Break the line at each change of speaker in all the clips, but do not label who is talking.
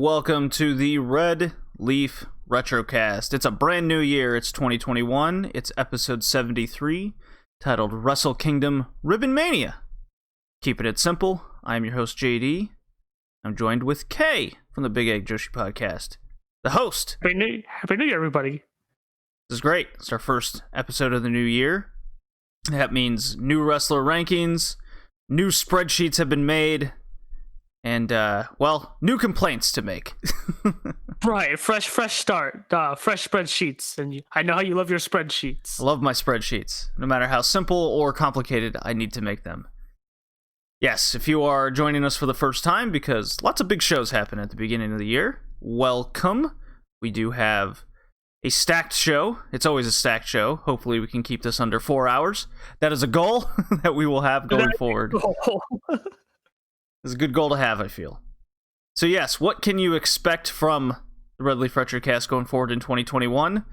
welcome to the Red Leaf Retrocast. It's a brand new year, it's 2021, it's episode 73, titled Wrestle Kingdom Ribbon Mania. Keeping it simple, I'm your host JD. I'm joined with Kay from the Big Egg Joshi Podcast, the host.
Happy New Year, everybody.
This is great. It's our first episode of the new year. That means new wrestler rankings, new spreadsheets have been made, and, new complaints to make.
Right, fresh start, fresh spreadsheets, and I know how you love your spreadsheets.
I love my spreadsheets. No matter how simple or complicated, I need to make them. Yes, if you are joining us for the first time, because lots of big shows happen at the beginning of the year, welcome. We do have a stacked show. It's always a stacked show. Hopefully we can keep this under 4 hours. That is a goal that we will have going forward. It's a good goal to have, I feel. So yes, what can you expect from the Red Leaf Retrocast going forward in 2021?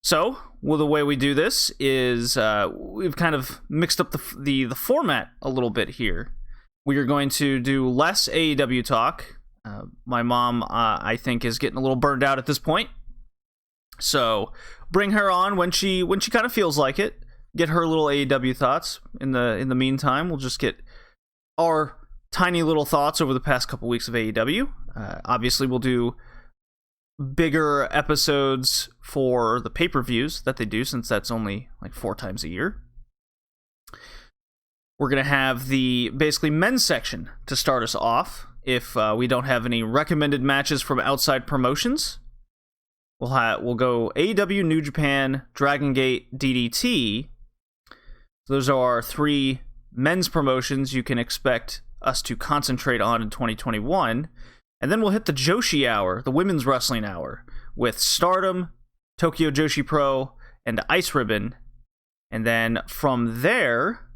So, the way we do this is we've kind of mixed up the format a little bit here. We are going to do less AEW talk. My mom, I think, is getting a little burned out at this point. So, bring her on when she kind of feels like it. Get her little AEW thoughts. In the meantime, we'll just get our tiny little thoughts over the past couple weeks of AEW. Obviously, we'll do bigger episodes for the pay-per-views that they do, since that's only like 4 times a year. We're going to have the basically men's section to start us off. If we don't have any recommended matches from outside promotions, we'll go AEW, New Japan, Dragon Gate, DDT. Those are our 3 men's promotions you can expect us to concentrate on in 2021. And then we'll hit the Joshi Hour, the women's wrestling hour, with Stardom, Tokyo Joshi Pro, and Ice Ribbon. And then from there,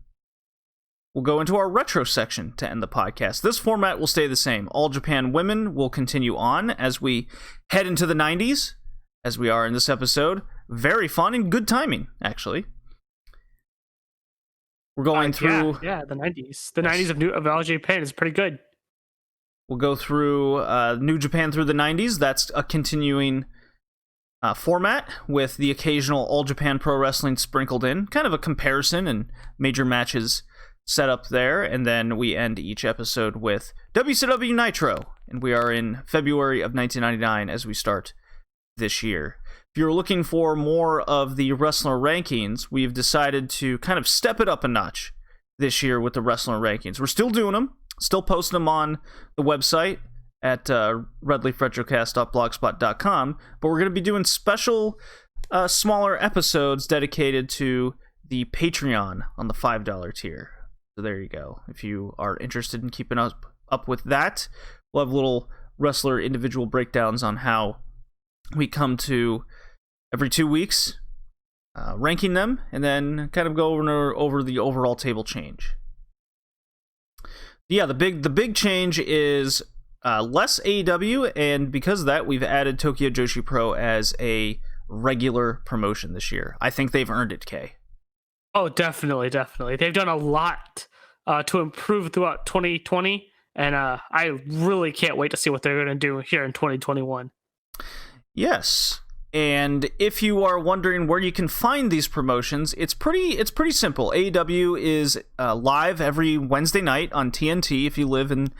we'll go into our retro section to end the podcast. This format will stay the same. All Japan Women will continue on as we head into the 90s, as we are in this episode. Very fun and good timing, actually. We're going through...
the 90s. The 90s of All Japan is pretty good.
We'll go through New Japan through the 90s. That's a continuing format with the occasional All Japan Pro Wrestling sprinkled in. Kind of a comparison and major matches set up there. And then we end each episode with WCW Nitro. And we are in February of 1999 as we start this year. If you're looking for more of the wrestler rankings, we've decided to kind of step it up a notch this year with the wrestler rankings. We're still doing them, still posting them on the website at redleafretrocast.blogspot.com, but we're going to be doing special, smaller episodes dedicated to the Patreon on the $5 tier. So there you go. If you are interested in keeping up with that, we'll have little wrestler individual breakdowns on how we come to every 2 weeks, ranking them, and then kind of go over the overall table change. Yeah, the big change is less AEW, and because of that, we've added Tokyo Joshi Pro as a regular promotion this year. I think they've earned it, Kay.
Oh, definitely. They've done a lot to improve throughout 2020, and I really can't wait to see what they're going to do here in 2021.
Yes. And if you are wondering where you can find these promotions, it's pretty simple. AEW is live every Wednesday night on TNT if you live in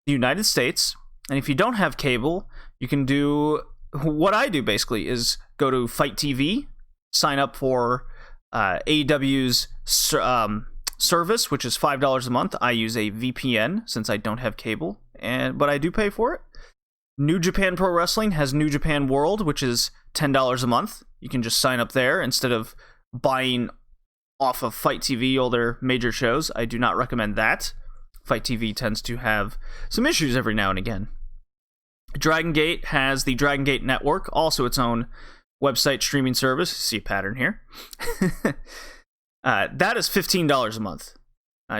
the United States. And if you don't have cable, you can do what I do, basically, is go to Fight TV, sign up for AEW's service, which is $5 a month. I use a VPN since I don't have cable, but I do pay for it. New Japan Pro Wrestling has New Japan World, which is $10 a month. You can just sign up there instead of buying off of Fight TV all their major shows. I do not recommend that. Fight TV tends to have some issues every now and again. Dragon Gate has the Dragon Gate Network, also its own website streaming service. See a pattern here. That is $15 a month.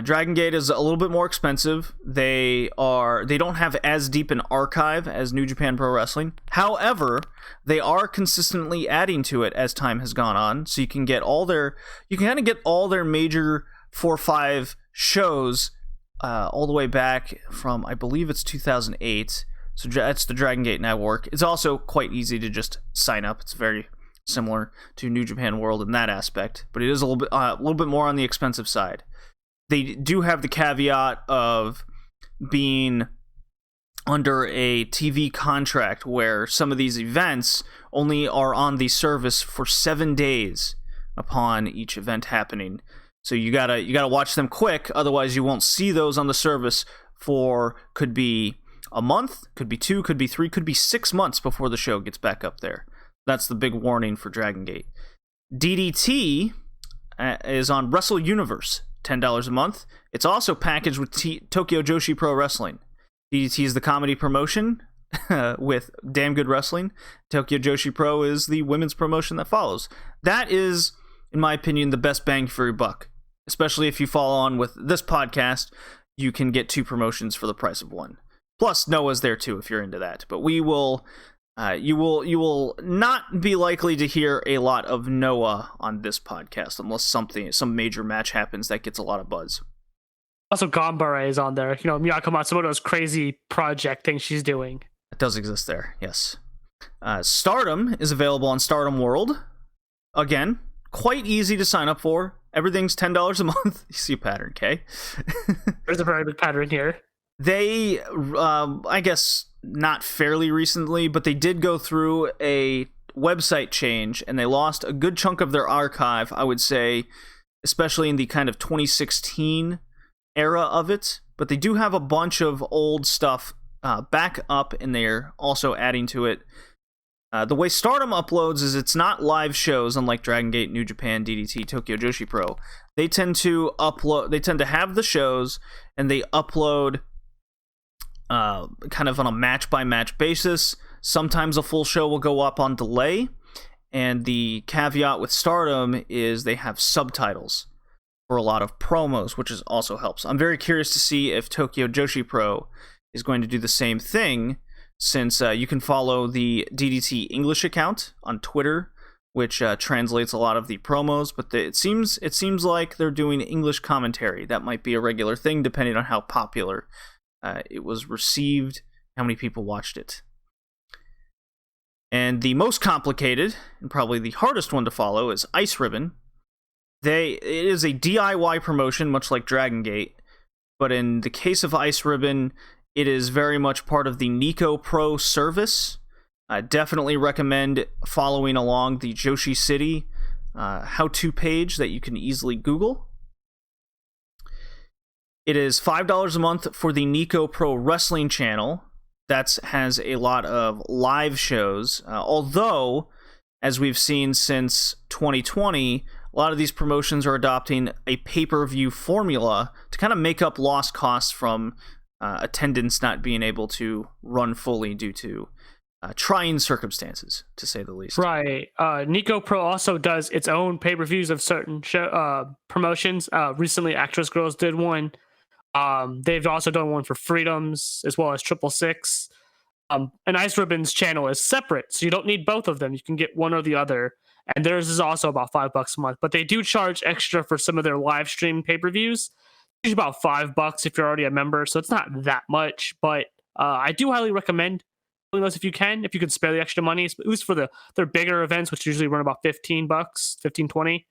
Dragon Gate is a little bit more expensive. They don't have as deep an archive as New Japan Pro Wrestling. However, they are consistently adding to it as time has gone on. So you can kind of get all their major 4 or 5 shows all the way back from, I believe it's 2008 So that's the Dragon Gate Network. It's also quite easy to just sign up. It's very similar to New Japan World in that aspect, but it is a little bit more on the expensive side. They do have the caveat of being under a TV contract where some of these events only are on the service for 7 days upon each event happening. So you gotta watch them quick, otherwise you won't see those on the service for, could be a month, could be 2, could be 3, could be 6 months before the show gets back up there. That's the big warning for Dragon Gate. DDT is on Wrestle Universe, $10 a month. It's also packaged with Tokyo Joshi Pro Wrestling. DDT is the comedy promotion with damn good wrestling. Tokyo Joshi Pro is the women's promotion that follows. That is, in my opinion, the best bang for your buck. Especially if you follow on with this podcast, you can get 2 promotions for the price of 1. Plus, Noah's there too if you're into that. But we will, you will not be likely to hear a lot of Noah on this podcast unless some major match happens that gets a lot of buzz.
Also, Gambare is on there. You know, Miyako Matsumoto's crazy project thing she's doing.
It does exist there, yes. Stardom is available on Stardom World. Again, quite easy to sign up for. Everything's $10 a month. You see a pattern, Kay?
There's a very big pattern here.
They, I guess, not fairly recently, but they did go through a website change, and they lost a good chunk of their archive, I would say, especially in the kind of 2016 era of it. But they do have a bunch of old stuff back up, and they're also adding to it. The way Stardom uploads is it's not live shows, unlike Dragon Gate, New Japan, DDT, Tokyo Joshi Pro. They tend to have the shows, and they upload kind of on a match-by-match basis. Sometimes a full show will go up on delay, and the caveat with Stardom is they have subtitles for a lot of promos, which also helps. I'm very curious to see if Tokyo Joshi Pro is going to do the same thing, since you can follow the DDT English account on Twitter, which translates a lot of the promos, but it seems like they're doing English commentary. That might be a regular thing, depending on how popular it was received, how many people watched it. And the most complicated, and probably the hardest one to follow, is Ice Ribbon. It is a DIY promotion, much like Dragon Gate, but in the case of Ice Ribbon, it is very much part of the Nico Pro service. I definitely recommend following along the Joshi City how-to page that you can easily Google. It is $5 a month for the Nico Pro Wrestling channel. That has a lot of live shows, although, as we've seen since 2020, a lot of these promotions are adopting a pay-per-view formula to kind of make up lost costs from attendance not being able to run fully due to trying circumstances, to say the least.
Right. Nico Pro also does its own pay-per-views of certain promotions. Recently, Actress Girls did one. They've also done one for Freedoms, as well as 666. And Ice Ribbon's channel is separate, so you don't need both of them. You can get one or the other. And theirs is also about $5 a month. But they do charge extra for some of their live stream pay-per-views. It's about $5 if you're already a member, so it's not that much. But I do highly recommend doing those if you can spare the extra money, at least for their bigger events, which usually run about $15, $20.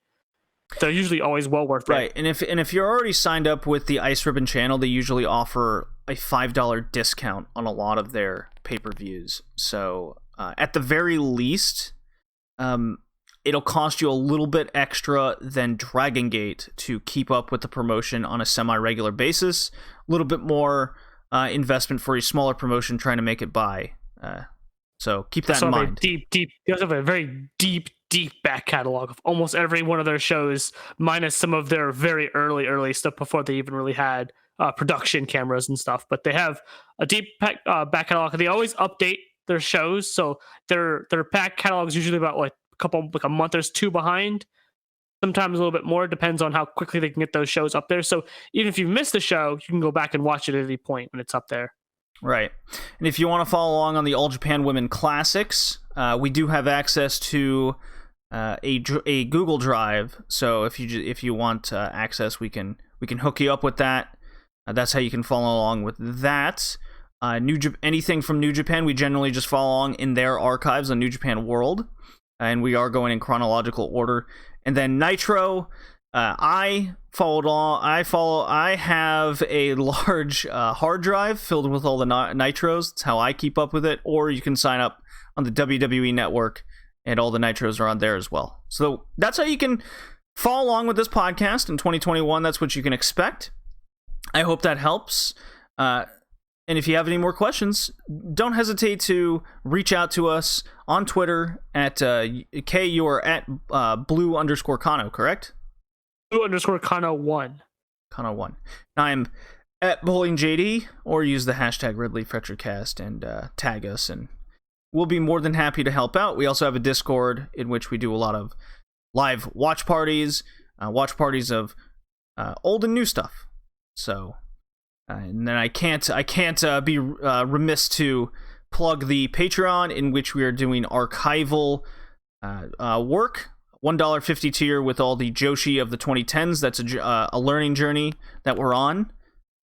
They're usually always well worth it.
Right, and if you're already signed up with the Ice Ribbon channel, they usually offer a $5 discount on a lot of their pay-per-views. So at the very least, it'll cost you a little bit extra than Dragon Gate to keep up with the promotion on a semi-regular basis. A little bit more investment for a smaller promotion trying to make it by. So keep that in mind.
They also have a very deep back catalog of almost every one of their shows, minus some of their very early stuff before they even really had production cameras and stuff. But they have a deep back catalog. They always update their shows, so their back catalog is usually about a month or 2 behind. Sometimes a little bit more, depends on how quickly they can get those shows up there. So even if you missed the show, you can go back and watch it at any point when it's up there.
Right. And if you want to follow along on the All Japan Women Classics, we do have access to a Google Drive. So if you want access, we can hook you up with that. That's how you can follow along with that. anything from New Japan, we generally just follow along in their archives on New Japan World, and we are going in chronological order. And then Nitro, I have a large hard drive filled with all the Nitros. That's how I keep up with it. Or you can sign up on the WWE Network, and all the Nitros are on there as well. So that's how you can follow along with this podcast in 2021. That's what you can expect. I hope that helps. And if you have any more questions, don't hesitate to reach out to us on Twitter at K. You are at blue_Kano, correct?
Blue_Kano1.
Kano1. I'm at BowlingJD, or use the hashtag RedleafRetrocast and tag us, and we'll be more than happy to help out. We also have a Discord in which we do a lot of live watch parties of old and new stuff. So. And then I can't be remiss to plug the Patreon, in which we are doing archival work. $1.50 tier with all the Joshi of the 2010s. That's a learning journey that we're on,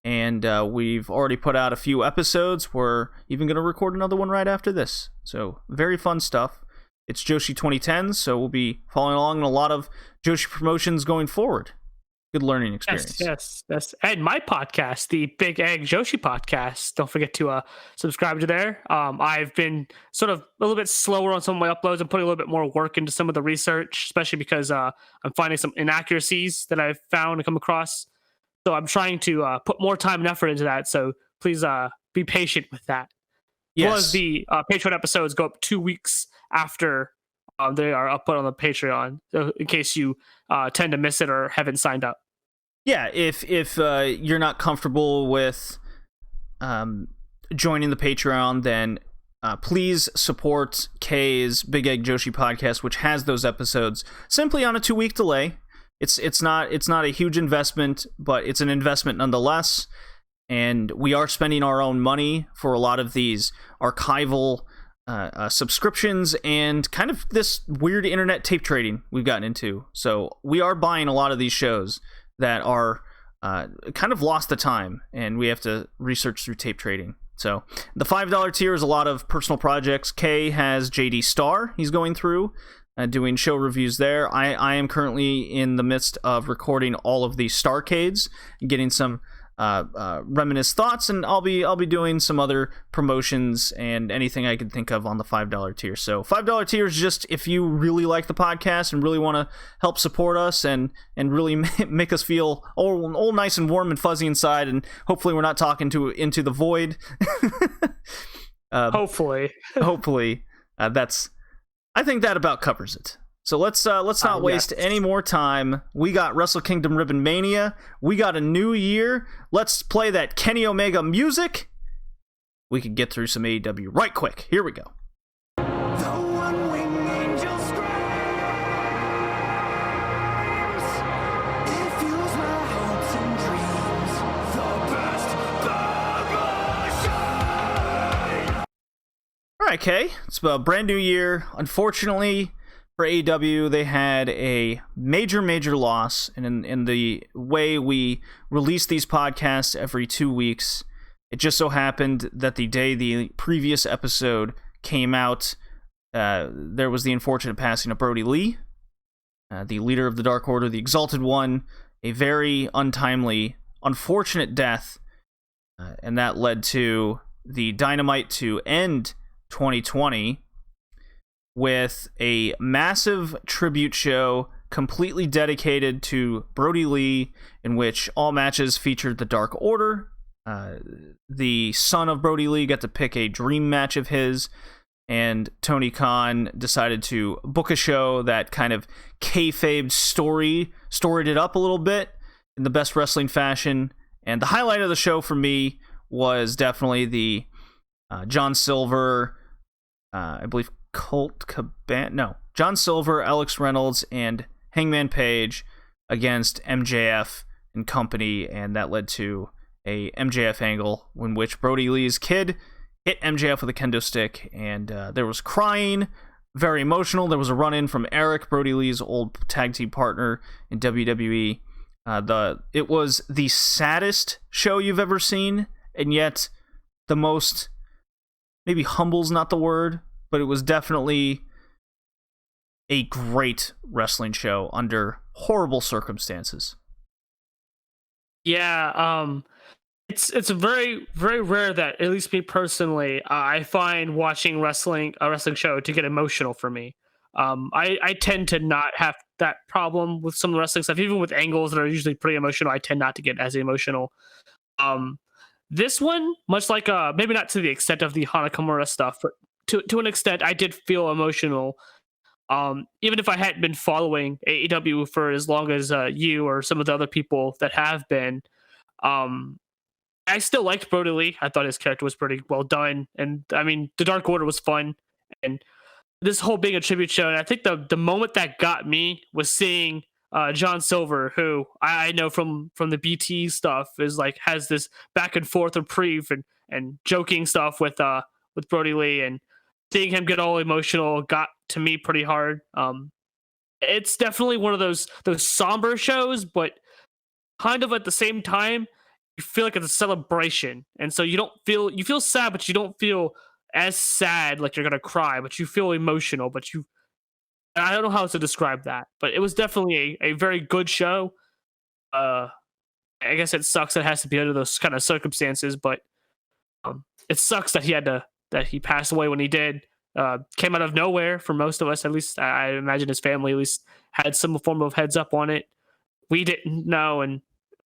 and we've already put out a few episodes. We're even going to record another one right after this. So very fun stuff. It's Joshi 2010s, so we'll be following along in a lot of Joshi promotions going forward. Good learning experience.
Yes. And my podcast, the Big Egg Joshi Podcast. Don't forget to subscribe to there. I've been sort of a little bit slower on some of my uploads and putting a little bit more work into some of the research, especially because I'm finding some inaccuracies that I've found and come across. So I'm trying to put more time and effort into that. So please be patient with that.
Yes.
Plus, the Patreon episodes go up 2 weeks after they are uploaded on the Patreon, so in case you tend to miss it or haven't signed up.
Yeah, if you're not comfortable with joining the Patreon, then please support K's Big Egg Joshi Podcast, which has those episodes simply on a 2-week delay. It's not a huge investment, but it's an investment nonetheless. And we are spending our own money for a lot of these archival subscriptions and kind of this weird internet tape trading we've gotten into. So we are buying a lot of these shows that are kind of lost the time, and we have to research through tape trading. So the $5 tier is a lot of personal projects. Kay has JD Star he's going through, doing show reviews there. I am currently in the midst of recording all of the Starcades and getting some reminisce thoughts, and I'll be doing some other promotions and anything I can think of on the $5 tier. So $5 tier is just if you really like the podcast and really want to help support us and really make us feel all nice and warm and fuzzy inside, and hopefully we're not talking into the void.
Hopefully
I think that about covers it. So let's not waste any more time. We got Wrestle Kingdom Ribbon Mania. We got a new year. Let's play that Kenny Omega music. We can get through some AEW right quick. Here we go.
The one-winged angel screams. It fuels my hopes and dreams. The best promotion.
All right, Kay. It's a brand new year. Unfortunately, for AEW, they had a major loss, and in the way we release these podcasts every 2 weeks, it just so happened that the day the previous episode came out, there was the unfortunate passing of Brodie Lee, the leader of the Dark Order, the Exalted One, a very untimely, unfortunate death, and that led to the Dynamite to end 2020 with a massive tribute show completely dedicated to Brodie Lee, in which all matches featured the Dark Order. The son of Brodie Lee got to pick a dream match of his, and Tony Khan decided to book a show that kind of kayfabed storied it up a little bit in the best wrestling fashion. And the highlight of the show for me was definitely the John Silver, I believe John Silver, Alex Reynolds, and Hangman Page against MJF and company, and that led to a MJF angle in which Brodie Lee's kid hit MJF with a kendo stick, and there was crying, very emotional. There was a run-in from Eric, Brodie Lee's old tag team partner in WWE. It was the saddest show you've ever seen, and yet the most, maybe humble's not the word, but it was definitely a great wrestling show under horrible circumstances.
Yeah, it's very very rare that, at least me personally, I find watching a wrestling show to get emotional for me. I tend to not have that problem with some of the wrestling stuff, even with angles that are usually pretty emotional. I tend not to get as emotional. This one, much like maybe not to the extent of the Hanakamura stuff, but to an extent, I did feel emotional. Even if I hadn't been following AEW for as long as you or some of the other people that have been, I still liked Brodie Lee. I thought his character was pretty well done, and I mean, the Dark Order was fun, and this whole being a tribute show. And I think the moment that got me was seeing John Silver, who I know from the BT stuff, is like has this back and forth reprieve and joking stuff with Brodie Lee, and seeing him get all emotional got to me pretty hard. It's definitely one of those somber shows, but kind of at the same time, you feel like it's a celebration, and so you feel sad, but you don't feel as sad like you're gonna cry, but you feel emotional. But I don't know how to describe that, but it was definitely a very good show. I guess it sucks that it has to be under those kind of circumstances, but it sucks that he passed away when he did. Came out of nowhere for most of us. At least I imagine his family at least had some form of heads up on it. We didn't know, and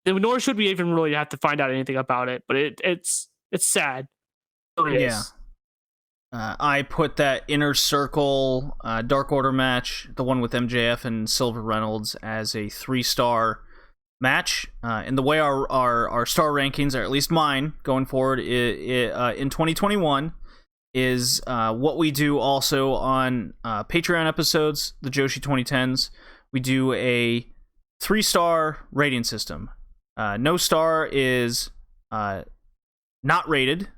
nor should we even really have to find out anything about it. But it's sad.
Yeah. I put that Inner Circle Dark Order match, the one with MJF and Silver Reynolds, as a 3-star match. And the way our star rankings, or at least mine, going forward in 2021, is what we do also on Patreon episodes, the Joshi 2010s. We do a 3-star rating system. No star is not rated.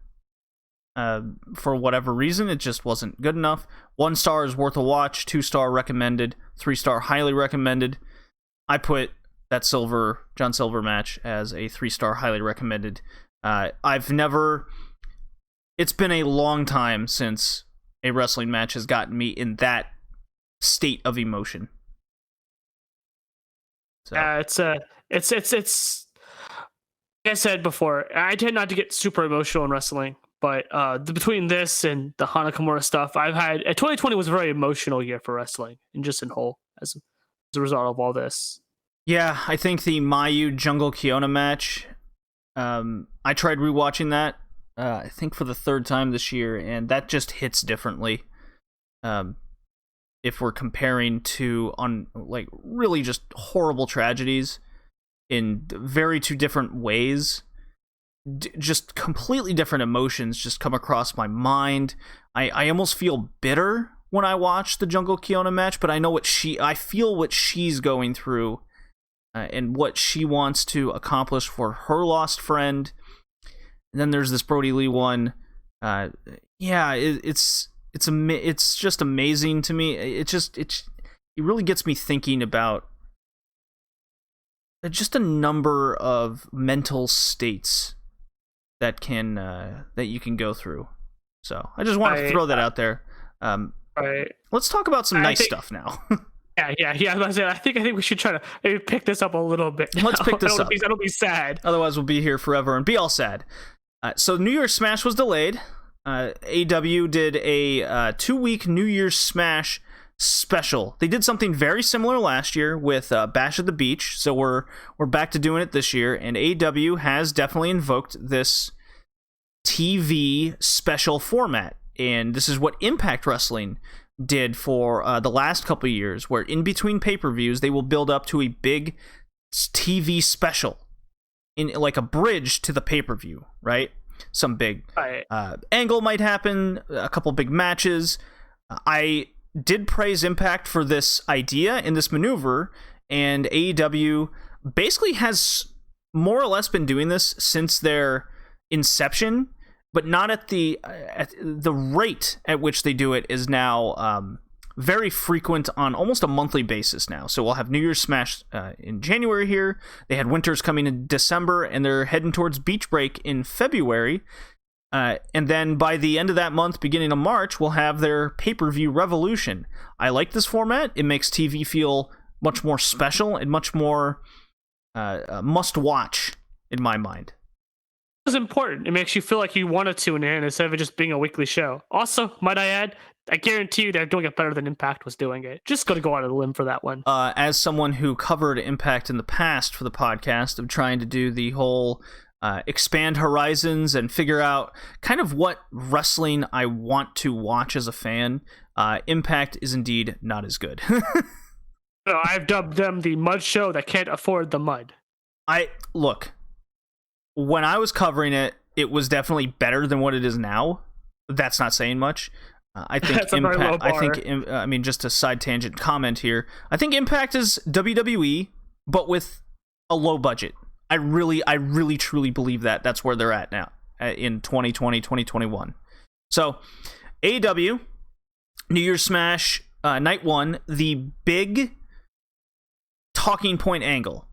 For whatever reason, it just wasn't good enough. 1 star is worth a watch, 2-star recommended, 3-star highly recommended. I put that John Silver match as a 3-star highly recommended. It's been a long time since a wrestling match has gotten me in that state of emotion. So.
It's like I said before, I tend not to get super emotional in wrestling. But between this and the Hanakamura stuff, 2020 was a very emotional year for wrestling, and just in whole as a result of all this.
Yeah, I think the Mayu Jungle Kiona match, I tried rewatching that, I think for the 3rd time this year, and that just hits differently. If we're comparing to like really just horrible tragedies in very 2 different ways. Just completely different emotions just come across my mind. I almost feel bitter when I watch the Jungle Kiona match, but I know I feel what she's going through, and what she wants to accomplish for her lost friend. And then there's this Brodie Lee one. It's just amazing to me. It really gets me thinking about just a number of mental states that you can go through. So I just wanted to throw that out there. Let's talk about some nice stuff now.
Yeah. I think we should try to maybe pick this up a little bit.
Let's pick this up.
I don't be sad.
Otherwise, we'll be here forever and be all sad. So New Year's Smash was delayed. AW did a 2-week New Year's Smash special. They did something very similar last year with Bash at the Beach, so we're back to doing it this year, and AW has definitely invoked this TV special format, and this is what Impact Wrestling did for the last couple of years, where in between pay-per-views they will build up to a big TV special in like a bridge to the pay-per-view, right? Some big angle might happen, a couple big matches. I did praise Impact for this idea and this maneuver, and AEW basically has more or less been doing this since their inception, but not at the rate at which they do it is now very frequent on almost a monthly basis now. So we'll have New Year's Smash in January here. They had Winters coming in December, and they're heading towards Beach Break in February. And then by the end of that month, beginning of March, we'll have their pay-per-view Revolution. I like this format. It makes TV feel much more special and much more must-watch in my mind.
It's important. It makes you feel like you want to tune in instead of it just being a weekly show. Also, might I add, I guarantee you they're doing it better than Impact was doing it. Just going to go out on a limb for that one.
As someone who covered Impact in the past for the podcast, of trying to do the whole expand horizons and figure out kind of what wrestling I want to watch as a fan, Impact is indeed not as good.
No, I've dubbed them the mud show that can't afford the mud.
Look, when I was covering it, it was definitely better than what it is now. That's not saying much. I think
That's a very low bar.
I mean, just a side tangent comment here. I think Impact is WWE, but with a low budget. I really truly believe that that's where they're at now in 2020, 2021. So, AEW, New Year's Smash, Night 1, the big talking point angle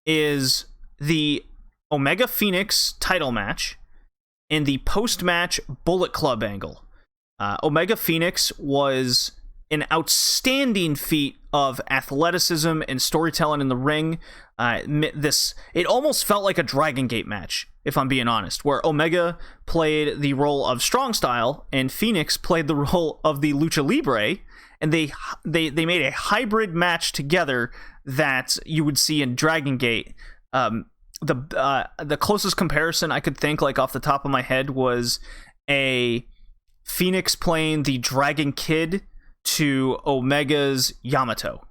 is the Omega Phoenix title match and the post-match Bullet Club angle. Omega Phoenix was an outstanding feat of athleticism and storytelling in the ring. It almost felt like a Dragon Gate match, if I'm being honest, where Omega played the role of Strong Style and Phoenix played the role of the Lucha Libre, and they made a hybrid match together that you would see in Dragon Gate. The closest comparison I could think, like off the top of my head, was a Phoenix playing the Dragon Kid to Omega's Yamato.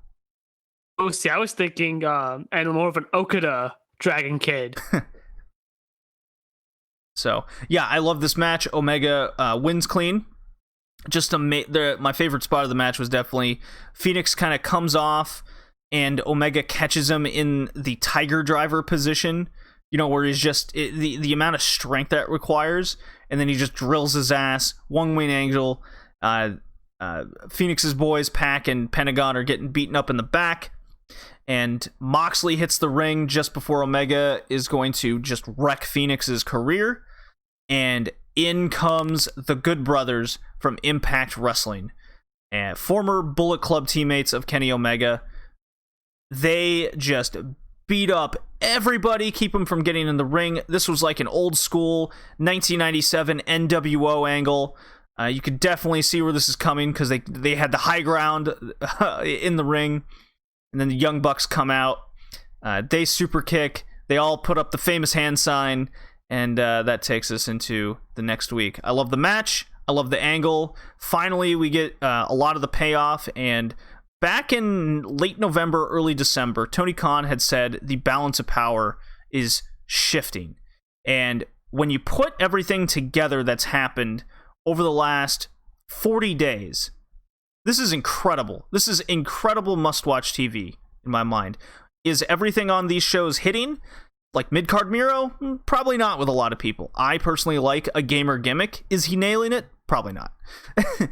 Oh, see, I was thinking and more of an Okada Dragon Kid.
So, yeah, I love this match. Omega wins clean. Just my favorite spot of the match was definitely Phoenix kind of comes off and Omega catches him in the Tiger Driver position, where he's just the amount of strength that requires, and then he just drills his ass. One Wing Angel. Phoenix's boys, Pac and Pentagon, are getting beaten up in the back, and Moxley hits the ring just before Omega is going to just wreck Phoenix's career, and in comes the Good Brothers from Impact Wrestling, and former Bullet Club teammates of Kenny Omega. They just beat up everybody, keep them from getting in the ring. This was like an old school 1997 NWO angle. You could definitely see where this is coming because they had the high ground in the ring, and then the Young Bucks come out. They super kick. They all put up the famous hand sign, and that takes us into the next week. I love the match. I love the angle. Finally, we get a lot of the payoff, and back in late November, early December, Tony Khan had said the balance of power is shifting. And when you put everything together that's happened over the last 40 days, this is incredible. This is incredible must-watch TV in my mind. Is everything on these shows hitting? Like Mid-Card Miro? Probably not with a lot of people. I personally like a gamer gimmick. Is he nailing it? Probably not.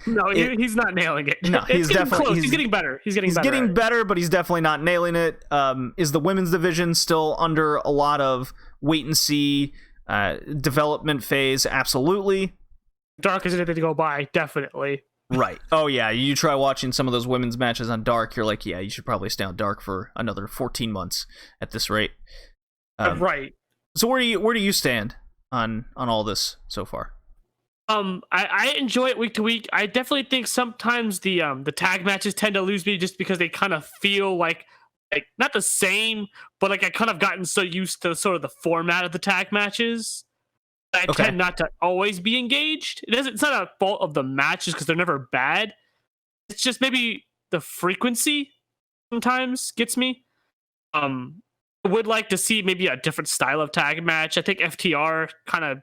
No, he's not nailing it.
No, he's definitely
close. He's getting better. He's getting
better, but he's definitely not nailing it. Is the women's division still under a lot of wait and see development phase? Absolutely.
Dark is anything to go by, definitely.
Right. Oh yeah, you try watching some of those women's matches on Dark, you're like, yeah, you should probably stay on Dark for another 14 months at this rate.
Right.
So where do you stand on all this so far?
I enjoy it week to week. I definitely think sometimes the tag matches tend to lose me just because they kind of feel like not the same, but like I kind of gotten so used to sort of the format of the tag matches. I tend not to always be engaged. It's not a fault of the matches because they're never bad. It's just maybe the frequency sometimes gets me. I would like to see maybe a different style of tag match. I think FTR kind of,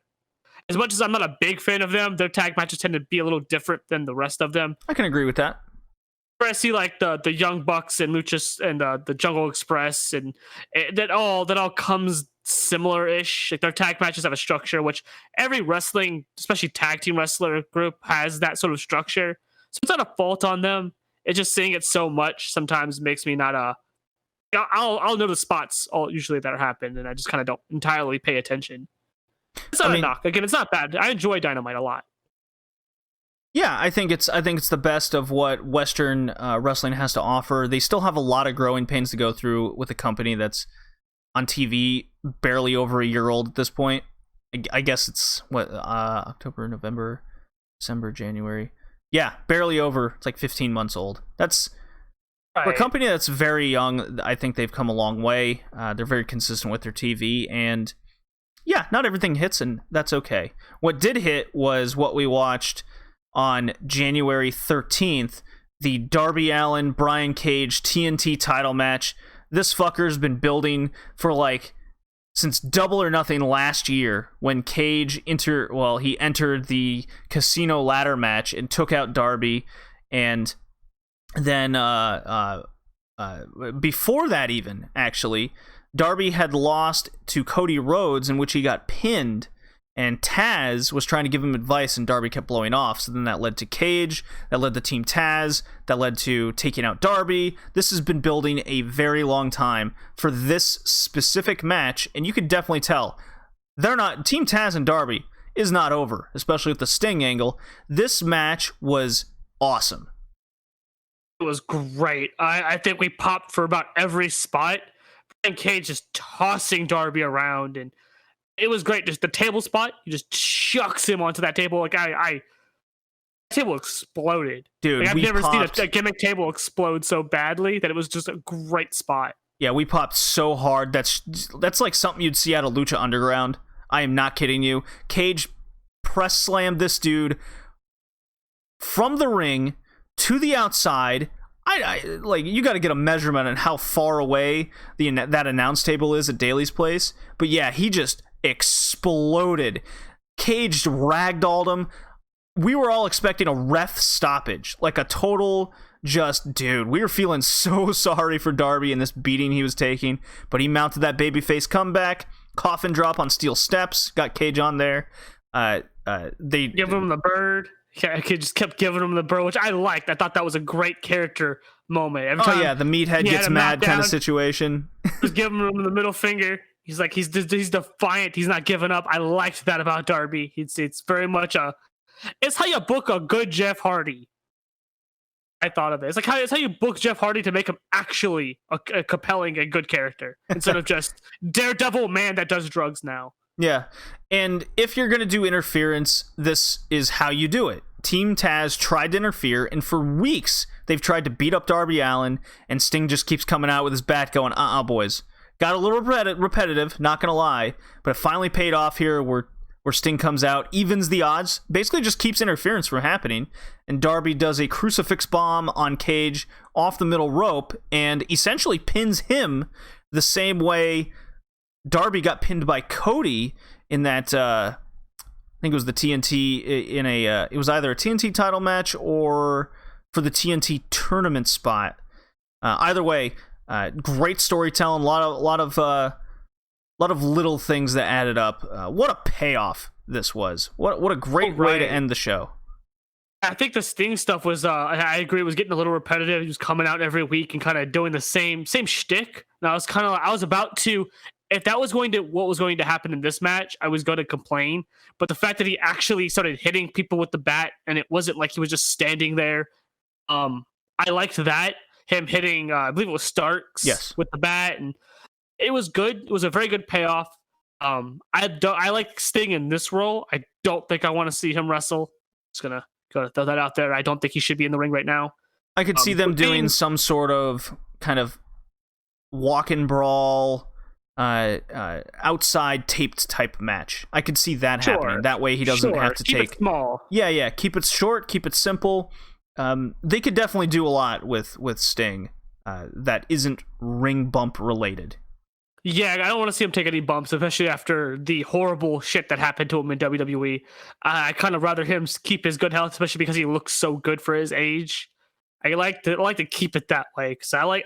as much as I'm not a big fan of them, their tag matches tend to be a little different than the rest of them.
I can agree with that.
Where I see like the Young Bucks and Luchas and the Jungle Express and that all comes similar-ish. Like their tag matches have a structure, which every wrestling, especially tag team wrestler group, has that sort of structure. So it's not a fault on them. It's just seeing it so much sometimes makes me not I'll know the spots usually that happen, and I just kind of don't entirely pay attention. It's not a knock. Again, it's not bad. I enjoy Dynamite a lot.
Yeah, I think it's the best of what Western wrestling has to offer. They still have a lot of growing pains to go through with a company that's on TV barely over a year old at this point. I guess it's October, November, December, January. Yeah, barely over. It's like 15 months old. That's for a company that's very young. I think they've come a long way. They're very consistent with their TV, and yeah, not everything hits, and that's okay. What did hit was what we watched on January 13th, the Darby Allin Brian Cage TNT title match. This fucker's been building for since Double or Nothing last year, when Cage entered the casino ladder match and took out Darby, and then before that even, actually, Darby had lost to Cody Rhodes, in which he got pinned, and Taz was trying to give him advice, and Darby kept blowing off. So then that led to Cage, that led to Team Taz, that led to taking out Darby. This has been building a very long time for this specific match, and you could definitely tell Team Taz and Darby is not over, especially with the Sting angle. This match was awesome.
It was great. I think we popped for about every spot. And Cage just tossing Darby around, and it was great. Just the table spot, he just chucks him onto that table. The table exploded.
Dude,
I've never seen a gimmick table explode so badly that it was just a great spot.
Yeah, we popped so hard. That's like something you'd see out of Lucha Underground. I am not kidding you. Cage press slammed this dude from the ring to the outside. You got to get a measurement on how far away that announce table is at Daly's place. But yeah, he just exploded. Cage ragdolled him. We were all expecting a ref stoppage, like a total dude. We were feeling so sorry for Darby and this beating he was taking, but he mounted that babyface comeback, coffin drop on steel steps, got Cage on there. They
give him the bird. Yeah, he just kept giving him the bird, which I liked. I thought that was a great character moment. Every time
the meathead gets mad kind of situation.
Just giving him the middle finger. He's like, he's defiant. He's not giving up. I liked that about Darby. It's very much it's how you book a good Jeff Hardy. I thought of it. It's how you book Jeff Hardy to make him actually a compelling and good character instead of just daredevil man that does drugs now.
Yeah, and if you're going to do interference, this is how you do it. Team Taz tried to interfere, and for weeks, they've tried to beat up Darby Allin, and Sting just keeps coming out with his bat going, boys. Got a little repetitive, not going to lie, but it finally paid off here where Sting comes out, evens the odds, basically just keeps interference from happening, and Darby does a crucifix bomb on Cage off the middle rope, and essentially pins him the same way Darby got pinned by Cody in that, I think it was the TNT it was either a TNT title match or for the TNT tournament spot. Either way, great storytelling, a lot of little things that added up. What a payoff this was. What a great way to end the show.
I think the Sting stuff was, I agree, it was getting a little repetitive. He was coming out every week and kind of doing the same shtick. And I was about to, if that was what was going to happen in this match, I was going to complain. But the fact that he actually started hitting people with the bat, and it wasn't like he was just standing there, I liked that. Him hitting, I believe it was Starks with the bat, and it was good. It was a very good payoff. I like Sting in this role. I don't think I want to see him wrestle. Just gonna throw that out there. I don't think he should be in the ring right now.
I could see them doing some sort of kind of walk and brawl, outside taped type match. I could see that happening. That way he doesn't have to
keep it small.
Yeah. Keep it short. Keep it simple. They could definitely do a lot with Sting that isn't ring bump related.
Yeah, I don't want to see him take any bumps, especially after the horrible shit that happened to him in WWE. I kind of rather him keep his good health, especially because he looks so good for his age. I like to keep it that way because I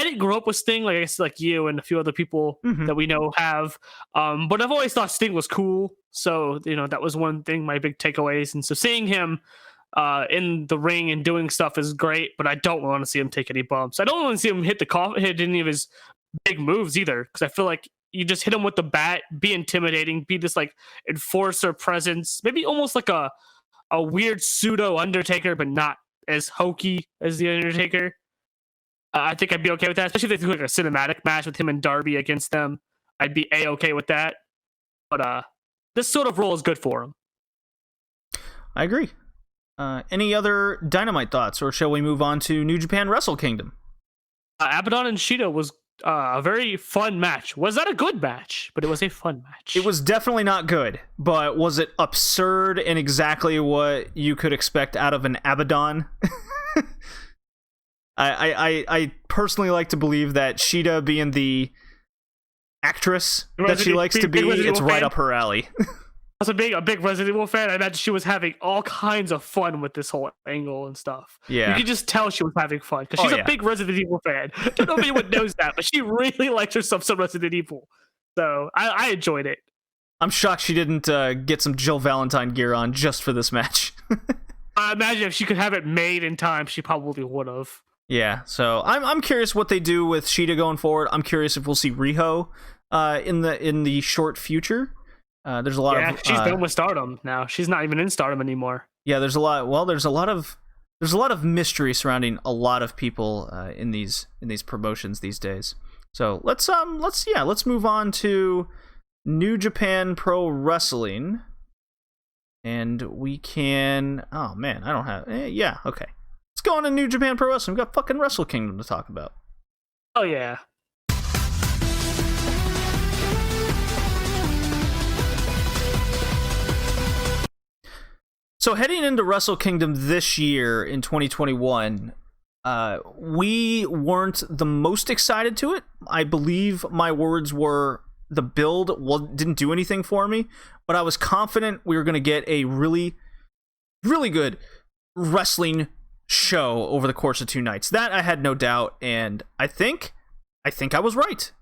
didn't grow up with Sting, like I guess like you and a few other people that we know have. But I've always thought Sting was cool, so that was one thing, my big takeaways. And so seeing him in the ring and doing stuff is great, but I don't want to see him take any bumps. I don't want to see him hit any of his big moves either, because I feel like you just hit him with the bat, be intimidating, be this like enforcer presence, maybe almost like a weird pseudo Undertaker, but not as hokey as the Undertaker. I think I'd be okay with that, especially if they do like a cinematic match with him and Darby against them. I'd be a-okay with that. But this sort of role is good for him.
I agree. Any other Dynamite thoughts, or shall we move on to New Japan Wrestle Kingdom?
Abaddon and Shida was a very fun match. Was that a good match? But it was a fun match.
It was definitely not good, but was it absurd and exactly what you could expect out of an Abaddon? I personally like to believe that Shida, being the actress that she likes to be, it's right up her alley.
As a big Resident Evil fan, I imagine she was having all kinds of fun with this whole angle and stuff.
Yeah.
You could just tell she was having fun because she's a big Resident Evil fan. I don't know if anyone knows that, but she really likes herself some Resident Evil. So I enjoyed it.
I'm shocked she didn't get some Jill Valentine gear on just for this match.
I imagine if she could have it made in time, she probably would have.
Yeah, so I'm curious what they do with Shida going forward. I'm curious if we'll see Riho in the short future. There's a lot of
she's done with Stardom now. She's not even in Stardom anymore.
Yeah, there's a lot of mystery surrounding a lot of people in these promotions these days. So let's move on to New Japan Pro Wrestling, and we can. Oh man, I don't have. Yeah, okay. Let's go on to New Japan Pro Wrestling. We've got fucking Wrestle Kingdom to talk about.
Oh yeah.
So heading into Wrestle Kingdom this year in 2021, we weren't the most excited to it. I believe my words were the build didn't do anything for me, but I was confident we were going to get a really, really good wrestling show over the course of 2 nights. That I had no doubt, and I think I was right.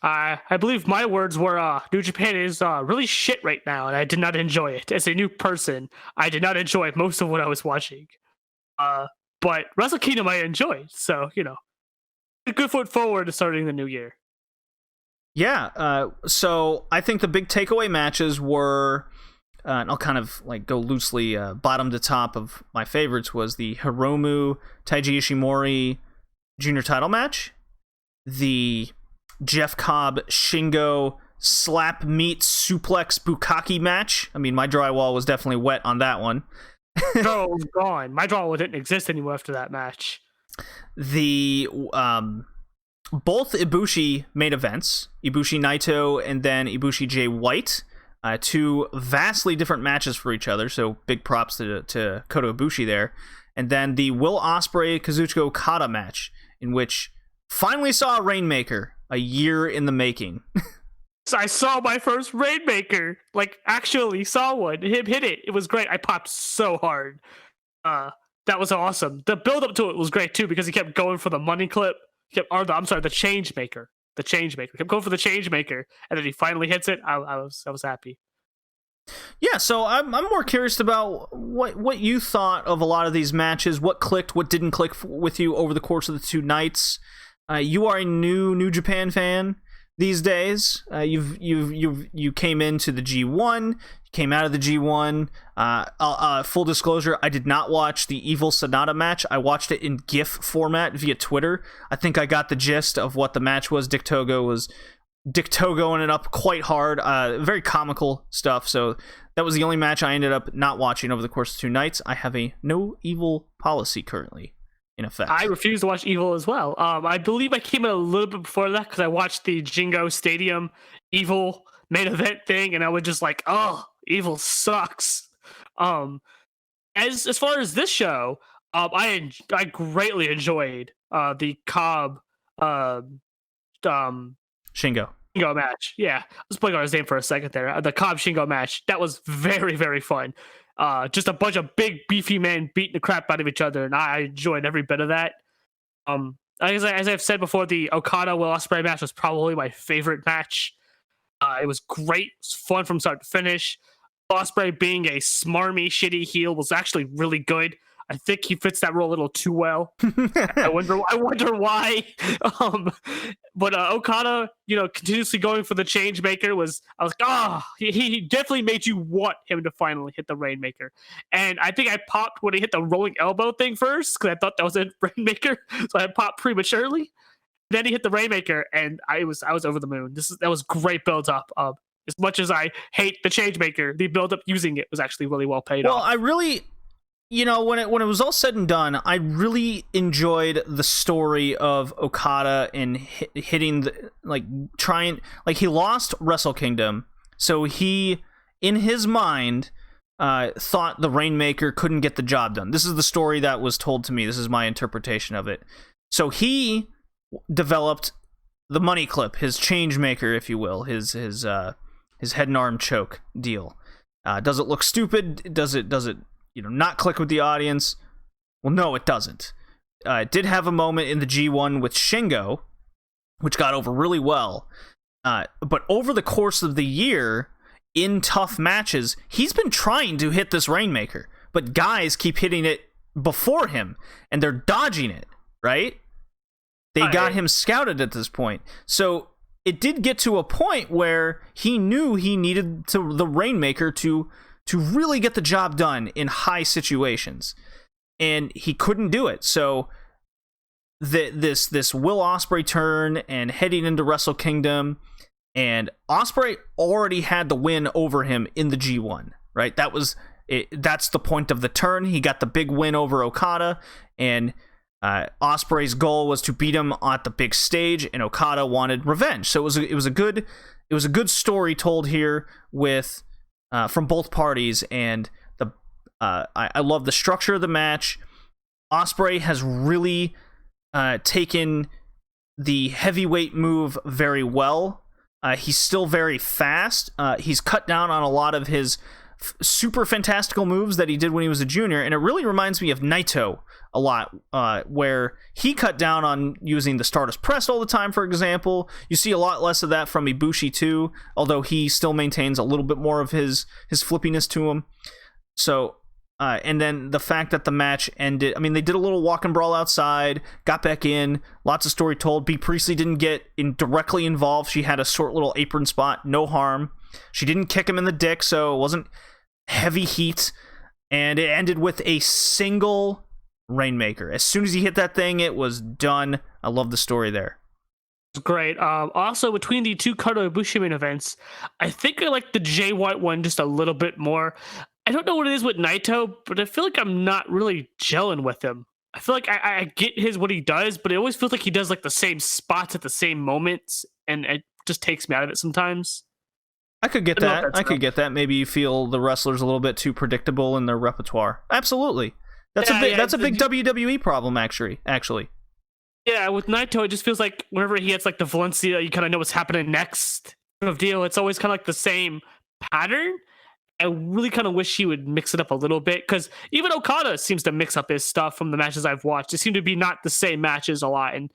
I believe my words were, New Japan is really shit right now, and I did not enjoy it. As a new person, I did not enjoy most of what I was watching. But Wrestle Kingdom I enjoyed, so, a good foot forward to starting the new year.
Yeah, so I think the big takeaway matches were, and I'll kind of like go loosely bottom to top of my favorites, was the Hiromu Taiji Ishimori junior title match, the Jeff Cobb Shingo slap meat suplex bukkake match. I mean, my drywall was definitely wet on that one.
No, it was gone. My drywall didn't exist anymore after that match.
The both Ibushi main events, Ibushi Naito and then Ibushi Jay White, 2 vastly different matches for each other, so big props to Kota Ibushi there. And then the Will Ospreay Kazuchika Okada match, in which finally saw a Rainmaker, a year in the making.
So I saw my first Rainmaker, like actually saw one. Him hit it. It was great. I popped so hard. That was awesome. The build up to it was great too, because he kept going for the money clip. The change maker. The change maker. He kept going for the change maker, and then he finally hits it. I was happy.
Yeah, so I'm more curious about what you thought of a lot of these matches. What clicked, what didn't click with you over the course of the 2 nights. You are a New Japan fan these days. You came into the G1, came out of the G1. Full disclosure, I did not watch the Evil Sonata match. I watched it in GIF format via Twitter. I think I got the gist of what the match was. Dick Togoing it up quite hard. Very comical stuff. So that was the only match I ended up not watching over the course of 2 nights. I have a no evil policy currently in effect.
I refuse to watch Evil as well. I believe I came in a little bit before that because I watched the Jingo Stadium Evil main event thing, and I was just like, oh, Evil sucks. As far as this show, I greatly enjoyed the Cobb
Shingo
match. Yeah, I was playing on his name for a second there. The Cobb Shingo match, that was very, very fun. Just a bunch of big beefy men beating the crap out of each other, and I enjoyed every bit of that. As I've said before, the Okada Will Ospreay match was probably my favorite match. It was great. It was fun from start to finish. Ospreay being a smarmy, shitty heel was actually really good. I think he fits that role a little too well. I wonder why. But Okada, continuously going for the change maker I was like, he definitely made you want him to finally hit the Rainmaker. And I think I popped when he hit the rolling elbow thing first because I thought that was a Rainmaker, so I popped prematurely. Then he hit the Rainmaker, and I was over the moon. That was great build up. As much as I hate the Changemaker, the build up using it was actually really well paid off.
Well, I really, when it was all said and done, I really enjoyed the story of Okada and hitting he lost Wrestle Kingdom, so he, in his mind, thought the Rainmaker couldn't get the job done. This is the story that was told to me. This is my interpretation of it. So he developed the money clip, his Changemaker, if you will, his head and arm choke deal. Does it look stupid? Does it not click with the audience? Well, no, it doesn't. It did have a moment in the G1 with Shingo, which got over really well. But over the course of the year, in tough matches, he's been trying to hit this Rainmaker, but guys keep hitting it before him, and they're dodging it, right? They got him scouted at this point. So it did get to a point where he knew he needed the Rainmaker to really get the job done in high situations, and he couldn't do it. So this Will Ospreay turn and heading into Wrestle Kingdom, and Ospreay already had the win over him in the G1, right? That's the point of the turn. He got the big win over Okada, and Ospreay's goal was to beat him at the big stage, and Okada wanted revenge. So it was a good story told here with from both parties, and I love the structure of the match. Ospreay has really taken the heavyweight move very well. He's still very fast. He's cut down on a lot of his super fantastical moves that he did when he was a junior, and it really reminds me of Naito a lot, where he cut down on using the Stardust Press all the time, for example. You see a lot less of that from Ibushi too, although he still maintains a little bit more of his flippiness to him. So and then the fact that the match ended, they did a little walk and brawl outside, got back in, lots of story told. Bea Priestley didn't get directly involved. She had a short little apron spot, no harm. She didn't kick him in the dick, so it wasn't heavy heat, and it ended with a single Rainmaker. As soon as he hit that thing, it was done. I love the story there.
Great. Also, between the two Kota Ibushi main events, I think I like the Jay White one just a little bit more. I don't know what it is with Naito, but I feel like I'm not really gelling with him. I feel like I get what he does, but it always feels like he does like the same spots at the same moments, and it just takes me out of it sometimes.
I could get that. I could get that. Maybe you feel the wrestlers a little bit too predictable in their repertoire. Absolutely. That's a big WWE problem, actually.
Yeah, with Naito, it just feels like whenever he hits like the Valencia, you kind of know what's happening next kind of deal. It's always kind of like the same pattern. I really kind of wish he would mix it up a little bit, because even Okada seems to mix up his stuff from the matches I've watched. It seem to be not the same matches a lot, and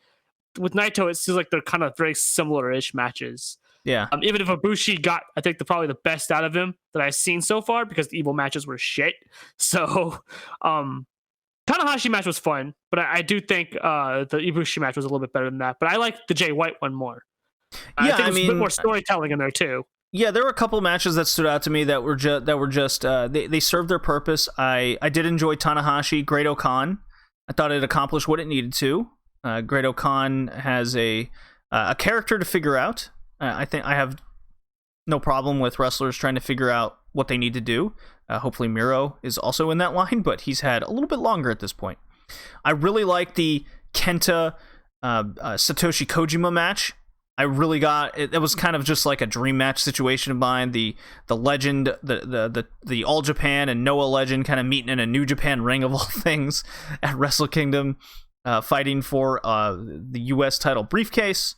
with Naito, it seems like they're kind of very similar-ish matches.
Yeah.
Even if Ibushi got, I think, probably the best out of him that I've seen so far, because the Evil matches were shit. So, Tanahashi match was fun, but I do think the Ibushi match was a little bit better than that. But I like the Jay White one more. I think there's a bit more storytelling in there too.
Yeah, there were a couple matches that stood out to me that were just they served their purpose. I did enjoy Tanahashi, Great Okan. I thought it accomplished what it needed to. Great Okan has a character to figure out. I think I have no problem with wrestlers trying to figure out what they need to do. Hopefully Miro is also in that line, but he's had a little bit longer at this point. I really like the Kenta Satoshi Kojima match. I really got it. It was kind of just like a dream match situation of mine. The legend, the All Japan and Noah legend kind of meeting in a New Japan ring of all things at Wrestle Kingdom, fighting for the U.S. title briefcase.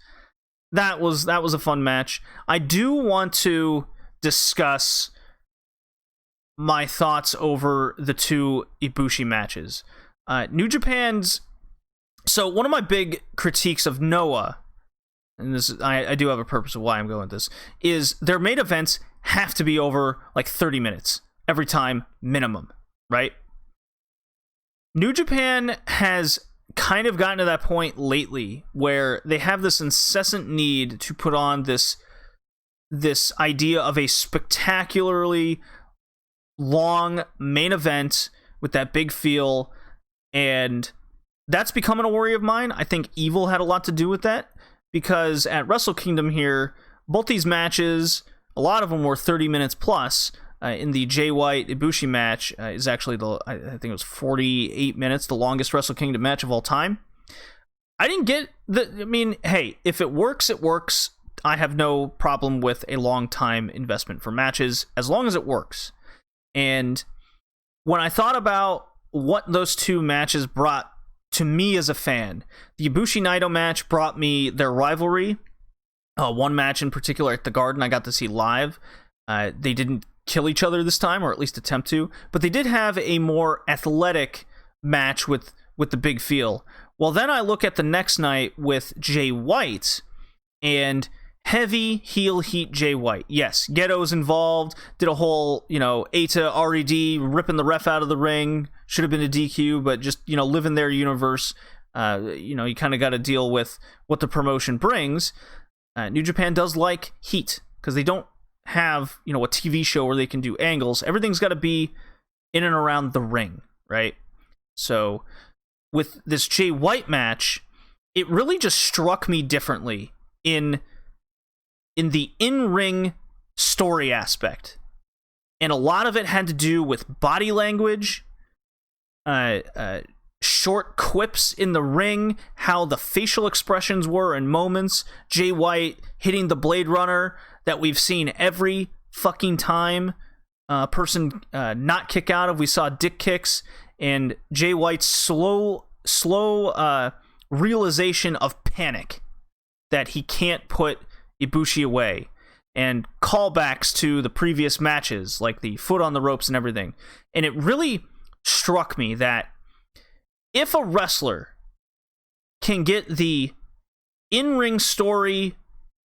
That was a fun match. I do want to discuss my thoughts over the two Ibushi matches. New Japan's. So one of my big critiques of Noah, and this I do have a purpose of why I'm going with this, is their main events have to be over like 30 minutes every time minimum, right? New Japan has kind of gotten to that point lately where they have this incessant need to put on this idea of a spectacularly long main event with that big feel, and that's becoming a worry of mine. I think Evil had a lot to do with that, because at Wrestle Kingdom here, both these matches, a lot of them were 30 minutes plus. In the Jay White Ibushi match is actually I think it was 48 minutes, the longest Wrestle Kingdom match of all time. I didn't get hey, if it works, it works. I have no problem with a long time investment for matches as long as it works. And when I thought about what those two matches brought to me as a fan, the Ibushi Naito match brought me their rivalry. One match in particular at the Garden I got to see live. They didn't kill each other this time, or at least attempt to, but they did have a more athletic match with the big feel. Well, then I look at the next night with Jay White and heavy heel heat Jay White. Yes, Ghetto's involved, did a whole, Eita RED ripping the ref out of the ring, should have been a DQ, but just, live in their universe. You kind of got to deal with what the promotion brings. New Japan does like heat, because they don't have, a TV show where they can do angles. Everything's got to be in and around the ring, right? So with this Jay White match, it really just struck me differently in the in-ring story aspect. And a lot of it had to do with body language, short quips in the ring, how the facial expressions were in moments, Jay White hitting the Blade Runner that we've seen every fucking time person not kick out of. We saw dick kicks, and Jay White's slow realization of panic that he can't put Ibushi away, and callbacks to the previous matches, like the foot on the ropes and everything. And it really struck me that if a wrestler can get the in-ring story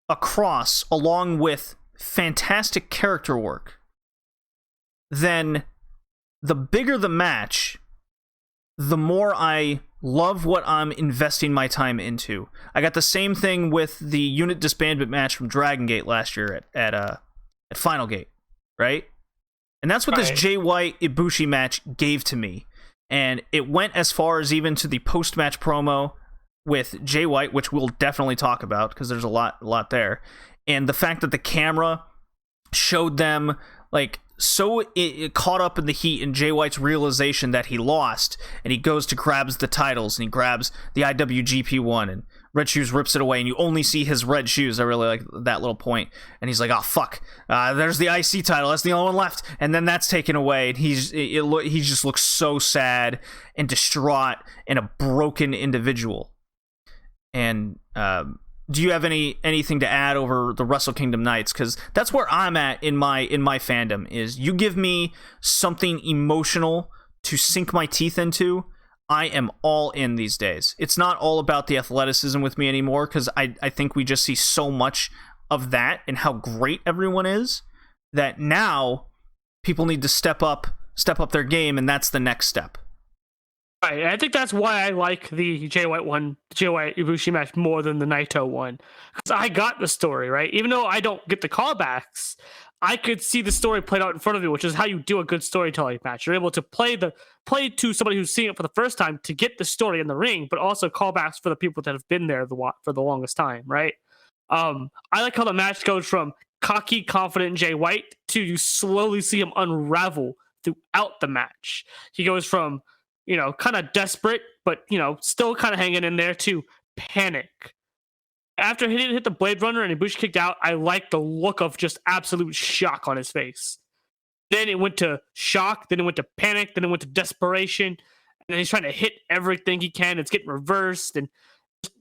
across along with fantastic character work, then the bigger the match, the more I love what I'm investing my time into. I got the same thing with the unit disbandment match from Dragon Gate last year at Final Gate, right? And that's what this Jay White Ibushi match gave to me. And it went as far as even to the post-match promo with Jay White, which we'll definitely talk about because there's a lot there. And the fact that the camera showed them so it caught up in the heat and Jay White's realization that he lost, and he goes to grabs the titles, and he grabs the IWGP one, and Red Shoes rips it away, and you only see his red shoes. I really like that little point. And he's like, oh fuck, there's the IC title, that's the only one left, and then that's taken away, and he just looks so sad and distraught and a broken individual. And do you have anything to add over the Wrestle Kingdom nights? Because that's where I'm at in my fandom. Is you give me something emotional to sink my teeth into, I am all in these days. It's not all about the athleticism with me anymore, because I think we just see so much of that and how great everyone is, that now people need to step up their game, and that's the next step.
Right, I think that's why I like the Jay White Ibushi match more than the Naito one, because I got the story, right? Even though I don't get the callbacks, I could see the story played out in front of you, which is how you do a good storytelling match. You're able to play to somebody who's seeing it for the first time to get the story in the ring, but also callbacks for the people that have been there for the longest time, right? I like how the match goes from cocky, confident Jay White to you slowly see him unravel throughout the match. He goes from kind of desperate, but, still kind of hanging in there, to panic. After he didn't hit the Blade Runner and Ibushi kicked out, I liked the look of just absolute shock on his face. Then it went to shock, then it went to panic, then it went to desperation, and then he's trying to hit everything he can. It's getting reversed, and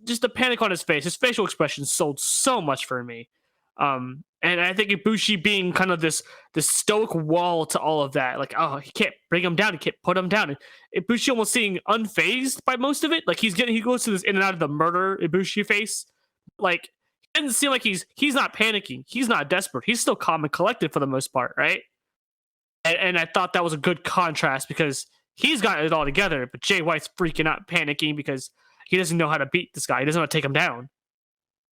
just the panic on his face. His facial expression sold so much for me. And I think Ibushi being kind of this stoic wall to all of that, he can't bring him down, he can't put him down. And Ibushi almost seeing unfazed by most of it. He goes to this in and out of the murder Ibushi face. It doesn't seem like he's not panicking, he's not desperate, he's still calm and collected for the most part, right? And I thought that was a good contrast, because he's got it all together, but Jay White's freaking out, panicking because he doesn't know how to beat this guy. He doesn't know how to take him down.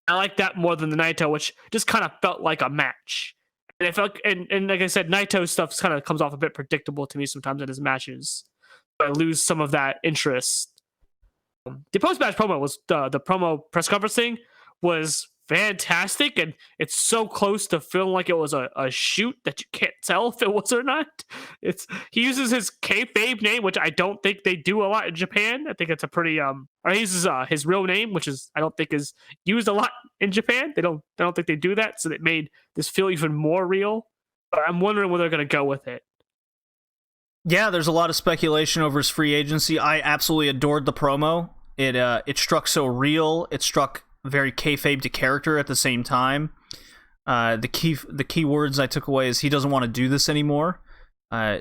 I like that more than the Naito, which just kind of felt like a match. And it felt, and like I said, Naito's stuff kind of comes off a bit predictable to me sometimes in his matches. I lose some of that interest. The post-match promo was the promo press conference thing was fantastic, and it's so close to feeling like it was a shoot that you can't tell if it was or not. He uses his kayfabe name, which I don't think they do a lot in Japan. I think it's a pretty or he uses his real name, which is I don't think is used a lot in Japan. I don't think they do that, so it made this feel even more real. But I'm wondering where they're going to go with it.
Yeah, there's a lot of speculation over his free agency. I absolutely adored the promo. It struck so real. It struck very kayfabe to character at the same time. The key words I took away is he doesn't want to do this anymore.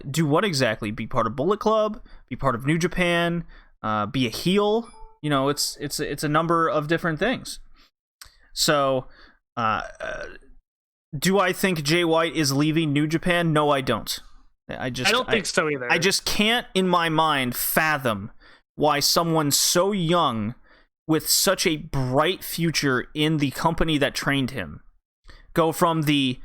Do what exactly? Be part of Bullet Club? Be part of New Japan? Be a heel? You know, it's a number of different things. So, do I think Jay White is leaving New Japan? No, I don't. I
don't think so either.
I just can't, in my mind, fathom why someone so young with such a bright future in the company that trained him go from the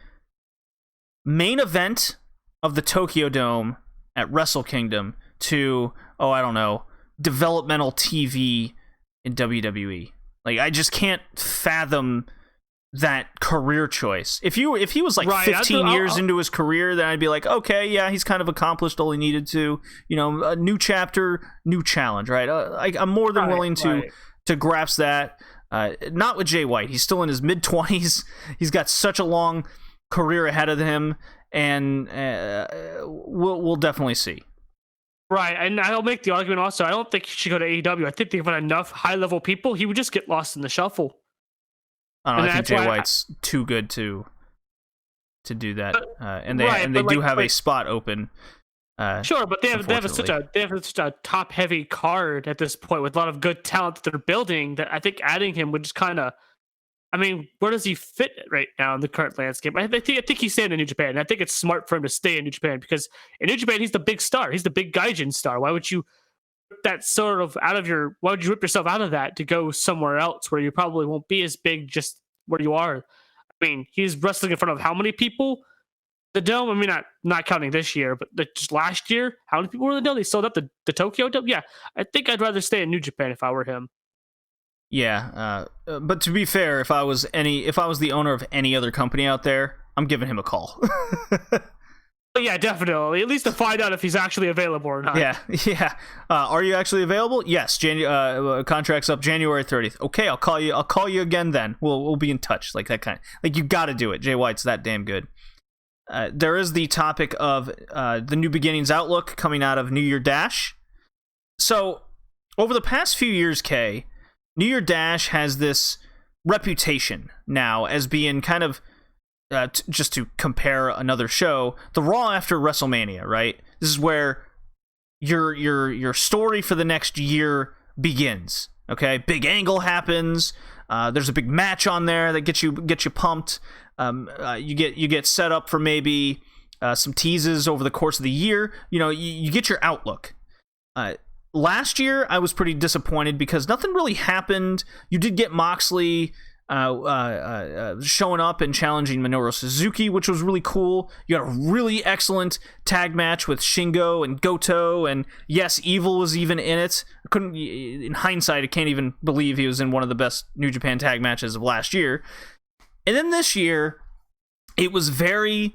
main event of the Tokyo Dome at Wrestle Kingdom to, I don't know, developmental TV in WWE. Like, I just can't fathom that career choice. If he was like right, 15 years into his career, then I'd be like, okay, yeah, he's kind of accomplished all he needed to. You know, a new chapter, new challenge, right? I'm more than willing to grasp that. Not with Jay White. He's still in his mid-20s. He's got such a long career ahead of him, and we'll definitely see.
Right, and I'll make the argument also. I don't think he should go to AEW. I think they've got enough high-level people. He would just get lost in the shuffle.
I think Jay White's too good to do that, and they do have a spot open.
Sure, but they have such a top heavy card at this point with a lot of good talent that they're building. That I think adding him would just kind of, I mean, where does he fit right now in the current landscape? I think he's staying in New Japan. And I think it's smart for him to stay in New Japan because in New Japan he's the big star. He's the big Gaijin star. Why would you that sort of why would you rip yourself out of that to go somewhere else where you probably won't be as big just where you are? I mean, he's wrestling in front of how many people? The Dome, I mean, not counting this year, but just last year, how many people were in the Dome? They sold out the Tokyo Dome? Yeah, I think I'd rather stay in New Japan if I were him.
Yeah, but to be fair, if I was the owner of any other company out there, I'm giving him a call.
Yeah, definitely. At least to find out if he's actually available or not.
Yeah. Are you actually available? Yes. Contract's up January 30th. Okay, I'll call you. I'll call you again then. We'll be in touch. Like that kind. Like you got to do it. Jay White's that damn good. There is the topic of the New Beginnings outlook coming out of New Year Dash. So over the past few years, Kay, New Year Dash has this reputation now as being kind of. Just to compare another show, the Raw after WrestleMania, right? This is where your story for the next year begins. Okay, big angle happens. There's a big match on there that gets you pumped. You get set up for maybe some teases over the course of the year. You know, you get your outlook. Last year, I was pretty disappointed because nothing really happened. You did get Moxley showing up and challenging Minoru Suzuki, which was really cool. You got a really excellent tag match with Shingo and Goto, and yes, Evil was even in it. In hindsight, I can't even believe he was in one of the best New Japan tag matches of last year. And then this year, it was very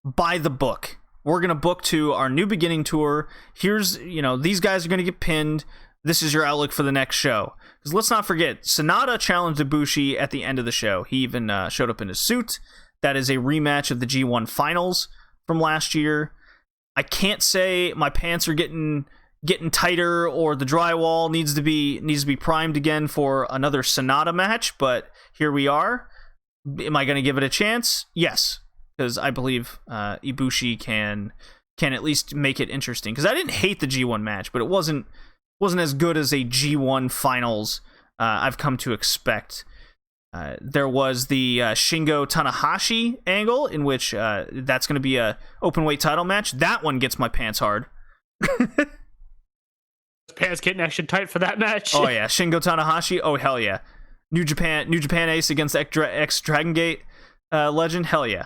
by the book. We're going to book to our New Beginning tour. Here's, these guys are going to get pinned. This is your outlook for the next show. Because let's not forget, Sonata challenged Ibushi at the end of the show. He even showed up in his suit. That is a rematch of the G1 Finals from last year. I can't say my pants are getting tighter or the drywall needs to be primed again for another Sonata match, but here we are. Am I going to give it a chance? Yes, because I believe Ibushi can at least make it interesting. Because I didn't hate the G1 match, but it wasn't as good as a G1 Finals I've come to expect. There was the Shingo Tanahashi angle, in which that's going to be a open weight title match. That one gets my pants hard.
pants getting extra tight for that match.
Oh yeah, Shingo Tanahashi. Oh hell yeah, New Japan Ace against ex Dragon Gate legend. Hell yeah.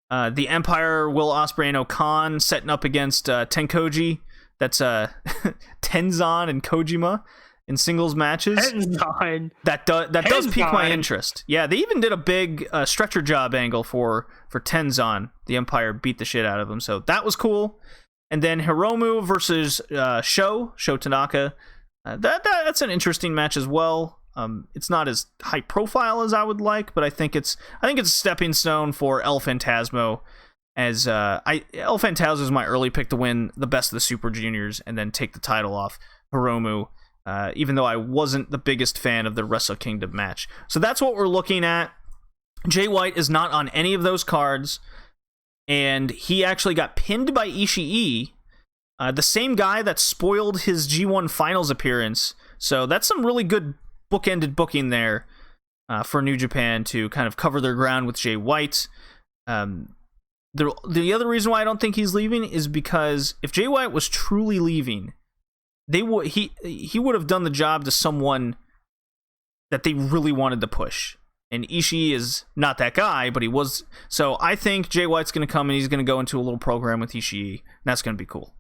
The Empire, Will Ospreay and Okan setting up against Tenkoji. That's Tenzan and Kojima in singles matches.
Tenzan.
That does pique my interest. Yeah, they even did a big stretcher job angle for Tenzan. The Empire beat the shit out of him, so that was cool. And then Hiromu versus Sho Tanaka. That's an interesting match as well. It's not as high profile as I would like, but I think it's a stepping stone for El Phantasmo. As El Phantasmo is my early pick to win the Best of the Super Juniors and then take the title off Hiromu. Even though I wasn't the biggest fan of the Wrestle Kingdom match. So that's what we're looking at. Jay White is not on any of those cards, and he actually got pinned by Ishii, the same guy that spoiled his G1 Finals appearance. So that's some really good bookended booking there for New Japan to kind of cover their ground with Jay White. The other reason why I don't think he's leaving is because if Jay White was truly leaving, he would have done the job to someone that they really wanted to push. And Ishii is not that guy, but he was. So I think Jay White's going to come and he's going to go into a little program with Ishii. And that's going to be cool.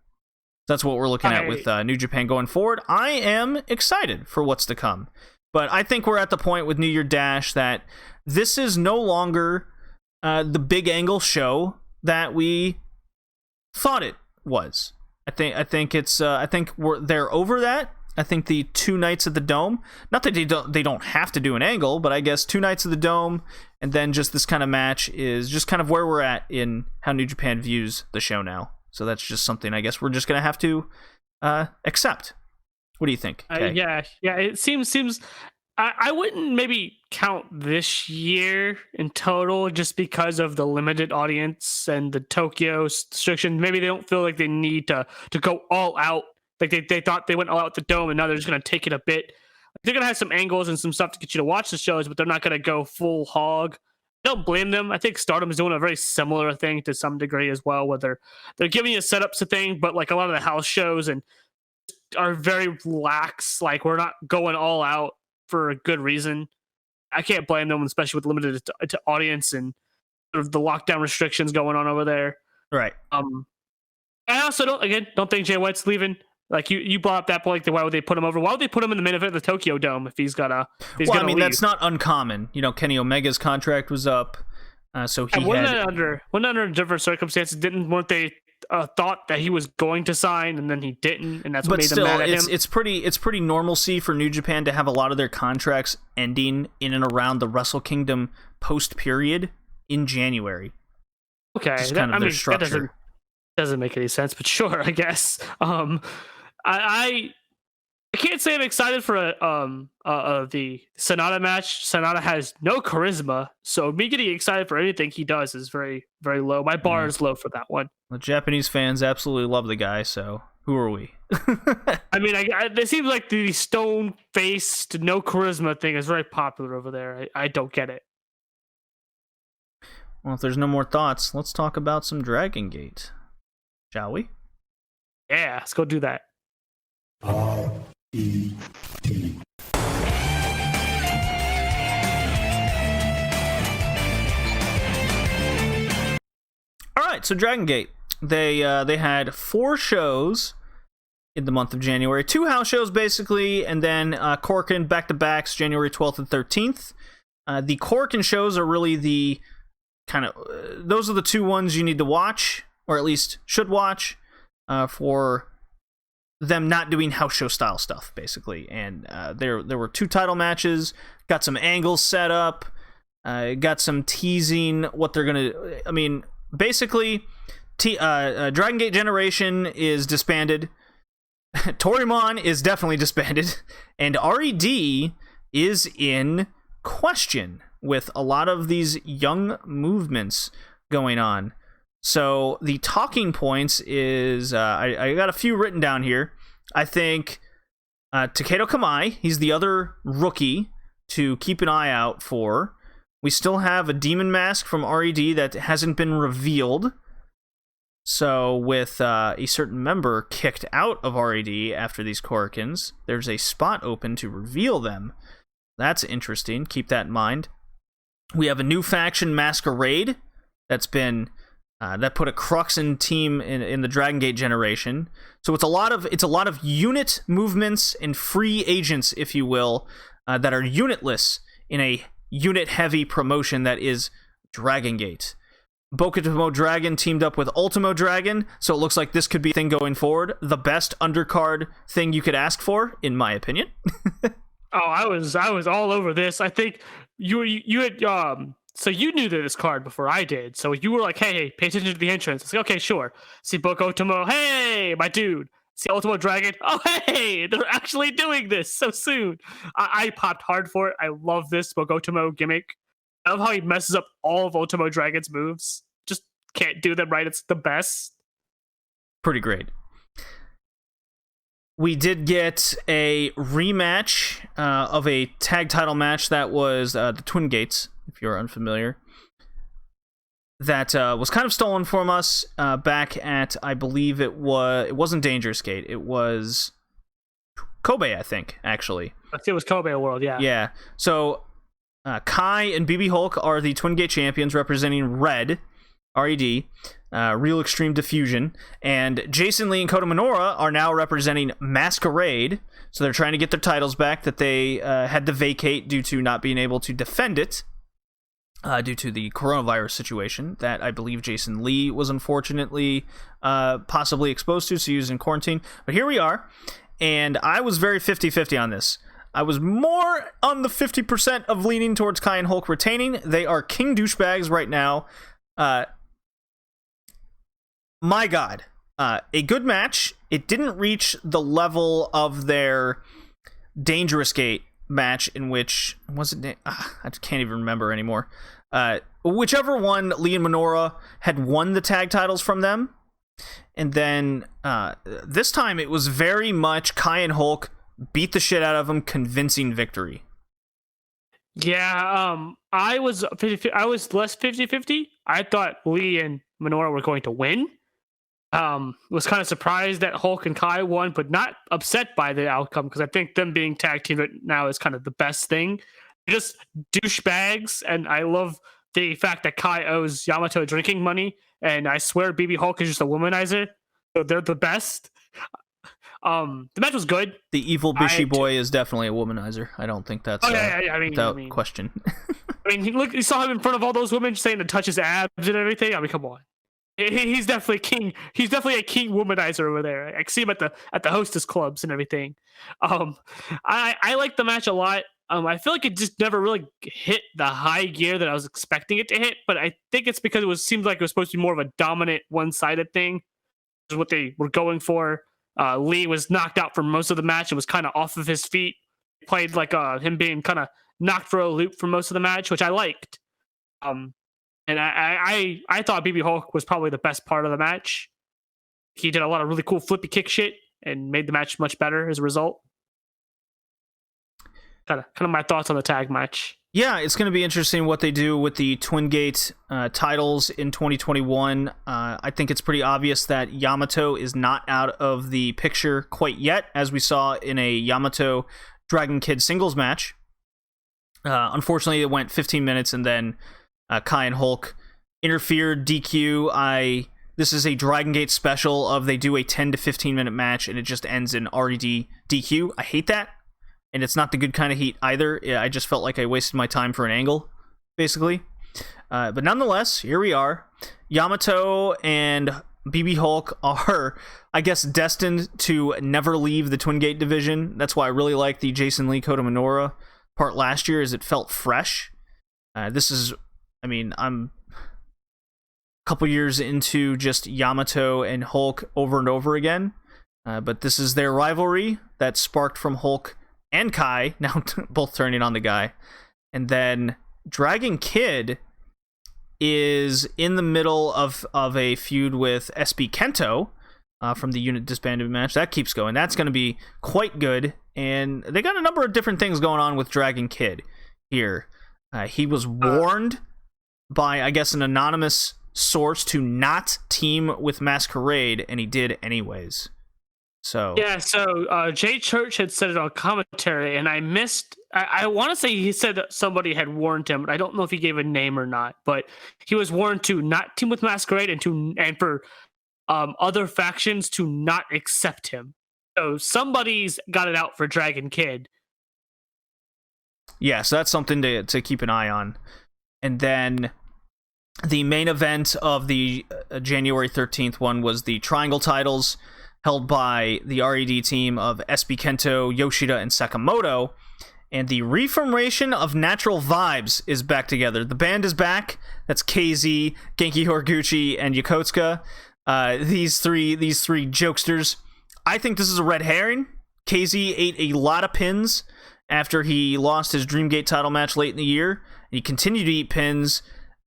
That's what we're looking at with New Japan going forward. I am excited for what's to come. But I think we're at the point with New Year Dash that this is no longer the big angle show that we thought it was. I think they're over that. I think the 2 nights at the Dome, not that they don't have to do an angle, but I guess 2 nights at the Dome and then just this kind of match is just kind of where we're at in how New Japan views the show now. So that's just something I guess we're just going to have to accept. What do you think?
Yeah, it seems I wouldn't maybe count this year in total just because of the limited audience and the Tokyo restriction. Maybe they don't feel like they need to go all out. Like they thought they went all out the Dome and now they're just going to take it a bit. They're going to have some angles and some stuff to get you to watch the shows, but they're not going to go full hog. Don't blame them. I think Stardom is doing a very similar thing to some degree as well, where they're giving you setups to thing, but like a lot of the house shows and are very lax. Like we're not going all out for a good reason. I can't blame them, especially with limited to audience and sort of the lockdown restrictions going on over there.
Right.
I also don't think Jay White's leaving. Like you brought up that point, like why would they put him over? Why would they put him in the main event of the Tokyo Dome if he's gonna?
I mean, that's not uncommon. You know, Kenny Omega's contract was up, so he
wasn't under different circumstances. Weren't they thought that he was going to sign and then he didn't, and that's what made them mad at him?
It's pretty normalcy for New Japan to have a lot of their contracts ending in and around the Wrestle Kingdom post period in January.
Okay, that doesn't make any sense, but sure, I guess. I can't say I'm excited for the Sonata match. Sonata has no charisma, so me getting excited for anything he does is very, very low. My bar is low for that one.
The Japanese fans absolutely love the guy, so who are we?
I mean, it seems like the stone-faced, no charisma thing is very popular over there. I don't get it.
Well, if there's no more thoughts, let's talk about some Dragon Gate. Shall we?
Yeah, let's go do that.
R-E-T.
All right, so Dragon Gate. They had 4 shows in the month of January, 2 house shows basically, and then Korakuen back-to-backs January 12th and 13th. The Korakuen shows are really the kind of those are the 2 ones you need to watch, or at least should watch, for them not doing house show style stuff, basically. And there were 2 title matches, got some angles set up, got some teasing what they're gonna. I mean, basically, Dragon Gate Generation is disbanded. Torimon is definitely disbanded, and RED is in question with a lot of these young movements going on. So the talking points is I got a few written down here. I think Takedo Kamai, he's the other rookie to keep an eye out for. We still have a demon mask from RED that hasn't been revealed. So with a certain member kicked out of RAD after these Korakuens, there's a spot open to reveal them. That's interesting. Keep that in mind. We have a new faction, Masquerade, that's been that put a Cruxin team in the Dragon Gate generation. So it's a lot of unit movements and free agents, if you will, that are unitless in a unit-heavy promotion that is Dragon Gate. Bokutomo Dragon teamed up with Ultimo Dragon, so it looks like this could be a thing going forward. The best undercard thing you could ask for, in my opinion.
Oh, I was all over this. I think you had so you knew this card before I did. So you were like, hey, pay attention to the entrance. It's like, okay, sure. See Bokutomo, hey, my dude. See Ultimo Dragon, oh hey, they're actually doing this so soon. I popped hard for it. I love this Bokutomo gimmick. I love how he messes up all of Ultimo Dragon's moves. Just can't do them right. It's the best.
Pretty great. We did get a rematch of a tag title match that was the Twin Gates, if you're unfamiliar. That was kind of stolen from us back at, I believe it wasn't Dangerous Gate. It was Kobe, I think, actually.
It was Kobe World, yeah.
Yeah. So Kai and BB Hulk are the Twin Gate champions representing Red, RED, Real Extreme Diffusion, and Jason Lee and Kota Minoura are now representing Masquerade, so they're trying to get their titles back that they had to vacate due to not being able to defend it due to the coronavirus situation that I believe Jason Lee was unfortunately possibly exposed to, so he was in quarantine. But here we are, and I was very 50-50 on this. I was more on the 50% of leaning towards Kai and Hulk retaining. They are king douchebags right now. My God. A good match. It didn't reach the level of their Dangerous Gate match in which... I can't even remember anymore. Whichever one, Lee and Minoura had won the tag titles from them. And then this time it was very much Kai and Hulk beat the shit out of them, convincing victory.
Yeah, I was less 50-50. I thought Lee and Minoura were going to win. Was kind of surprised that Hulk and Kai won, but not upset by the outcome because I think them being tag team right now is kind of the best thing. They're just douchebags, and I love the fact that Kai owes Yamato drinking money, and I swear BB Hulk is just a womanizer, so they're the best. The match was good.
The evil Bishi boy is definitely a womanizer. I don't think that's without question.
I mean, you saw him in front of all those women saying to touch his abs and everything. I mean, come on. He's definitely king. He's definitely a king womanizer over there. I see him at the hostess clubs and everything. I like the match a lot. I feel like it just never really hit the high gear that I was expecting it to hit, but I think it's because seemed like it was supposed to be more of a dominant one-sided thing. Is what they were going for. Lee was knocked out for most of the match and was kind of off of his feet. Played like him being kind of knocked for a loop for most of the match, which I liked. And I thought BB Hulk was probably the best part of the match. He did a lot of really cool flippy kick shit and made the match much better as a result. Kind of my thoughts on the tag match.
Yeah, it's going to be interesting what they do with the Twin Gate titles in 2021. I think it's pretty obvious that Yamato is not out of the picture quite yet, as we saw in a Yamato Dragon Kid singles match. Unfortunately, it went 15 minutes, and then Kai and Hulk interfered, DQ. This is a Dragon Gate special of they do a 10 to 15 minute match, and it just ends in RED DQ. I hate that. And it's not the good kind of heat either. I just felt like I wasted my time for an angle, basically. But nonetheless, here we are. Yamato and BB Hulk are, I guess, destined to never leave the Twin Gate division. That's why I really like the Jason Lee Kota Minoura part last year, is it felt fresh. This is, I mean, I'm a couple years into just Yamato and Hulk over and over again. But this is their rivalry that sparked from Hulk and Kai, now both turning on the guy. And then Dragon Kid is in the middle of a feud with SB Kento from the unit disbanded match. That keeps going. That's going to be quite good. And they got a number of different things going on with Dragon Kid here. He was warned by, I guess, an anonymous source to not team with Masquerade, and he did anyways. So
yeah, so Jay Church had said it on commentary, and I missed. I want to say he said that somebody had warned him, but I don't know if he gave a name or not. But he was warned to not team with Masquerade and for other factions to not accept him. So somebody's got it out for Dragon Kid.
Yeah, so that's something to keep an eye on. And then the main event of the January 13th one was the Triangle titles, held by the RED team of SB Kento, Yoshida, and Sakamoto. And the reformation of Natural Vibes is back together. The band is back. That's KZ, Genki Horiguchi, and Yokosuka. These three jokesters. I think this is a red herring. KZ ate a lot of pins after he lost his Dreamgate title match late in the year. He continued to eat pins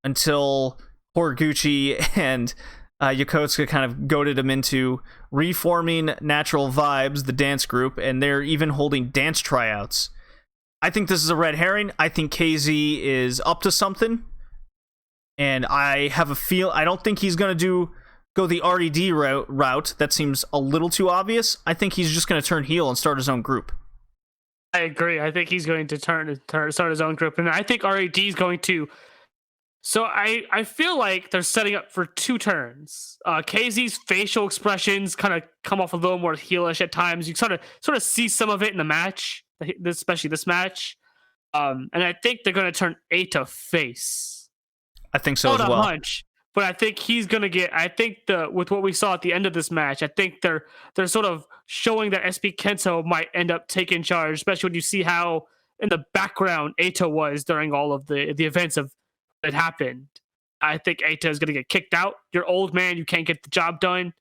until Horiguchi and Yokosuka kind of goaded him into reforming Natural Vibes, the dance group, and they're even holding dance tryouts. I think this is a red herring. I think KZ is up to something, and I have a feel. I don't think he's going to go the RED route. That seems a little too obvious. I think he's just going to turn heel and start his own group.
I agree. I think he's going to start his own group, and I think RED is going to. So I feel like they're setting up for two turns. KZ's facial expressions kind of come off a little more heelish at times. You sort of see some of it in the match, especially this match. And I think they're going to turn Eita face.
I think so as well.
Hunch, but I think he's going to get. I think with what we saw at the end of this match, I think they're sort of showing that SB Kento might end up taking charge, especially when you see how in the background Eita was during all of the events of that happened. I think Eita is going to get kicked out. You're old man, you can't get the job done.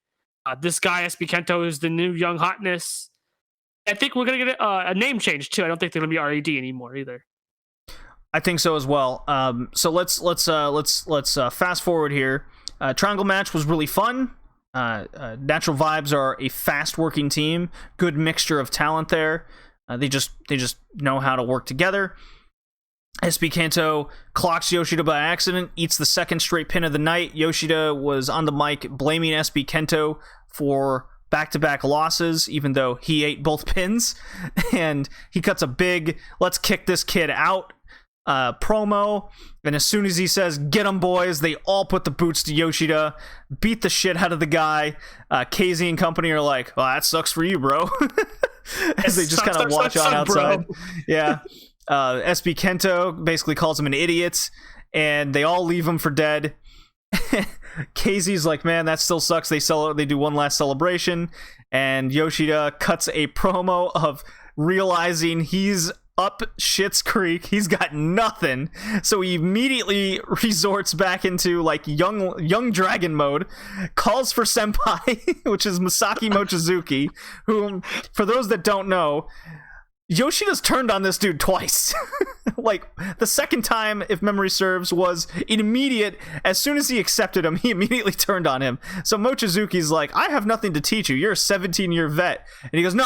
This guy SB Kento is the new young hotness. I think we're going to get a name change too. I don't think they're going to be RED anymore either.
I think so as well. So let's fast forward here. Triangle match was really fun. Natural Vibes are a fast working team. Good mixture of talent there. They just know how to work together. SB Kento clocks Yoshida by accident, eats the second straight pin of the night. Yoshida was on the mic blaming SB Kento for back-to-back losses, even though he ate both pins. And he cuts a big, let's kick this kid out promo. And as soon as he says, get him boys, they all put the boots to Yoshida, beat the shit out of the guy. KZ and company are like, well, that sucks for you, bro. As they just kind of watch on outside. Bro. Yeah. SB Kento basically calls him an idiot, and they all leave him for dead. KZ's like, man, that still sucks. They do one last celebration, and Yoshida cuts a promo of realizing he's up shit's creek. He's got nothing, so he immediately resorts back into like young dragon mode, calls for Senpai, which is Masaki Mochizuki, whom, for those that don't know, Yoshida's turned on this dude twice. Like, the second time, if memory serves, was immediate. As soon as he accepted him, he immediately turned on him. So Mochizuki's like, I have nothing to teach you. You're a 17-year vet. And he goes, no.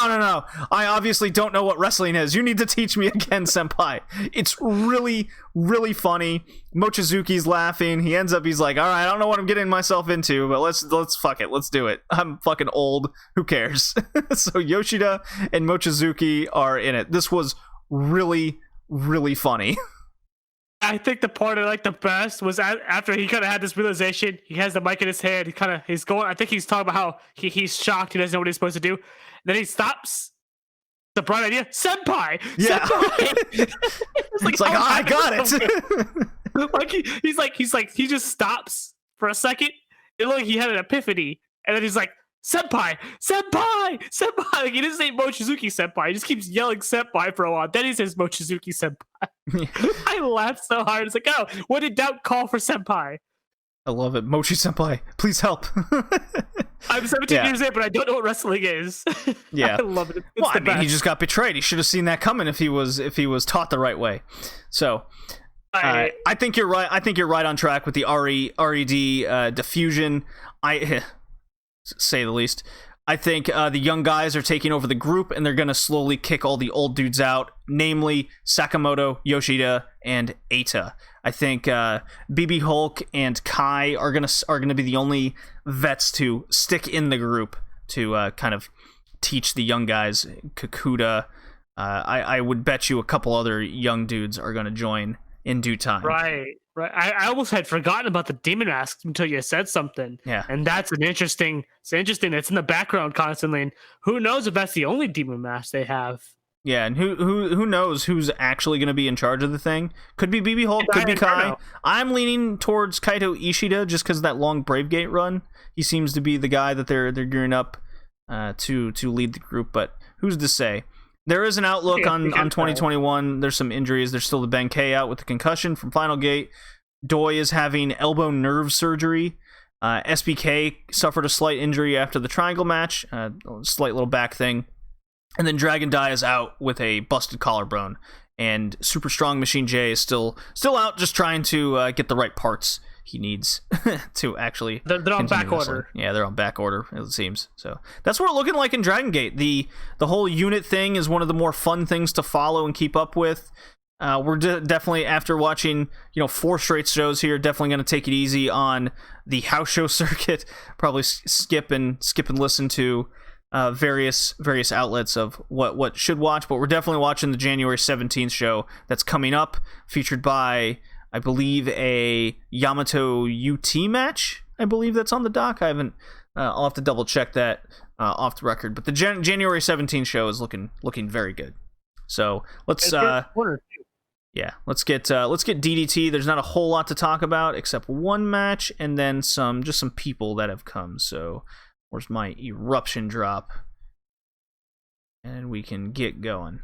I obviously don't know what wrestling is. You need to teach me again, senpai. It's really, really funny. Mochizuki's laughing. He's like, all right, I don't know what I'm getting myself into, but let's fuck it. Let's do it. I'm fucking old. Who cares? So Yoshida and Mochizuki are in it. This was really, really funny.
I think the part I liked the best was after he kind of had this realization. He has the mic in his hand. He's going. I think he's talking about how he's shocked. He doesn't know what he's supposed to do. Then he stops. The bright idea, senpai.
Yeah.
Senpai.
It's like, oh, I got it.
He just stops for a second. It looked like he had an epiphany, and then he's like, senpai. Like, he doesn't say Mochizuki senpai. He just keeps yelling senpai for a while. Then he says Mochizuki senpai. I laughed so hard. It's like, oh, when in doubt, call for senpai.
I love it. Mochi senpai, please help.
I'm 17 years in, but I don't know what wrestling is.
Yeah.
I love it.
Well, I mean, he just got betrayed. He should have seen that coming if he was taught the right way. So I think you're right. I think you're right on track with the RED diffusion. Say the least. I think the young guys are taking over the group, and they're going to slowly kick all the old dudes out, namely Sakamoto, Yoshida, and Eita. I think BB Hulk and Kai are gonna be the only vets to stick in the group to kind of teach the young guys. Kakuta, I would bet you a couple other young dudes are going to join in due time.
Right. I almost had forgotten about the Demon Mask until you said something.
Yeah.
And that's interesting. It's in the background constantly. And who knows if that's the only Demon Mask they have.
Yeah, and who knows who's actually going to be in charge of the thing? Could be BB Hulk, could be Kai. I'm leaning towards Kaito Ishida just because of that long Brave Gate run. He seems to be the guy that they're gearing up to lead the group, but who's to say? There is an outlook on 2021. There's some injuries. There's still the Benkei out with the concussion from Final Gate. Doi is having elbow nerve surgery. SBK suffered a slight injury after the triangle match, a slight little back thing. And then Dragon Dai is out with a busted collarbone. And Super Strong Machine J is still out, just trying to get the right parts he needs to actually.
They're on back order.
Yeah, they're on back order, it seems. So that's what it's looking like in Dragon Gate. The whole unit thing is one of the more fun things to follow and keep up with. We're definitely, after watching 4 straight shows here, definitely going to take it easy on the house show circuit. Probably skip and listen to various outlets of what should watch, but we're definitely watching the January 17th show that's coming up, featured by, I believe, a Yamato UT match. I believe that's on the dock. I haven't. I'll have to double check that off the record. But the January 17th show is looking very good. So let's let's get DDT. There's not a whole lot to talk about except one match and then some people that have come. So where's my eruption drop? And we can get going.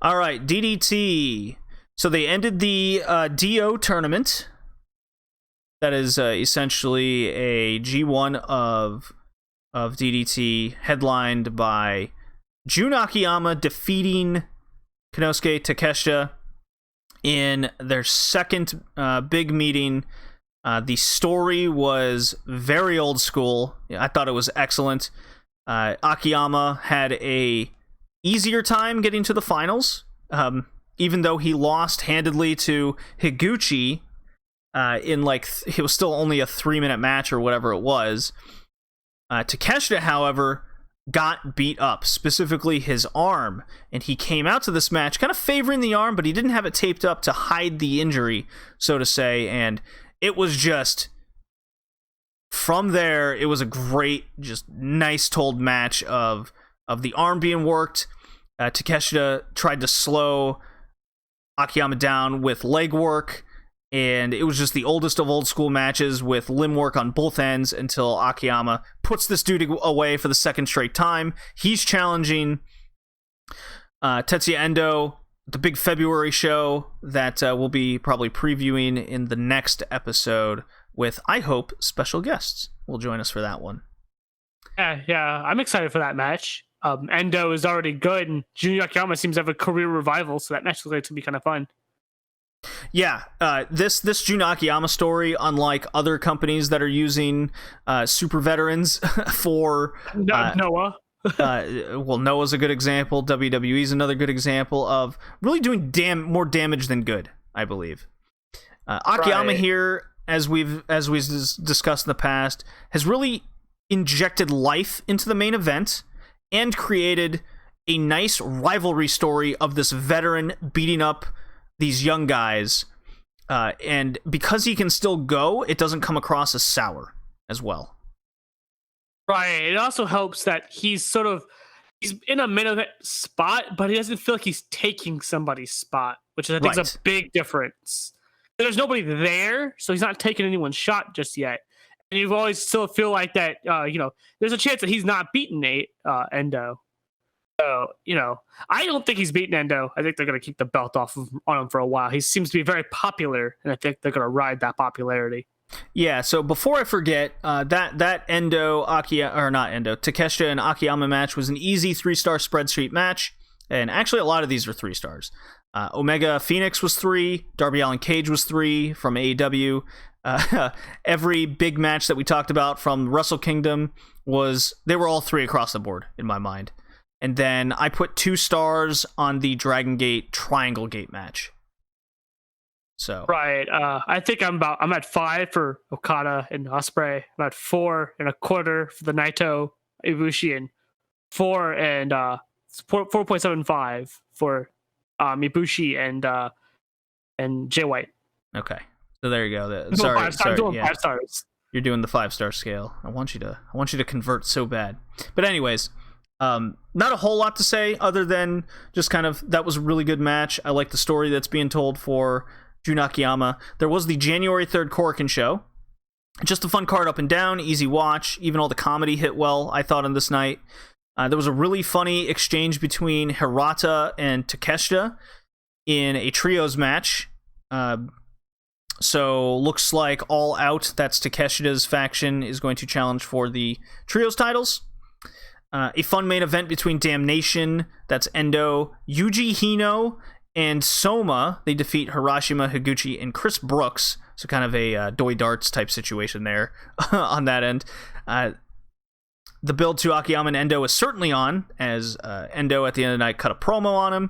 All right, DDT. So they ended the D-ou tournament. That is essentially a G1 of DDT, headlined by Jun Akiyama defeating Konosuke Takeshita in their second big meeting. The story was very old school. I thought it was excellent. Akiyama had a easier time getting to the finals, even though he lost handedly to Higuchi it was still only a 3-minute match or whatever it was. Takeshita, however, got beat up, specifically his arm, and he came out to this match kind of favoring the arm, but he didn't have it taped up to hide the injury, so to say, and it was just... From there, it was a great, just nice told match of the arm being worked. Takeshita tried to slow Akiyama down with leg work, and it was just the oldest of old school matches with limb work on both ends until Akiyama puts this dude away for the second straight time. He's challenging Tetsuya Endo, the big February show that we'll be probably previewing in the next episode with, I hope, special guests will join us for that one.
Yeah, I'm excited for that match. Endo is already good, and Jun Akiyama seems to have a career revival, so that match looks like to be kind of fun.
Yeah, this Jun Akiyama story, unlike other companies that are using super veterans for...
Noah.
Well, Noah's a good example. WWE's another good example of really doing more damage than good, I believe. Akiyama here, as we've discussed in the past, has really injected life into the main event and created a nice rivalry story of this veteran beating up these young guys. And because he can still go, it doesn't come across as sour as well.
Right. It also helps that he's in a main event spot, but he doesn't feel like he's taking somebody's spot, which I think is a big difference. There's nobody there, so he's not taking anyone's shot just yet. And you always still feel like that, there's a chance that he's not beating Endo. So, I don't think he's beating Endo. I think they're going to keep the belt off on him for a while. He seems to be very popular, and I think they're going to ride that popularity.
Yeah, so before I forget, that Takeshita and Akiyama match was an easy 3-star spreadsheet match, and actually a lot of these were 3 stars. Omega Phoenix was 3, Darby Allin Cage was 3 from AEW. Every big match that we talked about from Wrestle Kingdom they were all 3 across the board in my mind. And then I put 2 stars on the Dragon Gate Triangle Gate match. So
right, I think I'm at 5 for Okada and Ospreay. I'm at 4.25 for the Naito Ibushi, and 4.75 for Ibushi and Jay White.
Okay, so there you go.
Sorry, I'm doing 5 stars.
You're doing the 5-star scale. I want you to convert so bad. But anyways, not a whole lot to say other than just kind of that was a really good match. I like the story that's being told for Jun Akiyama. There was the January 3rd Korakuen show. Just a fun card up and down, easy watch. Even all the comedy hit well, I thought, on this night. There was a really funny exchange between Hirata and Takeshita in a trios match. So looks like All Out, that's Takeshita's faction, is going to challenge for the trios titles. A fun main event between Damnation, that's Endo, Yuji Hino, and Soma. They defeat Hiroshima, Higuchi, and Chris Brooks. So kind of a Doi Darts type situation there on that end. The build to Akiyama and Endo is certainly on, as Endo at the end of the night cut a promo on him.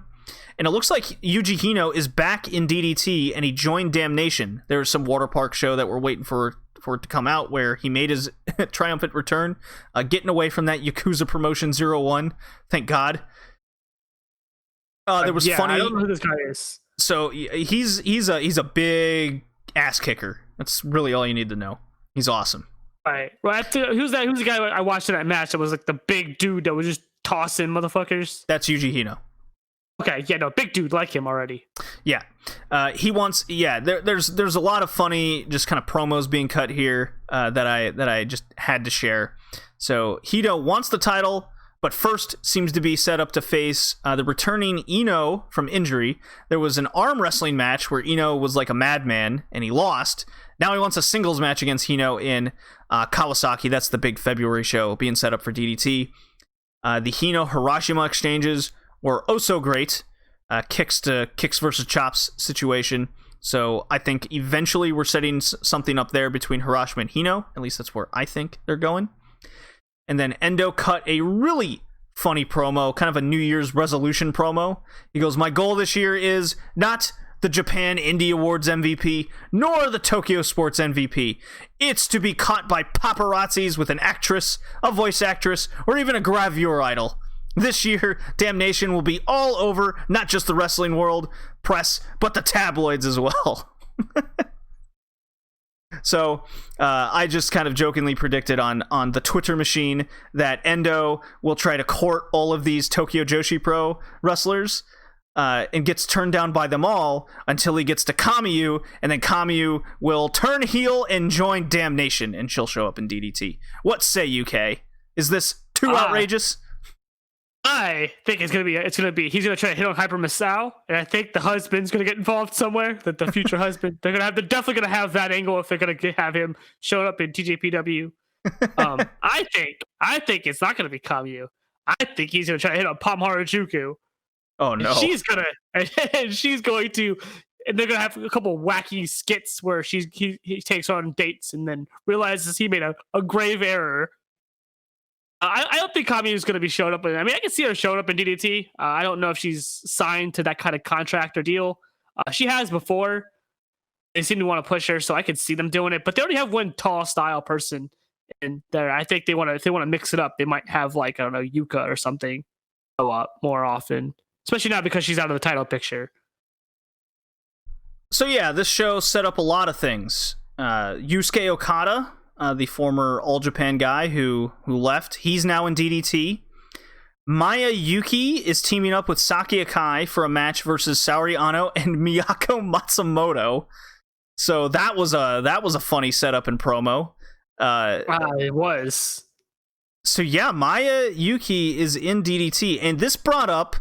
And it looks like Yuji Hino is back in DDT, and he joined Damnation. There was some water park show that we're waiting for it to come out, where he made his triumphant return, getting away from that Yakuza Promotion 01. Thank God. There was funny.
I don't know who this guy is.
So he's a big ass kicker. That's really all you need to know. He's awesome.
Right. Well, who's the guy I watched in that match that was like the big dude that was just tossing motherfuckers?
That's Yuji Hino.
Okay, yeah, no, big dude, like him already.
Yeah, he wants. Yeah, there's a lot of funny just kind of promos being cut here that I just had to share. So Hito wants the title, but first seems to be set up to face the returning Ino from injury. There was an arm wrestling match where Ino was like a madman and he lost. Now he wants a singles match against Hino in Kawasaki. That's the big February show being set up for DDT. The Hino Hiroshima exchanges were oh so great. Kicks versus chops situation. So I think eventually we're setting something up there between Hiroshima and Hino. At least that's where I think they're going. And then Endo cut a really funny promo, kind of a New Year's resolution promo. He goes, "My goal this year is not the Japan Indie Awards MVP, nor the Tokyo Sports MVP. It's to be caught by paparazzis with an actress, a voice actress, or even a gravure idol. This year, Damnation will be all over, not just the wrestling world, press, but the tabloids as well." So I just kind of jokingly predicted on the Twitter machine that Endo will try to court all of these Tokyo Joshi Pro wrestlers and gets turned down by them all until he gets to Kamiyu, and then Kamiyu will turn heel and join Damnation, and she'll show up in DDT. What say you, Kay? Is this too outrageous?
I think he's gonna try to hit on Hyper Masao, and I think the husband's gonna get involved somewhere. That the future husband, they're definitely gonna have that angle if they're gonna have him show up in TJPW. I think it's not gonna be Kamiyu. I think he's gonna try to hit on Pam Harajuku.
Oh no!
And she's going to, and they're gonna have a couple wacky skits where he takes on dates and then realizes he made a grave error. I don't think Kami is going to be showing up. I mean, I can see her showing up in DDT. I don't know if she's signed to that kind of contract or deal. She has before. They seem to want to push her, so I could see them doing it. But they already have one tall style person in there. I think they want to. If they want to mix it up, they might have like, I don't know, Yuka or something show up more often, especially now because she's out of the title picture.
So yeah, this show set up a lot of things. Yusuke Okada, the former All Japan guy who left, he's now in DDT. Maya Yuki is teaming up with Saki Akai for a match versus Saori Ano and Miyako Matsumoto. So that was a funny setup and promo.
It was.
So yeah, Maya Yuki is in DDT, and this brought up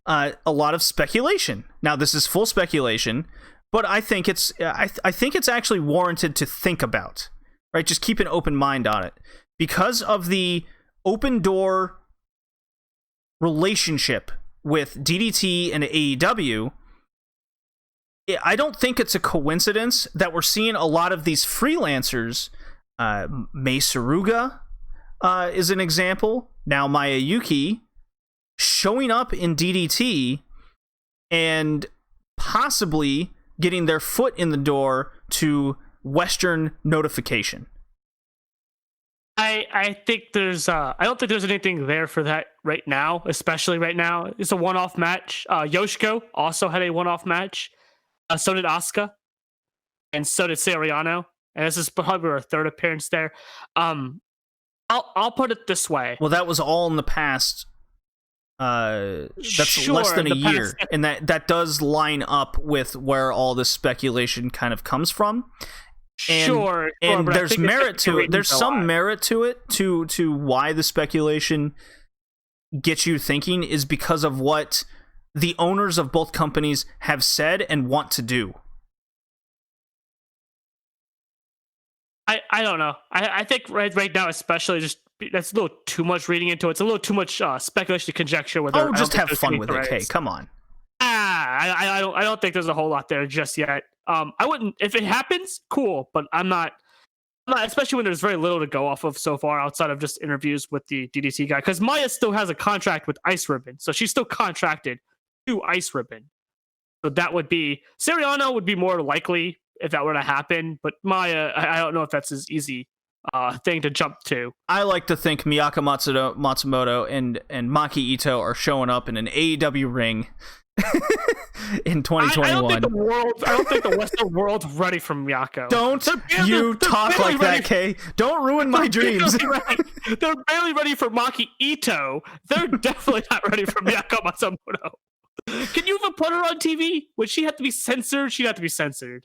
a lot of speculation. Now this is full speculation, but I think I think it's actually warranted to think about, right? Just keep an open mind on it because of the open door relationship with DDT and AEW. I don't think it's a coincidence that we're seeing a lot of these freelancers. Mei Suruga is an example. Now Mayayuki showing up in DDT and possibly getting their foot in the door to Western notification.
I think there's I don't think there's anything there for that right now, especially right now. It's a one-off match. Yoshiko also had a one-off match. So did Asuka, and so did Seriano, and this is probably her third appearance there. I'll put it this way.
Well, that was all in the past. That's less than a year, and that does line up with where all this speculation kind of comes from. And there's merit to it. There's some merit to it, to why the speculation gets you thinking is because of what the owners of both companies have said and want to do.
I don't know. I think right now, especially, just that's a little too much reading into it. It's a little too much speculation, conjecture.
Oh, just have fun with it. Okay, come on.
I don't think there's a whole lot there just yet. I wouldn't, if it happens, cool, but I'm not, especially when there's very little to go off of so far outside of just interviews with the DDT guy. Because Maya still has a contract with Ice Ribbon, so she's still contracted to Ice Ribbon. So that would be Seriano would be more likely if that were to happen, but Maya, I don't know if that's as easy thing to jump to.
I like to think Miyaka Matsumoto and Maki Ito are showing up in an AEW ring in 2021.
I don't think the Western world's ready for Miyako.
Don't you talk like that, Kay. Don't ruin my dreams.
They're barely ready for Maki Ito. They're definitely not ready for Miyako Matsumoto. Can you even put her on TV? Would she have to be censored? She'd have to be censored.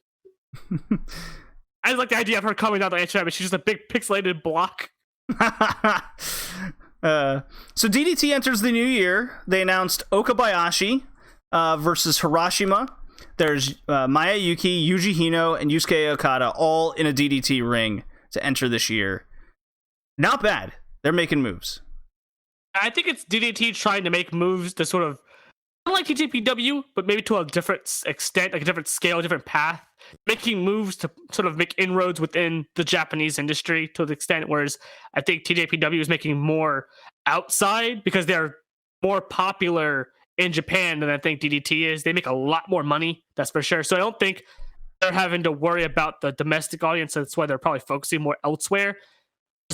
I like the idea of her coming down the HM, but she's just a big pixelated block.
So DDT enters the new year. They announced Okabayashi versus Hiroshima. There's Mayayuki, Yuji Hino, and Yusuke Okada all in a DDT ring to enter this year. Not bad. They're making moves.
I think it's DDT trying to make moves to sort of, unlike TJPW, but maybe to a different extent, like a different scale, a different path, making moves to sort of make inroads within the Japanese industry to the extent, whereas I think TJPW is making more outside because they're more popular in Japan than I think DDT is. They make a lot more money, that's for sure. So I don't think they're having to worry about the domestic audience. That's why they're probably focusing more elsewhere.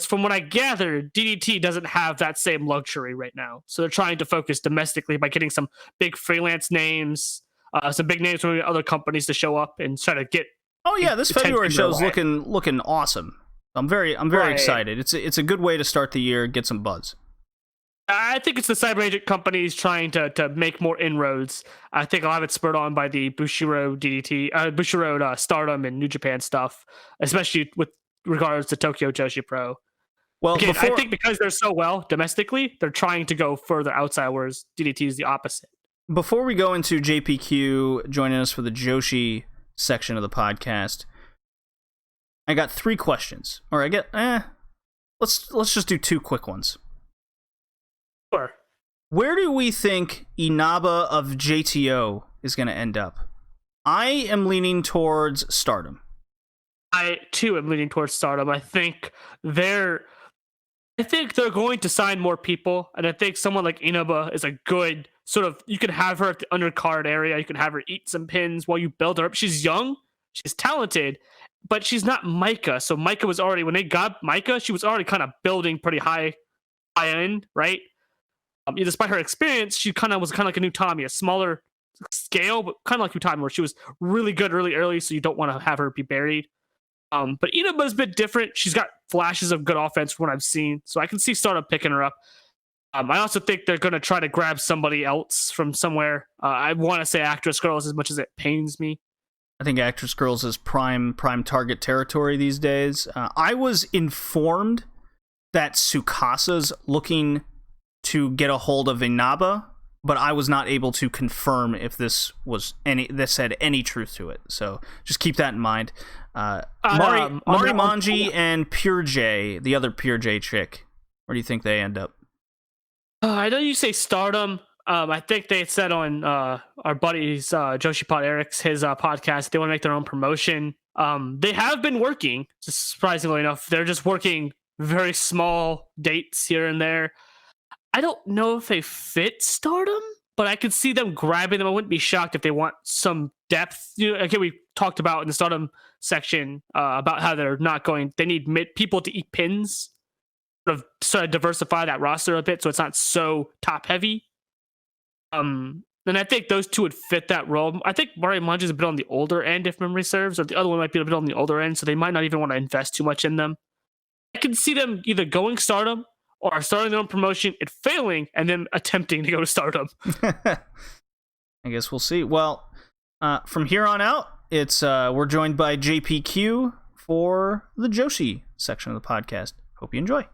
From what I gather, DDT doesn't have that same luxury right now. So they're trying to focus domestically by getting some big freelance names, some big names from other companies to show up and try to get.
Oh yeah, this February show is looking awesome. I'm very excited. It's a good way to start the year, get some buzz.
I think it's the cyber agent companies trying to make more inroads. I think a lot of it's spurred on by the Bushiroad DDT, Stardom and New Japan stuff, especially with regards to Tokyo Joshi Pro.
Well,
again, I think because they're so well domestically, they're trying to go further outside, whereas DDT is the opposite.
Before we go into JPQ joining us for the Joshi section of the podcast, I got 3 questions. Or let's just do 2 quick ones.
Sure.
Where do we think Inaba of JTO is going to end up? I am leaning towards Stardom.
I too am leaning towards Stardom. I think they're going to sign more people, and I think someone like Inaba is a good sort of. You can have her at the undercard area. You can have her eat some pins while you build her up. She's young, she's talented, but she's not Micah. So Micah was already, when they got Micah, she was already kind of building pretty high end, right? Despite her experience, she was like a new Tommy, a smaller scale, but kind of like Utami, where she was really good early, so you don't want to have her be buried. But Inaba's a bit different. She's got flashes of good offense from what I've seen, so I can see Stardom picking her up. I also think they're going to try to grab somebody else from somewhere. I want to say Actress Girls as much as it pains me.
I think Actress Girls is prime target territory these days. I was informed that Tsukasa's looking to get a hold of Inaba but I was not able to confirm if this had any truth to it. So just keep that in mind. Mari Manji and Pure J, the other Pure J chick, where do you think they end up?
I know you say Stardom. I think they said on our buddies Joshi Pod Eric's his podcast they want to make their own promotion. They have been working, just surprisingly enough. They're just working very small dates here and there. I don't know if they fit Stardom, but I could see them grabbing them. I wouldn't be shocked if they want some depth. Again, we talked about in the Stardom section about how they're not going. They need people to eat pins, sort of diversify that roster a bit, so it's not so top heavy. And I think those two would fit that role. I think Mari Manji is a bit on the older end, if memory serves, or the other one might be a bit on the older end, so they might not even want to invest too much in them. I can see them either going Stardom or starting their own promotion, it failing, and then attempting to go to Stardom.
I guess we'll see. Well, from here on out, it's we're joined by JPQ for the Joshi section of the podcast. Hope you enjoy.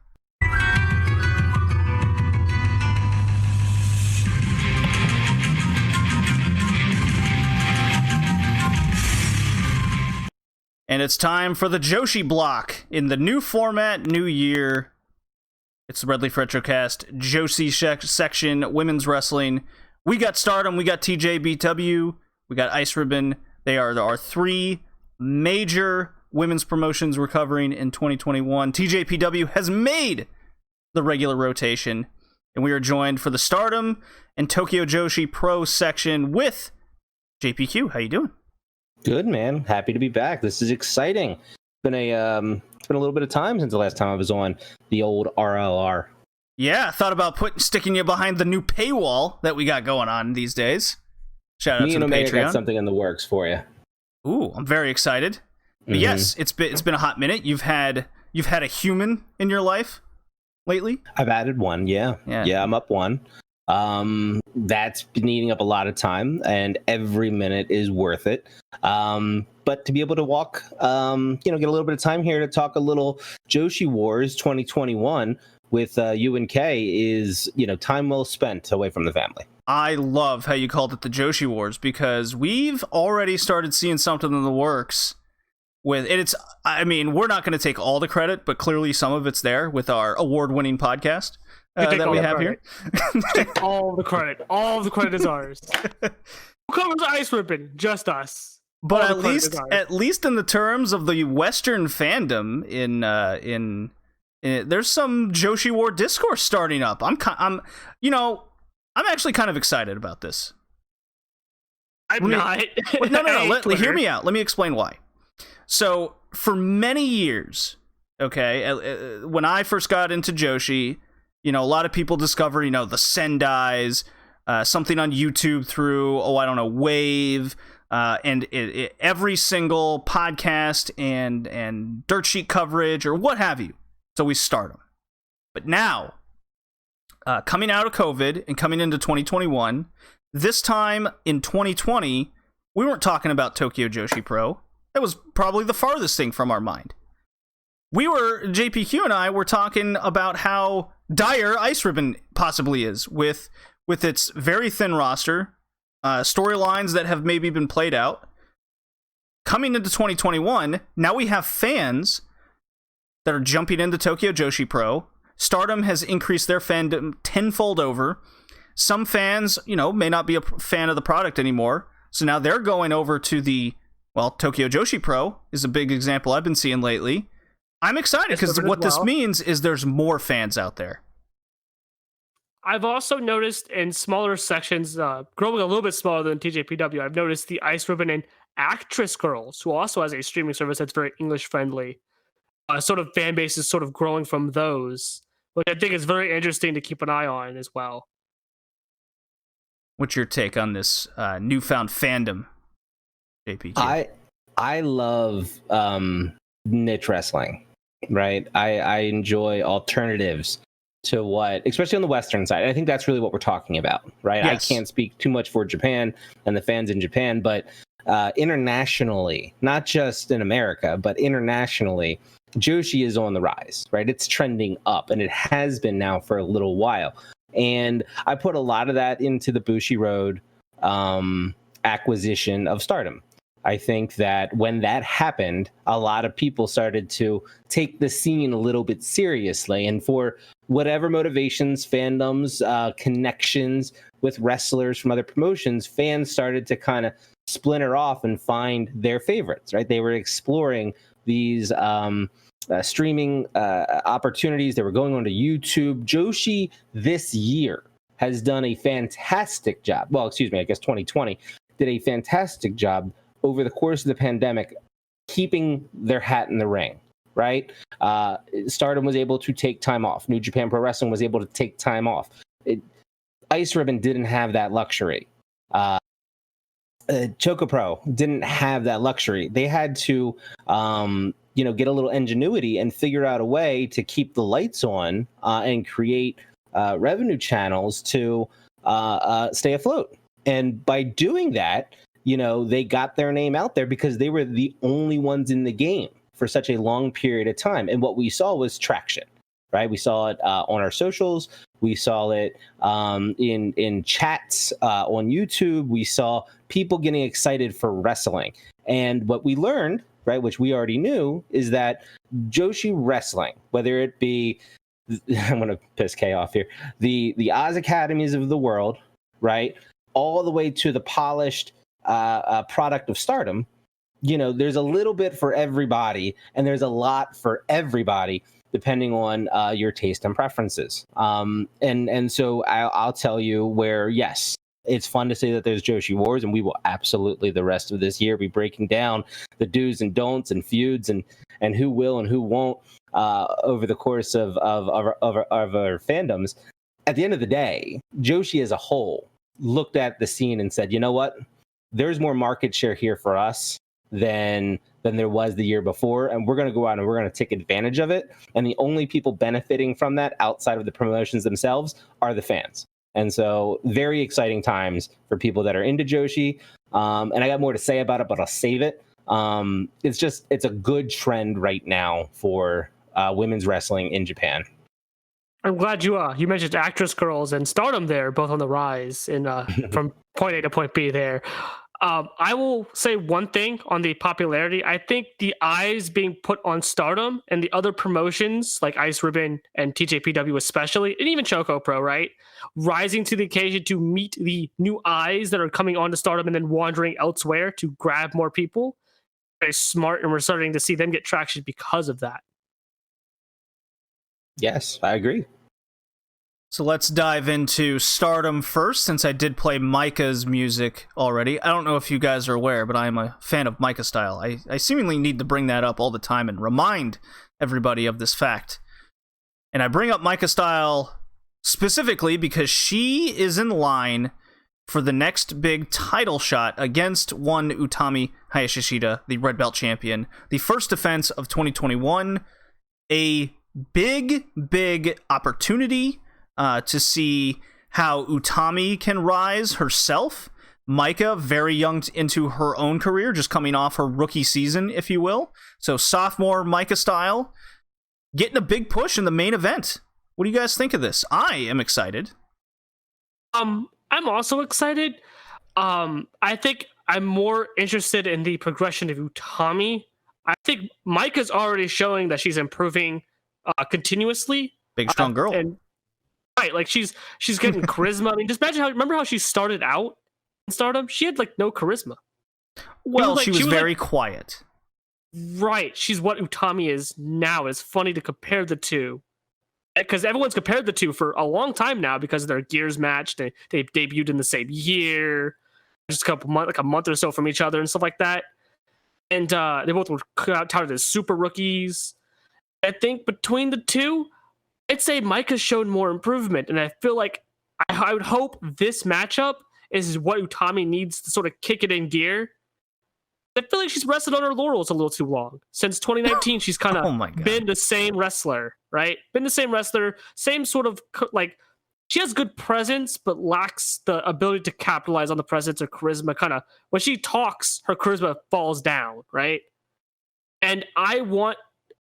And it's time for the Joshi block in the new format, new year. It's the Red Leaf Retrocast, Joshi section, women's wrestling. We got Stardom, we got TJPW, we got Ice Ribbon. They are our three major women's promotions we're covering in 2021. TJPW has made the regular rotation, and we are joined for the Stardom and Tokyo Joshi Pro section with JPQ. How you doing?
Good, man. Happy to be back. This is exciting. It's been a little bit of time since the last time I was on the old RLR.
Yeah, I thought about sticking you behind the new paywall that we got going on these days. Shout out
Me
to
and
the
Omega
Patreon.
got something in the works for you.
Ooh, I'm very excited. But yes, it's been a hot minute. You've had a human in your life lately?
I've added one, yeah. I'm up one. That's been eating up a lot of time, and every minute is worth it. But to be able to walk, get a little bit of time here to talk a little Joshi Wars 2021 with you and Kay is, time well spent away from the family.
I love how you called it the Joshi Wars, because we've already started seeing something in the works with it. We're not going to take all the credit, but clearly some of it's there with our award-winning podcast that we have here.
Take all the credit. All the credit is ours. Who covers Ice Ribbon? Just us.
But at least in the terms of the Western fandom, in there's some Joshi War discourse starting up. I'm actually kind of excited about this.
I'm not.
No. Hear me out. Let me explain why. So for many years, okay, when I first got into Joshi, a lot of people discover, the Sendais, something on YouTube through, Wave, and every single podcast and dirt sheet coverage or what have you. So we start them. But now, coming out of COVID and coming into 2021, this time in 2020, we weren't talking about Tokyo Joshi Pro. That was probably the farthest thing from our mind. JPQ and I were talking about how dire Ice Ribbon possibly is with its very thin roster, storylines that have maybe been played out. Coming into 2021, now we have fans that are jumping into Tokyo Joshi Pro. Stardom has increased their fandom tenfold over. Some fans, may not be a fan of the product anymore, so now they're going over to Tokyo Joshi Pro is a big example I've been seeing lately. I'm excited because what this means is there's more fans out there.
I've also noticed in smaller sections, growing a little bit smaller than TJPW, I've noticed the Ice Ribbon and Actress Girls, who also has a streaming service that's very English friendly. Sort of fan base is sort of growing from those, which I think is very interesting to keep an eye on as well.
What's your take on this newfound fandom, JPQ?
I love niche wrestling, right? I enjoy alternatives to what, especially on the Western side. I think that's really what we're talking about, right?
Yes.
I can't speak too much for Japan and the fans in Japan, but internationally, not just in America, but internationally, Joshi is on the rise, right? It's trending up, and it has been now for a little while. And I put a lot of that into the Bushiroad acquisition of Stardom. I think that when that happened, a lot of people started to take the scene a little bit seriously. And for whatever motivations, fandoms, connections with wrestlers from other promotions, fans started to kind of splinter off and find their favorites, right? They were exploring these streaming opportunities. They were going onto YouTube. Joshi this year has done a fantastic job. Well, excuse me, I guess 2020 did a fantastic job over the course of the pandemic, keeping their hat in the ring, right? Stardom was able to take time off. New Japan Pro Wrestling was able to take time off. Ice Ribbon didn't have that luxury. Choco Pro didn't have that luxury. They had to, get a little ingenuity and figure out a way to keep the lights on and create revenue channels to stay afloat. And by doing that, they got their name out there because they were the only ones in the game for such a long period of time. And what we saw was traction, right? We saw it on our socials. We saw it in chats on YouTube. We saw people getting excited for wrestling. And what we learned, right, which we already knew, is that Joshi wrestling, whether it be, I'm going to piss Kay off here, the Oz Academies of the world, right, all the way to the polished product of Stardom, there's a little bit for everybody, and there's a lot for everybody depending on your taste and preferences. And so I'll tell you where, yes, it's fun to say that there's Joshi Wars, and we will absolutely the rest of this year be breaking down the do's and don'ts and feuds and who will and who won't over the course of our fandoms. At the end of the day, Joshi as a whole looked at the scene and said, you know what? There's more market share here for us than there was the year before, and we're going to go out and we're going to take advantage of it. And the only people benefiting from that outside of the promotions themselves are the fans. And so very exciting times for people that are into Joshi. And I got more to say about it, but I'll save it. It's a good trend right now for women's wrestling in Japan.
I'm glad you mentioned Actress Girls and Stardom there, both on the rise in from point A to point B there. I will say one thing on the popularity. I think the eyes being put on Stardom and the other promotions like Ice Ribbon and TJPW especially, and even Choco Pro, right, rising to the occasion to meet the new eyes that are coming onto Stardom and then wandering elsewhere to grab more people. Very smart, and we're starting to see them get traction because of that.
Yes, I agree.
So let's dive into Stardom first, since I did play Micah's music already. I don't know if you guys are aware, but I am a fan of Micah style. I seemingly need to bring that up all the time and remind everybody of this fact. And I bring up Micah style specifically because she is in line for the next big title shot against one Utami Hayashishita, the Red Belt champion. The first defense of 2021. A big opportunity to see how Utami can rise herself. Micah, very young into her own career, just coming off her rookie season, if you will. So sophomore Micah style, getting a big push in the main event. What do you guys think of this? I am excited.
I'm also excited. I think I'm more interested in the progression of Utami. I think Micah's already showing that she's improving continuously.
Big strong girl.
And right, like she's getting charisma. I mean, just imagine remember how she started out in Stardom? She had like no charisma.
Well, she was very quiet.
Right. She's what Utami is now. It's funny to compare the two. Because everyone's compared the two for a long time now because of their Gears match. They debuted in the same year, just a month or so from each other and stuff like that. And they both were touted as super rookies. I think between the two, I'd say Micah's shown more improvement. And I feel like I would hope this matchup is what Utami needs to sort of kick it in gear. I feel like she's rested on her laurels a little too long. Since 2019, she's kind of been the same wrestler, right? Been the same wrestler, same sort of, like, she has good presence, but lacks the ability to capitalize on the presence or charisma. Kind of, when she talks, her charisma falls down, right? And I want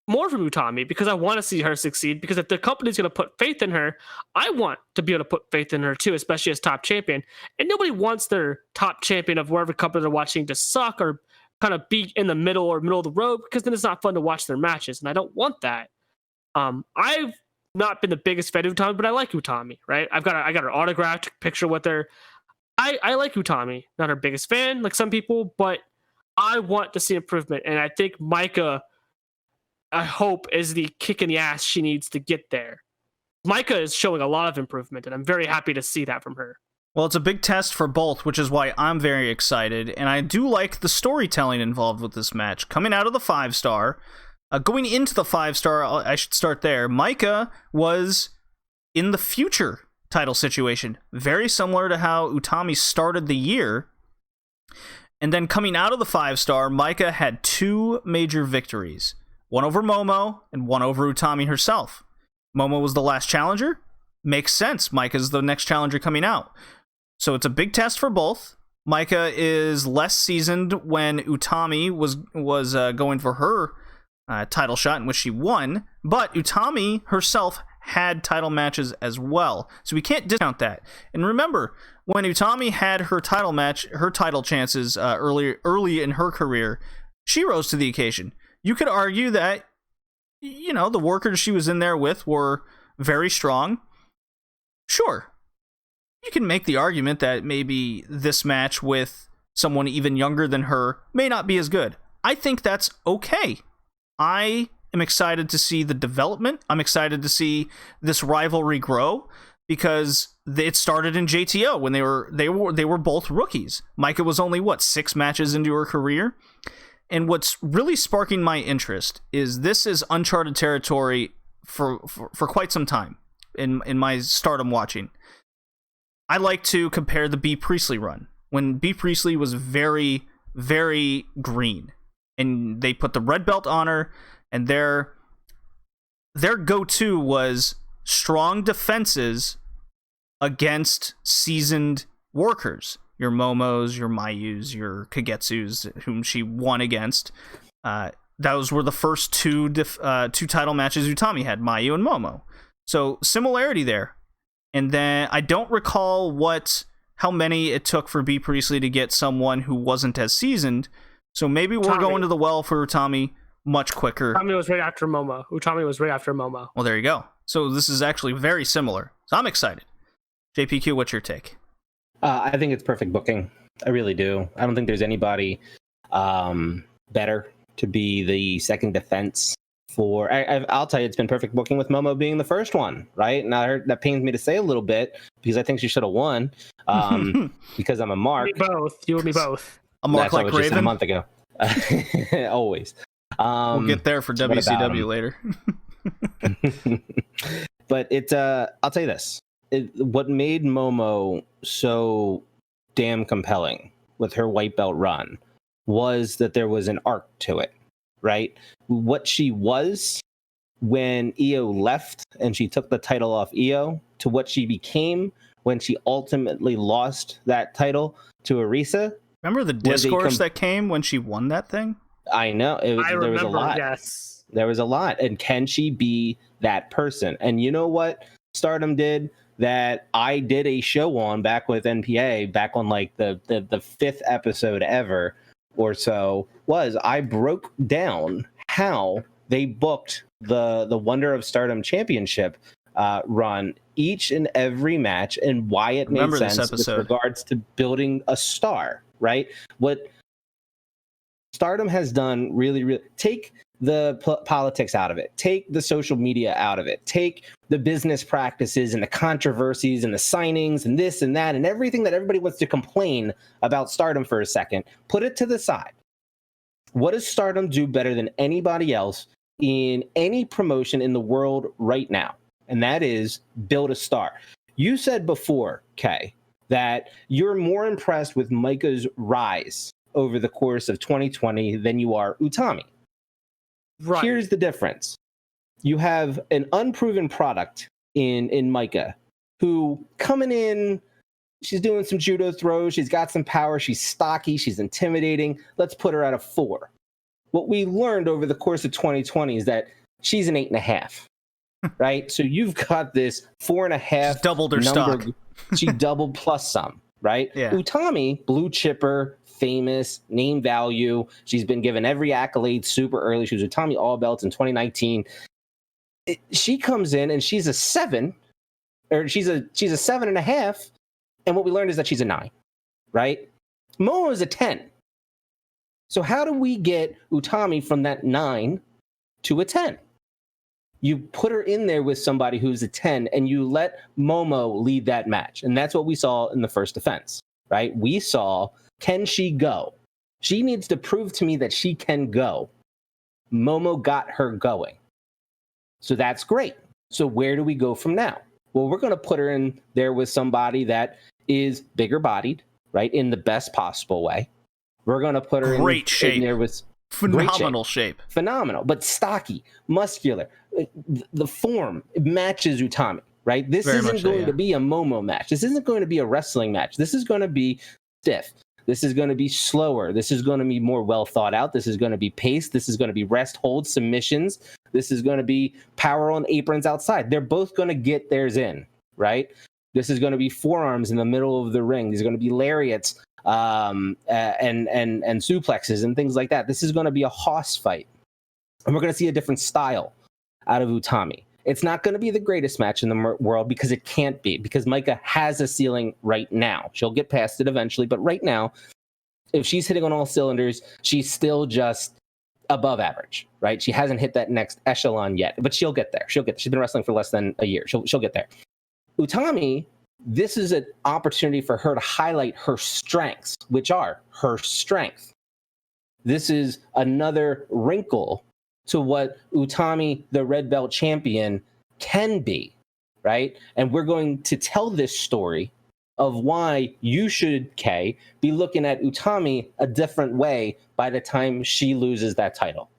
more from Utami because I want to see her succeed. Because if the company's going to put faith in her, I want to be able to put faith in her too, especially as top champion. And nobody wants their top champion of wherever company they're watching to suck or kind of be in the middle of the road, because then it's not fun to watch their matches. And I don't want that. I've not been the biggest fan of Utami, but I like Utami, right? I got her autographed picture with her. I like Utami, not her biggest fan like some people, but I want to see improvement. And I think Micah, I hope, is the kick in the ass she needs to get there. Micah is showing a lot of improvement, and I'm very happy to see that from her.
Well, it's a big test for both, which is why I'm very excited, and I do like the storytelling involved with this match. Coming out of the 5-star, going into the 5-star, I should start there, Micah was in the future title situation, very similar to how Utami started the year. And then coming out of the 5-star, Micah had 2 major victories. One over Momo, and one over Utami herself. Momo was the last challenger. Makes sense. Micah's the next challenger coming out. So it's a big test for both. Micah is less seasoned when Utami was going for her title shot, in which she won. But Utami herself had title matches as well. So we can't discount that. And remember, when Utami had her title match, her title chances early in her career, she rose to the occasion. You could argue that, you know, the workers she was in there with were very strong. Sure. You can make the argument that maybe this match with someone even younger than her may not be as good. I think that's okay. I am excited to see the development. I'm excited to see this rivalry grow because it started in JTO when they were both rookies. Micah was only 6 matches into her career. And what's really sparking my interest is this is uncharted territory for quite some time in my Stardom watching. I like to compare the B. Priestley run, when B. Priestley was very, very green. And they put the red belt on her, and their go-to was strong defenses against seasoned workers. Your Momos, your Mayus, your Kagetsus, whom she won against. Those were the first two title matches Utami had, Mayu and Momo. So similarity there. And then I don't recall how many it took for B. Priestley to get someone who wasn't as seasoned. So maybe we're going to the well for Utami much quicker.
Utami was right after Momo.
Well, there you go. So this is actually very similar. So I'm excited. JPQ, what's your take?
I think it's perfect booking. I really do. I don't think there's anybody better to be the second defense for. I'll tell you, it's been perfect booking with Momo being the first one, right? Now that pains me to say a little bit because I think she should have won. Because I'm a mark.
You and me both.
A mark like Raven?
Just a month ago. Always.
We'll get there for WCW later.
But I'll tell you this. What made Momo so damn compelling with her white belt run was that there was an arc to it, right? What she was when Io left and she took the title off Io to what she became when she ultimately lost that title to Arisa.
Remember the discourse that came when she won that thing?
I know. There was a lot.
Yes.
There was a lot. And can she be that person? And you know what Stardom did that I did a show on back with NPA, back on like the 5th episode ever or so, was I broke down how they booked the Wonder of Stardom Championship run, each and every match, and why it made sense with regards to building a star, right? What Stardom has done really take the politics out of it, take the social media out of it, take the business practices and the controversies and the signings and this and that and everything that everybody wants to complain about Stardom for a second, put it to the side. What does Stardom do better than anybody else in any promotion in the world right now? And that is build a star. You said before, Kay, that you're more impressed with Micah's rise over the course of 2020 than you are Utami. Right. Here's the difference. You have an unproven product in Micah, who coming in, she's doing some judo throws, she's got some power, she's stocky, she's intimidating. Let's put her at a 4. What we learned over the course of 2020 is that she's an 8.5. Right? So you've got this 4.5.
She's doubled her stock.
She doubled plus some, right?
Yeah.
Utami, blue chipper, famous, name value. She's been given every accolade super early. She was Utami All Belts in 2019. She comes in and she's a 7, or she's a 7.5. And what we learned is that she's a 9, right? Momo is a 10. So how do we get Utami from that 9 to a 10? You put her in there with somebody who's a 10 and you let Momo lead that match. And that's what we saw in the first defense, right? We saw, can she go? She needs to prove to me that she can go. Momo got her going. So that's great. So where do we go from now? Well, we're going to put her in there with somebody that is bigger bodied, right? In the best possible way. We're going to put her in there with
phenomenal shape.
Phenomenal, but stocky, muscular. The form matches Utami, right? This isn't going to be a Momo match. This isn't going to be a wrestling match. This is going to be stiff. This is going to be slower. This is going to be more well thought out. This is going to be paced. This is going to be rest, hold, submissions. This is going to be power on aprons outside. They're both going to get theirs in, right? This is going to be forearms in the middle of the ring. These are going to be lariats and suplexes and things like that. This is going to be a hoss fight. And we're going to see a different style out of Utami. It's not going to be the greatest match in the world because it can't be, because Maika has a ceiling right now. She'll get past it eventually, but right now, if she's hitting on all cylinders, she's still just above average, right? She hasn't hit that next echelon yet, but she'll get there. She's been wrestling for less than a year. She'll get there. Utami, this is an opportunity for her to highlight her strengths, which are her strength. This is another wrinkle to what Utami, the red belt champion, can be, right? And we're going to tell this story of why you should, Kay, be looking at Utami a different way by the time she loses that title,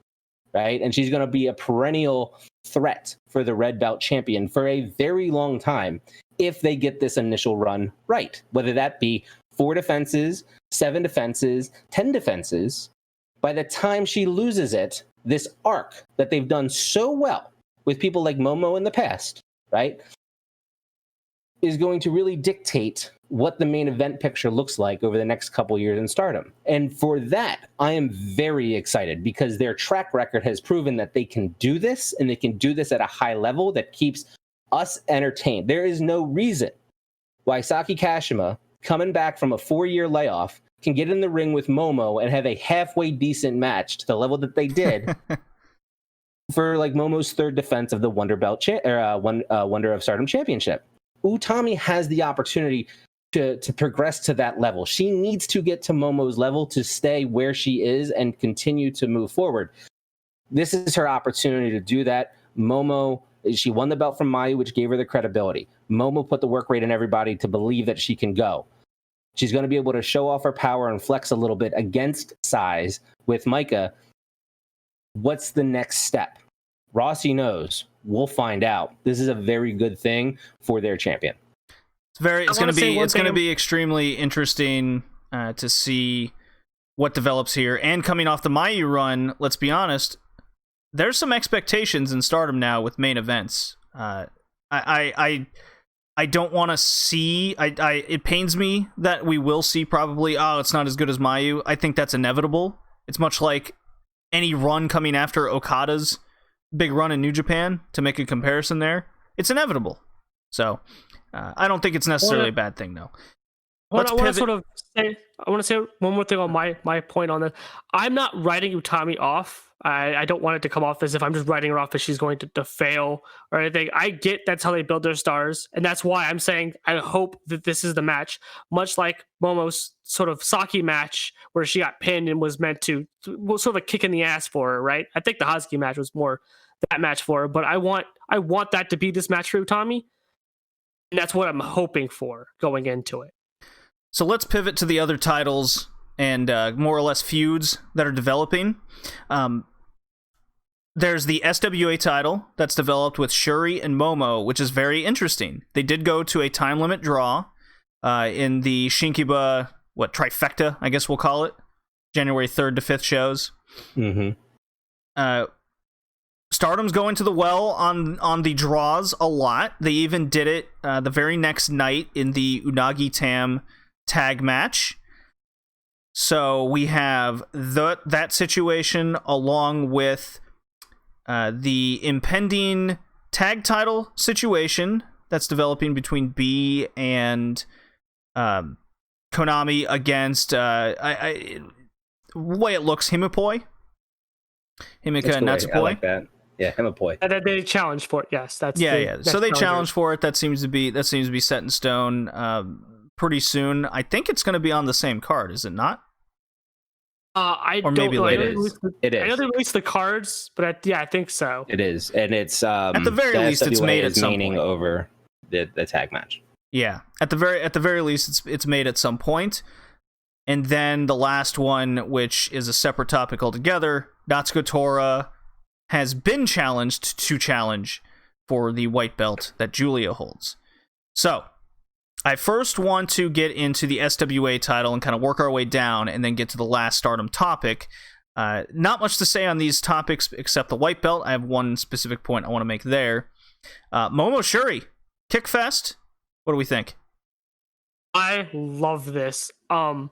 right? And she's going to be a perennial threat for the red belt champion for a very long time if they get this initial run right, whether that be 4 defenses, 7 defenses, 10 defenses. By the time she loses it, this arc that they've done so well with people like Momo in the past, right, is going to really dictate what the main event picture looks like over the next couple years in Stardom. And for that, I am very excited because their track record has proven that they can do this, and they can do this at a high level that keeps us entertained. There is no reason why Saki Kashima, coming back from a 4-year layoff, can get in the ring with Momo and have a halfway decent match to the level that they did for like Momo's 3rd defense of the Wonder of Stardom Championship. Utami has the opportunity to progress to that level. She needs to get to Momo's level to stay where she is and continue to move forward. This is her opportunity to do that. Momo, she won the belt from Mayu, which gave her the credibility. Momo put the work rate in everybody to believe that she can go. She's going to be able to show off her power and flex a little bit against size with Maika. What's the next step? Rossi knows. We'll find out. This is a very good thing for their champion.
It's going to be extremely interesting to see what develops here. And coming off the Mayu run, let's be honest, there's some expectations in Stardom now with main events. I don't want to see. It pains me that we will see probably. Oh, it's not as good as Mayu. I think that's inevitable. It's much like any run coming after Okada's big run in New Japan. To make a comparison, there, it's inevitable. So I don't think it's necessarily a bad thing, though.
I want to say one more thing on my point on this. I'm not writing Utami off. I don't want it to come off as if I'm just writing her off as she's going to fail or anything. I get that's how they build their stars, and that's why I'm saying I hope that this is the match, much like Momo's sort of Saki match where she got pinned and was meant to sort of a kick in the ass for her, right? I think the Hazuki match was more that match for her, but I want that to be this match for Utami, and that's what I'm hoping for going into it.
So let's pivot to the other titles and more or less feuds that are developing. There's the SWA title that's developed with Shuri and Momo, which is very interesting. They did go to a time limit draw in the Shinkiba, trifecta, I guess we'll call it, January 3rd to 5th shows.
Mm-hmm.
Stardom's going to the well on the draws a lot. They even did it the very next night in the Unagi Tam tag match. So we have that situation along with the impending tag title situation that's developing between B and Konami against the way it looks, Himika Natsupoi.
I like that. Yeah, Himipoi.
And they challenged for it. Yes, that's
So they challenged for it. That seems to be set in stone pretty soon. I think it's going to be on the same card, is it not?
I
or
don't
maybe
know.
later.
It is.
I know they released the cards, but I think so.
It is, and it's
at the very least it's made at some point
over the tag match.
Yeah, at the very least it's made at some point. And then the last one, which is a separate topic altogether, Natsuko Tora has been challenged to challenge for the white belt that Julia holds. So, I first want to get into the SWA title and kind of work our way down and then get to the last Stardom topic. Not much to say on these topics except the white belt. I have one specific point I want to make there. Momo Shuri, Kickfest. What do we think?
I love this. I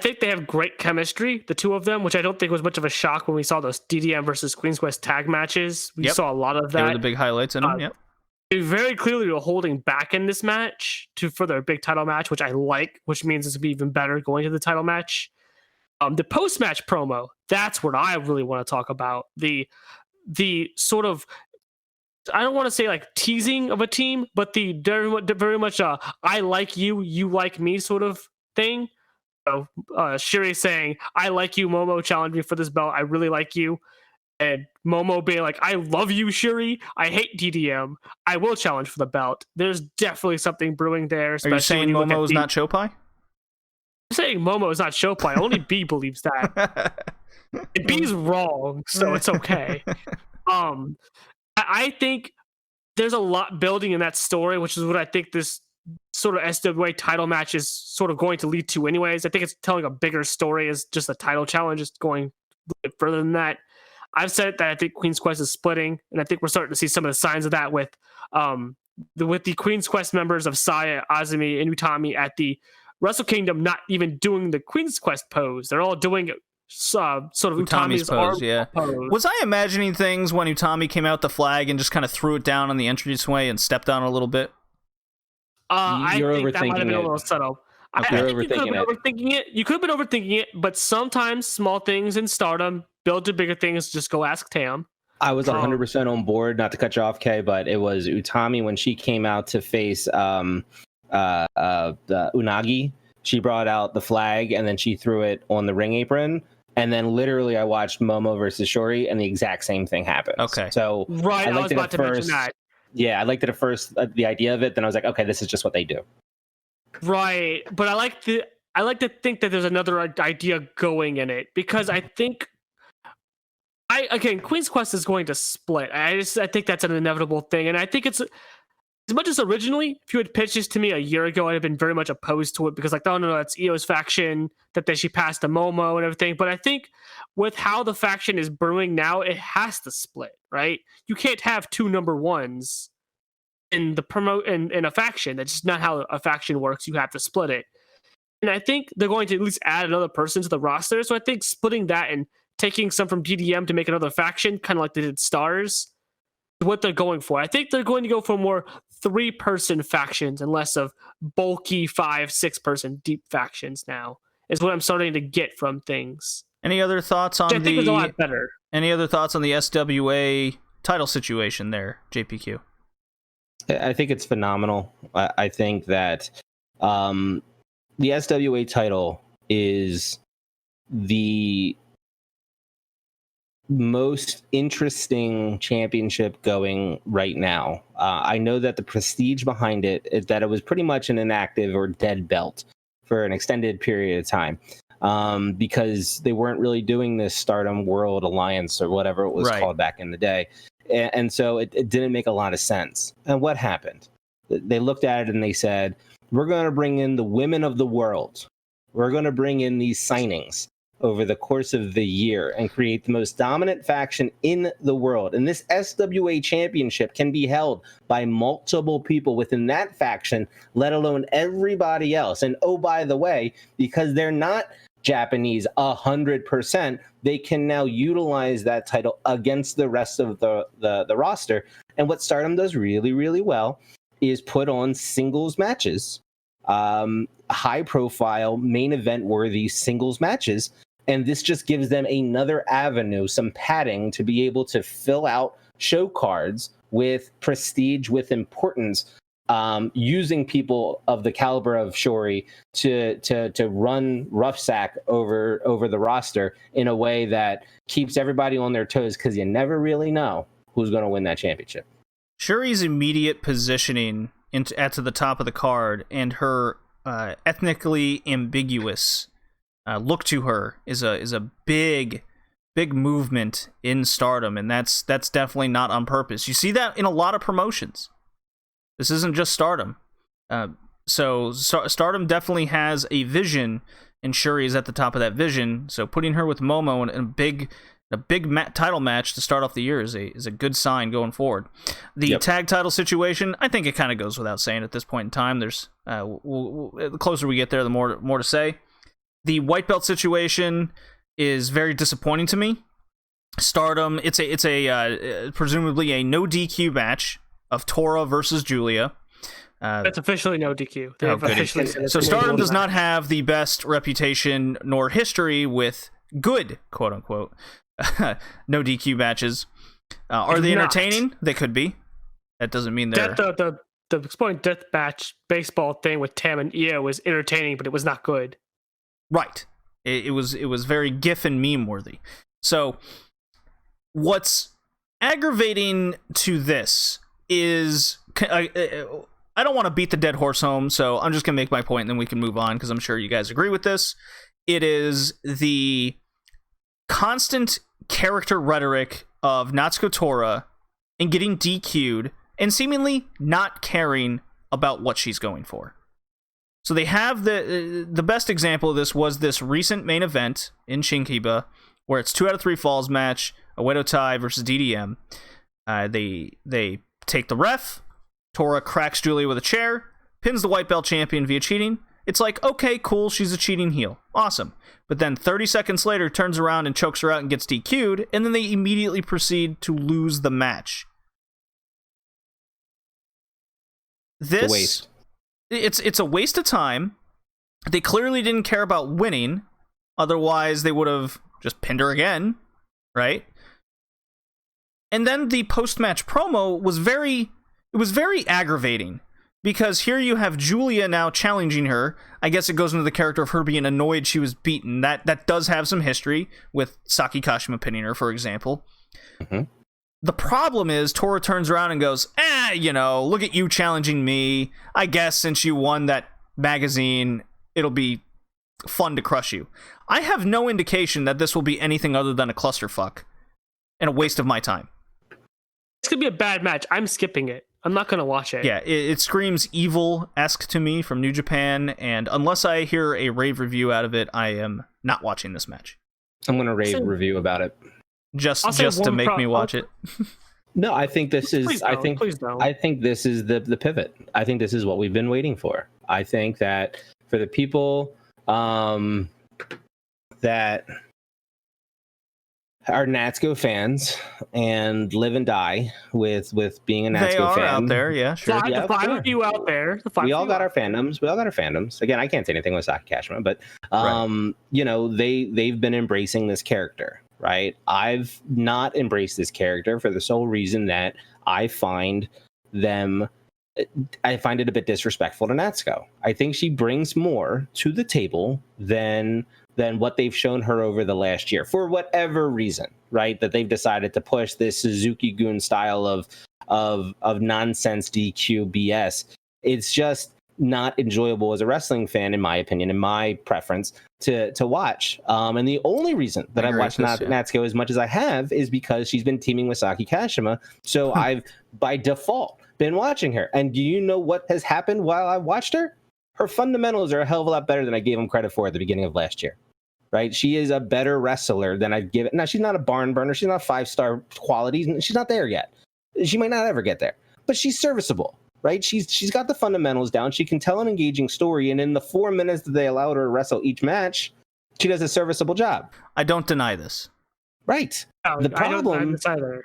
think they have great chemistry, the two of them, which I don't think was much of a shock when we saw those DDM versus Queen's Quest tag matches. We saw a lot of that.
They were the big highlights in them, yep.
They very clearly were holding back in this match for their big title match, which I like, which means it's going to be even better going to the title match. The post-match promo, that's what I really want to talk about. The sort of, I don't want to say like teasing of a team, but the very much I like you, you like me sort of thing. Shuri saying, I like you, Momo, challenge me for this belt, I really like you. And Momo being like, I love you, Shuri, I hate DDM, I will challenge for the belt. There's definitely something brewing there.
Are you saying Momo is not Chopai?
I'm saying Momo is not Chopai. Only B believes that. And B's wrong, so it's okay. I think there's a lot building in that story, which is what I think this sort of SWA title match is sort of going to lead to anyways. I think it's telling a bigger story as just a title challenge, is going a little bit further than that. I've said that I think Queen's Quest is splitting, and I think we're starting to see some of the signs of that with the Queen's Quest members of Saya, Azumi, and Utami at the Wrestle Kingdom not even doing the Queen's Quest pose. They're all doing sort of Utami's pose. Yeah. Pose.
Was I imagining things when Utami came out the flag and just kind of threw it down on the entranceway and stepped on it a little bit?
I think that might have been a little subtle.
Okay.
I think you could have been overthinking it. You could have been overthinking it, but sometimes small things in Stardom build to bigger things. Just go ask Tam.
I was 100% on board, not to cut you off, Kay, but it was Utami when she came out to face the Unagi. She brought out the flag and then she threw it on the ring apron. And then literally I watched Momo versus Shuri and the exact same thing happened.
Okay.
So
right, I was about to mention that.
Yeah, I liked it at first, the idea of it. Then I was like, okay, this is just what they do.
Right, but I like to think that there's another idea going in it, because I think Queen's Quest is going to split. I think that's an inevitable thing, and I think it's, as much as originally, if you had pitched this to me a year ago, I'd have been very much opposed to it, because like, oh no, that's Io's faction, that she passed to Momo and everything. But I think with how the faction is brewing now, it has to split, right? You can't have two number ones in the in a faction. That's just not how a faction works. You have to split it. And I think they're going to at least add another person to the roster. So I think splitting that and taking some from DDM to make another faction, kind of like they did Stars, is what they're going for. I think they're going to go for more 3-person factions and less of bulky 5-6-person deep factions now, is what I'm starting to get from things.
Any other thoughts on
I think it's a lot better.
Any other thoughts on the SWA title situation there, JPQ?
I think it's phenomenal. I think that the SWA title is the most interesting championship going right now. I know that the prestige behind it is that it was pretty much an inactive or dead belt for an extended period of time, because they weren't really doing this Stardom World Alliance or whatever it was called back in the day. And so it didn't make a lot of sense. And what happened? They looked at it and they said, we're going to bring in the women of the world. We're going to bring in these signings. over the course of the year and create the most dominant faction in the world. And this SWA championship can be held by multiple people within that faction, let alone everybody else. And oh, by the way, because they're not Japanese 100%, they can now utilize that title against the rest of the roster. And what Stardom does really, really well is put on singles matches, high profile, main event worthy singles matches. And this just gives them another avenue, some padding to be able to fill out show cards with prestige, with importance, using people of the caliber of Shuri to run rough sack over the roster in a way that keeps everybody on their toes, because you never really know who's going to win that championship.
Shuri's immediate positioning at the top of the card and her ethnically ambiguous look to her is a big movement in Stardom, and that's definitely not on purpose. You see that in a lot of promotions. This isn't just Stardom. So Stardom definitely has a vision, and Shuri is at the top of that vision. So putting her with Momo in a big title match to start off the year is a good sign going forward. The tag title situation, I think it kind of goes without saying at this point in time. There's the closer we get there, the more to say. The white belt situation is very disappointing to me. Stardom, it's a presumably a no DQ match of Tora versus Julia.
That's officially no DQ. Officially
so Stardom does not have the best reputation nor history with good, quote unquote, no DQ matches. Are they entertaining? They could be. That doesn't mean they're...
The Exploding Death Match baseball thing with Tam and Io was entertaining, but it was not good.
Right. It was very GIF and meme worthy. So what's aggravating to this is... I don't want to beat the dead horse home, so I'm just going to make my point and then we can move on, because I'm sure you guys agree with this. It is the constant character rhetoric of Natsuko Tora and getting DQ'd and seemingly not caring about what she's going for. So they have the best example of this was this recent main event in Shinkiba, where it's 2 out of 3 falls match, Oedo Tai versus DDM. They take the ref, Tora cracks Julia with a chair, pins the white belt champion via cheating. It's like, okay, cool, she's a cheating heel. Awesome. But then 30 seconds later, turns around and chokes her out and gets DQ'd, and then they immediately proceed to lose the match. This...
It's a waste.
It's a waste of time. They clearly didn't care about winning. Otherwise, they would have just pinned her again, right? And then the post-match promo was very aggravating, because here you have Julia now challenging her. I guess it goes into the character of her being annoyed she was beaten. That does have some history with Saki Kashima pinning her, for example. Mm-hmm. The problem is Tora turns around and goes, look at you challenging me. I guess since you won that magazine, it'll be fun to crush you. I have no indication that this will be anything other than a clusterfuck and a waste of my time.
It's going to be a bad match. I'm skipping it. I'm not going to watch it.
Yeah, it screams Evil-esque to me from New Japan, and unless I hear a rave review out of it, I am not watching this match.
I'm going to rave review about it.
Just to make me watch it.
No, I think this is. I think this is the pivot. I think this is what we've been waiting for. I think that for the people that are Natsuko fans and live and die with being a Natsuko fan. They are
out there, yeah, sure.
The five of you out there.
We all got our fandoms. Again, I can't say anything with Saki Kashima, but they've been embracing this character. Right, I've not embraced this character for the sole reason that I find it a bit disrespectful to Natsuko. I think she brings more to the table than what they've shown her over the last year, for whatever reason, right? That they've decided to push this Suzuki-gun style of nonsense DQ BS. It's just not enjoyable as a wrestling fan, in my opinion, in my preference, to watch. And the only reason that I've watched Natsuko as much as I have is because she's been teaming with Saki Kashima. So I've, by default, been watching her. And do you know what has happened while I've watched her? Her fundamentals are a hell of a lot better than I gave them credit for at the beginning of last year. right? She is a better wrestler than I'd give it. Now, she's not a barn burner. She's not 5-star quality. She's not there yet. She might not ever get there, but she's serviceable, right? She's got the fundamentals down. She can tell an engaging story, and in the 4 minutes that they allowed her to wrestle each match, she does a serviceable job.
I don't deny this.
Right.
No,
The problem.
I don't deny this either.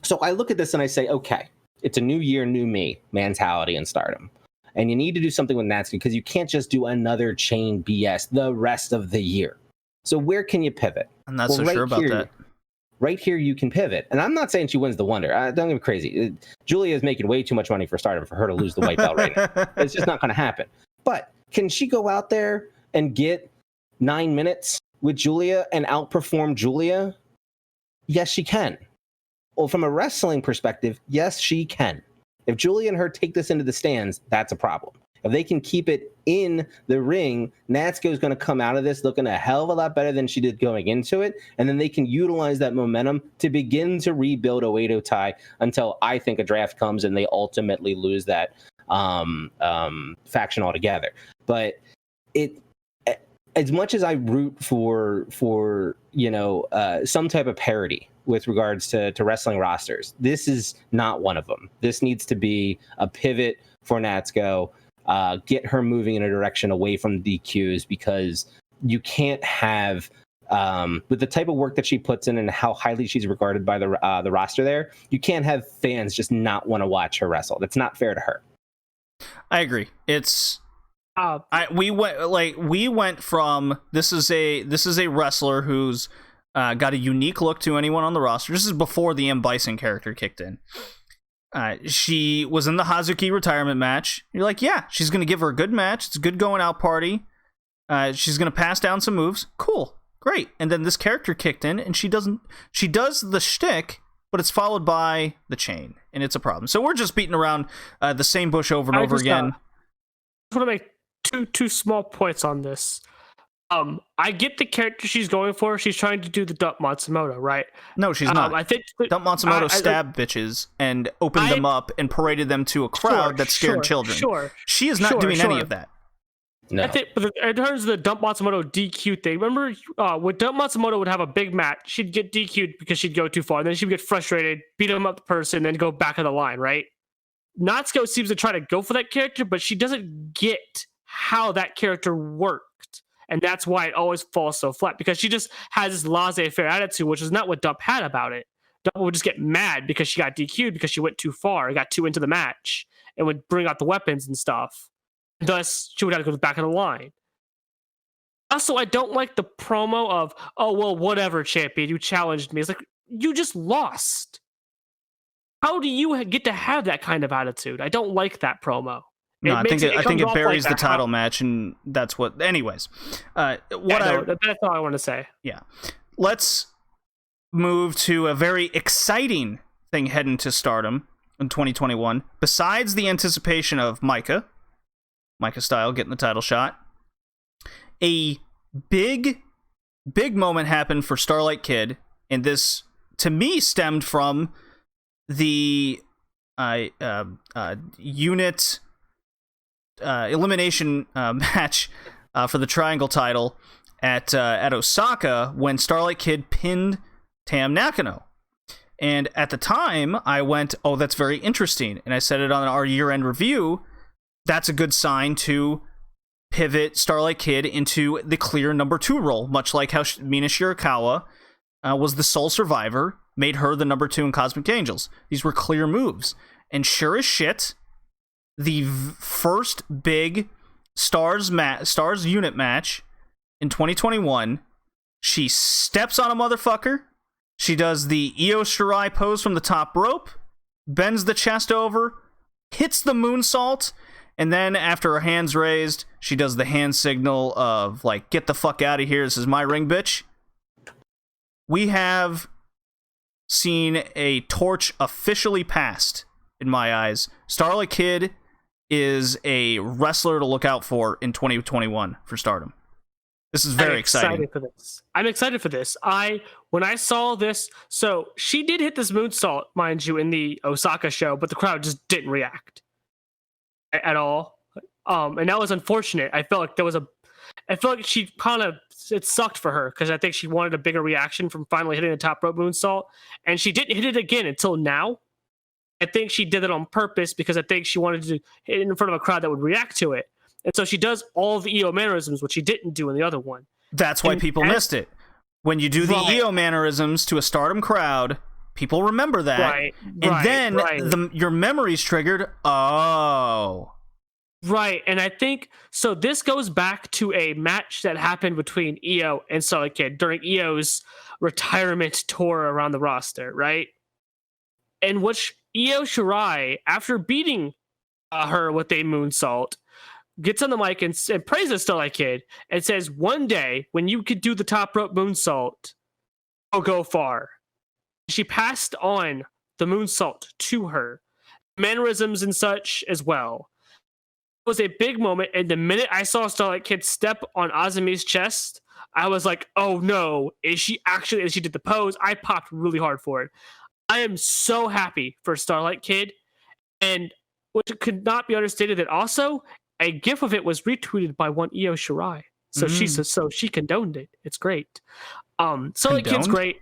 So I look at this and I say, okay, it's a new year, new me mentality in Stardom. And you need to do something with Natsuki because you can't just do another chain BS the rest of the year. So where can you pivot?
I'm not so sure about that.
Right here, you can pivot. And I'm not saying she wins the Wonder. Don't get me crazy. Julia is making way too much money for Stardom for her to lose the white belt right now. It's just not going to happen. But can she go out there and get 9 minutes with Julia and outperform Julia? Yes, she can. Well, from a wrestling perspective, yes, she can. If Julia and her take this into the stands, that's a problem. If they can keep it in the ring, Natsuko is going to come out of this looking a hell of a lot better than she did going into it. And then they can utilize that momentum to begin to rebuild Oedo Tai until I think a draft comes and they ultimately lose that faction altogether. But as much as I root for some type of parity with regards to wrestling rosters, this is not one of them. This needs to be a pivot for Natsuko. Get her moving in a direction away from DQs, because you can't have, with the type of work that she puts in and how highly she's regarded by the roster there, you can't have fans just not want to watch her wrestle. That's not fair to her.
I agree. We went from this is a wrestler who's got a unique look to anyone on the roster. This is before the M. Bison character kicked in. She was in the Hazuki retirement match. You're like, yeah, she's going to give her a good match. It's a good going out party. She's going to pass down some moves. Cool. Great. And then this character kicked in and she does the shtick, but it's followed by the chain, and it's a problem. So we're just beating around the same bush over and over again.
I want to make two small points on this. I get the character she's going for. She's trying to do the Dump Matsumoto, right?
No, she's not.
I think
Dump Matsumoto stabbed bitches and opened them up and paraded them to a crowd that scared children. She is not doing any of that.
No.
I think, but in terms of the Dump Matsumoto DQ thing, remember when Dump Matsumoto would have a big match, she'd get DQ'd because she'd go too far, and then she'd get frustrated, beat him up the person, then go back of the line, right? Natsuko seems to try to go for that character, but she doesn't get how that character worked. And that's why it always falls so flat, because she just has this laissez-faire attitude, which is not what Dump had about it. Dump would just get mad because she got DQ'd because she went too far and got too into the match and would bring out the weapons and stuff. Thus, she would have to go to the back of the line. Also, I don't like the promo of, oh, well, whatever, champion, you challenged me. It's like, you just lost. How do you get to have that kind of attitude? I don't like that promo.
No, I think it buries the title match, and that's what. Anyways, that's
all I want to say.
Yeah, let's move to a very exciting thing heading to Stardom in 2021. Besides the anticipation of Micah Style getting the title shot, a big moment happened for Starlight Kid, and this to me stemmed from the unit. Elimination match for the Triangle title at Osaka when Starlight Kid pinned Tam Nakano. And at the time, I went, oh, that's very interesting. And I said it on our year-end review. That's a good sign to pivot Starlight Kid into the clear number 2 role, much like how Mina Shirakawa was the sole survivor, made her the number 2 in Cosmic Angels. These were clear moves. And sure as shit, the first big Stars unit match in 2021, she steps on a motherfucker. She does the Io Shirai pose from the top rope, bends the chest over, hits the moonsault, and then after her hands raised, she does the hand signal of, like, get the fuck out of here, this is my ring, bitch. We have seen a torch officially passed, in my eyes. Starlight Kid is a wrestler to look out for in 2021 for Stardom. This is very exciting.
I'm excited for this. When I saw this, so she did hit this moonsault, mind you, in the Osaka show, but the crowd just didn't react at all. And that was unfortunate. I felt like there was I feel like it sucked for her because I think she wanted a bigger reaction from finally hitting the top rope moonsault, and she didn't hit it again until now. I think she did it on purpose because I think she wanted to hit it in front of a crowd that would react to it. And so she does all of the EO mannerisms, which she didn't do in the other one.
That's why people missed it. When you do the EO mannerisms to a Stardom crowd, people remember that. Your memory's triggered. Oh.
Right, and I think, so this goes back to a match that happened between EO and Starlight Kid during EO's retirement tour around the roster, right? In which Io Shirai, after beating her with a moonsault, gets on the mic and praises Starlight Kid and says, one day, when you could do the top rope moonsault, I'll go far. She passed on the moonsault to her, mannerisms and such as well. It was a big moment, and the minute I saw Starlight Kid step on Azumi's chest, I was like, oh no, is she did the pose? I popped really hard for it. I am so happy for Starlight Kid, and which could not be understated that also a gif of it was retweeted by one Io Shirai. So she condoned it. It's great. Starlight Kid's great.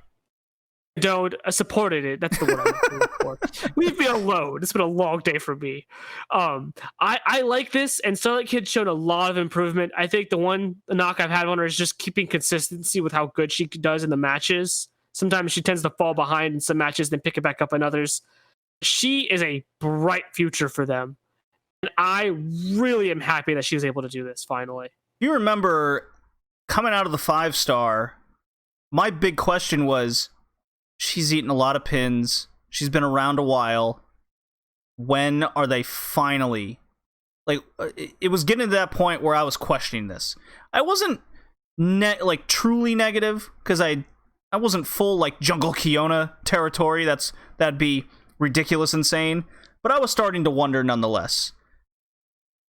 Supported it. That's the word I'm looking for. Leave me alone. It's been a long day for me. I like this, and Starlight Kid showed a lot of improvement. I think the knock I've had on her is just keeping consistency with how good she does in the matches. Sometimes she tends to fall behind in some matches, then pick it back up in others. She is a bright future for them, and I really am happy that she was able to do this finally.
You remember coming out of the 5-star, my big question was, she's eaten a lot of pins. She's been around a while. When are they finally... it was getting to that point where I was questioning this. I wasn't truly negative, because I wasn't full Jungle Kiona territory. That'd be ridiculous insane. But I was starting to wonder nonetheless.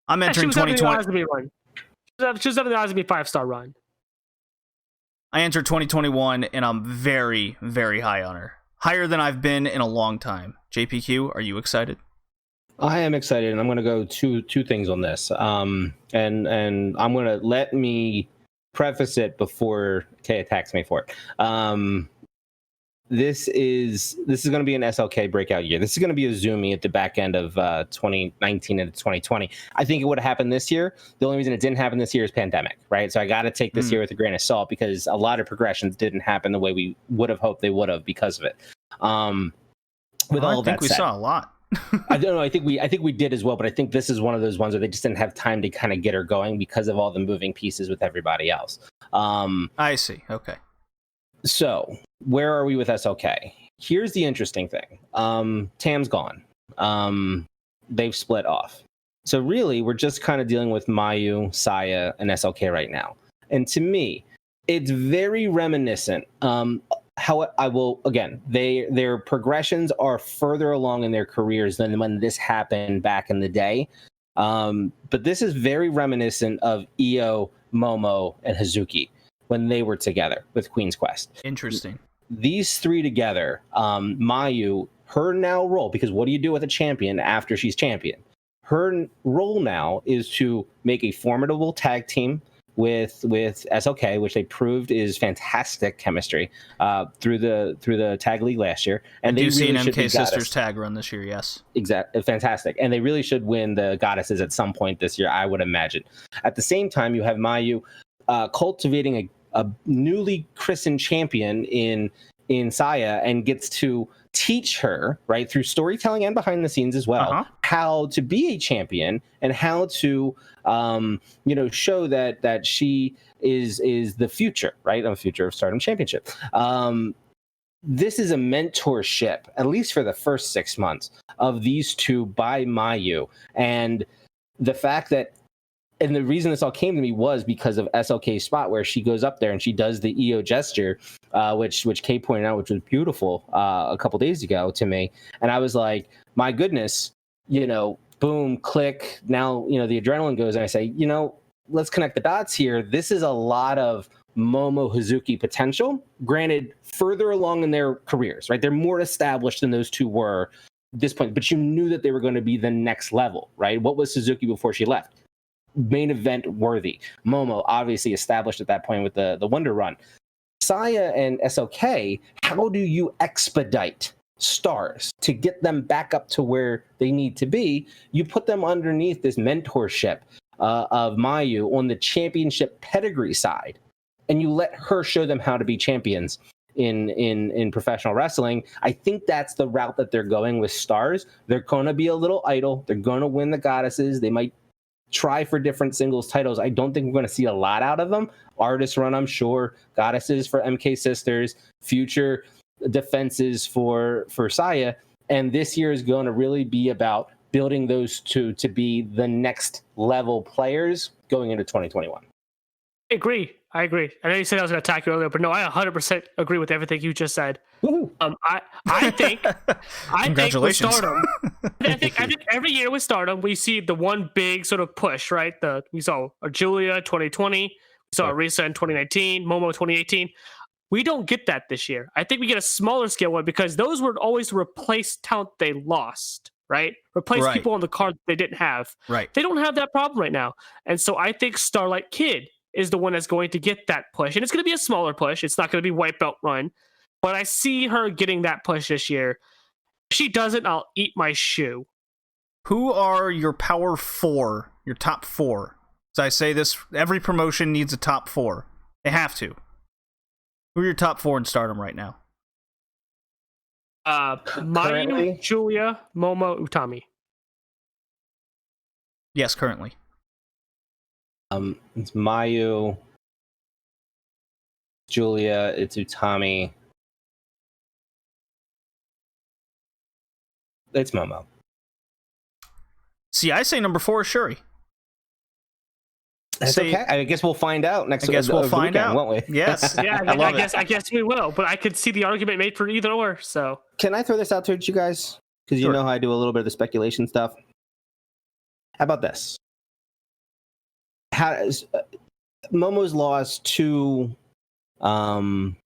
I'm entering 2020.
She was having the Azumi 5-star run.
I entered 2021, and I'm very, very high on her. Higher than I've been in a long time. JPQ, are you excited?
I am excited, and I'm going to go two things on this. And I'm going to let me preface it before Kay attacks me for it. This is going to be an SLK breakout year. This is going to be a Zumi at the back end of 2019 into 2020. I think it would have happened this year. The only reason it didn't happen this year is pandemic, right? So I got to take this year with a grain of salt, because a lot of progressions didn't happen the way we would have hoped they would have because of it.
I think we saw a lot.
I don't know. I think we did as well, but I think this is one of those ones where they just didn't have time to kind of get her going because of all the moving pieces with everybody else.
I see. Okay.
So where are we with SLK? Here's the interesting thing. Tam's gone. They've split off. So really, we're just kind of dealing with Mayu, Saya, and SLK right now. And to me, it's very reminiscent. How I will, again, their progressions are further along in their careers than when this happened back in the day. But this is very reminiscent of Io, Momo, and Hazuki when they were together with Queen's Quest.
Interesting.
These three together, Mayu, her now role, because what do you do with a champion after she's champion? Her role now is to make a formidable tag team with SLK, which they proved is fantastic chemistry through the tag league last year. And they
see
really
an MK Sisters tag run this year, yes.
Exactly, fantastic. And they really should win the Goddesses at some point this year, I would imagine. At the same time, you have Mayu cultivating a newly christened champion in Saya, and gets to teach her, right, through storytelling and behind the scenes as well, how to be a champion and how to show that she is the future, right, of the future of Stardom Championship. This is a mentorship, at least for the first 6 months, of these two by Mayu. And the fact that, and the reason this all came to me was because of SLK's spot where she goes up there and she does the EO gesture, which Kay pointed out, which was beautiful a couple days ago to me. And I was like, my goodness, boom, click. Now, the adrenaline goes, and I say, let's connect the dots here. This is a lot of Momo Hazuki potential, granted, further along in their careers, right? They're more established than those two were at this point, but you knew that they were going to be the next level, right? What was Suzuki before she left? main event worthy. Momo obviously established at that point with the Wonder Run. Saya and SOK, how do you expedite stars to get them back up to where they need to be? You put them underneath this mentorship of Mayu on the championship pedigree side, and you let her show them how to be champions in professional wrestling. I think that's the route that they're going with stars. They're going to be a little idle. They're going to win the goddesses. They might try for different singles titles. I don't think we're going to see a lot out of them. Artist run, I'm sure. Goddesses for MK Sisters. Future defenses for Saya. And this year is going to really be about building those two to be the next level players going into 2021.
I agree. I know you said I was going to attack you earlier, but no, I 100% agree with everything you just said. I think with Stardom, I think every year with Stardom, we see the one big sort of push, right? We saw Julia 2020, we saw Arisa in 2019, Momo 2018. We don't get that this year. I think we get a smaller scale one because those were always to replace talent they lost, right? Replace people on the card they didn't have.
Right.
They don't have that problem right now. And so I think Starlight Kid is the one that's going to get that push. And it's going to be a smaller push. It's not going to be white belt run. But I see her getting that push this year. If she doesn't, I'll eat my shoe.
Who are your power four, your top four? As I say this, every promotion needs a top four. They have to. Who are your top four in Stardom right now?
Mayu, Julia, Momo, Utami.
Yes, currently.
It's Mayu, Julia, it's Utami. It's Momo.
See, I say number 4 is Shuri.
That's okay. I guess we'll find out next week. I guess
we'll find out,
won't we?
Yes.
Yeah, I guess we will. But I could see the argument made for either or. So
can I throw this out to you guys? Because you know how I do a little bit of the speculation stuff. How about this? Momo's lost 2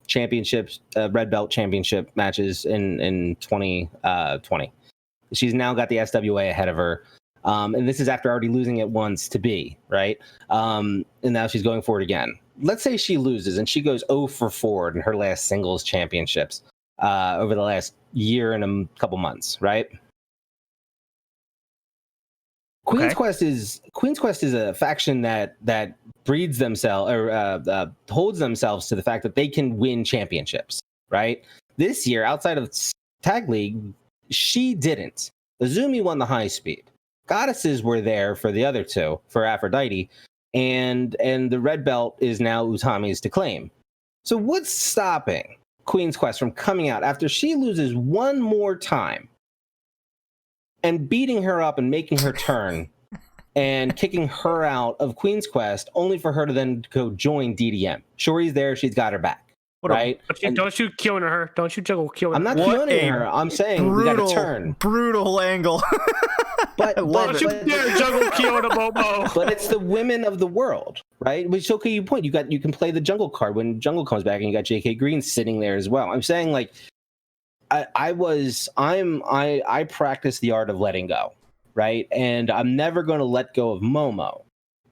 championships, red belt championship matches in 2020. She's now got the SWA ahead of her. And this is after already losing it once to B, right? And now she's going for it again. Let's say she loses and she goes 0 for 4 in her last singles championships over the last year and a couple months, right? Queen's Quest is a faction that breeds themselves or holds themselves to the fact that they can win championships, right? This year, outside of Tag League, she didn't. Azumi won the high speed. Goddesses were there for the other 2, for Aphrodite, and the red belt is now Utami's to claim. So what's stopping Queen's Quest from coming out after she loses one more time and beating her up and making her turn and kicking her out of Queen's Quest, only for her to then go join DDM? Shuri's there, she's got her back. Right?
Don't you kill her. Don't you juggle killing her.
I'm not killing her. I'm saying we got to turn.
Brutal angle.
But
don't you dare juggle Kiona Momo.
But it's the women of the world, right? Which okay, you point. You can play the jungle card when jungle comes back, and you got JK Green sitting there as well. I'm saying like I practice the art of letting go, right? And I'm never going to let go of Momo.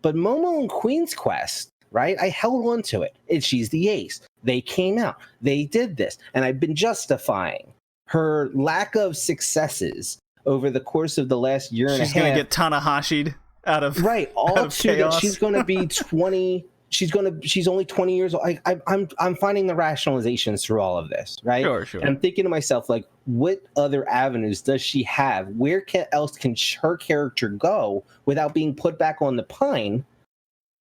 But Momo and Queen's Quest, right? I held on to it. She's the ace. They came out. They did this. And I've been justifying her lack of successes over the course of the last year and a half.
She's going to get Tanahashi'd out of
right. All to that she's going to be 20. She's only 20 years old. I'm finding the rationalizations through all of this, right?
Sure.
And I'm thinking to myself, like, what other avenues does she have? Where else can her character go without being put back on the pine?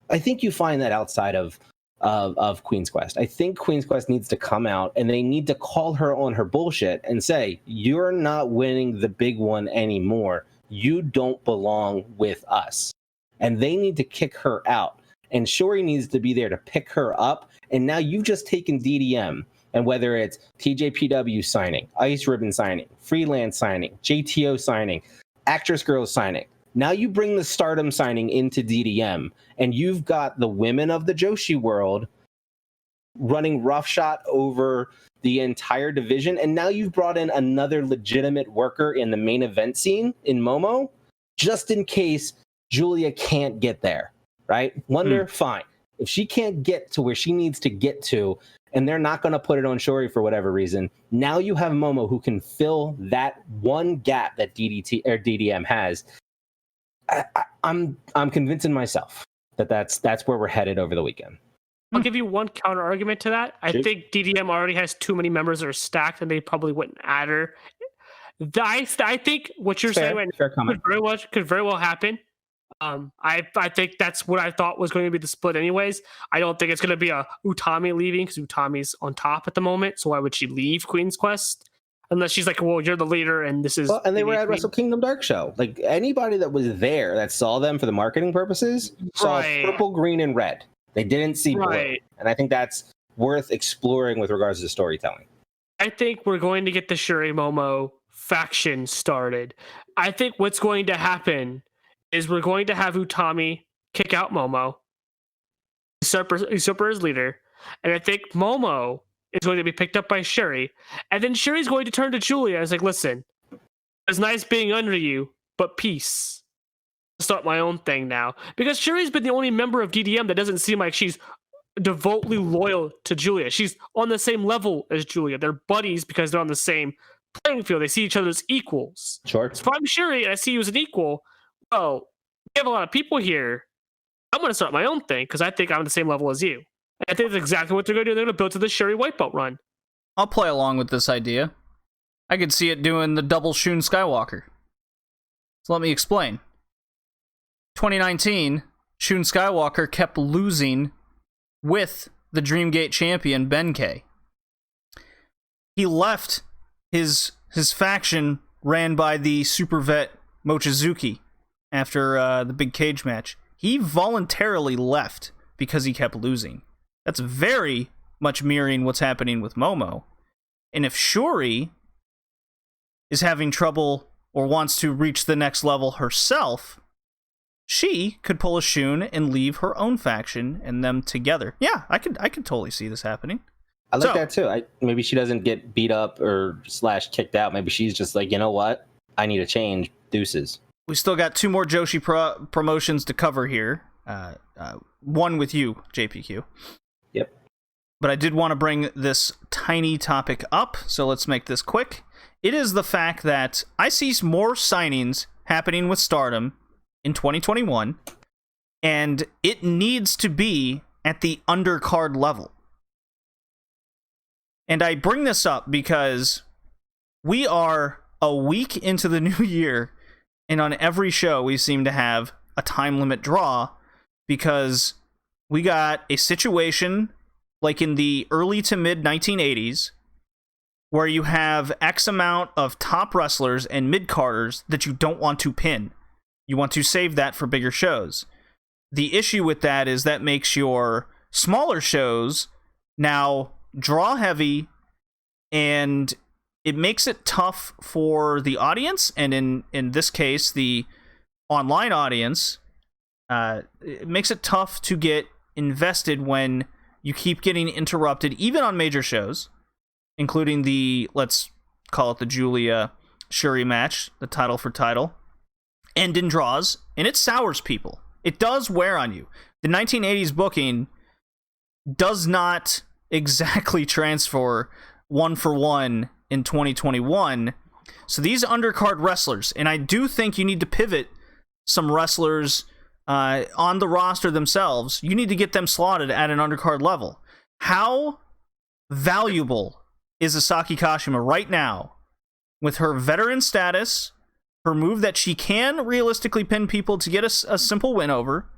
I think you find that outside of Queen's Quest. I think Queen's Quest needs to come out and they need to call her on her bullshit and say, you're not winning the big one anymore. You don't belong with us. And they need to kick her out. And Shuri needs to be there to pick her up. And now you've just taken DDM. And whether it's TJPW signing, Ice Ribbon signing, Freelance signing, JTO signing, Actress Girls signing. Now you bring the Stardom signing into DDM, and you've got the women of the Joshi world running roughshod over the entire division, and now you've brought in another legitimate worker in the main event scene in Momo, just in case Julia can't get there, right? Wonder, fine. If she can't get to where she needs to get to, and they're not going to put it on Shuri for whatever reason, now you have Momo who can fill that one gap that DDT or DDM has. I'm convincing myself that that's where we're headed over the weekend.
I'll give you one counter argument to that. I think DDM already has too many members that are stacked, and they probably wouldn't add her. I think what you're saying right now could very well happen. I think that's what I thought was going to be the split anyways. I don't think it's going to be a Utami leaving because Utami's on top at the moment. So why would she leave Queen's Quest? Unless she's like, well, you're the leader and this is...
Well, and they were at Wrestle Kingdom Dark Show. Like, anybody that was there that saw them for the marketing purposes saw purple, green, and red. They didn't see blue. And I think that's worth exploring with regards to storytelling.
I think we're going to get the Shuri Momo faction started. I think what's going to happen is we're going to have Utami kick out Momo, usurp her as leader, and I think Momo is going to be picked up by Shuri, and then Shuri's going to turn to Julia and is like, listen, it's nice being under you, but peace. I'll start my own thing now. Because Shuri's been the only member of DDM that doesn't seem like she's devotedly loyal to Julia. She's on the same level as Julia. They're buddies because they're on the same playing field. They see each other as equals.
Sure.
So if I'm Shuri and I see you as an equal, well, we have a lot of people here. I'm going to start my own thing because I think I'm on the same level as you. And I think that's exactly what they're going to do. They're going to build to the Shuri white belt run.
I'll play along with this idea. I could see it doing the double Shun Skywalker. So let me explain. 2019, Shun Skywalker kept losing with the Dreamgate champion, Benkei. He left his faction ran by the super vet Mochizuki after the big cage match. He voluntarily left because he kept losing. That's very much mirroring what's happening with Momo. And if Shuri is having trouble or wants to reach the next level herself, she could pull a Shun and leave her own faction and them together. Yeah, I could totally see this happening.
I like that too. Maybe she doesn't get beat up or / kicked out. Maybe she's just like, you know what? I need a change. Deuces.
We still got 2 more Joshi promotions to cover here. One with you, JPQ.
Yep.
But I did want to bring this tiny topic up, so let's make this quick. It is the fact that I see more signings happening with Stardom in 2021, and it needs to be at the undercard level. And I bring this up because we are a week into the new year, and on every show we seem to have a time limit draw because we got a situation like in the early to mid 1980s where you have X amount of top wrestlers and mid-carders that you don't want to pin. You want to save that for bigger shows. The issue with that is that makes your smaller shows now draw heavy, and it makes it tough for the audience, and in this case, the online audience. It makes it tough to get invested when you keep getting interrupted, even on major shows, including the, let's call it the Julia Shuri match, the title for title, end in draws, and it sours people. It does wear on you. The 1980s booking does not exactly transfer one for one in 2021. So these undercard wrestlers, and I do think you need to pivot some wrestlers on the roster themselves. You need to get them slotted at an undercard level. How valuable is Asaki Kashima right now with her veteran status, her move that she can realistically pin people to get a simple win over,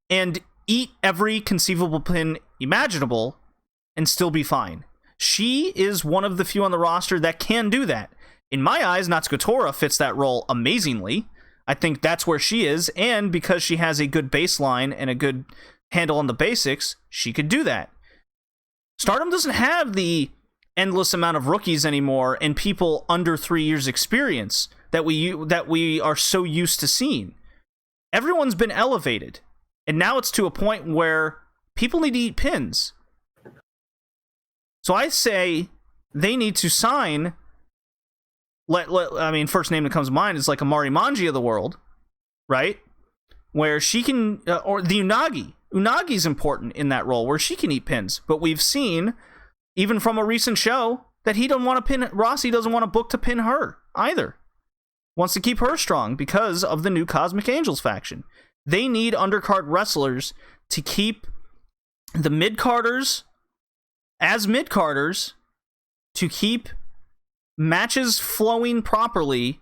and eat every conceivable pin imaginable and still be fine? She is one of the few on the roster that can do that. In my eyes, Natsuko Tora fits that role amazingly. I think that's where she is, and because she has a good baseline and a good handle on the basics, she could do that. Stardom doesn't have the endless amount of rookies anymore and people under 3 years experience that we are so used to seeing. Everyone's been elevated, and now it's to a point where people need to eat pins. So I say they need to sign. First name that comes to mind is like Amari Manji of the world, right? where she can, or the Unagi. Unagi's important in that role where she can eat pins. But we've seen, even from a recent show, that he doesn't want to pin, Rossi doesn't want to book to pin her either. Wants to keep her strong because of the new Cosmic Angels faction. They need undercard wrestlers to keep the mid-carders as mid-carders, to keep matches flowing properly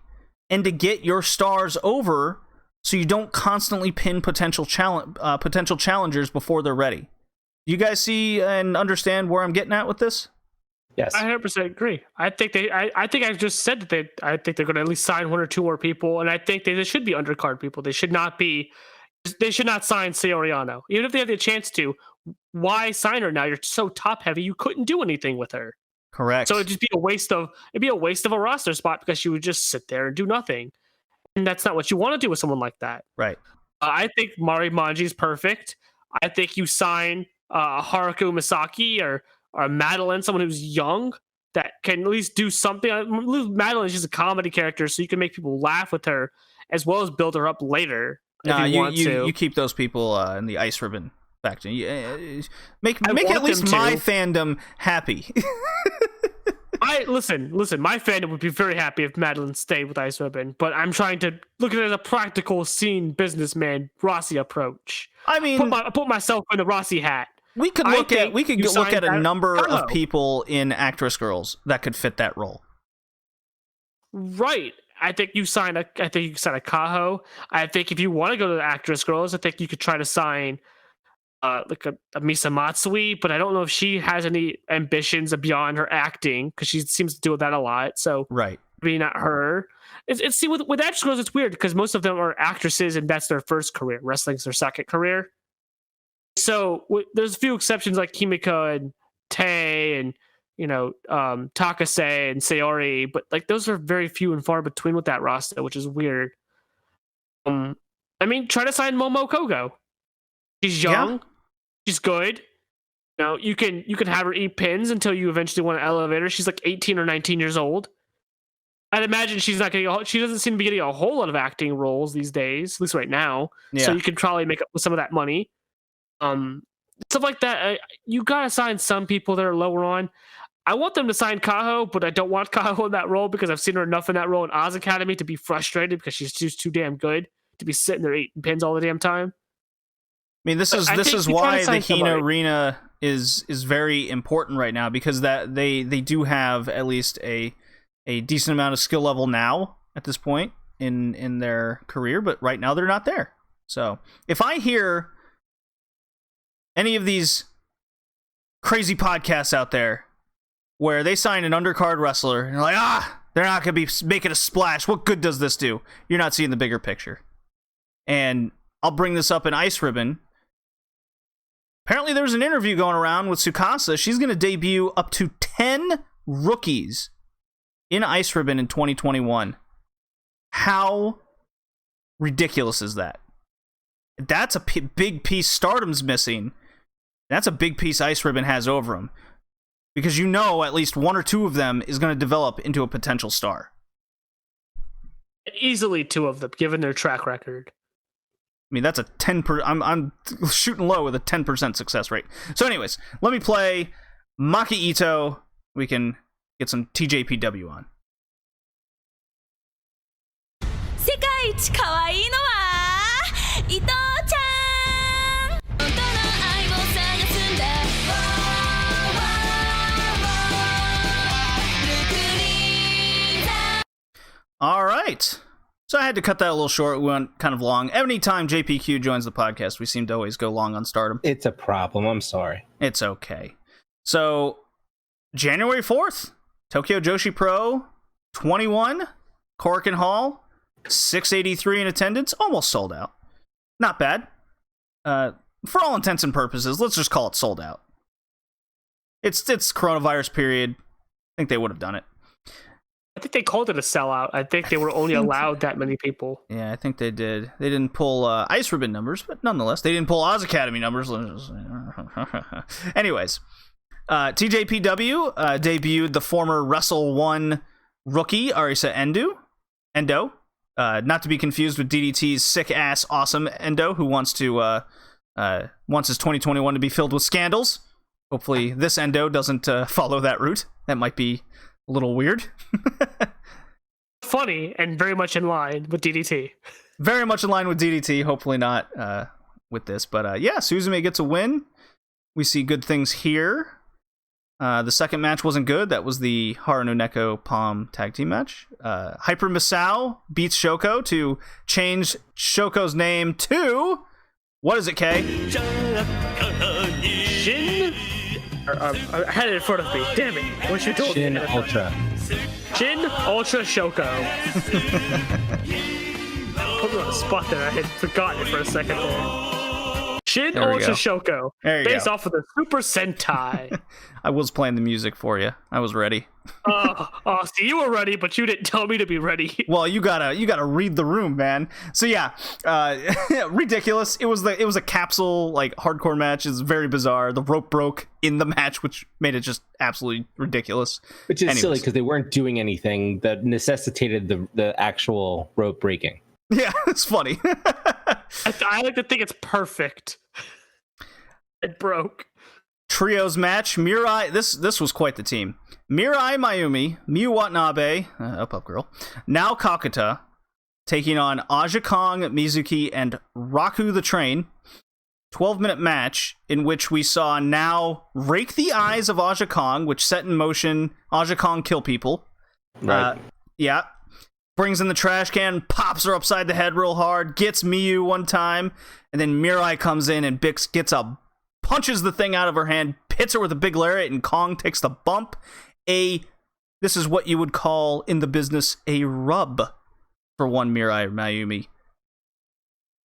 and to get your stars over so you don't constantly pin potential challengers before they're ready. You guys see and understand where I'm getting at with this?
Yes, I 100% agree. I think I just said that I think they're going to at least sign one or two more people, and I think they should be undercard people. They should not sign Sayoriano. Even if they have the chance to, why sign her now? You're so top heavy, you couldn't do anything with her.
Correct.
So it'd be a waste of a roster spot because she would just sit there and do nothing. And that's not what you want to do with someone like that.
Right.
I think Mari Manji is perfect. I think you sign Haruka Misaki or Madeline, someone who's young that can at least do something. Madeline is just a comedy character, so you can make people laugh with her as well as build her up later.
You keep those people in the Ice Ribbon faction. Make at least my fandom happy.
Listen, my fandom would be very happy if Madeline stayed with Ice Ribbon, but I'm trying to look at it as a practical scene businessman Rossi approach.
I mean,
put myself in the Rossi hat.
We could look at a number of people in Actress Girls that could fit that role.
Right. I think you sign a Kaho. I think if you want to go to the Actress Girls, I think you could try to sign like a Misa Matsui, but I don't know if she has any ambitions beyond her acting because she seems to do that a lot. So
right,
maybe not her. See with Actress Girls, it's weird because most of them are actresses and that's their first career. Wrestling's their second career. So there's a few exceptions like Kimiko and Tae and Takase and Sayori, but like those are very few and far between with that roster, which is weird. I mean, try to sign Momo Kogo. She's young. Yeah. She's good. You can have her eat pins until you eventually want to elevate her. She's like 18 or 19 years old. I'd imagine she doesn't seem to be getting a whole lot of acting roles these days, at least right now. Yeah. So you can probably make up with some of that money. Stuff like that. You gotta sign some people that are lower on. I want them to sign Kaho, but I don't want Kaho in that role because I've seen her enough in that role in Oz Academy to be frustrated because she's just too damn good to be sitting there eating pins all the damn time.
I mean, this is why the Hino Arena is very important right now, because that they do have at least a decent amount of skill level now at this point in their career, but right now they're not there. So if I hear any of these crazy podcasts out there where they sign an undercard wrestler and they're like, they're not going to be making a splash, what good does this do? You're not seeing the bigger picture. And I'll bring this up in Ice Ribbon. Apparently there's an interview going around with Tsukasa. She's going to debut up to 10 rookies in Ice Ribbon in 2021. How ridiculous is that? That's a big piece Stardom's missing. That's a big piece Ice Ribbon has over them. Because at least one or two of them is going to develop into a potential star.
Easily two of them, given their track record.
I mean, that's a 10%. I'm shooting low with a 10% success rate. So anyways, let me play Maki Ito. We can get some TJPW on.
世界一可愛いのは伊藤ちゃん。本当の愛を探すんだ。
All right. So I had to cut that a little short. We went kind of long. Anytime JPQ joins the podcast, we seem to always go long on Stardom.
It's a problem. I'm sorry.
It's okay. So, January 4th, Tokyo Joshi Pro 21, Korakuen Hall, 683 in attendance, almost sold out. Not bad. For all intents and purposes, let's just call it sold out. It's coronavirus period. I think they would have done it.
I think they called it a sellout. I think they were only allowed that many people.
Yeah, I think they did. They didn't pull Ice Ribbon numbers, but nonetheless, they didn't pull Oz Academy numbers. Anyways, TJPW debuted the former Wrestle 1 rookie, Arisa Endo. Not to be confused with DDT's sick-ass awesome Endo, who wants his 2021 to be filled with scandals. Hopefully this Endo doesn't follow that route. That might be a little weird.
Funny and very much in line with DDT.
Very much in line with DDT. Hopefully not with this. But yeah, Suzume gets a win. We see good things here. The second match wasn't good. That was the Haruno Neko Palm tag team match. Hyper Misao beats Shoko to change Shoko's name to... What is it, Kay?
Shin? I had it in front of me. Damn it. What you told
Shin
me?
Ultra.
Shin Ultra Shoko. Put me on the spot there. I had forgotten it for a second there. Shin
There we
Ultra
go.
Shoko.
There you
Based
go.
off of the Super Sentai.
I was playing the music for you. I was ready.
See, you were ready, but you didn't tell me to be ready.
Well, you gotta read the room, man. So yeah, ridiculous. It was a capsule like hardcore match. It's very bizarre. The rope broke in the match, which made it just absolutely ridiculous.
Which is silly because they weren't doing anything that necessitated the actual rope breaking.
Yeah, it's funny.
I like to think it's perfect. It broke.
Trios match. Mirai. This was quite the team. Mirai Mayumi, Miyu Watanabe, up girl. Now Kakuta taking on Aja Kong, Mizuki, and Raku the Train. 12-minute match in which we saw now rake the eyes of Aja Kong, which set in motion Aja Kong kill people.
Right.
Yeah. Brings in the trash can, pops her upside the head real hard, gets Miyu one time, and then Mirai comes in and Bix punches the thing out of her hand, hits her with a big lariat, and Kong takes the bump. This is what you would call in the business a rub for one Mirai Mayumi.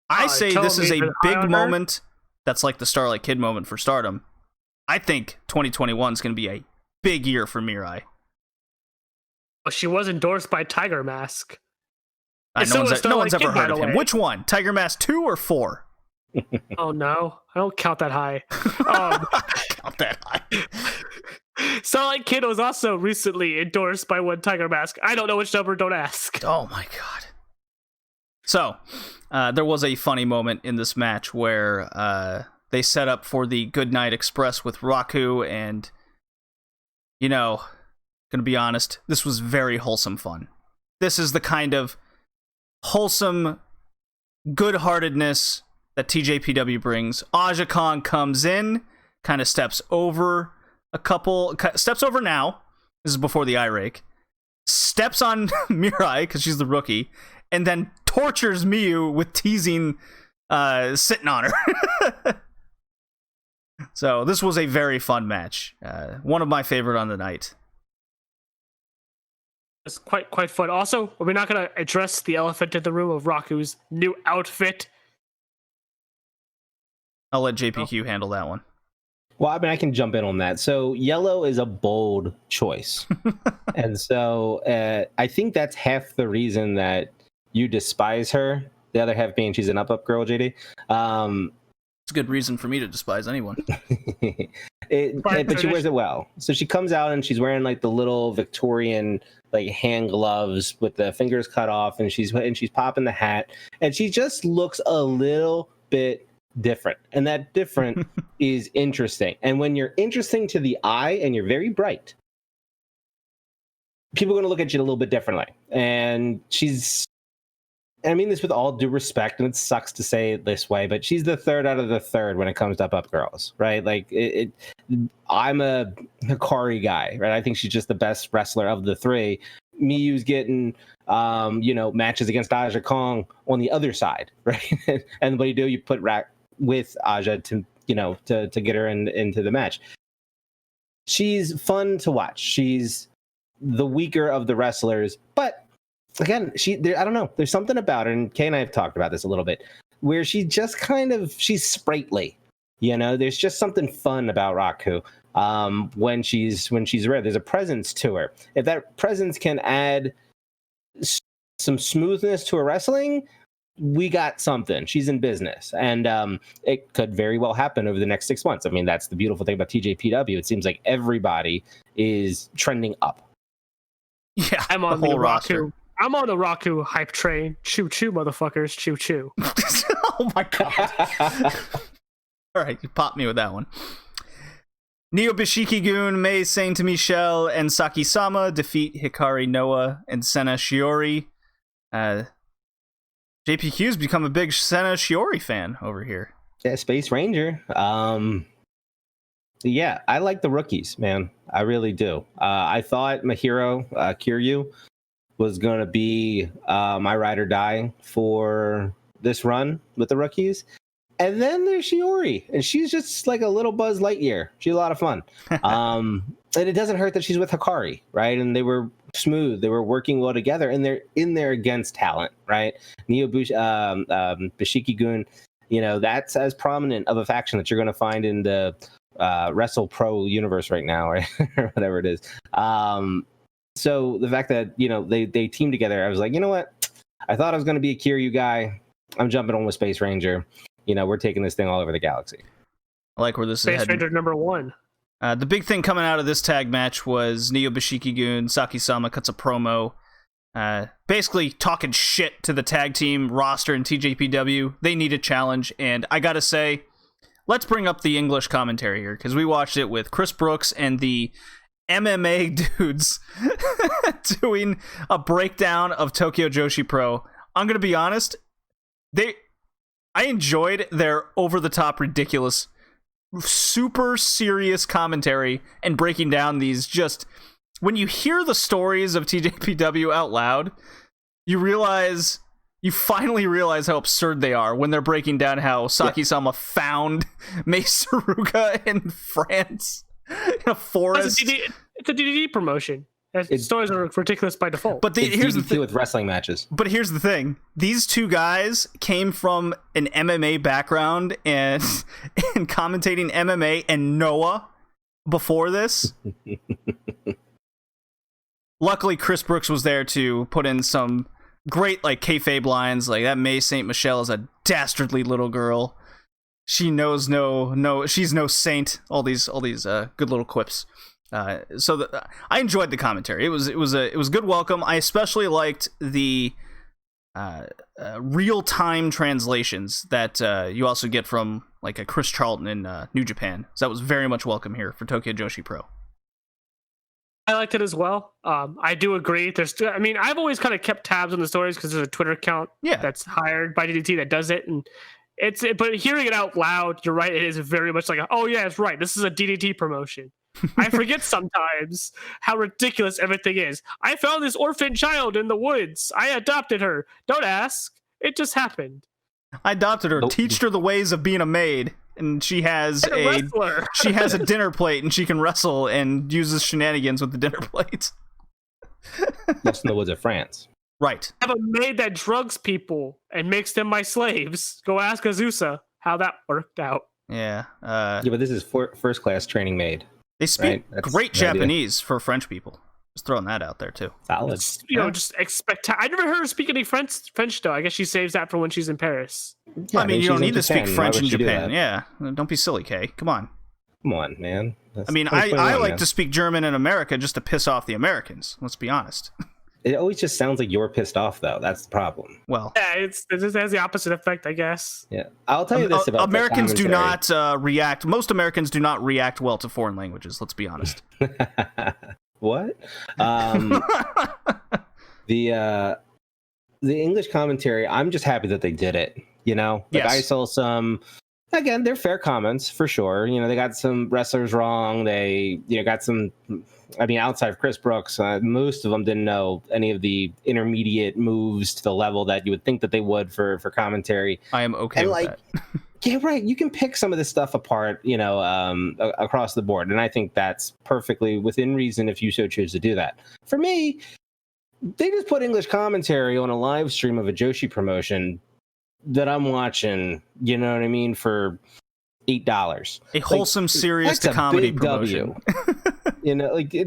I say this is a big moment that's like the Starlight Kid moment for Stardom. I think 2021 is going to be a big year for Mirai.
Well, she was endorsed by Tiger Mask.
No one's ever heard of him. Which one? Tiger Mask 2 or 4?
Oh no, I don't count that high.
Count that high.
Starlight Kid was also recently endorsed by one Tiger Mask. I don't know which number, don't ask.
Oh my god. So, there was a funny moment in this match where they set up for the Goodnight Express with Raku, and, you know, gonna be honest, this was very wholesome fun. This is the kind of wholesome good-heartedness that TJPW brings. Aja Kong comes in, kind of steps over now. This is before the eye rake. Steps on Mirai, because she's the rookie, and then tortures Miyu with teasing sitting on her. So this was a very fun match. One of my favorite on the night.
It's quite fun. Also, we're not going to address the elephant in the room of Raku's new outfit.
I'll let JPQ handle that one.
Well, I mean, I can jump in on that. So yellow is a bold choice. And so I think that's half the reason that you despise her. The other half being she's an up girl, JD.
It's a good reason for me to despise anyone.
But she wears it well. So she comes out and she's wearing like the little Victorian like hand gloves with the fingers cut off, and she's popping the hat, and she just looks a little bit different, and that different is interesting. And when you're interesting to the eye and you're very bright, people are going to look at you a little bit differently. And I mean this with all due respect, and it sucks to say it this way, but she's the third out of the third when it comes to up girls, right? Like I'm a Hikari guy, right? I think she's just the best wrestler of the three. Miyu's getting matches against Aja Kong on the other side, right? And what do? You put Rack with Aja to get her into the match. She's fun to watch. She's the weaker of the wrestlers, but again, I don't know. There's something about her, and Kay and I have talked about this a little bit, where she just she's sprightly. There's just something fun about Raku when she's red. There's a presence to her. If that presence can add some smoothness to her wrestling, we got something. She's in business, and it could very well happen over the next 6 months. I mean, that's the beautiful thing about TJPW. It seems like everybody is trending up.
Yeah,
I'm on the Raku. I'm on the Raku hype train. Choo choo, motherfuckers. Choo choo.
Oh my god. All right, you popped me with that one. Neo Bishiki-gun, Mei Saint Michel, and Saki-sama defeat Hikari Noa and Sena Shiori. JPQ's become a big Sena Shiori fan over here.
Yeah, Space Ranger. Yeah, I like the rookies, man. I really do. I thought Mahiro Kiryu was going to be my ride or die for this run with the rookies. And then there's Shiori, and she's just like a little Buzz Lightyear. She's a lot of fun. And it doesn't hurt that she's with Hikari, right? And they were smooth. They were working well together, and they're in there against talent, right? Neo Bishiki-gun, that's as prominent of a faction that you're going to find in the Wrestle Pro universe right now, right? Or whatever it is. So the fact that, they team together, I was like, you know what? I thought I was going to be a Kiryu guy. I'm jumping on with Space Ranger. We're taking this thing all over the galaxy.
I like where this
Space
is heading.
Ranger number 1.
The big thing coming out of this tag match was Neo Bishiki-gun, Saki-sama cuts a promo, basically talking shit to the tag team roster in TJPW. They need a challenge, and I gotta say, let's bring up the English commentary here, because we watched it with Chris Brooks and the MMA dudes doing a breakdown of Tokyo Joshi Pro. I'm gonna be honest, I enjoyed their over-the-top, ridiculous, super serious commentary and breaking down these just... When you hear the stories of TJPW out loud, you finally realize how absurd they are when they're breaking down how Saki-sama found Mei Saruga in France in a forest.
It's a DDT promotion. Stories are ridiculous by default.
But here's the thing
with wrestling matches.
But here's the thing: these two guys came from an MMA background and commentating MMA and Noah before this. Luckily, Chris Brooks was there to put in some great kayfabe lines, like that Mei Saint Michel is a dastardly little girl. She knows she's no saint. All these good little quips. I enjoyed the commentary. It was a good welcome. I especially liked the real time translations that you also get from a Chris Charlton in New Japan. So that was very much welcome here for Tokyo Joshi Pro.
I liked it as well. I do agree. I've always kind of kept tabs on the stories because there's a Twitter account that's hired by DDT that does it, and but hearing it out loud, you're right. It is very much oh yeah, it's right. This is a DDT promotion. I forget sometimes how ridiculous everything is. I found this orphan child in the woods. I adopted her. Don't ask. It just happened.
I adopted her, teached her the ways of being a maid, and she has she has a dinner plate, and she can wrestle and uses shenanigans with the dinner plate.
That's in the woods of France.
Right.
I have a maid that drugs people and makes them my slaves. Go ask Azusa how that worked out.
Yeah.
But this is first class training maid.
They speak great Japanese for French people. Just throwing that out there too.
Solid.
Just expect. I never heard her speak any French though. I guess she saves that for when she's in Paris.
Yeah, you don't need to speak French in Japan. Yeah, don't be silly, Kay. Come on,
man.
I like to speak German in America just to piss off the Americans. Let's be honest.
It always just sounds like you're pissed off, though. That's the problem.
Well,
yeah, it just has the opposite effect, I guess.
Yeah, I'll tell you this about
Americans do not react. Most Americans do not react well to foreign languages. Let's be honest.
What? The English commentary. I'm just happy that they did it. I saw some. Again, they're fair comments for sure. They got some wrestlers wrong. They got some. Outside of Chris Brooks, most of them didn't know any of the intermediate moves to the level that you would think that they would for commentary.
I am okay with that.
Yeah, right. You can pick some of this stuff apart, across the board. And I think that's perfectly within reason if you so choose to do that. For me, they just put English commentary on a live stream of a Joshi promotion that I'm watching, for $8.
A wholesome, serious to comedy promotion.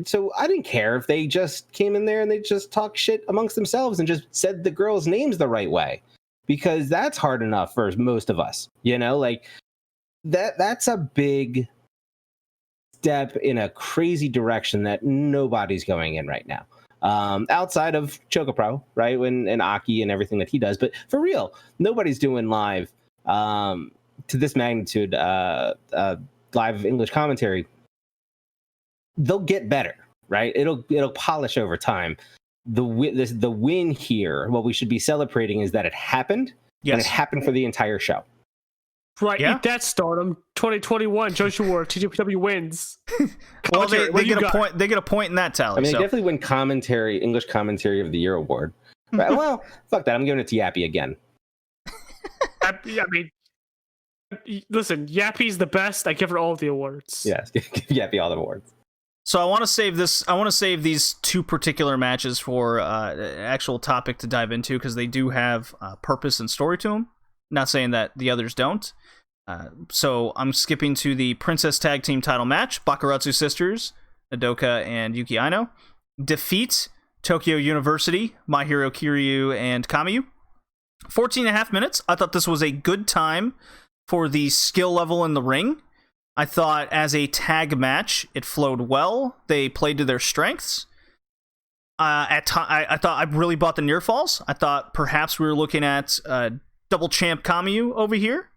So I didn't care if they just came in there and they just talked shit amongst themselves and just said the girls' names the right way, because that's hard enough for most of us. That's a big step in a crazy direction that nobody's going in right now. outside of Chocopro, right? And Aki and everything that he does. But for real, nobody's doing live to this magnitude, live English commentary. They'll get better, right? It'll polish over time. The win here, what we should be celebrating is that it happened, and it happened for the entire show.
Right, eat that, Stardom. 2021 Joshi War TJPW wins.
Well, they get a point. They get a point in that tally.
I mean, they definitely win English commentary of the year award. Right? Well, fuck that. I'm giving it to Yappy again.
I mean, listen, Yappy's the best. I give her all the awards.
Yes, give Yappy all the awards.
So I want to save this. I want to save these two particular matches for actual topic to dive into because they do have purpose and story to them. Not saying that the others don't. So I'm skipping to the Princess Tag Team title match. Bakuratsu sisters, Nodoka and Yuki Aino, defeat Tokyo University, My Hero Kiryu and Kamiyu. 14.5 minutes. I thought this was a good time for the skill level in the ring. I thought as a tag match, it flowed well. They played to their strengths. I thought I really bought the near falls. I thought perhaps we were looking at double champ Kamiyu over here.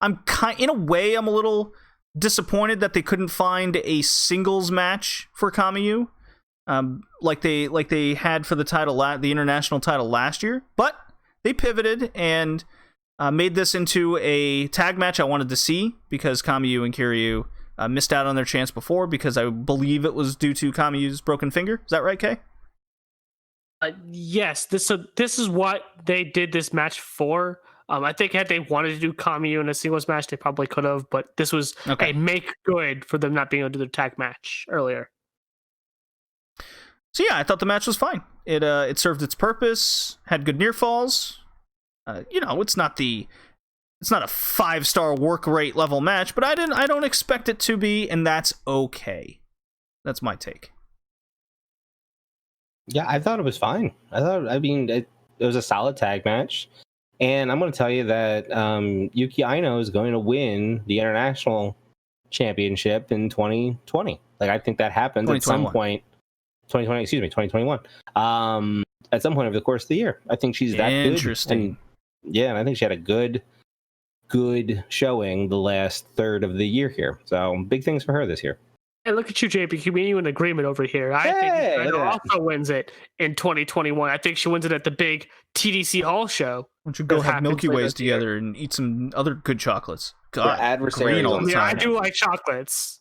In a way, I'm a little disappointed that they couldn't find a singles match for Kamiyu, like they had for the title, the international title last year. But they pivoted and made this into a tag match I wanted to see because Kamiyu and Kiryu missed out on their chance before because I believe it was due to Kamiyu's broken finger. Is that right, Kay?
Yes. This is what they did this match for. I think had they wanted to do Kamiyu in a singles match, they probably could have, but this was a make good for them not being able to do their tag match earlier.
So yeah, I thought the match was fine. It served its purpose, had good near falls. It's not a 5-star work rate level match, but I don't expect it to be, and that's okay. That's my take.
Yeah, I thought it was fine. It was a solid tag match. And I'm going to tell you that Yuki Aino is going to win the international championship in 2020. Like, I think that happens at some point. 2021. At some point over the course of the year. I think she's that good.
Interesting.
And I think she had a good showing the last third of the year here. So big things for her this year.
Hey, look at you, JP. Me and you in agreement over here. I think Aino also wins it in 2021. I think she wins it at the big TDC Hall show.
Why don't you go have Milky Ways together and eat some other good chocolates? God,
adversaries.
I do like chocolates.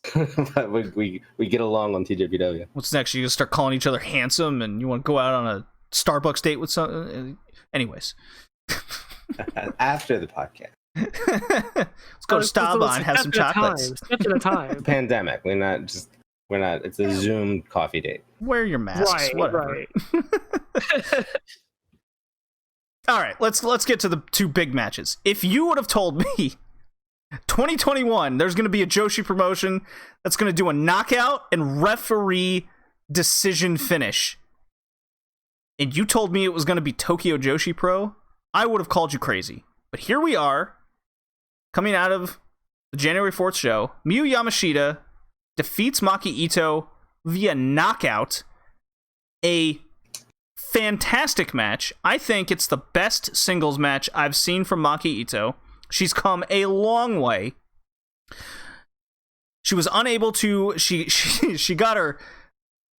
But we get along on TJPW.
What's next? You gonna start calling each other handsome, and you want to go out on a Starbucks date with some? Anyways,
after the podcast.
Let's go to Starbucks and have some chocolates.
Step at a time.
Pandemic. We're not. It's a Zoom coffee date.
Wear your masks. Whatever. Right. All right, let's get to the two big matches. If you would have told me 2021, there's going to be a Joshi promotion that's going to do a knockout and referee decision finish, and you told me it was going to be Tokyo Joshi Pro, I would have called you crazy. But here we are, coming out of the January 4th show. Miyu Yamashita defeats Maki Ito via knockout. A fantastic match. I think it's the best singles match I've seen from Maki Ito. She's come a long way. She was unable to... She got her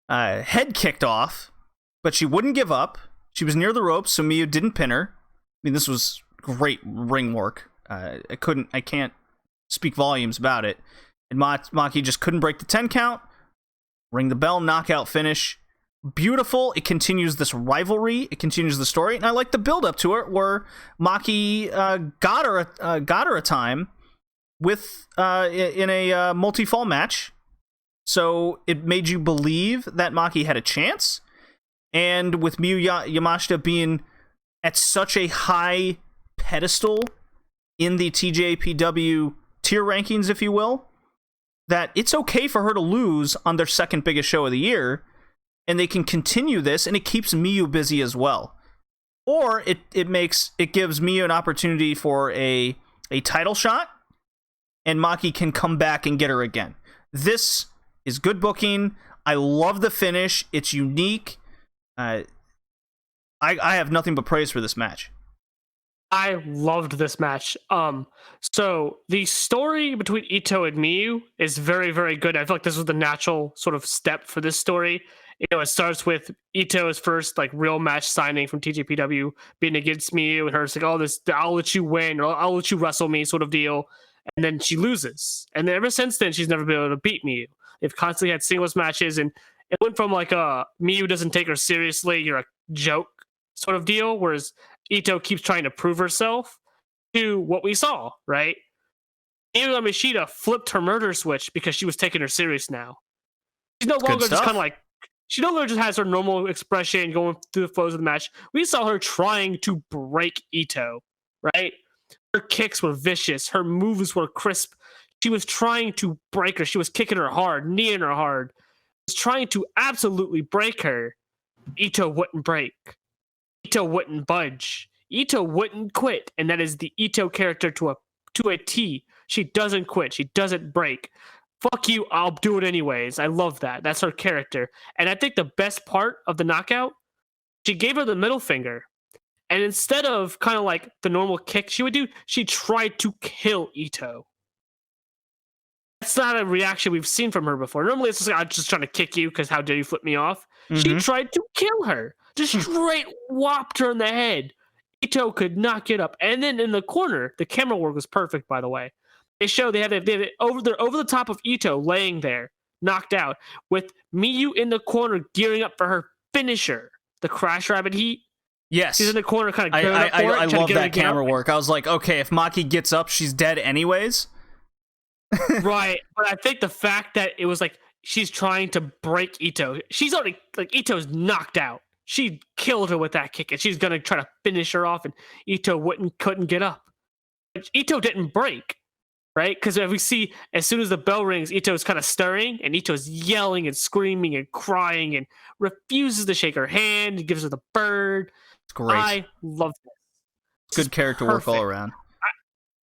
head kicked off, but she wouldn't give up. She was near the ropes, so Miyu didn't pin her. I mean, this was great ring work. I can't speak volumes about it. And Maki just couldn't break the 10 count. Ring the bell, knockout finish. Beautiful. It continues this rivalry. It continues the story, and I like the build up to it, where Maki got her a time with in a multi-fall match. So it made you believe that Maki had a chance, and with Miyu Yamashita being at such a high pedestal in the TJPW tier rankings, if you will, that it's okay for her to lose on their second biggest show of the year. And they can continue this, and it keeps Miyu busy as well. Or it gives Miyu an opportunity for a title shot, and Maki can come back and get her again. This is good booking. I love the finish. It's unique. I have nothing but praise for this match.
I loved this match. So the story between Ito and Miyu is very, very good. I feel like this was the natural sort of step for this story. It starts with Ito's first like real match signing from TJPW being against Miyu, and her like, "Oh, I'll let you win, or I'll let you wrestle me," sort of deal. And then she loses, and then ever since then, she's never been able to beat Miyu. They've constantly had singles matches, and it went from like Miyu doesn't take her seriously, you're a joke sort of deal, whereas Ito keeps trying to prove herself, to what we saw, right? Miyu Yamashita flipped her murder switch because she was taking her serious now. She's no longer just kind of like, she no longer just has her normal expression going through the flows of the match. We saw her trying to break Ito, right? Her kicks were vicious. Her moves were crisp. She was trying to break her. She was kicking her hard, kneeing her hard. Was trying to absolutely break her. Ito wouldn't break. Ito wouldn't budge. Ito wouldn't quit, and that is the Ito character to a T. She doesn't quit. She doesn't break. Fuck you, I'll do it anyways. I love that. That's her character. And I think the best part of the knockout, she gave her the middle finger. And instead of kind of like the normal kick she would do, she tried to kill Ito. That's not a reaction we've seen from her before. Normally it's just like, I'm just trying to kick you because how dare you flip me off. She tried to kill her. Just straight whopped her in the head. Ito could not get up. And then in the corner, the camera work was perfect, by the way. They show they had it over the top of Ito laying there, knocked out, with Miyu in the corner gearing up for her finisher, the Crash Rabbit Heat.
Yes.
She's in the corner kind of
I love that camera work. I was like, okay, if Maki gets up, she's dead anyways.
Right. But I think the fact that it was like she's trying to break Ito. She's already, like, Ito's knocked out. She killed her with that kick, and she's going to try to finish her off, and Ito couldn't get up. But Ito didn't break, right? Because we see, as soon as the bell rings, Ito's kind of stirring, and Ito's yelling and screaming and crying and refuses to shake her hand and gives her the bird.
It's great.
I love this.
Good character work all around.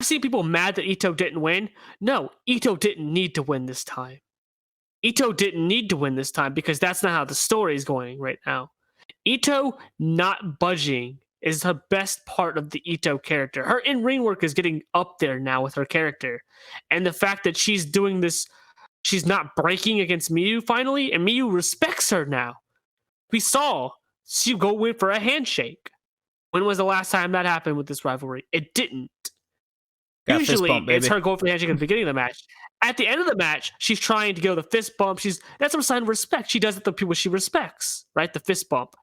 I see people mad that Ito didn't win. No, Ito didn't need to win this time. Ito didn't need to win this time because that's not how the story is going right now. Ito not budging is the best part of the Ito character. Her in-ring work is getting up there now with her character. And the fact that she's doing this, she's not breaking against Miyu finally, and Miyu respects her now. We saw she go in for a handshake. When was the last time that happened with this rivalry? It didn't. Usually, it's her going for the handshake at the beginning of the match. At the end of the match, she's trying to go the fist bump. That's a sign of respect. She does it to people she respects, right? The fist bump.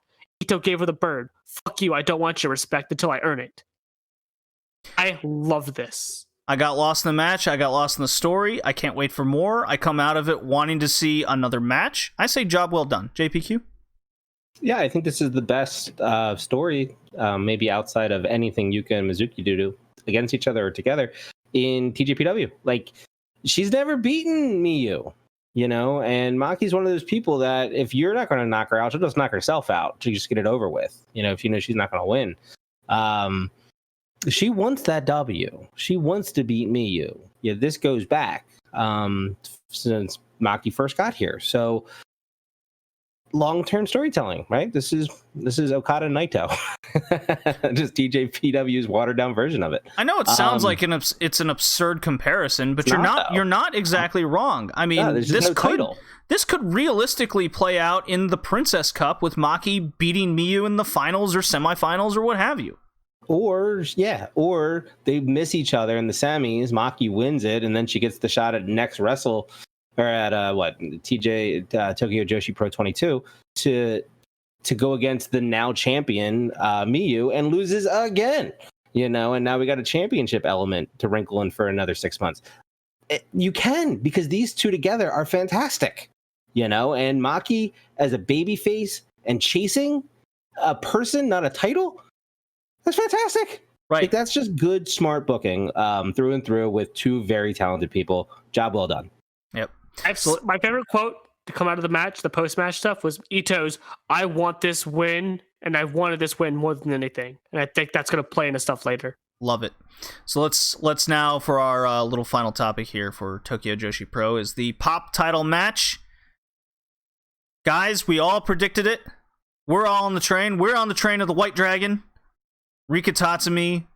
Ito gave her the bird. Fuck you, I don't want your respect until I earn it. I love this.
I got lost in the match. I got lost in the story. I can't wait for more. I come out of it wanting to see another match. I say job well done. JPQ?
Yeah, I think this is the best story, maybe outside of anything Yuka and Mizuki do against each other or together in TJPW. Like, she's never beaten Miyu, you know, and Maki's one of those people that if you're not going to knock her out, she'll just knock herself out. She'll just get it over with, you know, if you know she's not going to win. She wants that W. She wants to beat Miyu. Yeah, this goes back since Maki first got here. So long-term storytelling, right? This is Okada Naito, just TJPW's watered-down version of it.
I know it sounds like it's an absurd comparison, but you're not exactly wrong. I mean, this could realistically play out in the Princess Cup with Maki beating Miyu in the finals or semifinals or what have you.
Or they miss each other in the semis. Maki wins it, and then she gets the shot at next Wrestle. Or at Tokyo Joshi Pro 22 to go against the now champion Miyu and loses again, you know, and now we got a championship element to wrinkle in for another 6 months. You can, because these two together are fantastic, you know, and Maki as a babyface and chasing a person, not a title, that's fantastic.
Right.
Like, that's just good, smart booking through and through with two very talented people. Job well done.
Yep.
My favorite quote to come out of the match, the post-match stuff, was Ito's, "I want this win, and I wanted this win more than anything." And I think that's going to play into stuff later.
Love it. So let's now, for our little final topic here for Tokyo Joshi Pro, is the pop title match. Guys, we all predicted it. we're all on the train. We're on the train of the White Dragon. Rika Tatsumi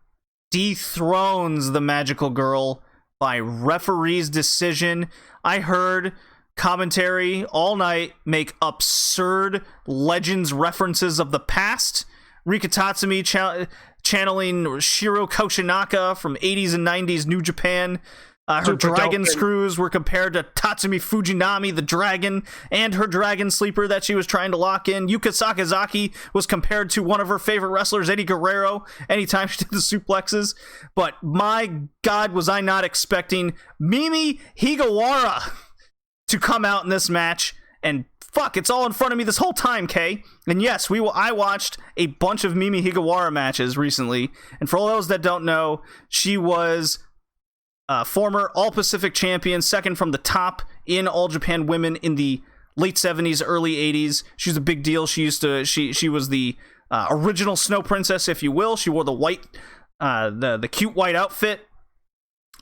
dethrones the Magical Girl by referee's decision. I heard commentary all night make absurd Legends references of the past. Rika Tatsumi channeling Shiro Koshinaka from 80s and 90s New Japan. Her dragon screws were compared to Tatsumi Fujinami, the dragon, and her dragon sleeper that she was trying to lock in. Yuka Sakazaki was compared to one of her favorite wrestlers, Eddie Guerrero, anytime she did the suplexes. But my God, was I not expecting Mimi Higawara to come out in this match. And fuck, it's all in front of me this whole time, Kay. And yes, I watched a bunch of Mimi Higawara matches recently. And for all those that don't know, she was former All-Pacific champion, second from the top in All Japan Women in the late 70s, early 80s. She's a big deal. She was the original Snow Princess, if you will. She wore the white, the cute white outfit.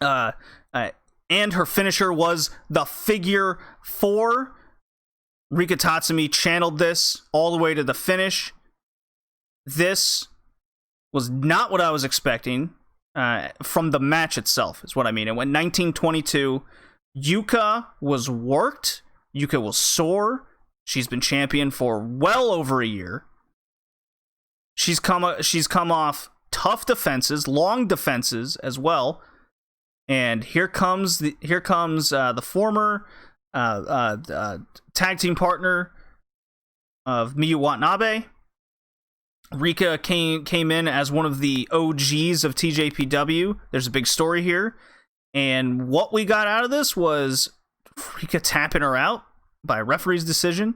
And her finisher was the figure 4. Rika Tatsumi channeled this all the way to the finish. This was not what I was expecting. From the match itself is what I mean. It went 19-22. Yuka was worked. Yuka was sore. She's been champion for well over a year. She's come off tough defenses, long defenses as well. And here comes the former tag team partner of Miyu Watanabe. Rika came in as one of the OGs of TJPW. There's a big story here. And what we got out of this was Rika tapping her out by a referee's decision.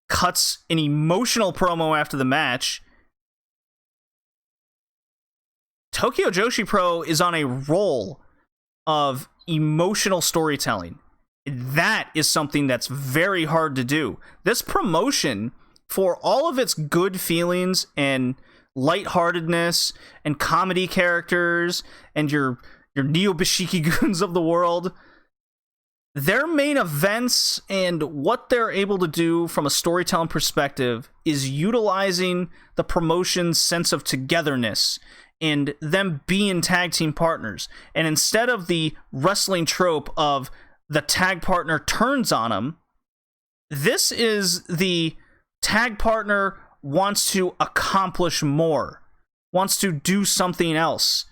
Cuts an emotional promo after the match. Tokyo Joshi Pro is on a roll of emotional storytelling. That is something that's very hard to do. This promotion, for all of its good feelings and lightheartedness and comedy characters and your Neo Bishiki goons of the world, their main events and what they're able to do from a storytelling perspective is utilizing the promotion's sense of togetherness and them being tag team partners. And instead of the wrestling trope of the tag partner turns on them, this is the tag partner wants to accomplish more, wants to do something else.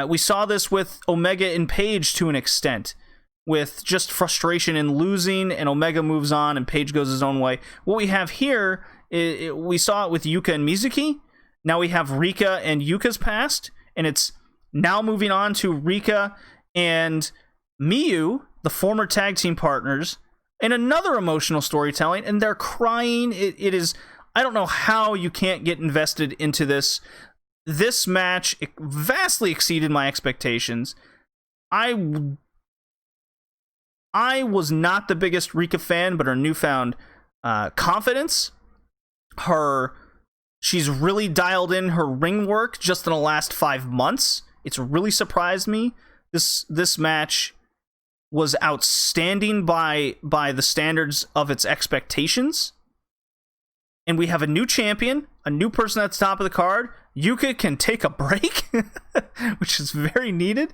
We saw this with Omega and Page to an extent, with just frustration in losing, and Omega moves on and Page goes his own way. What we have here, we saw it with Yuka and Mizuki. Now we have Rika and Yuka's past, and it's now moving on to Rika and Miyu, the former tag team partners, and another emotional storytelling, and they're crying. It is, I don't know how you can't get invested into this. This match vastly exceeded my expectations. I was not the biggest Rika fan, but her newfound confidence, she's really dialed in her ring work just in the last 5 months. It's really surprised me. This match was outstanding by the standards of its expectations. And we have a new champion, a new person at the top of the card. Yuka can take a break, which is very needed.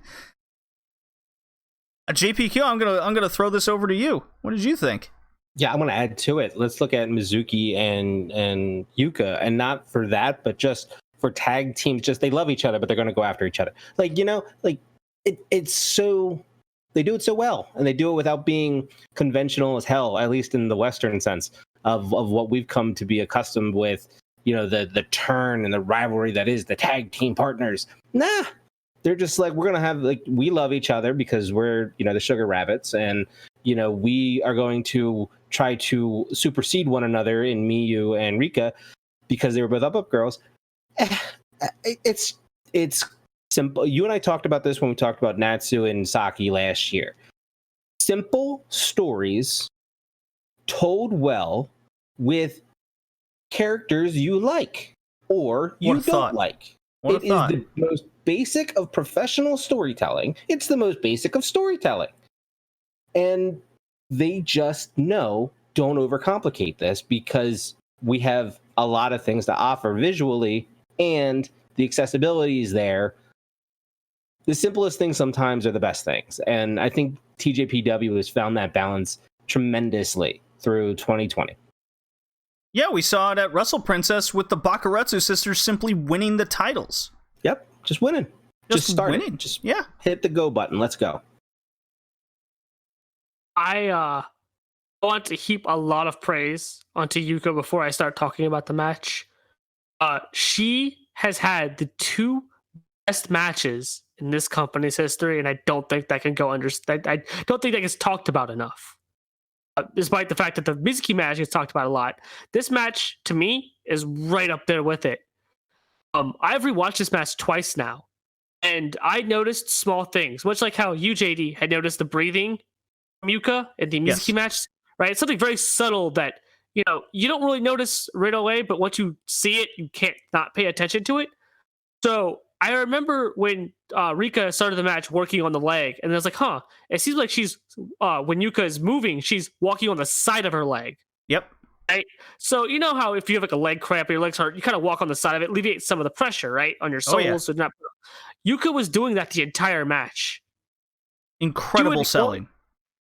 JPQ, I'm gonna throw this over to you. What did you think?
Yeah, I'm gonna add to it. Let's look at Mizuki and Yuka, and not for that, but just for tag teams. Just they love each other, but they're gonna go after each other. It's so. They do it so well, and they do it without being conventional as hell, at least in the Western sense of what we've come to be accustomed with, the turn and the rivalry that is the tag team partners. Nah, they're just like, we're going to have, we love each other because we're, the Sugar Rabbits, and, we are going to try to supersede one another in Miyu and Rika because they were both up girls. It's simple. You and I talked about this when we talked about Natsu and Saki last year. Simple stories told well with characters you like or you don't like. It is the most basic of professional storytelling. It's the most basic of storytelling. And they just know, don't overcomplicate this, because we have a lot of things to offer visually, and the accessibility is there. The simplest things sometimes are the best things. And I think TJPW has found that balance tremendously through 2020.
Yeah, we saw it at Wrestle Princess with the Bakuretsu sisters simply winning the titles.
Yep, just winning. Just start
winning.
Just
yeah.
Hit the go button. Let's go.
I want to heap a lot of praise onto Yuka before I start talking about the match. She has had the 2 best matches in this company's history, and I don't think that can go under. I don't think that gets talked about enough. Despite the fact that the Mizuki match gets talked about a lot, this match to me is right up there with it. I've rewatched this match twice now, and I noticed small things, much like how you, JD, had noticed the breathing from Yuka in the Mizuki match. Right, it's something very subtle that you don't really notice right away, but once you see it, you can't not pay attention to it. So I remember when Rika started the match working on the leg, and I was like, huh, it seems like she's, when Yuka is moving, she's walking on the side of her leg.
Yep.
Right? So you know how if you have like a leg cramp or your legs hurt, you kind of walk on the side of it, alleviate some of the pressure, right, on your soles.
Oh, yeah.
So not. Yuka was doing that the entire match.
Incredible selling.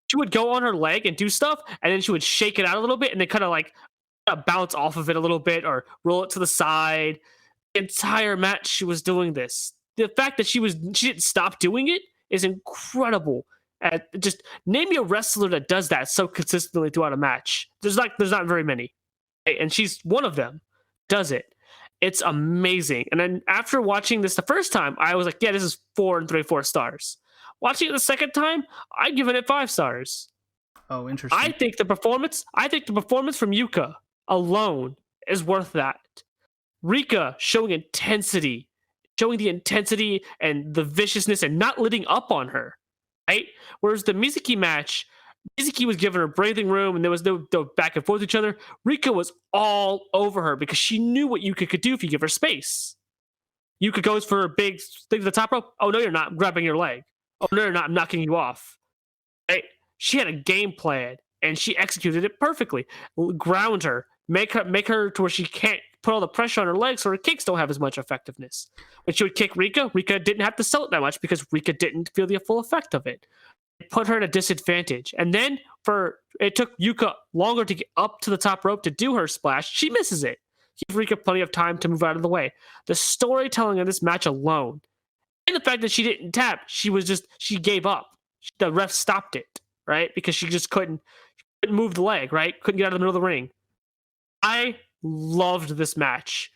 She would go on her leg and do stuff, and then she would shake it out a little bit, and then kind of like bounce off of it a little bit or roll it to the side. The entire match, she was doing this. The fact that she didn't stop doing it is incredible. Just name me a wrestler that does that so consistently throughout a match. There's not very many, and she's one of them. Does it? It's amazing. And then after watching this the first time, I was like, yeah, this is 4 3/4 stars. Watching it the second time, I'd given it 5 stars.
Oh, interesting.
I think the performance from Yuka alone is worth that. Rika showing the intensity and the viciousness and not letting up on her, right? Whereas the Mizuki match, Mizuki was giving her breathing room and there was no back and forth with each other. Rika was all over her because she knew what Yuka could do if you give her space. Yuka goes for a big thing to the top rope. Oh, no, you're not. I'm grabbing your leg. Oh, no, you're not. I'm knocking you off. Right? She had a game plan, and she executed it perfectly. Ground her. Make her to where she can't put all the pressure on her legs so her kicks don't have as much effectiveness. When she would kick Rika didn't have to sell it that much because Rika didn't feel the full effect of it. It put her at a disadvantage. And then it took Yuka longer to get up to the top rope to do her splash. She misses it. Give Rika plenty of time to move out of the way. The storytelling of this match alone, and the fact that she didn't tap, she gave up. The ref stopped it, right? Because she just couldn't move the leg, right? Couldn't get out of the middle of the ring. I loved this match.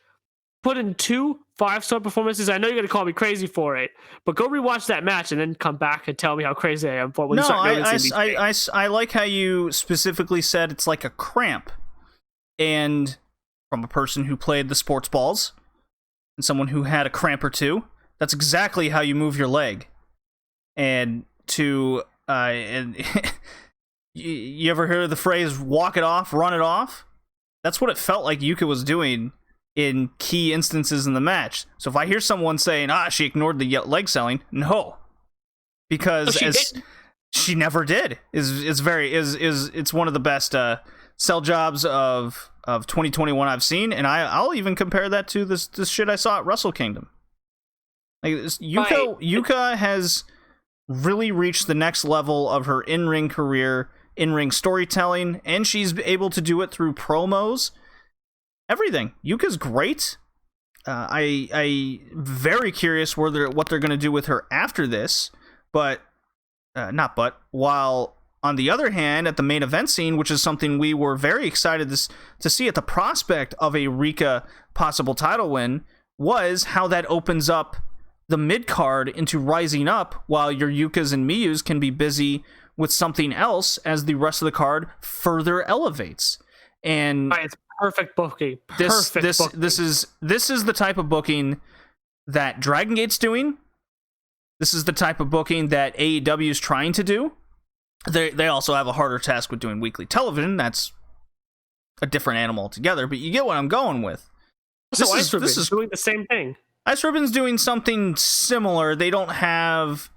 Put in 2 5-star performances. I know you're going to call me crazy for it, but go rewatch that match and then come back and tell me how crazy I am for when you start noticing these
I like how you specifically said it's like a cramp. And from a person who played the sports balls and someone who had a cramp or two, that's exactly how you move your leg. And you ever hear the phrase walk it off, run it off? That's what it felt like Yuka was doing in key instances in the match. So if I hear someone saying, she ignored the leg selling, no. Because she never did. It's one of the best sell jobs of 2021 I've seen, and I'll even compare that to this shit I saw at Wrestle Kingdom. Like Yuka has really reached the next level of her in-ring career, in-ring storytelling, and she's able to do it through promos. Everything. Yuka's great. I very curious what they're going to do with her after this, while on the other hand, at the main event scene, which is something we were very excited to see at the prospect of a Rika possible title win, was how that opens up the mid-card into rising up while your Yukas and Miyus can be busy with something else as the rest of the card further elevates. And
it's perfect booking.
This is the type of booking that Dragon Gate's doing. This is the type of booking that AEW is trying to do. They also have a harder task with doing weekly television. That's a different animal altogether, but you get what I'm going with.
So Ice Ribbon is doing the same thing.
Ice Ribbon's doing something similar. They don't have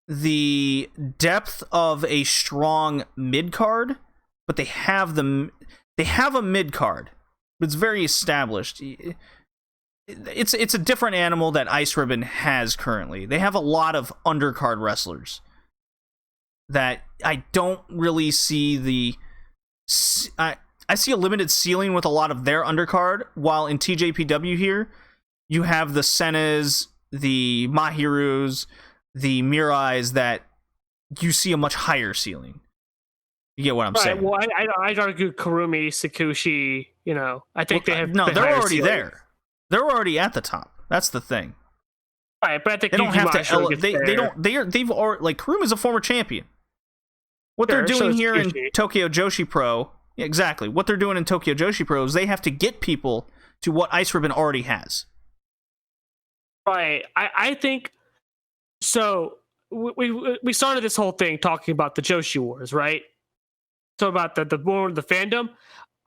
the depth of a strong mid-card, but they have a mid-card It's very established. It's a different animal that Ice Ribbon has currently. They have a lot of undercard wrestlers that I don't really see I see a limited ceiling with a lot of their undercard, while in TJPW here, you have the Senas, the Mahirus, the Mirais that you see a much higher ceiling. You get what I'm saying?
Well, I'd argue Kurumi, Sakushi, I think they have...
No, they're already
ceiling.
there. They're already at the top. That's the thing.
Right, but I think
they don't have to. They've already, like, Kurumi's a former champion. What they're doing here in Tokyo Joshi Pro, exactly. What they're doing in Tokyo Joshi Pro is they have to get people to what Ice Ribbon already has.
Right. I think so. We started this whole thing talking about the Joshi Wars, right? So about the fandom.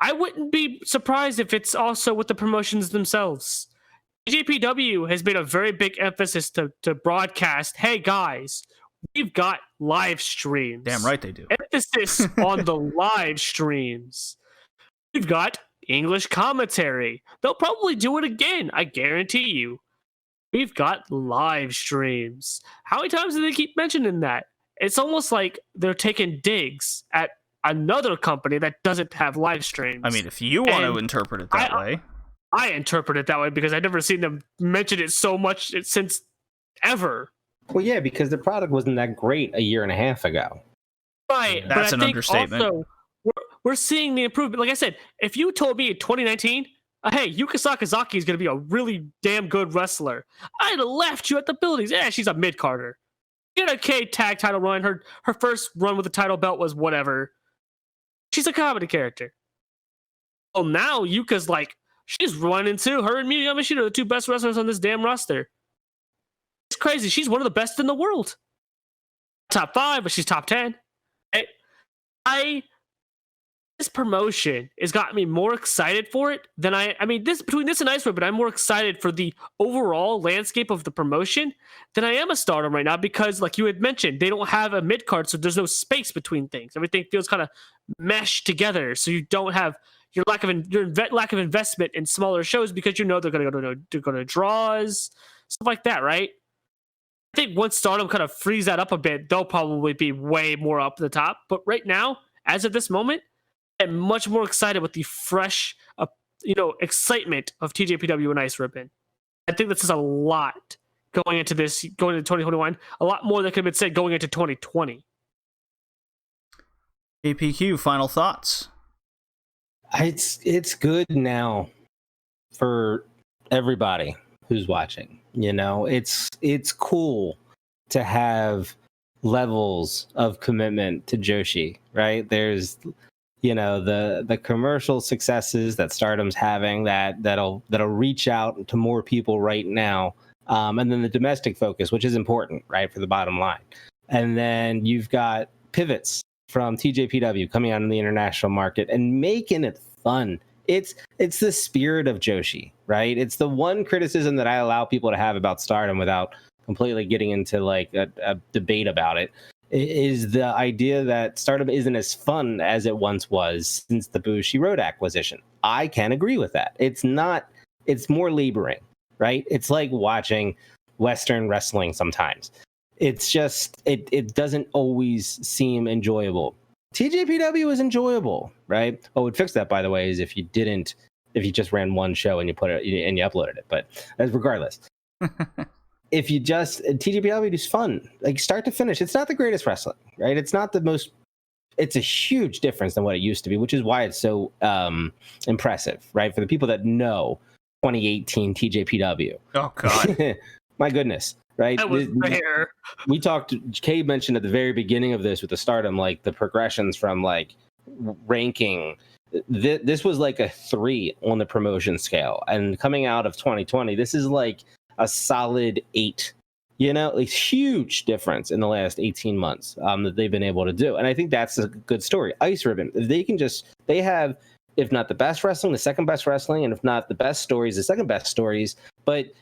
I wouldn't be surprised if it's also with the promotions themselves. AJPW has made a very big emphasis to broadcast, hey guys, we've got live streams.
Damn right they do.
Emphasis on the live streams. We've got English commentary. They'll probably do it again, I guarantee you. We've got live streams. How many times do they keep mentioning that? It's almost like they're taking digs at another company that doesn't have live streams.
I mean, if you want to interpret it that way.
I interpret it that way because I've never seen them mention it so much since ever.
Well, yeah, because the product wasn't that great a year and a half ago.
Right.
That's an understatement.
Also, we're seeing the improvement. Like I said, if you told me in 2019, hey, Yuka Sakazaki is going to be a really damn good wrestler, I'd have left you at the buildings. Yeah, she's a mid-carder. She had a K tag title run. Her first run with the title belt was whatever. She's a comedy character. Well, now Yuka's like, she's running too. Her and Miyu Yamashita are the two best wrestlers on this damn roster. It's crazy. She's one of the best in the world. Top 5, but she's top 10. This promotion has gotten me more excited for it than between this and Ice Ribbon, I'm more excited for the overall landscape of the promotion than I am a Stardom right now because, like you had mentioned, they don't have a mid card, so there's no space between things. Everything feels kind of meshed together, so you don't have your lack of investment in smaller shows because they're going to go to draws, stuff like that, right? I think once Stardom kind of frees that up a bit, they'll probably be way more up the top. But right now, as of this moment, I'm much more excited with the fresh, excitement of TJPW and Ice Ribbon. I think this is a lot going into 2021. A lot more that could have been said going into 2020.
APQ, final thoughts.
It's good now for everybody who's watching. It's cool to have levels of commitment to Joshi, right? There's the commercial successes that Stardom's having that'll reach out to more people right now, and then the domestic focus, which is important, right, for the bottom line. And then you've got pivots from TJPW coming out in the international market and making it fun. It's the spirit of Joshi, right? It's the one criticism that I allow people to have about Stardom without completely getting into like a debate about it, is the idea that Stardom isn't as fun as it once was since the Bushi Road acquisition. I can agree with that. It's more laboring, right? It's like watching Western wrestling sometimes. It's just, it doesn't always seem enjoyable. TJPW is enjoyable, right? What would fix that, by the way, is if you just ran one show and you uploaded it, but regardless. If you TJPW is fun, like start to finish. It's not the greatest wrestling, right? It's not the most, it's a huge difference than what it used to be, which is why it's so impressive, right? For the people that know 2018 TJPW.
Oh, God.
My goodness, right?
That was rare.
We talked, Kay mentioned at the very beginning of this with the Stardom, like the progressions from like ranking. This was like a 3 on the promotion scale. And coming out of 2020, this is like a solid 8, a huge difference in the last 18 months that they've been able to do. And I think that's a good story. Ice Ribbon, they have, if not the best wrestling, the second best wrestling, and if not the best stories, the second best stories. But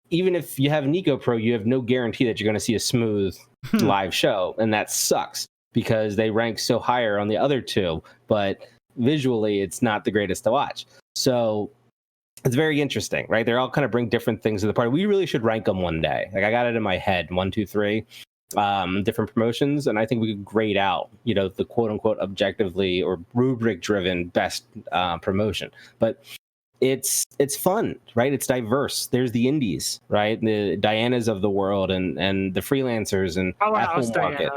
even if you have Nico Pro, you have no guarantee that you're going to see a smooth live show. And that sucks because they rank so higher on the other two, but visually it's not the greatest to watch. So it's very interesting, right? They're all kind of bring different things to the party. We really should rank them one day. Like, I got it in my head, 1, 2, 3, different promotions, and I think we could grade out, the quote unquote objectively or rubric driven best promotion. But it's fun, right? It's diverse. There's the indies, right? The Dianas of the world and the freelancers and at home market.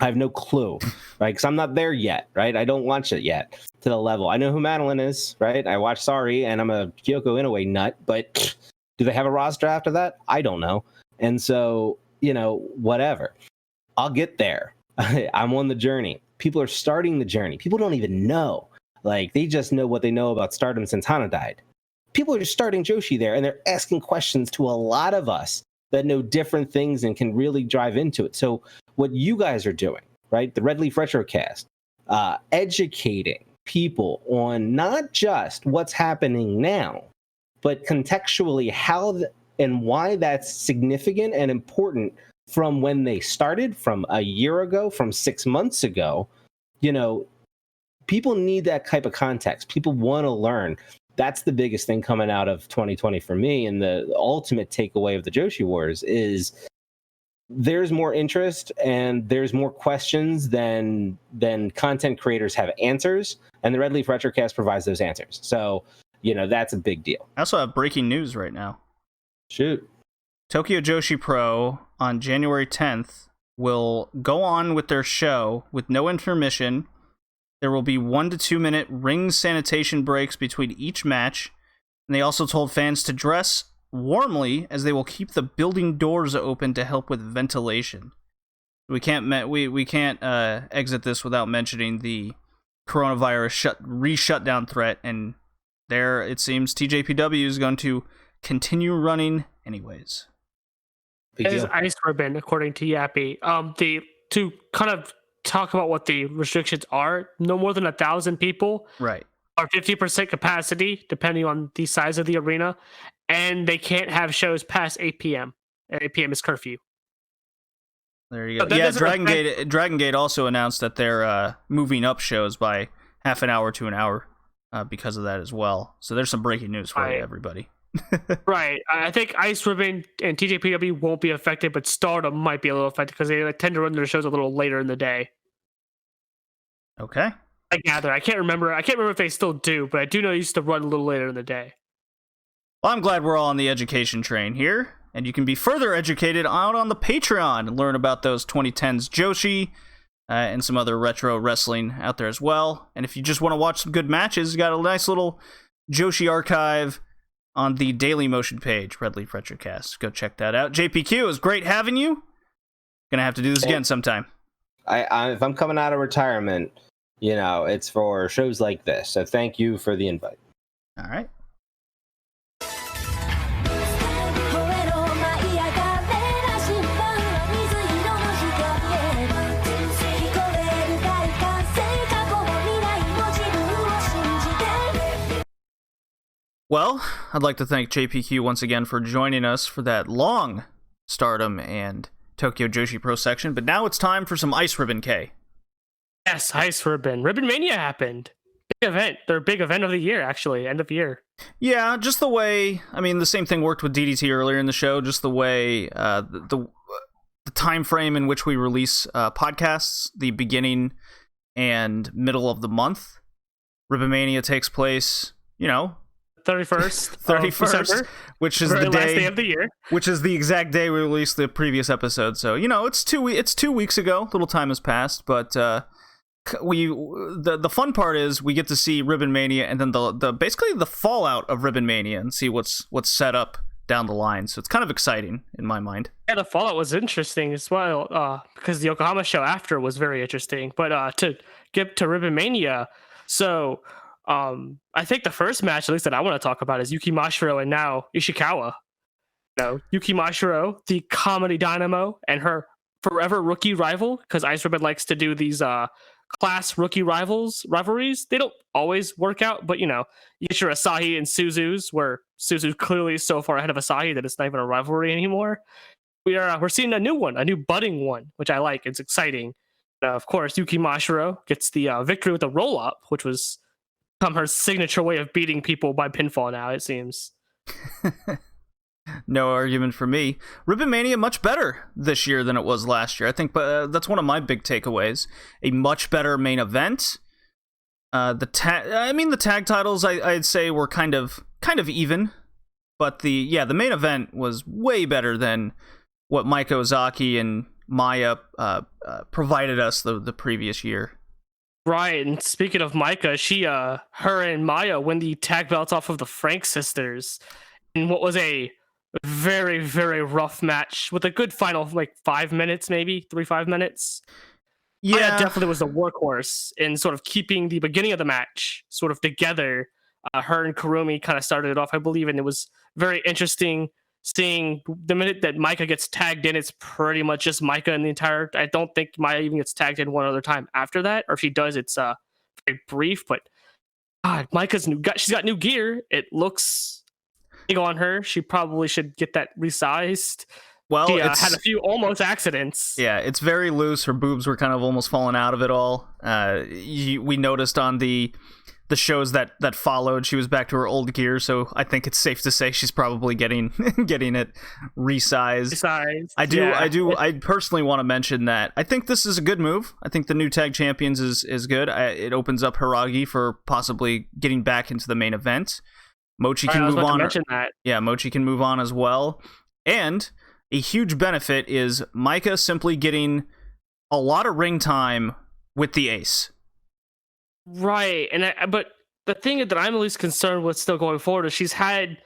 I have no clue, right? Because I'm not there yet, right? I don't watch it yet to the level. I know who Madeline is, right? I watch Sorry, and I'm a Kyoko Inoue nut, but do they have a roster after that? I don't know. And so, whatever. I'll get there. I'm on the journey. People are starting the journey. People don't even know. Like, they just know what they know about Stardom since Hana died. People are just starting Joshi there, and they're asking questions to a lot of us that know different things and can really drive into it. So what you guys are doing, right? The Red Leaf Retrocast, educating people on not just what's happening now, but contextually how and why that's significant and important from when they started, from a year ago, from 6 months ago. People need that type of context. People want to learn. That's the biggest thing coming out of 2020 for me. And the ultimate takeaway of the Joshi Wars is there's more interest and there's more questions than content creators have answers. And the Red Leaf Retrocast provides those answers. So, that's a big deal.
I also have breaking news right now.
Shoot.
Tokyo Joshi Pro on January 10th will go on with their show with no intermission. There will be 1 to 2 minute ring sanitation breaks between each match, and they also told fans to dress warmly as they will keep the building doors open to help with ventilation. We can't exit this without mentioning the coronavirus re-shutdown threat, and there it seems TJPW is going to continue running anyways.
It is ice ribbon, according to Yappy. To kind of talk about what the restrictions are, no more than 1,000 people,
right,
or 50% capacity, depending on the size of the arena, and they can't have shows past 8 p.m. 8 p.m. is curfew.
There you go. Yeah, Dragon Gate also announced that they're moving up shows by half an hour to an hour because of that as well. So there's some breaking news for you, everybody.
Right. I think Ice Ribbon and TJPW won't be affected, but Stardom might be a little affected because they tend to run their shows a little later in the day.
Okay.
I gather. I can't remember if they still do, but I do know they used to run a little later in the day.
Well, I'm glad we're all on the education train here, and you can be further educated out on the Patreon and learn about those 2010s Joshi and some other retro wrestling out there as well. And if you just want to watch some good matches, you got a nice little Joshi archive on the Daily Motion page, Red Leaf Retrocast. Go check that out. JPQ, it was great having you. Gonna have to do this again sometime.
If I'm coming out of retirement, it's for shows like this. So thank you for the invite.
All right. Well, I'd like to thank JPQ once again for joining us for that long Stardom and Tokyo Joshi Pro section, but now it's time for some Ice Ribbon K.
Yes, Ice Ribbon. Ribbon Mania happened. Big event. Their big event of the year, actually, end of year.
Yeah, just the way, the same thing worked with DDT earlier in the show, just the way the time frame in which we release podcasts, the beginning and middle of the month. Ribbon Mania takes place,
31st,
which is the
last day of the year,
which is the exact day we released the previous episode. So it's 2 weeks ago. Little time has passed, but the fun part is we get to see Ribbon Mania and then the basically the fallout of Ribbon Mania and see what's set up down the line. So it's kind of exciting in my mind.
Yeah, the fallout was interesting as well because the Yokohama show after was very interesting. But to get to Ribbon Mania, so. I think the first match, at least that I want to talk about, is Yuki Mashiro and now Ishikawa. Yuki Mashiro, the comedy dynamo, and her forever rookie rival, because Ice Ribbon likes to do these class rookie rivalries. They don't always work out, but you get your Asahi and Suzu's, where Suzu clearly is so far ahead of Asahi that it's not even a rivalry anymore. We're seeing a new one, a new budding one, which I like. It's exciting. Of course, Yuki Mashiro gets the victory with a roll-up, which was become her signature way of beating people by pinfall now, it seems.
No argument for me. Ribbon Mania much better this year than it was last year. I think that's one of my big takeaways. A much better main event. The tag titles I'd say were kind of even, but the main event was way better than what Maika Ozaki and Maya provided us the previous year.
Right, and speaking of Maika, her and Maya win the tag belts off of the Frank sisters in what was a very, very rough match with a good final, 5 minutes, maybe 3-5 minutes.
Yeah,
Maya definitely was the workhorse in sort of keeping the beginning of the match sort of together. Her and Kurumi kind of started it off, I believe, and it was very interesting seeing the minute that Maika gets tagged in, it's pretty much just Maika in the entire. I don't think Maya even gets tagged in one other time after that, or if she does, it's very brief. But God, Maika's she's got new gear. It looks big on her. She probably should get that resized.
Well,
she had a few almost accidents.
Yeah, it's very loose. Her boobs were kind of almost falling out of it all. We noticed on the shows that followed, she was back to her old gear, so I think it's safe to say she's probably getting it resized. I personally want to mention that I think this is a good move. I think the new tag champions is good. It opens up Hiragi for possibly getting back into the main event. Mochi can move on. Yeah, Mochi can move on as well. And a huge benefit is Maika simply getting a lot of ring time with the ace.
Right, but the thing that I'm at least concerned with still going forward is she's had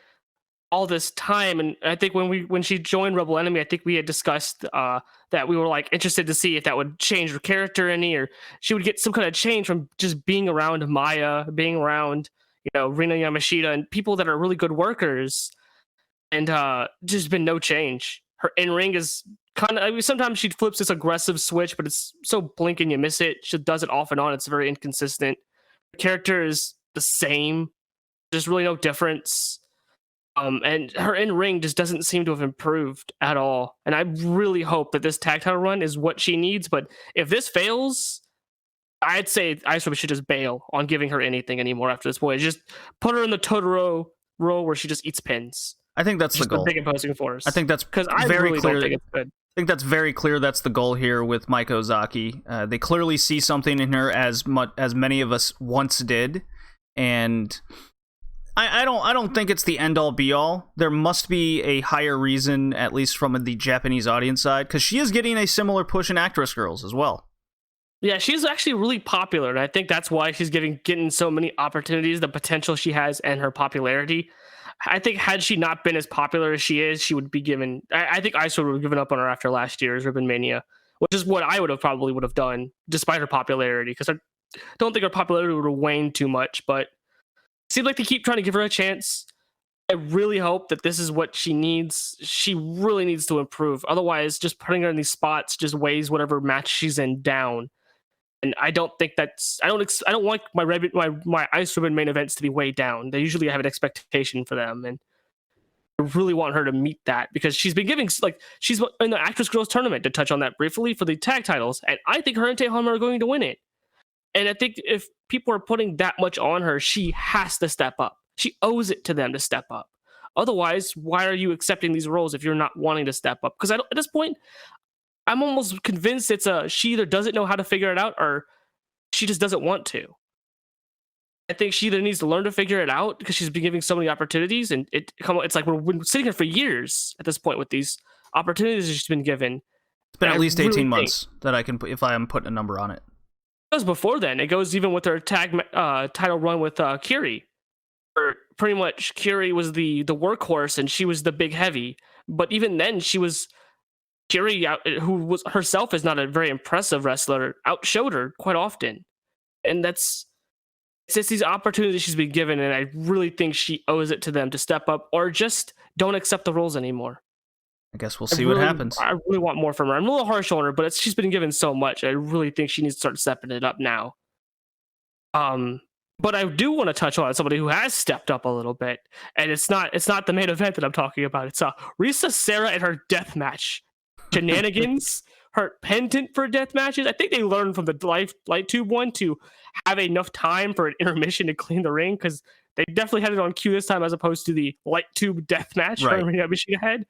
all this time, and I think when she joined Rebel Enemy, I think we had discussed that we were interested to see if that would change her character any, or she would get some kind of change from just being around Maya, being around Rina Yamashita and people that are really good workers, and just been no change. Her in-ring is kind of, sometimes she flips this aggressive switch, but it's so blink and you miss it. She does it off and on. It's very inconsistent. The character is the same. There's really no difference. And her in-ring just doesn't seem to have improved at all. And I really hope that this tag title run is what she needs. But if this fails, I'd say Iceberg should just bail on giving her anything anymore after this point. Just put her in the Totoro role where she just eats pins.
I think that's the goal.
The big imposing force.
I think that's
because I
very
really
clear.
Don't think it's good.
I think that's very clear. That's the goal here with Maika Ozaki. They clearly see something in her as many of us once did, and I don't think it's the end all be all. There must be a higher reason, at least from the Japanese audience side, because she is getting a similar push in Actress Girls as well.
Yeah, she's actually really popular, and I think that's why she's getting so many opportunities. The potential she has and her popularity. I think had she not been as popular as she is, she would be given. I think Iceberg would have given up on her after last year's Ribbon Mania, which is what I would have done, despite her popularity. Because I don't think her popularity would have waned too much, but it seems like they keep trying to give her a chance. I really hope that this is what she needs. She really needs to improve. Otherwise, just putting her in these spots just weighs whatever match she's in down. And I don't think that's. I don't want my Ice Ribbon main events to be way down. They usually have an expectation for them, and I really want her to meet that because she's been giving she's in the Actress Girls tournament, to touch on that briefly, for the tag titles, and I think her and Tehama are going to win it. And I think if people are putting that much on her, she has to step up. She owes it to them to step up. Otherwise, why are you accepting these roles if you're not wanting to step up? Because at this point, I'm almost convinced she either doesn't know how to figure it out or she just doesn't want to. I think she either needs to learn to figure it out because she's been giving so many opportunities, and it's like we're sitting here for years at this point with these opportunities she's been given.
It's been at least 18 months that I can put, if I am putting a number on it.
It goes before then. It goes even with her tag title run with Kiri. Where pretty much Kiri was the workhorse and she was the big heavy. But even then, Kiri, who was herself is not a very impressive wrestler, outshowed her quite often. And it's just these opportunities she's been given, and I really think she owes it to them to step up or just don't accept the roles anymore.
I guess we'll see what happens.
I really want more from her. I'm a little harsh on her, but she's been given so much. I really think she needs to start stepping it up now. But I do want to touch on somebody who has stepped up a little bit, and it's not the main event that I'm talking about. It's Risa Sera and her death match shenanigans her pendant for death matches. I think they learned from the light tube one to have enough time for an intermission to clean the ring, because they definitely had it on cue this time as opposed to the light tube death match Ibushi had.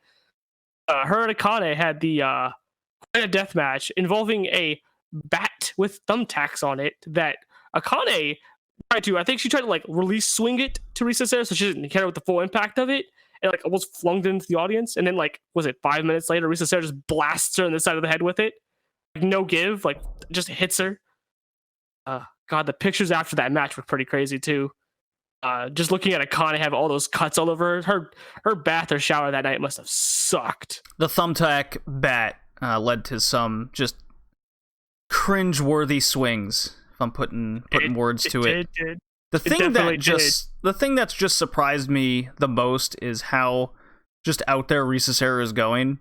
Her and Akane had the quite a death match involving a bat with thumbtacks on it that Akane I think she tried to like release swing it to Risa Sera so she didn't hit her with the full impact of it, and like almost flung it into the audience. And then like, was it 5 minutes later, Risa Sera just blasts her on the side of the head with it, like, no give, like just hits her. God, the pictures after that match were pretty crazy too. Just looking at Akane have all those cuts all over her. Her bath or shower that night must have sucked.
The thumbtack bat led to some just cringe-worthy swings. If I'm putting words to it. The thing that's just surprised me the most is how just out there Risa Sera is going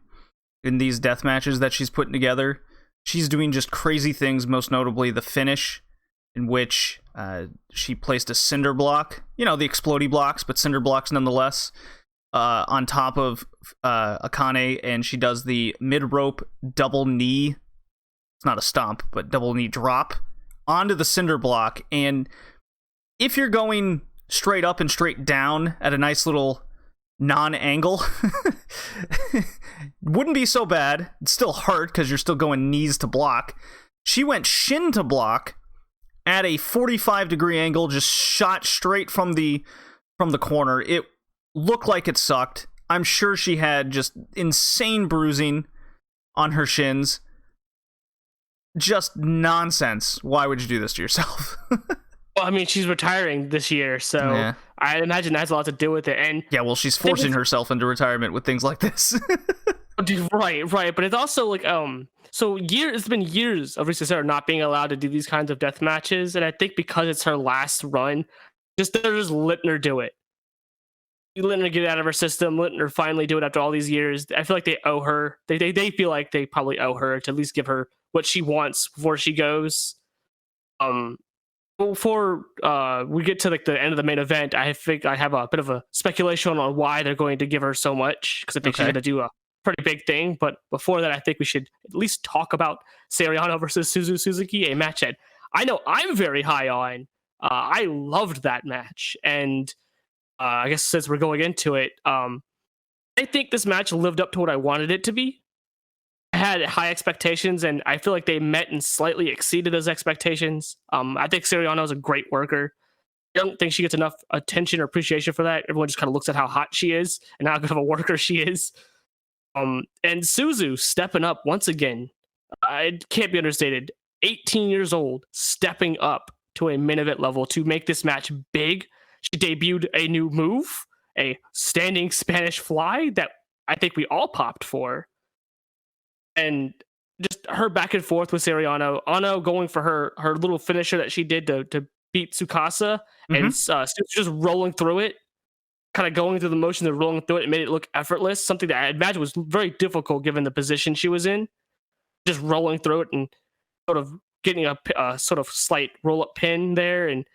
in these death matches that she's putting together. She's doing just crazy things, most notably the finish, in which she placed a cinder block, the explodey blocks, but cinder blocks nonetheless, on top of Akane, and she does the mid-rope double knee. It's not a stomp, but double knee drop onto the cinder block. And if you're going straight up and straight down at a nice little non-angle, wouldn't be so bad. It's still hurt because you're still going knees to block. She went shin to block at a 45-degree angle, just shot straight from the corner. It looked like it sucked. I'm sure she had just insane bruising on her shins. Just nonsense. Why would you do this to yourself?
Well, I mean, she's retiring this year, so yeah. I imagine that has a lot to do with it. And
yeah, well, she's forcing herself into retirement with things like this.
Right. But it's also like, it's been years of Risa Sera not being allowed to do these kinds of death matches, and I think because it's her last run, they're just letting her do it. Letting her get it out of her system, letting her finally do it after all these years. I feel like they owe her. They feel like they probably owe her to at least give her what she wants before she goes. Before we get to like the end of the main event, I think I have a bit of a speculation on why they're going to give her so much, because I think she's going to do a pretty big thing. But before that, I think we should at least talk about Seriano versus Suzu Suzuki, a match that I know I'm very high on. I loved that match, and I guess since we're going into it, I think this match lived up to what I wanted it to be. I had high expectations, and I feel like they met and slightly exceeded those expectations. I think Seriano is a great worker. I don't think she gets enough attention or appreciation for that. Everyone just kind of looks at how hot she is and how good of a worker she is. And Suzu stepping up once again. It can't be understated. 18 years old, stepping up to a main event level to make this match big. She debuted a new move, a standing Spanish fly that I think we all popped for. And just her back and forth with Seriano. Ano going for her little finisher that she did to beat Tsukasa, and just rolling through it, kind of going through the motion of rolling through it. It made it look effortless, something that I imagine was very difficult given the position she was in. Just rolling through it and sort of getting a sort of slight roll-up pin there. And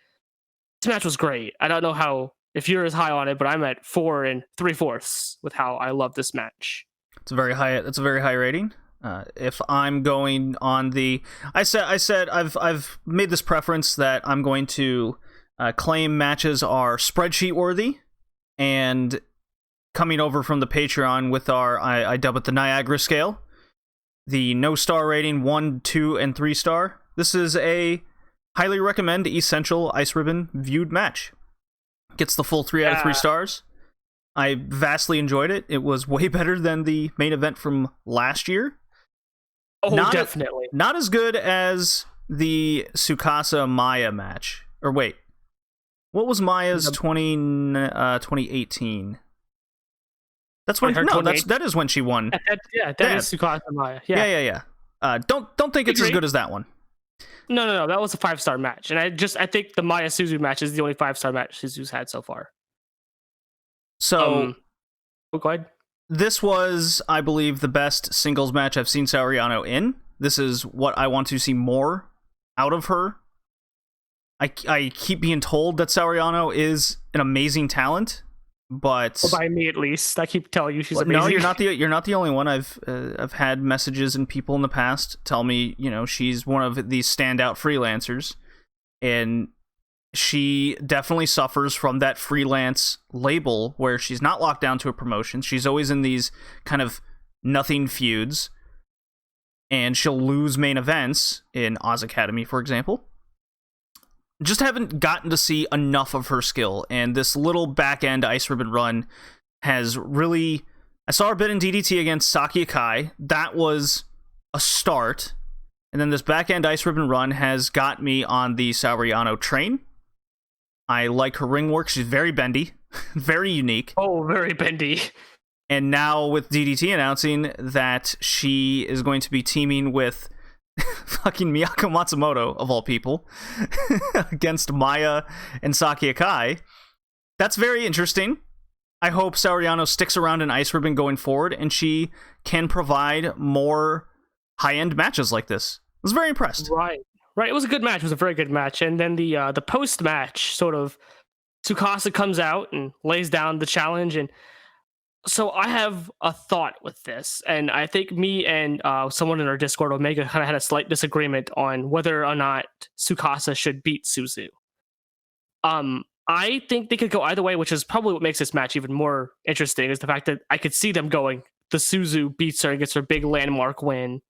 this match was great. I don't know if you're as high on it, but I'm at 4 3/4 with how I love this match.
It's a very high rating. If I'm going on I said I've made this preference that I'm going to claim matches are spreadsheet worthy, and coming over from the Patreon with I dub it the Niagara scale, the no star rating 1, 2, and 3 star. This is a highly recommend essential Ice Ribbon viewed match. Gets the full 3 out of 3 stars. I vastly enjoyed it. It was way better than the main event from last year.
Oh, definitely.
Not as good as the Tsukasa Maya match. Or wait, what was Maya's 2018? That's when that is when she won.
That is Tsukasa Maya.
Yeah. Don't think it's as good as that one.
No. That was a 5-star match, and I think the Maya Suzu match is the only 5-star match Suzu's had so far.
So,
go ahead.
This was, I believe, the best singles match I've seen Seriano in. This is what I want to see more out of her. I keep being told that Seriano is an amazing talent, but
Or by me at least. I keep telling you she's amazing.
No, you're not the only one. I've had messages and people in the past tell me, she's one of these standout freelancers, and she definitely suffers from that freelance label where she's not locked down to a promotion. She's always in these kind of nothing feuds, and she'll lose main events in Oz Academy, for example. Just haven't gotten to see enough of her skill, and this little back-end Ice Ribbon run has really... I saw her bit in DDT against Saki Akai. That was a start. And then this back-end Ice Ribbon run has got me on the Saori Anou train. I like her ring work. She's very bendy, very unique.
Oh, very bendy.
And now with DDT announcing that she is going to be teaming with fucking Miyako Matsumoto, of all people, against Maya and Saki Akai, that's very interesting. I hope Saori Anou sticks around in Ice Ribbon going forward, and she can provide more high-end matches like this. I was very impressed.
Right. It was a good match. It was a very good match. And then the post-match, sort of, Tsukasa comes out and lays down the challenge. And so I have a thought with this. And I think me and someone in our Discord, Omega, kind of had a slight disagreement on whether or not Tsukasa should beat Suzu. I think they could go either way, which is probably what makes this match even more interesting, is the fact that I could see them going, the Suzu beats her and gets her big landmark win.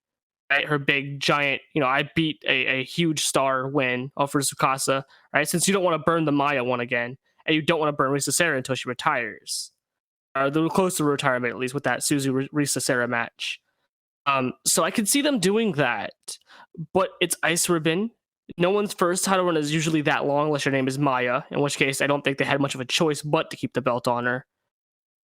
Right, her big giant, I beat a huge star win for Tsukasa, right? Since you don't want to burn the Maya one again, and you don't want to burn Risa Sera until she retires. Or they're close to retirement, at least, with that Suzu Risa Sera match. So I could see them doing that, but it's Ice Ribbon. No one's first title run is usually that long, unless your name is Maya, in which case I don't think they had much of a choice but to keep the belt on her.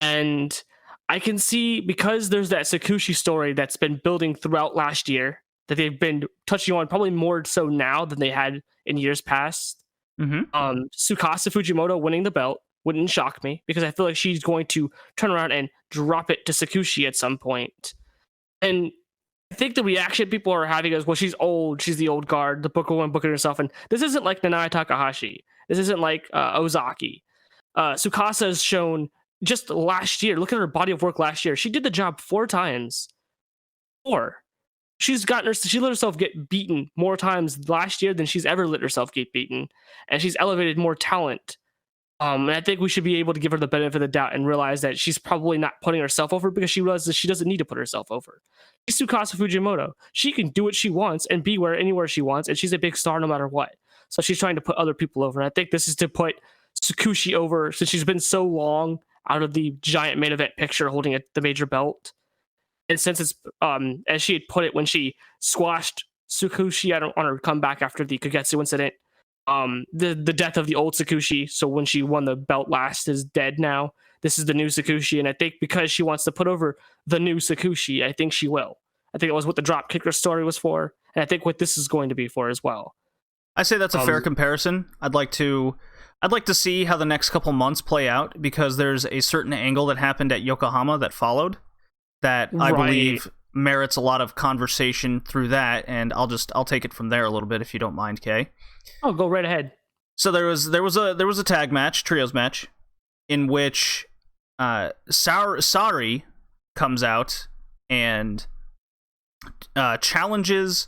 And I can see, because there's that Sakushi story that's been building throughout last year, that they've been touching on probably more so now than they had in years past.
Mm-hmm.
Tsukasa Fujimoto winning the belt wouldn't shock me, because I feel like she's going to turn around and drop it to Sakushi at some point. And I think the reaction people are having is, well, she's old, she's the old guard, the Booker one booking herself, and this isn't like Nanai Takahashi. This isn't like Ozaki. Tsukasa has shown just last year, look at her body of work last year. She did the job 4 times. 4. She let herself get beaten more times last year than she's ever let herself get beaten. And she's elevated more talent. And I think we should be able to give her the benefit of the doubt and realize that she's probably not putting herself over, because she realizes she doesn't need to put herself over. She's Tsukasa Fujimoto. She can do what she wants and be anywhere she wants, and she's a big star no matter what. So she's trying to put other people over. And I think this is to put Sakushi over, since she's been so long out of the giant main event picture holding the major belt. And since it's, as she had put it when she squashed Sakushi, I don't want her to come back after the Kagetsu incident. The death of the old Sakushi, so when she won the belt last, is dead now. This is the new Sakushi, and I think because she wants to put over the new Sakushi, I think she will. I think it was what the drop kicker story was for, and I think what this is going to be for as well.
I say that's a fair comparison. I'd like to see how the next couple months play out, because there's a certain angle that happened at Yokohama that followed that I believe merits a lot of conversation through that, and I'll take it from there a little bit if you don't mind, Kay.
Oh, go right ahead.
So there was a tag match, trios match, in which Sari comes out and challenges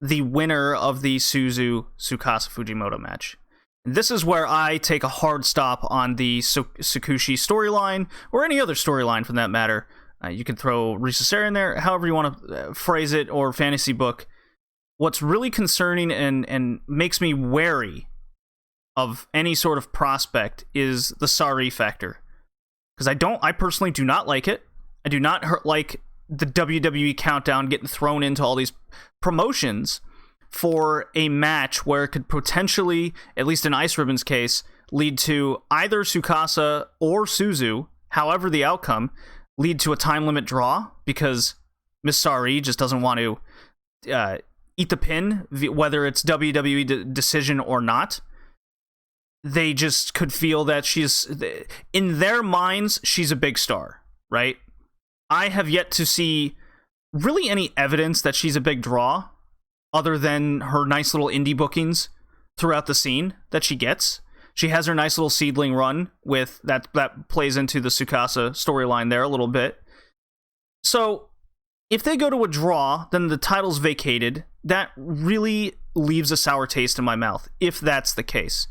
the winner of the Suzu Tsukasa Fujimoto match. This is where I take a hard stop on the Sakushi storyline, or any other storyline for that matter. You can throw Risa Sera in there, however you want to phrase it, or fantasy book. What's really concerning and makes me wary of any sort of prospect is the Sari factor. Because I personally do not like it. I do not like the WWE countdown getting thrown into all these promotions for a match where it could potentially, at least in Ice Ribbon's case, lead to either Tsukasa or Suzu, however the outcome, lead to a time limit draw, because Miss Sari just doesn't want to eat the pin, whether it's WWE decision or not. They just could feel that she's, in their minds, she's a big star, right? I have yet to see really any evidence that she's a big draw, other than her nice little indie bookings throughout the scene that she gets. She has her nice little seedling run with that plays into the Tsukasa storyline there a little bit. So if they go to a draw, then the title's vacated. That really leaves a sour taste in my mouth, if that's the case.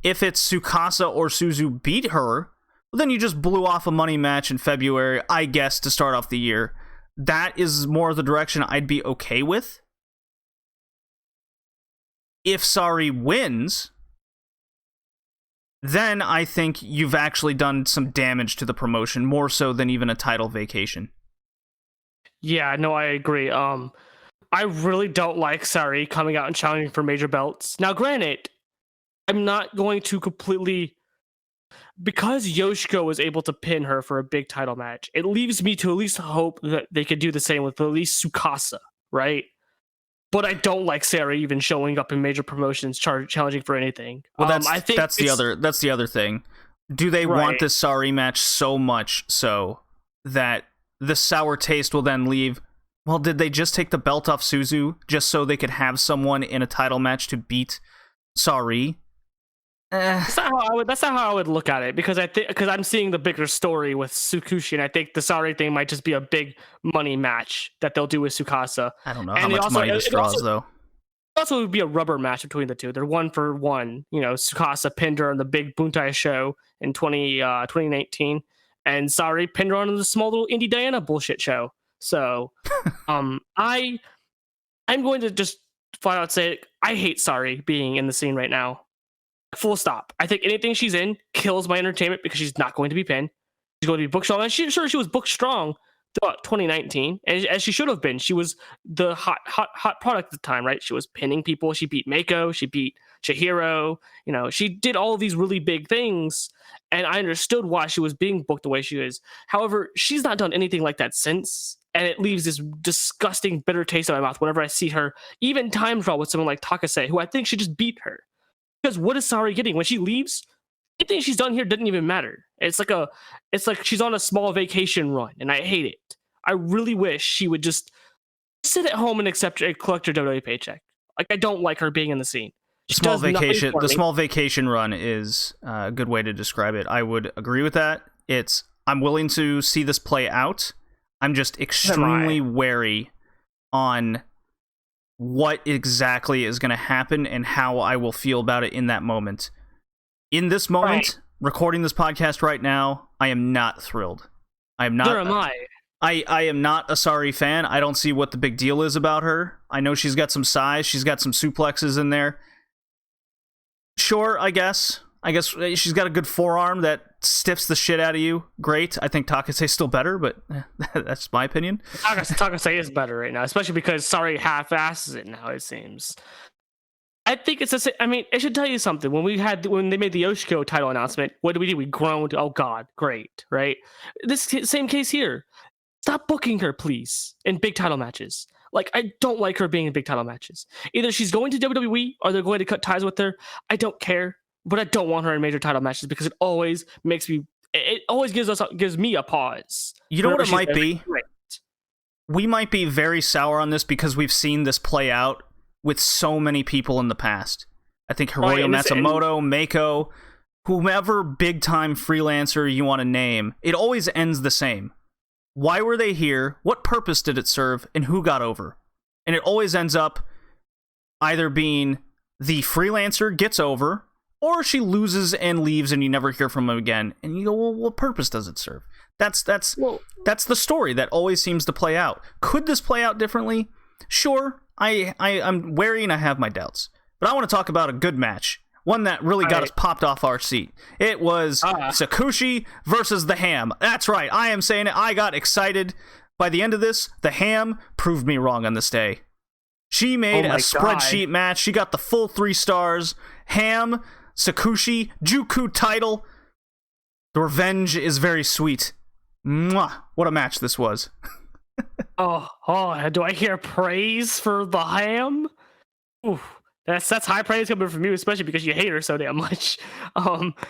If it's Tsukasa or Suzu beat her, well, then you just blew off a money match in February, I guess, to start off the year. That is more the direction I'd be okay with. If Sari wins, then I think you've actually done some damage to the promotion, more so than even a title vacation.
Yeah, no, I agree. I really don't like Sari coming out and challenging for major belts. Now, granted, I'm not going to completely... Because Yoshiko was able to pin her for a big title match, it leaves me to at least hope that they could do the same with at least Tsukasa, right? But I don't like Sari even showing up in major promotions challenging for anything.
Well,
I think
that's the other thing. Do they want this Sari match so much so that the sour taste will then leave? Well, did they just take the belt off Suzu just so they could have someone in a title match to beat Sari? That's not
how I would look at it, because I'm seeing the bigger story with Tsukushi, and I think the Sari thing might just be a big money match that they'll do with Tsukasa.
I don't know how much money this draws, though.
It also would be a rubber match between the two. They're 1-for-1. You know, Tsukasa pinned her on the big Buntai show in 2019, and Sari pinned her on the small little Indie Diana bullshit show. So, I'm going to just flat out say I hate Sari being in the scene right now. Full stop. I think anything she's in kills my entertainment because she's not going to be pinned. She's going to be booked strong. And she was booked strong throughout 2019, as she should have been. She was the hot product at the time, right? She was pinning people. She beat Mako. She beat Chihiro. You know, she did all of these really big things, and I understood why she was being booked the way she is. However, she's not done anything like that since, and it leaves this disgusting, bitter taste in my mouth whenever I see her even time trial with someone like Takase, who I think should just beat her. Because what is Sari getting when she leaves? Anything she's done here doesn't even matter. It's like she's on a small vacation run, and I hate it. I really wish she would just sit at home and collect her WWE paycheck. Like, I don't like her being in the scene.
The small vacation run is a good way to describe it. I would agree with that. I'm willing to see this play out. I'm just extremely wary on what exactly is going to happen and how I will feel about it in that moment. In this moment, recording this podcast right now, I am not thrilled. I am not.
Nor am I.
I am not a Sari fan. I don't see what the big deal is about her. I know she's got some size. She's got some suplexes in there. Sure, I guess she's got a good forearm that stiffs the shit out of you. Great. I think Takase's still better, but that's my opinion.
Takase is better right now, especially because Sari half-asses it now, it seems. I think it's it should tell you something. When they made the Yoshiko title announcement, what did we do? We groaned. Oh God, great, right? This same case here. Stop booking her, please, in big title matches. Like, I don't like her being in big title matches. Either she's going to WWE or they're going to cut ties with her. I don't care, but I don't want her in major title matches because it always gives me a pause.
You know what it might be? Great. We might be very sour on this because we've seen this play out with so many people in the past. I think Hiroyo Matsumoto, Mako, whomever big-time freelancer you want to name, it always ends the same. Why were they here? What purpose did it serve? And who got over? And it always ends up either being the freelancer gets over, or she loses and leaves and you never hear from him again. And you go, well, what purpose does it serve? That's the story that always seems to play out. Could this play out differently? Sure. I'm wary and I have my doubts. But I want to talk about a good match. One that really got us popped off our seat. It was Tsukushi versus the Ham. That's right. I am saying it. I got excited. By the end of this, the Ham proved me wrong on this day. She made a spreadsheet match. She got the full 3 stars. Ham, Tsukushi, Juku title. The revenge is very sweet. Mwah. What a match this was.
Oh, do I hear praise for the Ham? Oof. That's high praise coming from you, especially because you hate her so damn much.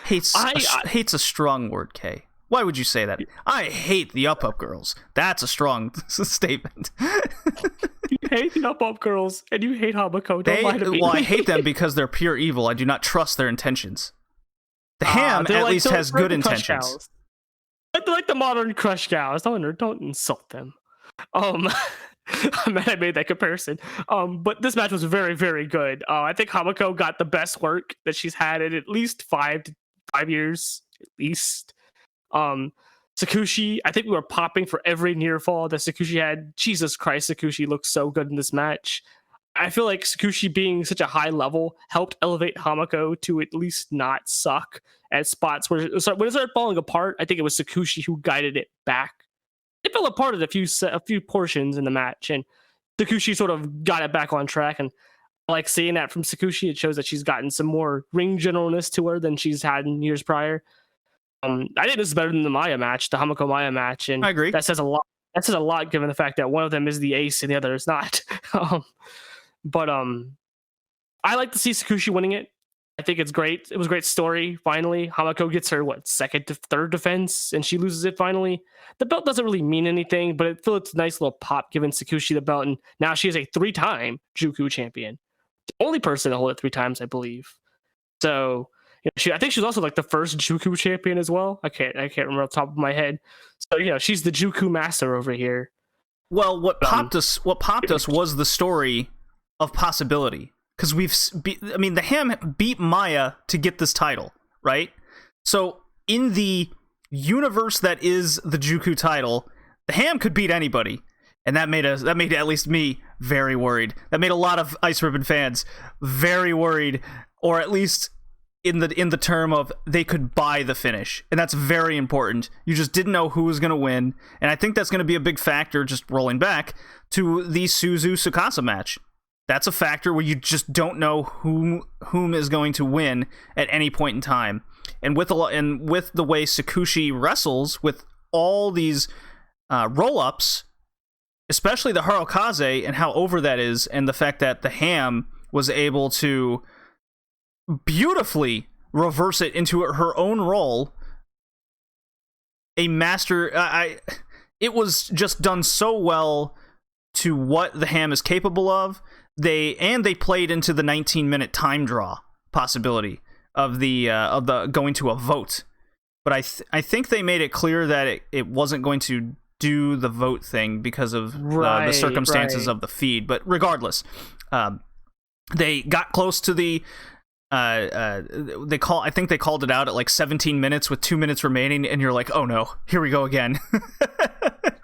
Hate's a strong word, Kay. Why would you say that? I hate the Up girls. That's a strong statement.
You hate the Up girls, and you hate Hamako. Don't lie to me.
Well, I hate them because they're pure evil. I do not trust their intentions. The Ham at
like,
least has good intentions.
Cows. They're like the modern Crush cows. Don't insult them. I made that comparison. But this match was very, very good. I think Hamako got the best work that she's had in at least 5 years, at least. Sakushi, I think we were popping for every near fall that Sakushi had. Jesus Christ, Sakushi looked so good in this match. I feel like Sakushi being such a high level helped elevate Hamako to at least not suck at spots where when it started falling apart. I think it was Sakushi who guided it back. It fell apart at a few portions in the match, and Sakushi sort of got it back on track. And I like seeing that from Sakushi. It shows that she's gotten some more ring generalness to her than she's had in years prior. I think this is better than the Maya match, the Hamako Maya match, and
I agree.
That says a lot. That says a lot, given the fact that one of them is the ace and the other is not. But I like to see Sakushi winning it. I think it's great. It was a great story. Finally, Hamako gets her second to third defense, and she loses it finally. The belt doesn't really mean anything, but it feels a nice little pop giving Sakushi the belt, and now she is a 3-time Juku champion, the only person to hold it 3 times, I believe. So I think she's also like the first Juku champion as well. I can't remember off the top of my head. So she's the Juku master over here.
Well, what popped us was the story of possibility. Because the Ham beat Maya to get this title, right? So in the universe that is the Juku title, the Ham could beat anybody, and that made at least me very worried. That made a lot of Ice Ribbon fans very worried, or at least in the term of they could buy the finish, and that's very important. You just didn't know who was going to win, and I think that's going to be a big factor. Just rolling back to the Suzu Tsukasa match. That's a factor where you just don't know whom is going to win at any point in time. And with the way Sakushi wrestles with all these roll-ups, especially the Harukaze and how over that is, and the fact that the Ham was able to beautifully reverse it into her own role, a master. It was just done so well to what the Ham is capable of. They played into the 19-minute time draw possibility of the going to a vote, but I think they made it clear that it wasn't going to do the vote thing because of the circumstances of the feed. But regardless, they got close to the. I think they called it out at like 17 minutes with 2 minutes remaining, and you're like, oh no, here we go again.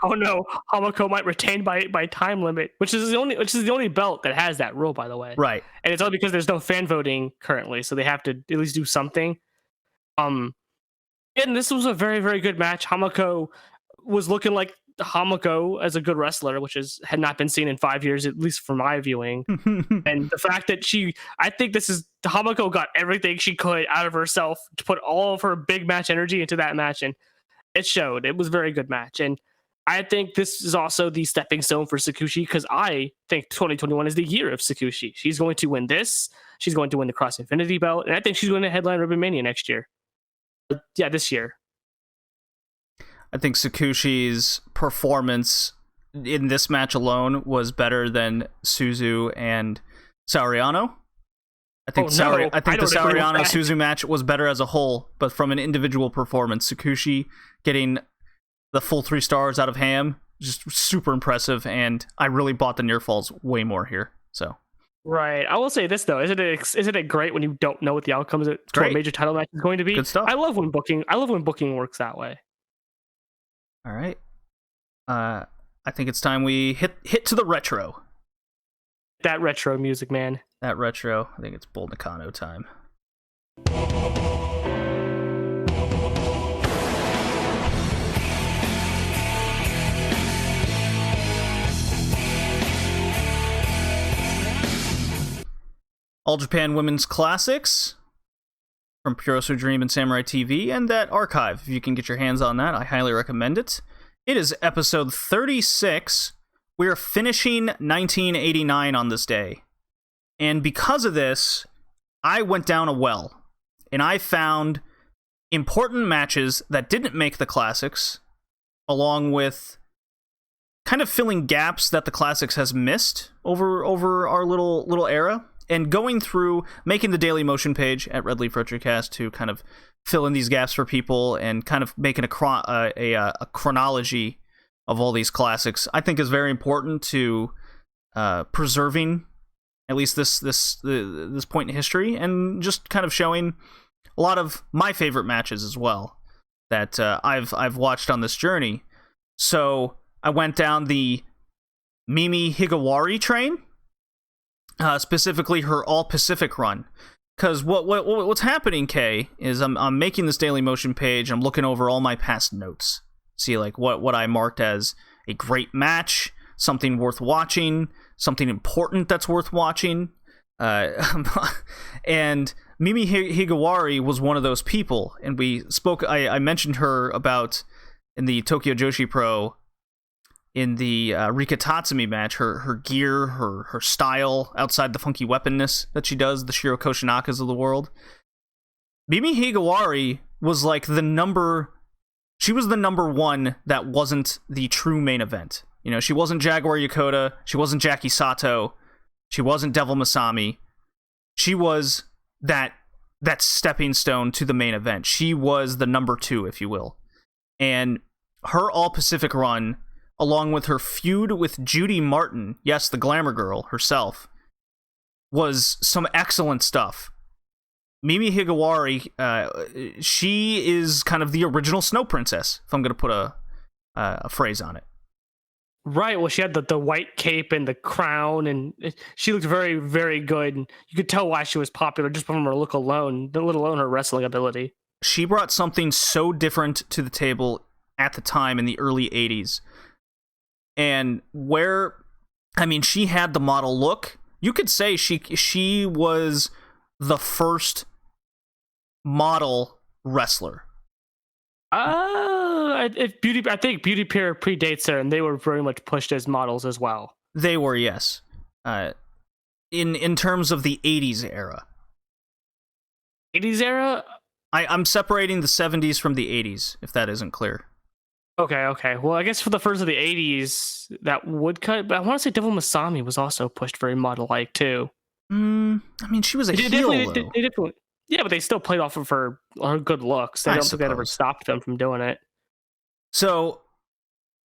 Oh no, Hamako might retain by time limit, which is the only belt that has that rule, by the way.
Right.
And it's only because there's no fan voting currently, so they have to at least do something. And this was a very, very good match. Hamako was looking like Hamako as a good wrestler, which had not been seen in 5 years, at least from my viewing. And the fact that I think Hamako got everything she could out of herself to put all of her big match energy into that match, and it showed. It was a very good match, and I think this is also the stepping stone for Sakushi, because I think 2021 is the year of Sakushi. She's going to win this. She's going to win the Cross Infinity belt, and I think she's going to headline Ribbon Mania next year. Yeah, this year.
I think Sakushi's performance in this match alone was better than Suzu and Sauriano. I think the Sauriano Suzu match was better as a whole, but from an individual performance, Sakushi getting the full 3 stars out of Ham, just super impressive, and I really bought the near falls way more here. So
right, I will say this though: isn't it great when you don't know what the outcome of a major title match is going to be?
Good stuff.
I love when booking works that way.
All right, I think it's time we hit to the retro.
That retro music, man.
That retro. I think it's Bull Nakano time. All Japan Women's Classics from Purosu Dream and Samurai TV, and that archive. If you can get your hands on that, I highly recommend it. It is episode 36. We are finishing 1989 on this day. And because of this, I went down a well, and I found important matches that didn't make the classics, along with kind of filling gaps that the classics has missed over our little era. and going through, making the Daily Motion page at Red Leaf Retrocast to kind of fill in these gaps for people and kind of making a chronology of all these classics, I think is very important to preserving at least this point in history, and just kind of showing a lot of my favorite matches as well that I've watched on this journey. So I went down the Mimi Higawari train, specifically her All Pacific run. Because what's happening, Kay, is I'm making this Daily Motion page. I'm looking over all my past notes, see like what I marked as a great match, something worth watching, something important that's worth watching, and Mimi Higawari was one of those people. And we spoke. I mentioned her about in the Tokyo Joshi Pro in the Rika Tatsumi match, her gear, her style outside the funky weaponness that she does, the Shiro Koshinakas of the world. Mimi Higawari was like she was the number one that wasn't the true main event. You know, she wasn't Jaguar Yokota, she wasn't Jackie Sato, she wasn't Devil Masami. She was that stepping stone to the main event. She was the number two, if you will. And her All Pacific run, along with her feud with Judy Martin, yes, the glamour girl herself, was some excellent stuff. Mimi Higawari, she is kind of the original Snow Princess, if I'm going to put a phrase on it.
Right. Well, she had the white cape and the crown, and she looked very, very good. And you could tell why she was popular just from her look alone, let alone her wrestling ability.
She brought something so different to the table at the time in the early 80s. And she had the model look. You could say she was the first model wrestler.
I think Beauty Pier predates her, and they were very much pushed as models as well.
They were, yes. In terms of the 80s era.
80s era?
I'm separating the 70s from the 80s, if that isn't clear.
Okay. Well, I guess for the first of the 80s, that would cut, but I want to say Devil Masami was also pushed very model-like, too.
She was a heel, though.
Yeah, but they still played off of her good looks. I don't think that ever stopped them from doing it.
So,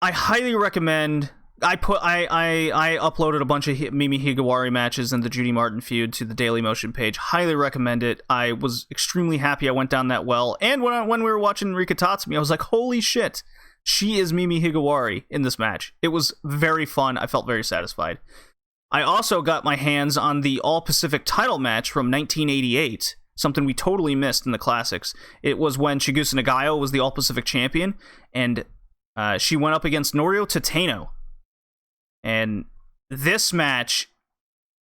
I highly recommend. I uploaded a bunch of Mimi Higawari matches and the Judy Martin feud to the Daily Motion page. Highly recommend it. I was extremely happy I went down that well. And when we were watching Rika Tatsumi, I was like, holy shit, she is Mimi Higawari in this match. It was very fun. I felt very satisfied. I also got my hands on the All Pacific title match from 1988. Something we totally missed in the classics. It was when Chigusa Nagayo was the All Pacific champion, and she went up against Norio Tateno. And this match,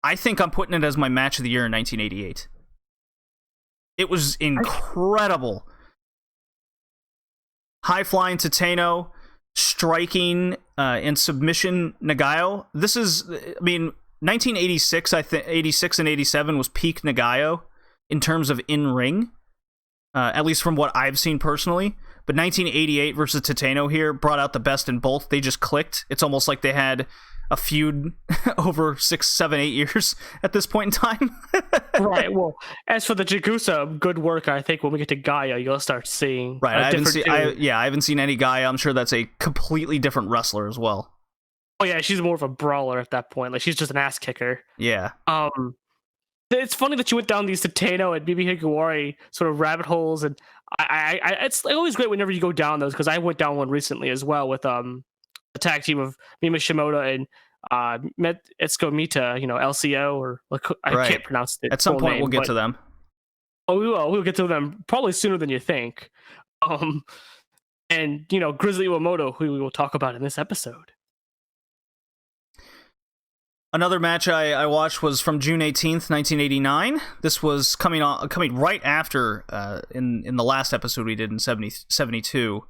I think I'm putting it as my match of the year in 1988. It was incredible. High-flying Tateno, striking and submission Nagayo. This is, 1986, 86 and 87 was peak Nagayo in terms of in-ring, at least from what I've seen personally. But 1988 versus Tateno here brought out the best in both. They just clicked. It's almost like they had a feud over 6, 7, 8 years at this point in time.
Right. Well, as for the Chigusa, good work. I think when we get to Gaia, you'll start seeing.
Right. I haven't seen any Gaia. I'm sure that's a completely different wrestler as well.
Oh yeah, she's more of a brawler at that point. Like she's just an ass kicker.
Yeah.
It's funny that you went down these Tateno and Mimi Higawari sort of rabbit holes, and it's always great whenever you go down those, because I went down one recently as well with the tag team of Mima Shimoda and Etsuko Mita, LCO, or I can't pronounce it.
At some point, we'll get to them.
Oh, we will. We'll get to them probably sooner than you think. And Grizzly Iwamoto, who we will talk about in this episode.
Another match I watched was from June 18th, 1989. This was coming right after in the last episode we did in 72.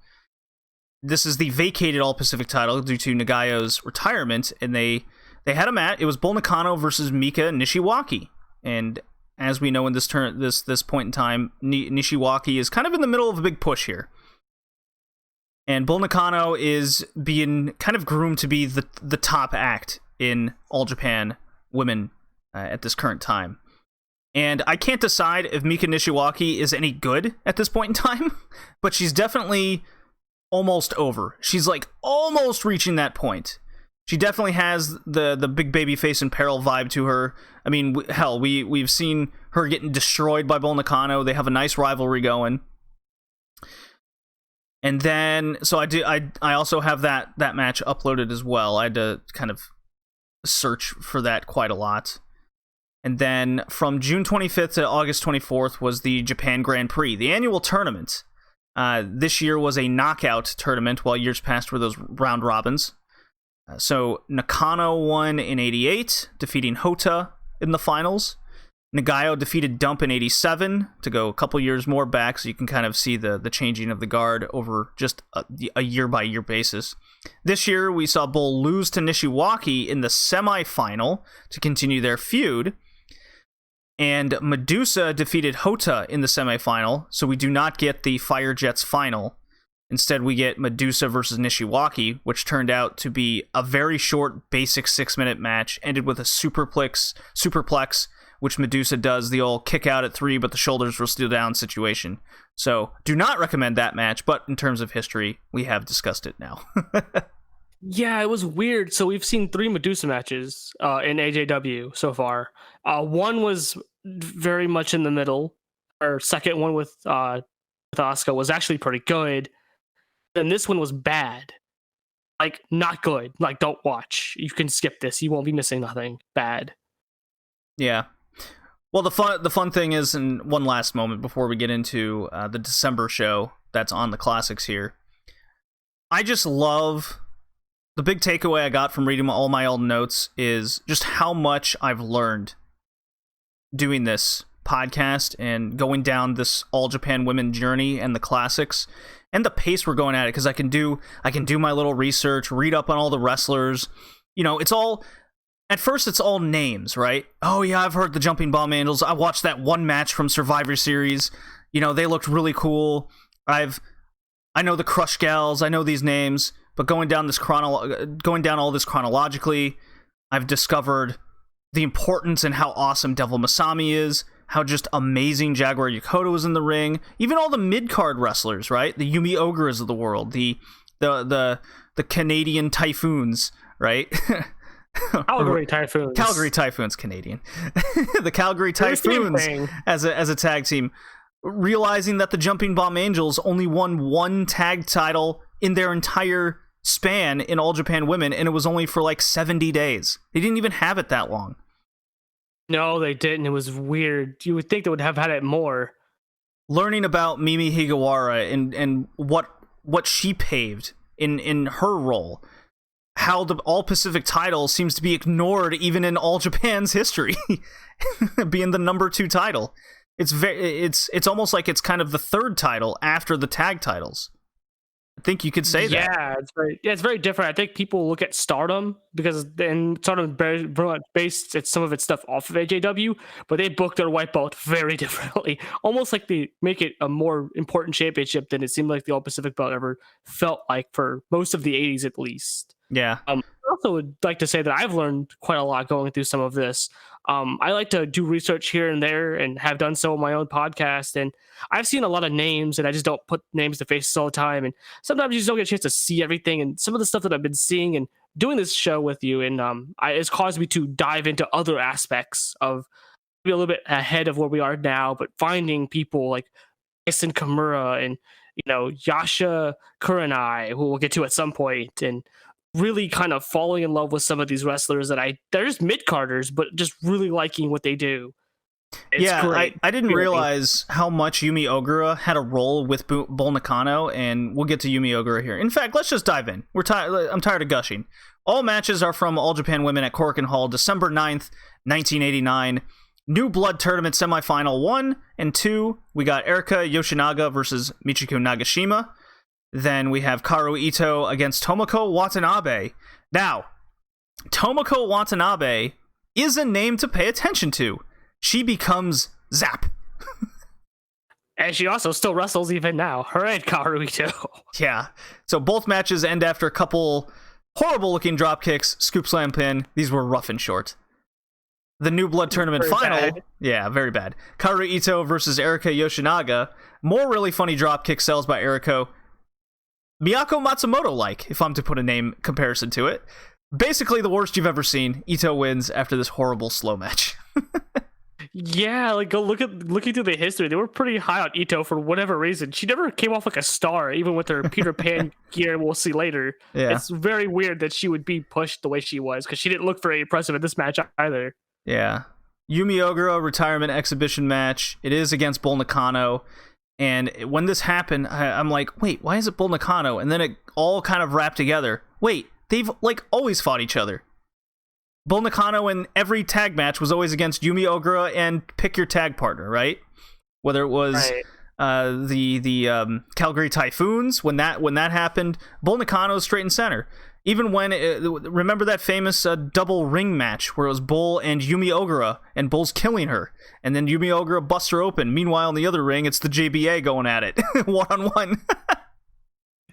This is the vacated All Pacific title due to Nagayo's retirement, and they had a match. It was Bull Nakano versus Mika Nishiwaki, and as we know in this point in time, Nishiwaki is kind of in the middle of a big push here. And Bull Nakano is being kind of groomed to be the top act in All Japan women at this current time. And I can't decide if Mika Nishiwaki is any good at this point in time, but she's definitely almost over. She's like almost reaching that point. She definitely has the big baby face and peril vibe to her. I mean, hell, we've seen her getting destroyed by Bull Nakano. They have a nice rivalry going. And then, so I also have that match uploaded as well. I had to kind of search for that quite a lot. And then from June 25th to August 24th was the Japan Grand Prix, the annual tournament. This year was a knockout tournament, while years past were those round robins. So Nakano won in 88, defeating Hota in the finals. Nagayo defeated Dump in 87 to go a couple years more back, so you can kind of see the changing of the guard over just a year-by-year basis. This year, we saw Bull lose to Nishiwaki in the semi-final to continue their feud. And Medusa defeated Hota in the semi-final, so we do not get the Fire Jets final. Instead, we get Medusa versus Nishiwaki, which turned out to be a very short, basic 6-minute match, ended with a superplex, which Medusa does the old kick out at 3, but the shoulders were still down situation. So, do not recommend that match, but in terms of history, we have discussed it now.
Yeah, it was weird. So we've seen 3 Medusa matches in AJW so far. One was very much in the middle. Our second one with Asuka was actually pretty good. Then this one was bad. Like, not good. Like, don't watch. You can skip this. You won't be missing nothing. Bad.
Yeah. Well, the fun thing is, and one last moment before we get into the December show that's on the classics here. I just love... The big takeaway I got from reading all my old notes is just how much I've learned doing this podcast and going down this All Japan Women journey and the classics and the pace we're going at it, because I can do my little research, read up on all the wrestlers. You know, it's all... At first, it's all names, right? Oh, yeah, I've heard the Jumping Bomb Angels. I watched that one match from Survivor Series. You know, they looked really cool. I know the Crush Gals. I know these names. But going down all this chronologically, I've discovered the importance and how awesome Devil Masami is, how just amazing Jaguar Yokota was in the ring, even all the mid-card wrestlers, right? The Yumi Ogres of the world, the Canadian Typhoons, right?
Calgary Typhoons,
Canadian. The Calgary Typhoons as a tag team, realizing that the Jumping Bomb Angels only won one tag title in their entire span in All Japan Women, and it was only for like 70 days. They didn't even have it that long.
No, they didn't. It was weird. You would think they would have had it more.
Learning about Mimi Higawara and what she paved in her role, how the All Pacific title seems to be ignored even in All Japan's history, being the number 2 title. It's almost like it's kind of the 3rd title after the tag titles. I think you could say that.
Yeah, it's very different. I think people look at Stardom because then Stardom based some of its stuff off of AJW, but they book their white belt very differently. Almost like they make it a more important championship than it seemed like the All Pacific belt ever felt like for most of the 80s at least.
Yeah.
I also would like to say that I've learned quite a lot going through some of this. I like to do research here and there and have done so on my own podcast. And I've seen a lot of names and I just don't put names to faces all the time. And sometimes you just don't get a chance to see everything. And some of the stuff that I've been seeing and doing this show with you, and it's caused me to dive into other aspects of maybe a little bit ahead of where we are now, but finding people like Tyson Kimura and, Yasha Kurenai, who we'll get to at some point, and really kind of falling in love with some of these wrestlers that they're just mid-carders, but just really liking what they do.
I didn't realize how much Yumi Ogura had a role with Bull Nakano, and we'll get to Yumi Ogura here. In fact, let's just dive in. I'm tired of gushing. All matches are from All Japan Women at Korakuen Hall, December 9th, 1989. New Blood Tournament Semifinal 1 and 2. We got Erika Yoshinaga versus Michiko Nagashima. Then we have Karu Ito against Tomoko Watanabe. Now, Tomoko Watanabe is a name to pay attention to. She becomes Zap.
And she also still wrestles even now. Her and Karu Ito.
Yeah. So both matches end after a couple horrible looking drop kicks, scoop slam pin. These were rough and short. The New Blood Tournament
Very
final.
bad.
Yeah, very bad. Kaoru Ito versus Erika Yoshinaga. More really funny dropkick sells by Eriko. Miyako Matsumoto-like, if I'm to put a name comparison to it. Basically the worst you've ever seen. Ito wins after this horrible slow match.
Yeah, like go looking through the history, they were pretty high on Ito for whatever reason. She never came off like a star, even with her Peter Pan gear. We'll see later.
Yeah.
It's very weird that she would be pushed the way she was because she didn't look very impressive in this match either.
Yeah. Yumi Ogura retirement exhibition match. It is against Bull Nakano. And when this happened, I'm like, wait, why is it Bull Nakano? And then it all kind of wrapped together. Wait, they've like always fought each other. Bull Nakano in every tag match was always against Yumi Ogura and pick your tag partner, right? Whether it was the Calgary Typhoons, when that happened, Bull Nakano straight and center. Even when, remember that famous double ring match where it was Bull and Yumi Ogura, and Bull's killing her, and then Yumi Ogura busts her open. Meanwhile, in the other ring, it's the JBA going at it, one-on-one.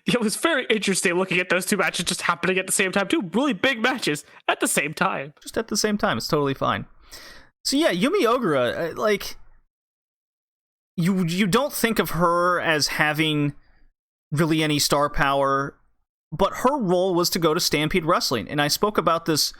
It was very interesting looking at those two matches just happening at the same time. Two really big matches at the same time.
Just at the same time. It's totally fine. So yeah, Yumi Ogura, like, you don't think of her as having really any star power, but her role was to go to Stampede Wrestling. And I spoke about this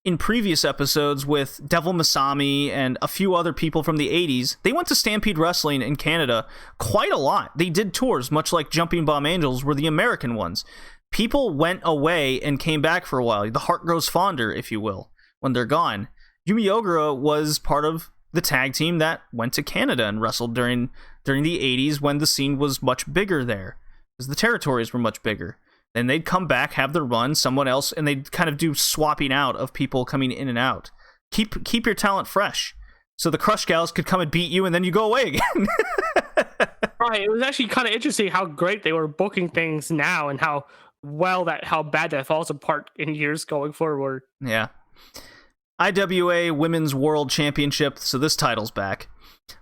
in previous episodes with Devil Masami and a few other people from the 80s. They went to Stampede Wrestling in Canada quite a lot. They did tours, much like Jumping Bomb Angels were the American ones. People went away and came back for a while. The heart grows fonder, if you will, when they're gone. Yumi Ogura was part of the tag team that went to Canada and wrestled during the 80s when the scene was much bigger there, because the territories were much bigger. Then they'd come back, have their run, someone else, and they'd kind of do swapping out of people coming in and out. Keep your talent fresh, so the Crush Gals could come and beat you, and then you go away again.
Right. It was actually kind of interesting how great they were booking things now, and how bad that falls apart in years going forward.
Yeah. IWA Women's World Championship, so this title's back.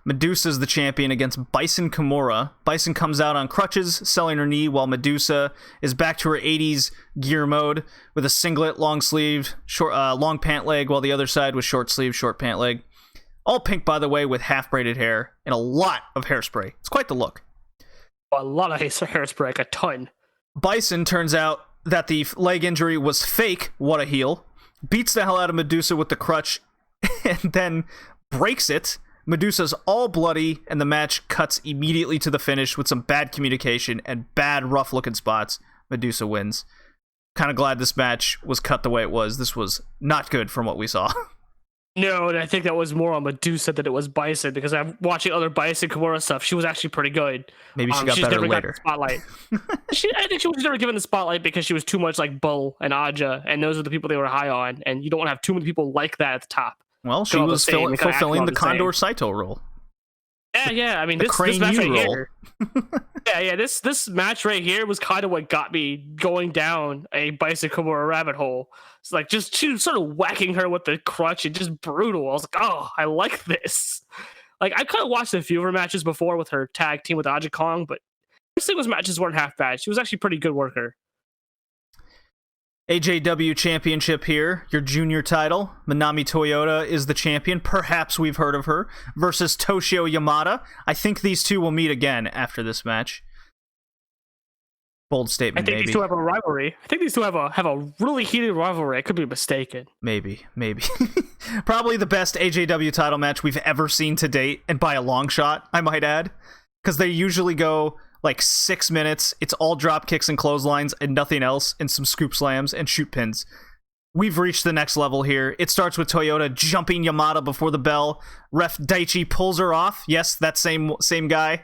Medusa's the champion against Bison Kimura. Bison comes out on crutches, selling her knee, while Medusa is back to her 80s gear mode with a singlet, long sleeve, short, long pant leg, while the other side was short sleeve, short pant leg. All pink, by the way, with half braided hair and a lot of hairspray. It's quite the look.
A lot of hairspray, like a ton.
Bison turns out that the leg injury was fake. What a heel. Beats the hell out of Medusa with the crutch and then breaks it. Medusa's all bloody, and the match cuts immediately to the finish with some bad communication and bad, rough-looking spots. Medusa wins. Kind of glad this match was cut the way it was. This was not good from what we saw.
No, and I think that was more on Medusa than it was Bison, because I'm watching other Bison Kimura stuff. She was actually pretty good.
Maybe she got
she's
better
never
later.
Got the spotlight. I think she was never given the spotlight because she was too much like Bull and Aja, and those are the people they were high on, and you don't want to have too many people like that at the top.
Well, she was fulfilling the Condor Saito role.
Yeah. I mean, this match right here. This match right here was kind of what got me going down a Bison Kimura rabbit hole. It's like just she was sort of whacking her with the crutch and just brutal. I was like, oh, I like this. Like, I kind of watched a few of her matches before with her tag team with Aja Kong, but her singles matches weren't half bad. She was actually a pretty good worker.
AJW Championship here, your junior title. Manami Toyota is the champion. Perhaps we've heard of her. Versus Toshio Yamada. I think these two will meet again after this match. Bold statement,
maybe. These two have a rivalry. I think these two have a really heated rivalry. I could be mistaken.
Maybe. Probably the best AJW title match we've ever seen to date, and by a long shot, I might add. Because they usually go like 6 minutes. It's all drop kicks and clotheslines and nothing else, and some scoop slams and shoot pins. We've reached the next level here. It starts with Toyota jumping Yamada before the bell. Ref Daichi pulls her off. Yes, that same guy.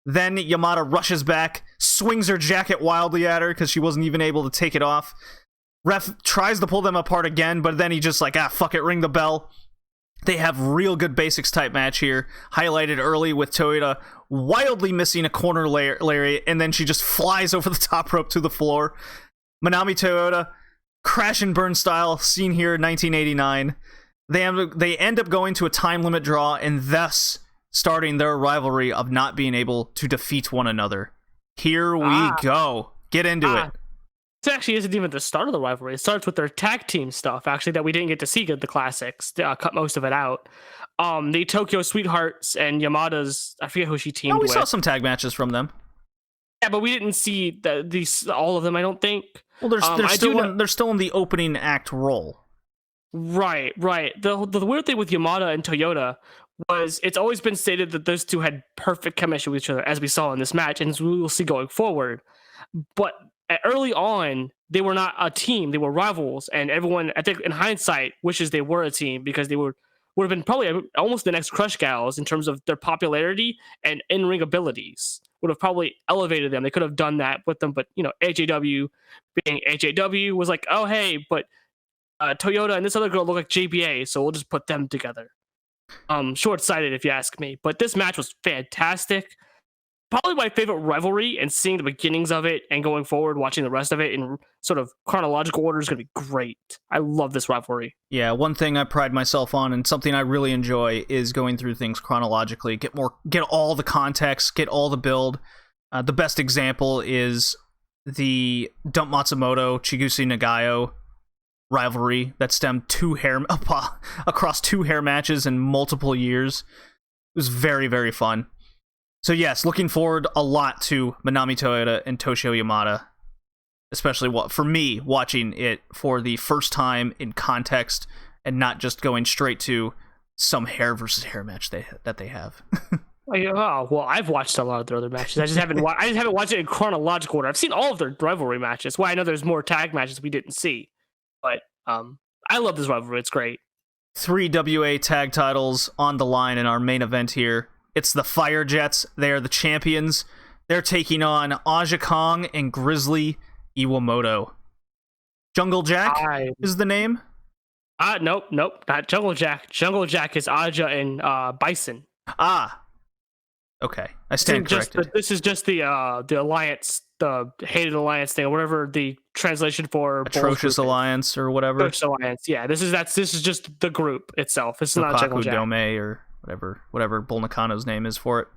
Then Yamada rushes back, swings her jacket wildly at her because she wasn't even able to take it off. Ref tries to pull them apart again, but then he just like, fuck it, ring the bell. They have real good basics type match here, highlighted early with Toyota wildly missing a corner lariat, and then she just flies over the top rope to the floor. Manami Toyota, crash and burn style, seen here in 1989. They end up going to a time limit draw, and thus starting their rivalry of not being able to defeat one another. Here we go. Get into it.
This actually isn't even the start of the rivalry. It starts with their tag team stuff, actually, that we didn't get to see at the classics. Cut most of it out. The Tokyo Sweethearts and Yamada's, I forget who she teamed with.
We saw some tag matches from them.
Yeah, but we didn't see all of them, I don't think.
Well, they're still in the opening act role.
Right. The weird thing with Yamada and Toyota was it's always been stated that those two had perfect chemistry with each other, as we saw in this match, and as we will see going forward. But early on, they were not a team; they were rivals, and everyone, I think, in hindsight, wishes they were a team because they would have been probably almost the next Crush Gals in terms of their popularity and in-ring abilities. Would have probably elevated them. They could have done that with them, but AJW being AJW was like, oh hey, but Toyota and this other girl look like JBA, so we'll just put them together. Short-sighted if you ask me, but this match was fantastic. Probably my favorite rivalry, and seeing the beginnings of it and going forward, watching the rest of it in sort of chronological order is going to be great. I love this rivalry.
Yeah, one thing I pride myself on and something I really enjoy is going through things chronologically, get all the context, get all the build. The best example is the Dump Matsumoto Chigusa Nagayo rivalry that stemmed across 2 hair matches in multiple years. It was very, very fun. So yes, looking forward a lot to Manami Toyota and Toshio Yamada, especially for me watching it for the first time in context and not just going straight to some hair versus hair match that they have.
Oh, well, I've watched a lot of their other matches. I just haven't watched it in chronological order. I've seen all of their rivalry matches. Well, I know there's more tag matches we didn't see, but I love this rivalry. It's great.
3 WA tag titles on the line in our main event here. It's the Fire Jets. They are the champions. They're taking on Aja Kong and Grizzly Iwamoto. Jungle Jack is the name?
Nope, not Jungle Jack. Jungle Jack is Aja and Bison.
Okay, I stand corrected.
This is just the alliance, the hated alliance thing, or whatever the translation for
Atrocious Alliance or whatever.
Atrocious Alliance, yeah. This is just the group itself. It's not Jungle Jack.
Dome or whatever Bull Nakano's name is for it.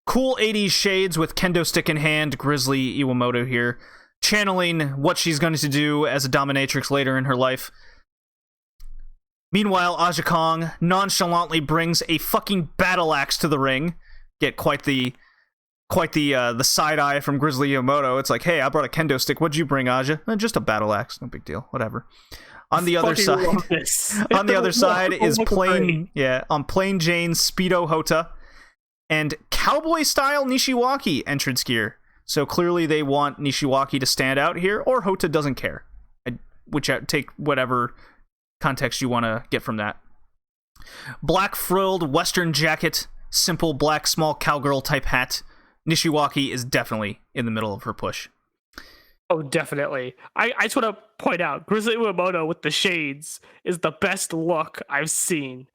Cool 80s shades with kendo stick in hand. Grizzly Iwamoto here, channeling what she's going to do as a dominatrix later in her life. Meanwhile, Aja Kong nonchalantly brings a fucking battle axe to the ring. Get quite the side eye from Grizzly Iwamoto. It's like, hey, I brought a kendo stick. What'd you bring, Aja? Just a battle axe. No big deal. Whatever. On the other side, is plain Jane Speedo Hota and cowboy style Nishiwaki entrance gear. So clearly they want Nishiwaki to stand out here, or Hota doesn't care. Take whatever context you want to get from that. Black frilled Western jacket, simple black small cowgirl type hat. Nishiwaki is definitely in the middle of her push.
Oh, definitely. I just want to point out, Grizzly Iwamoto with the shades is the best look I've seen.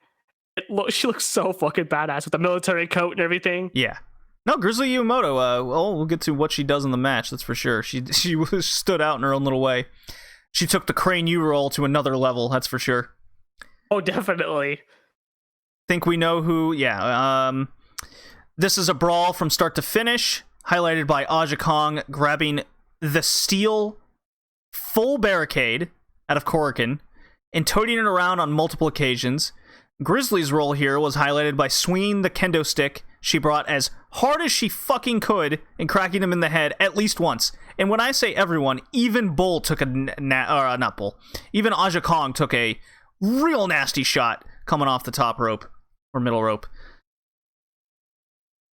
She looks so fucking badass with the military coat and everything.
Yeah. No, Grizzly Iwamoto, we'll get to what she does in the match, that's for sure. She stood out in her own little way. She took the Crane U-roll to another level, that's for sure.
Oh, definitely.
Think we know who, this is a brawl from start to finish, highlighted by Aja Kong grabbing the steel full barricade out of Korakuen and toting it around on multiple occasions. Grizzly's role here was highlighted by swinging the kendo stick she brought as hard as she fucking could and cracking him in the head at least once. And when I say everyone, even Bull took not Bull, even Aja Kong took a real nasty shot coming off the top rope or middle rope.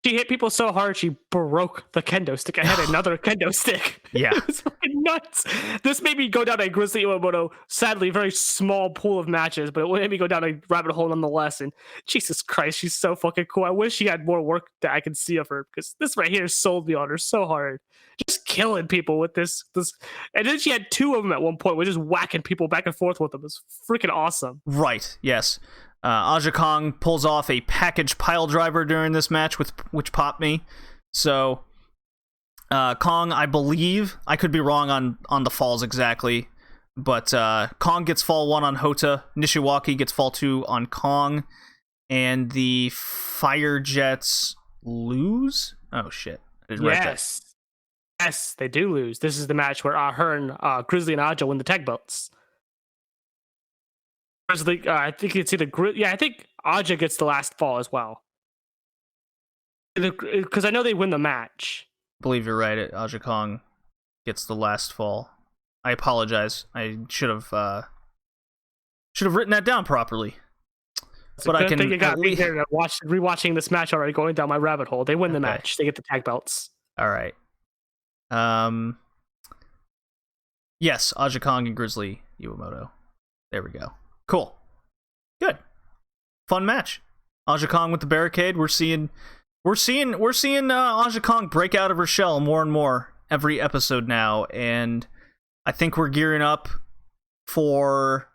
She hit people so hard she broke the kendo stick. I had another kendo stick.
Yeah.
It was fucking nuts. This made me go down a Grizzly Iwamoto, sadly, very small pool of matches, but it made me go down a rabbit hole nonetheless. And Jesus Christ, she's so fucking cool. I wish she had more work that I could see of her, because this right here sold me on her so hard. Just killing people with this. And then she had 2 of them at one point. We're just whacking people back and forth with them. It's freaking awesome.
Right, yes. Aja Kong pulls off a package pile driver during this match, which popped me. So, Kong, I believe, I could be wrong on the falls exactly, but Kong gets fall 1 on Hota, Nishiwaki gets fall 2 on Kong, and the Fire Jets lose? Oh shit, I didn't write that.
Yes, they do lose. This is the match where her and Grizzly and Aja win the tag belts. Grizzly, I think it's either I think Aja gets the last fall as well. Because I know they win the match.
I believe you're right. Aja Kong gets the last fall. I apologize. I should have written that down properly.
But I can. You got me here rewatching this match already, going down my rabbit hole. They win the match. They get the tag belts.
All right. Yes, Aja Kong and Grizzly Iwamoto. There we go. Cool. Good. Fun match. Aja Kong with the barricade. We're seeing Aja Kong break out of her shell more and more every episode now, and I think we're gearing up for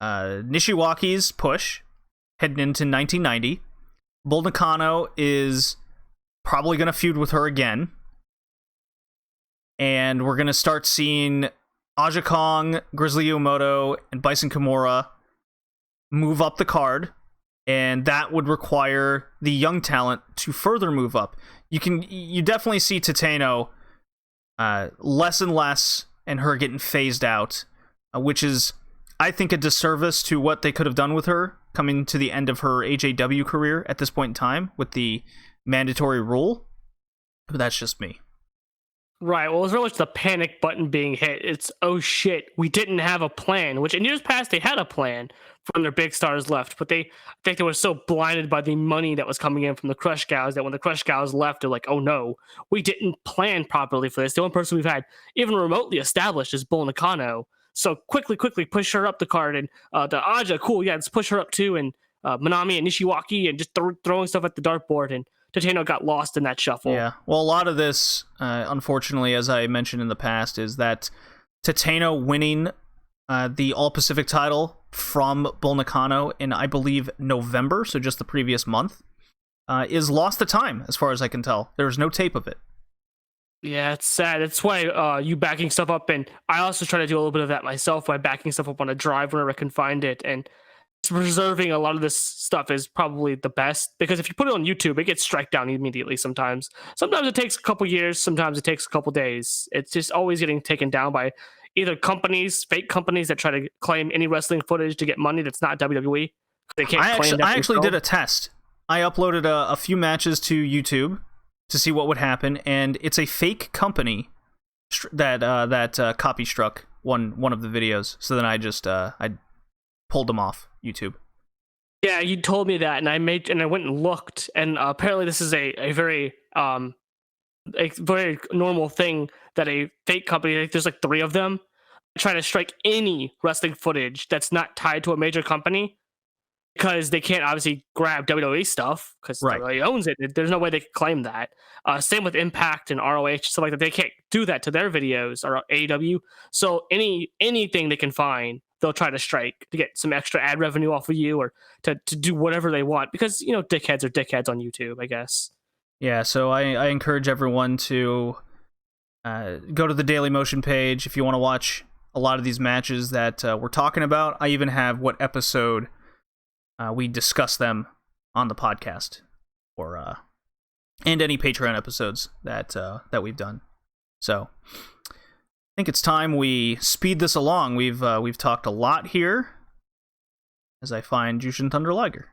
Nishiwaki's push heading into 1990. Bull Nakano is probably going to feud with her again. And we're going to start seeing Aja Kong, Grizzly Iwamoto, and Bison Kimura move up the card. And that would require the young talent to further move up. You definitely see Tateno less and less, and her getting phased out, which is, I think, a disservice to what they could have done with her coming to the end of her AJW career at this point in time with the mandatory rule. But that's just me.
Right. Well, it's really much the panic button being hit. It's, oh shit, we didn't have a plan, which in years past they had a plan from their big stars left, but I think they were so blinded by the money that was coming in from the Crush Gals that when the Crush Gals left, they're like, oh no, we didn't plan properly for this. The only person we've had even remotely established is Bull Nakano. So quickly push her up the card, and the Aja, cool, yeah, let's push her up too, and Manami and Nishiwaki, and just throwing stuff at the dartboard, and Tateno got lost in that shuffle.
Yeah, well, a lot of this, unfortunately, as I mentioned in the past, is that Tateno winning the All-Pacific title from Bull Nakano in, I believe, November, so just the previous month, is lost to time, as far as I can tell. There's no tape of it.
Yeah, it's sad. That's why you backing stuff up, and I also try to do a little bit of that myself by backing stuff up on a drive whenever I can find it, and preserving a lot of this stuff is probably the best, because if you put it on YouTube, it gets strike down immediately sometimes. Sometimes it takes a couple years, sometimes it takes a couple days. It's just always getting taken down by either companies, fake companies that try to claim any wrestling footage to get money that's not WWE. They can't
I actually did a test. I uploaded a few matches to YouTube to see what would happen, and it's a fake company that copy struck one of the videos. So then I just I pulled them off YouTube.
Yeah, you told me that, and I went and looked, and apparently this is a very normal thing that a fake company, like, there's like 3 of them, try to strike any wrestling footage that's not tied to a major company, because they can't obviously grab WWE stuff because WWE owns it. There's no way they can claim that. Same with Impact and ROH, stuff like that. They can't do that to their videos, or AEW. So anything they can find, they'll try to strike to get some extra ad revenue off of you, or to do whatever they want, because, you know, dickheads are dickheads on YouTube, I guess.
Yeah, so I encourage everyone to go to the Daily Motion page if you want to watch a lot of these matches that we're talking about. I even have what episode we discuss them on the podcast, or and any Patreon episodes that we've done. So I think it's time we speed this along. We've talked a lot here, as I find Jushin Thunder Liger.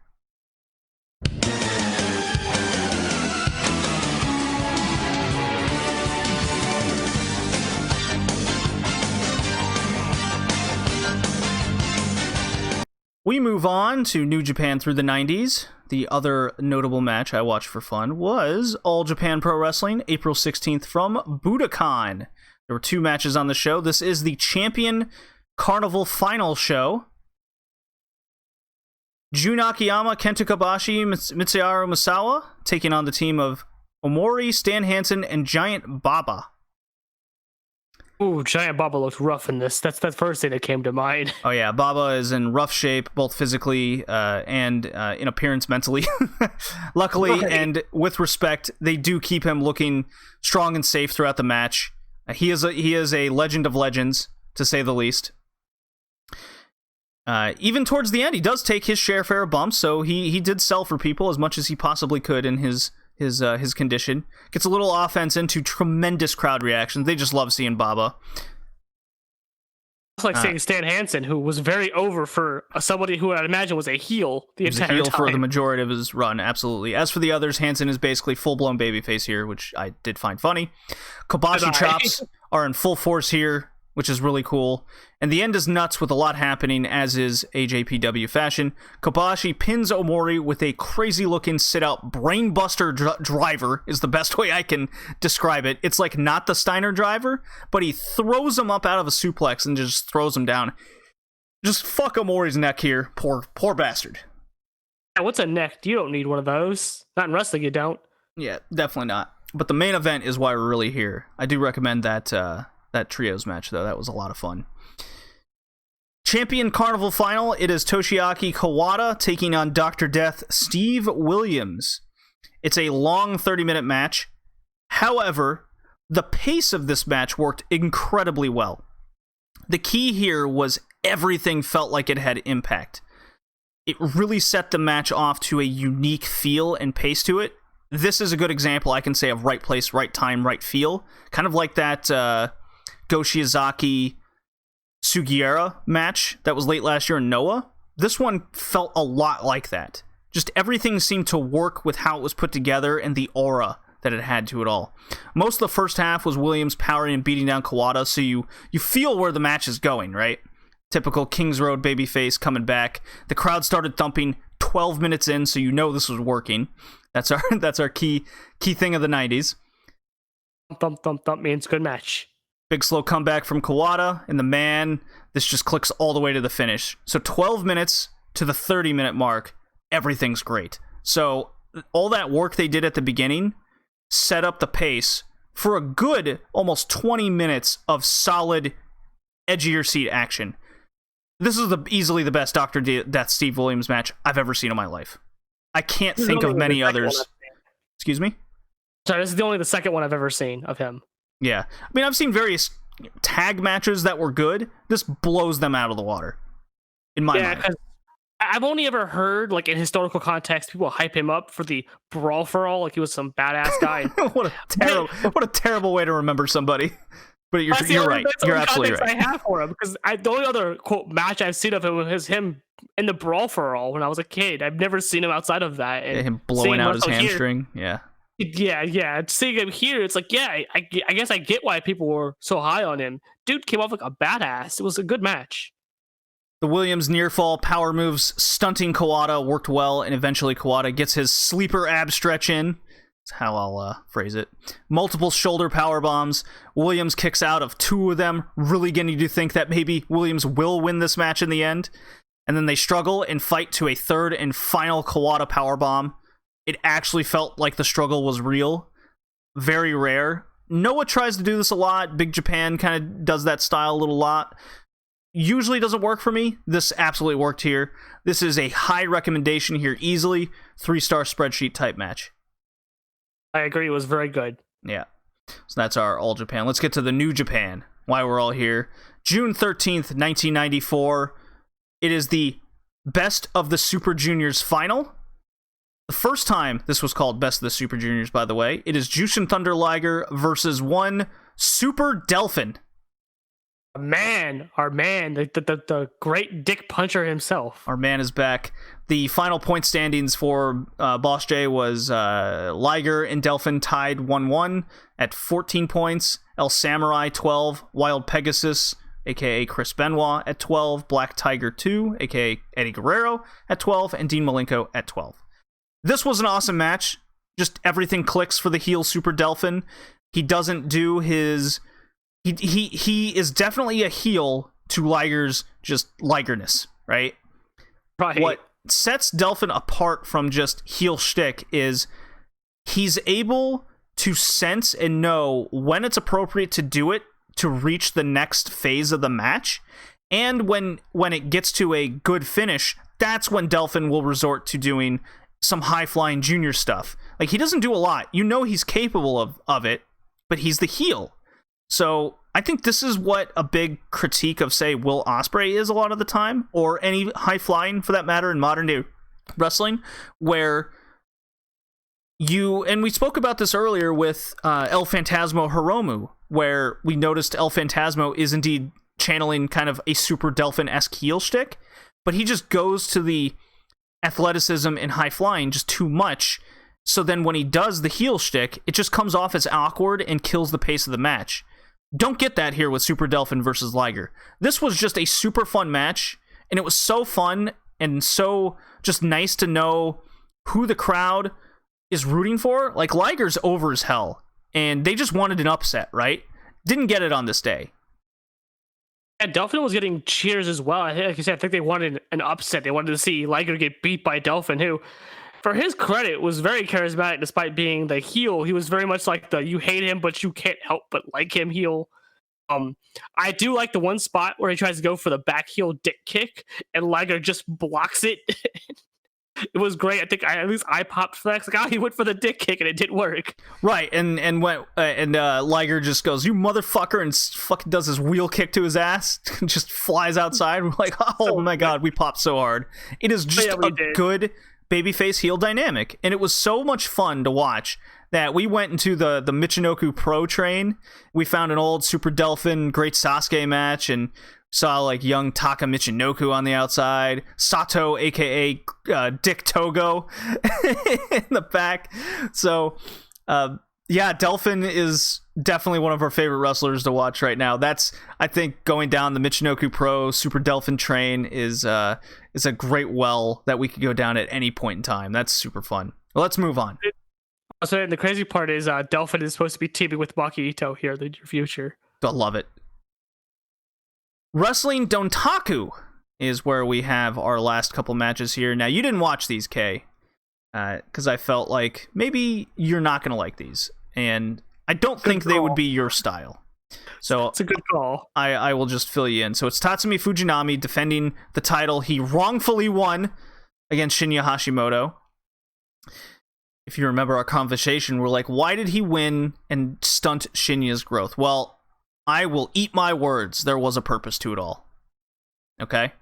We move on to New Japan through the 90s. The other notable match I watched for fun was All Japan Pro Wrestling, April 16th from Budokan. There were 2 matches on the show. This is the Champion Carnival Final show. Jun Akiyama, Kenta Kobashi, Mitsuharu Misawa taking on the team of Omori, Stan Hansen, and Giant Baba.
Ooh, Giant Baba looked rough in this. That's the first thing that came to mind.
Oh yeah, Baba is in rough shape, both physically and in appearance mentally. Luckily, and with respect, they do keep him looking strong and safe throughout the match. He is a legend of legends, to say the least. Even towards the end, he does take his share of bumps, so he did sell for people as much as he possibly could in his his condition. Gets a little offense into tremendous crowd reactions. They just love seeing Baba.
It's like seeing Stan Hansen, who was very over for somebody who I'd imagine was a heel the entire time.
He was a heel for the majority of his run, absolutely. As for the others, Hansen is basically full-blown babyface here, which I did find funny. Kobashi chops are in full force here, which is really cool. And the end is nuts with a lot happening, as is AJPW fashion. Kobashi pins Omori with a crazy-looking sit-out brainbuster driver, is the best way I can describe it. It's like not the Steiner driver, but he throws him up out of a suplex and just throws him down. Just fuck Omori's neck here. Poor bastard.
Yeah, what's a neck? You don't need one of those. Not in wrestling, you don't.
Yeah, definitely not. But the main event is why we're really here. I do recommend that trios match, though. That was a lot of fun. Champion Carnival final. It is Toshiaki Kawada taking on Dr. Death Steve Williams. It's a long 30-minute match. However, the pace of this match worked incredibly well. The key here was everything felt like it had impact. It really set the match off to a unique feel and pace to it. This is a good example, I can say, of right place, right time, right feel. Kind of like that Go Shiozaki Sugiura match that was late last year in Noah. This one felt a lot like that. Just everything seemed to work with how it was put together and the aura that it had to it all. Most of the first half was Williams powering and beating down Kawada, so you feel where the match is going, right? Typical Kings Road babyface coming back. The crowd started thumping 12 minutes in, so you know this was working. That's our key thing of the 90s.
Thump, thump, thump means good match.
Big slow comeback from Kawada, and the man, this just clicks all the way to the finish. So 12 minutes to the 30-minute mark, everything's great. So all that work they did at the beginning set up the pace for a good almost 20 minutes of solid, edgier seat action. This is easily the best Dr. Death Steve Williams match I've ever seen in my life. I can't think of many others. Excuse me?
Sorry, this is only the second one I've ever seen of him.
Yeah. I mean, I've seen various tag matches that were good. This blows them out of the water, in my mind.
Because I've only ever heard, like, in historical context, people hype him up for the Brawl for All, like he was some badass guy.
What a terrible way to remember somebody. But you're right. You're absolutely right.
I have for him, because the only other, quote, match I've seen of him was him in the Brawl for All when I was a kid. I've never seen him outside of that. And
him blowing out his hamstring. Yeah.
Yeah. Seeing him here, it's like, yeah, I guess I get why people were so high on him. Dude came off like a badass. It was a good match.
The Williams near fall power moves stunting Kawada worked well, and eventually Kawada gets his sleeper ab stretch in. That's how I'll phrase it. Multiple shoulder power bombs. Williams kicks out of two of them, really getting you to think that maybe Williams will win this match in the end. And then they struggle and fight to a third and final Kawada power bomb. It actually felt like the struggle was real. Very rare. Noah tries to do this a lot. Big Japan kind of does that style a little lot. Usually doesn't work for me. This absolutely worked here. This is a high recommendation here, easily. 3-star spreadsheet type match.
I agree. It was very good.
Yeah. So that's our All Japan. Let's get to the New Japan. Why we're all here. June 13th, 1994. It is the Best of the Super Juniors final. The first time this was called Best of the Super Juniors, by the way. It is Jushin Thunder Liger versus one Super Delphin.
Our man, the great dick puncher himself.
Our man is back. The final point standings for BOSJ was Liger and Delphin tied 1-1 at 14 points. El Samurai 12, Wild Pegasus, aka Chris Benoit, at 12, Black Tiger 2, aka Eddie Guerrero, at 12, and Dean Malenko at 12. This was an awesome match. Just everything clicks for the heel Super Delphin. He doesn't do his... He is definitely a heel to Liger's just Ligerness, right?
Right.
What sets Delphin apart from just heel shtick is he's able to sense and know when it's appropriate to do it to reach the next phase of the match. And when it gets to a good finish, that's when Delphin will resort to doing some high-flying junior stuff. Like, he doesn't do a lot. You know he's capable of it, but he's the heel. So I think this is what a big critique of, say, Will Ospreay is a lot of the time, or any high-flying, for that matter, in modern-day wrestling, where we spoke about this earlier with El Phantasmo Hiromu, where we noticed El Phantasmo is indeed channeling kind of a Super Delphin-esque heel shtick, but he just goes to the athleticism and high flying just too much. So then when he does the heel shtick, it just comes off as awkward and kills the pace of the match. Don't get that here with Super Delphin versus Liger. This was just a super fun match, and it was so fun and so just nice to know who the crowd is rooting for. Like, Liger's over as hell, and they just wanted an upset, right? Didn't get it on this day.
Yeah, Delphin was getting cheers as well. Like you said, I think they wanted an upset. They wanted to see Liger get beat by Delphin, who, for his credit, was very charismatic despite being the heel. He was very much like the you hate him, but you can't help but like him heel. I do like the one spot where he tries to go for the back heel dick kick, and Liger just blocks it. It was great. I think at least I popped for that. Like, he went for the dick kick and it didn't work.
Right, and Liger just goes, "You motherfucker," and fucking does his wheel kick to his ass, and just flies outside. We're like, oh my god, we popped so hard. It is just a good babyface heel dynamic, and it was so much fun to watch that we went into the Michinoku Pro train. We found an old Super Delphin Great Sasuke match, and saw like young Taka Michinoku on the outside, Sato aka Dick Togo in the back. So yeah, Delphin is definitely one of our favorite wrestlers to watch right now. That's, I think, going down the Michinoku Pro Super Delphin train is a great well that we could go down at any point in time. That's super fun. Well, let's move on.
So the crazy part is Delphin is supposed to be teaming with Maki Ito here in the near future.
I love it. Wrestling Dontaku is where we have our last couple matches here. Now, you didn't watch these, Kay, because I felt like maybe you're not going to like these, and I don't think they would be your style. So
it's a good call.
I will just fill you in. So it's Tatsumi Fujinami defending the title he wrongfully won against Shinya Hashimoto. If you remember our conversation, we're like, why did he win and stunt Shinya's growth? Well, I will eat my words. There was a purpose to it all. Okay?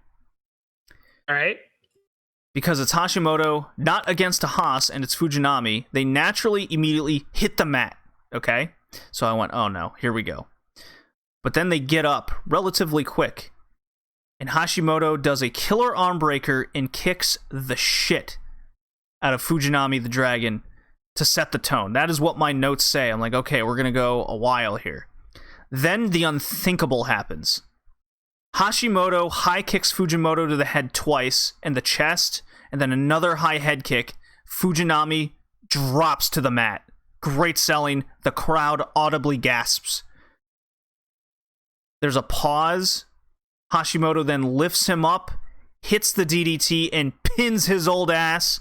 All right.
Because it's Hashimoto, not against a Haas, and it's Fujinami. They naturally immediately hit the mat. Okay? So I went, oh no, here we go. But then they get up relatively quick. And Hashimoto does a killer arm breaker and kicks the shit out of Fujinami the Dragon to set the tone. That is what my notes say. I'm like, okay, we're going to go a while here. Then the unthinkable happens. Hashimoto high kicks Fujimoto to the head twice and the chest, and then another high head kick. Fujinami drops to the mat. Great selling. The crowd audibly gasps. There's a pause. Hashimoto then lifts him up, hits the DDT, and pins his old ass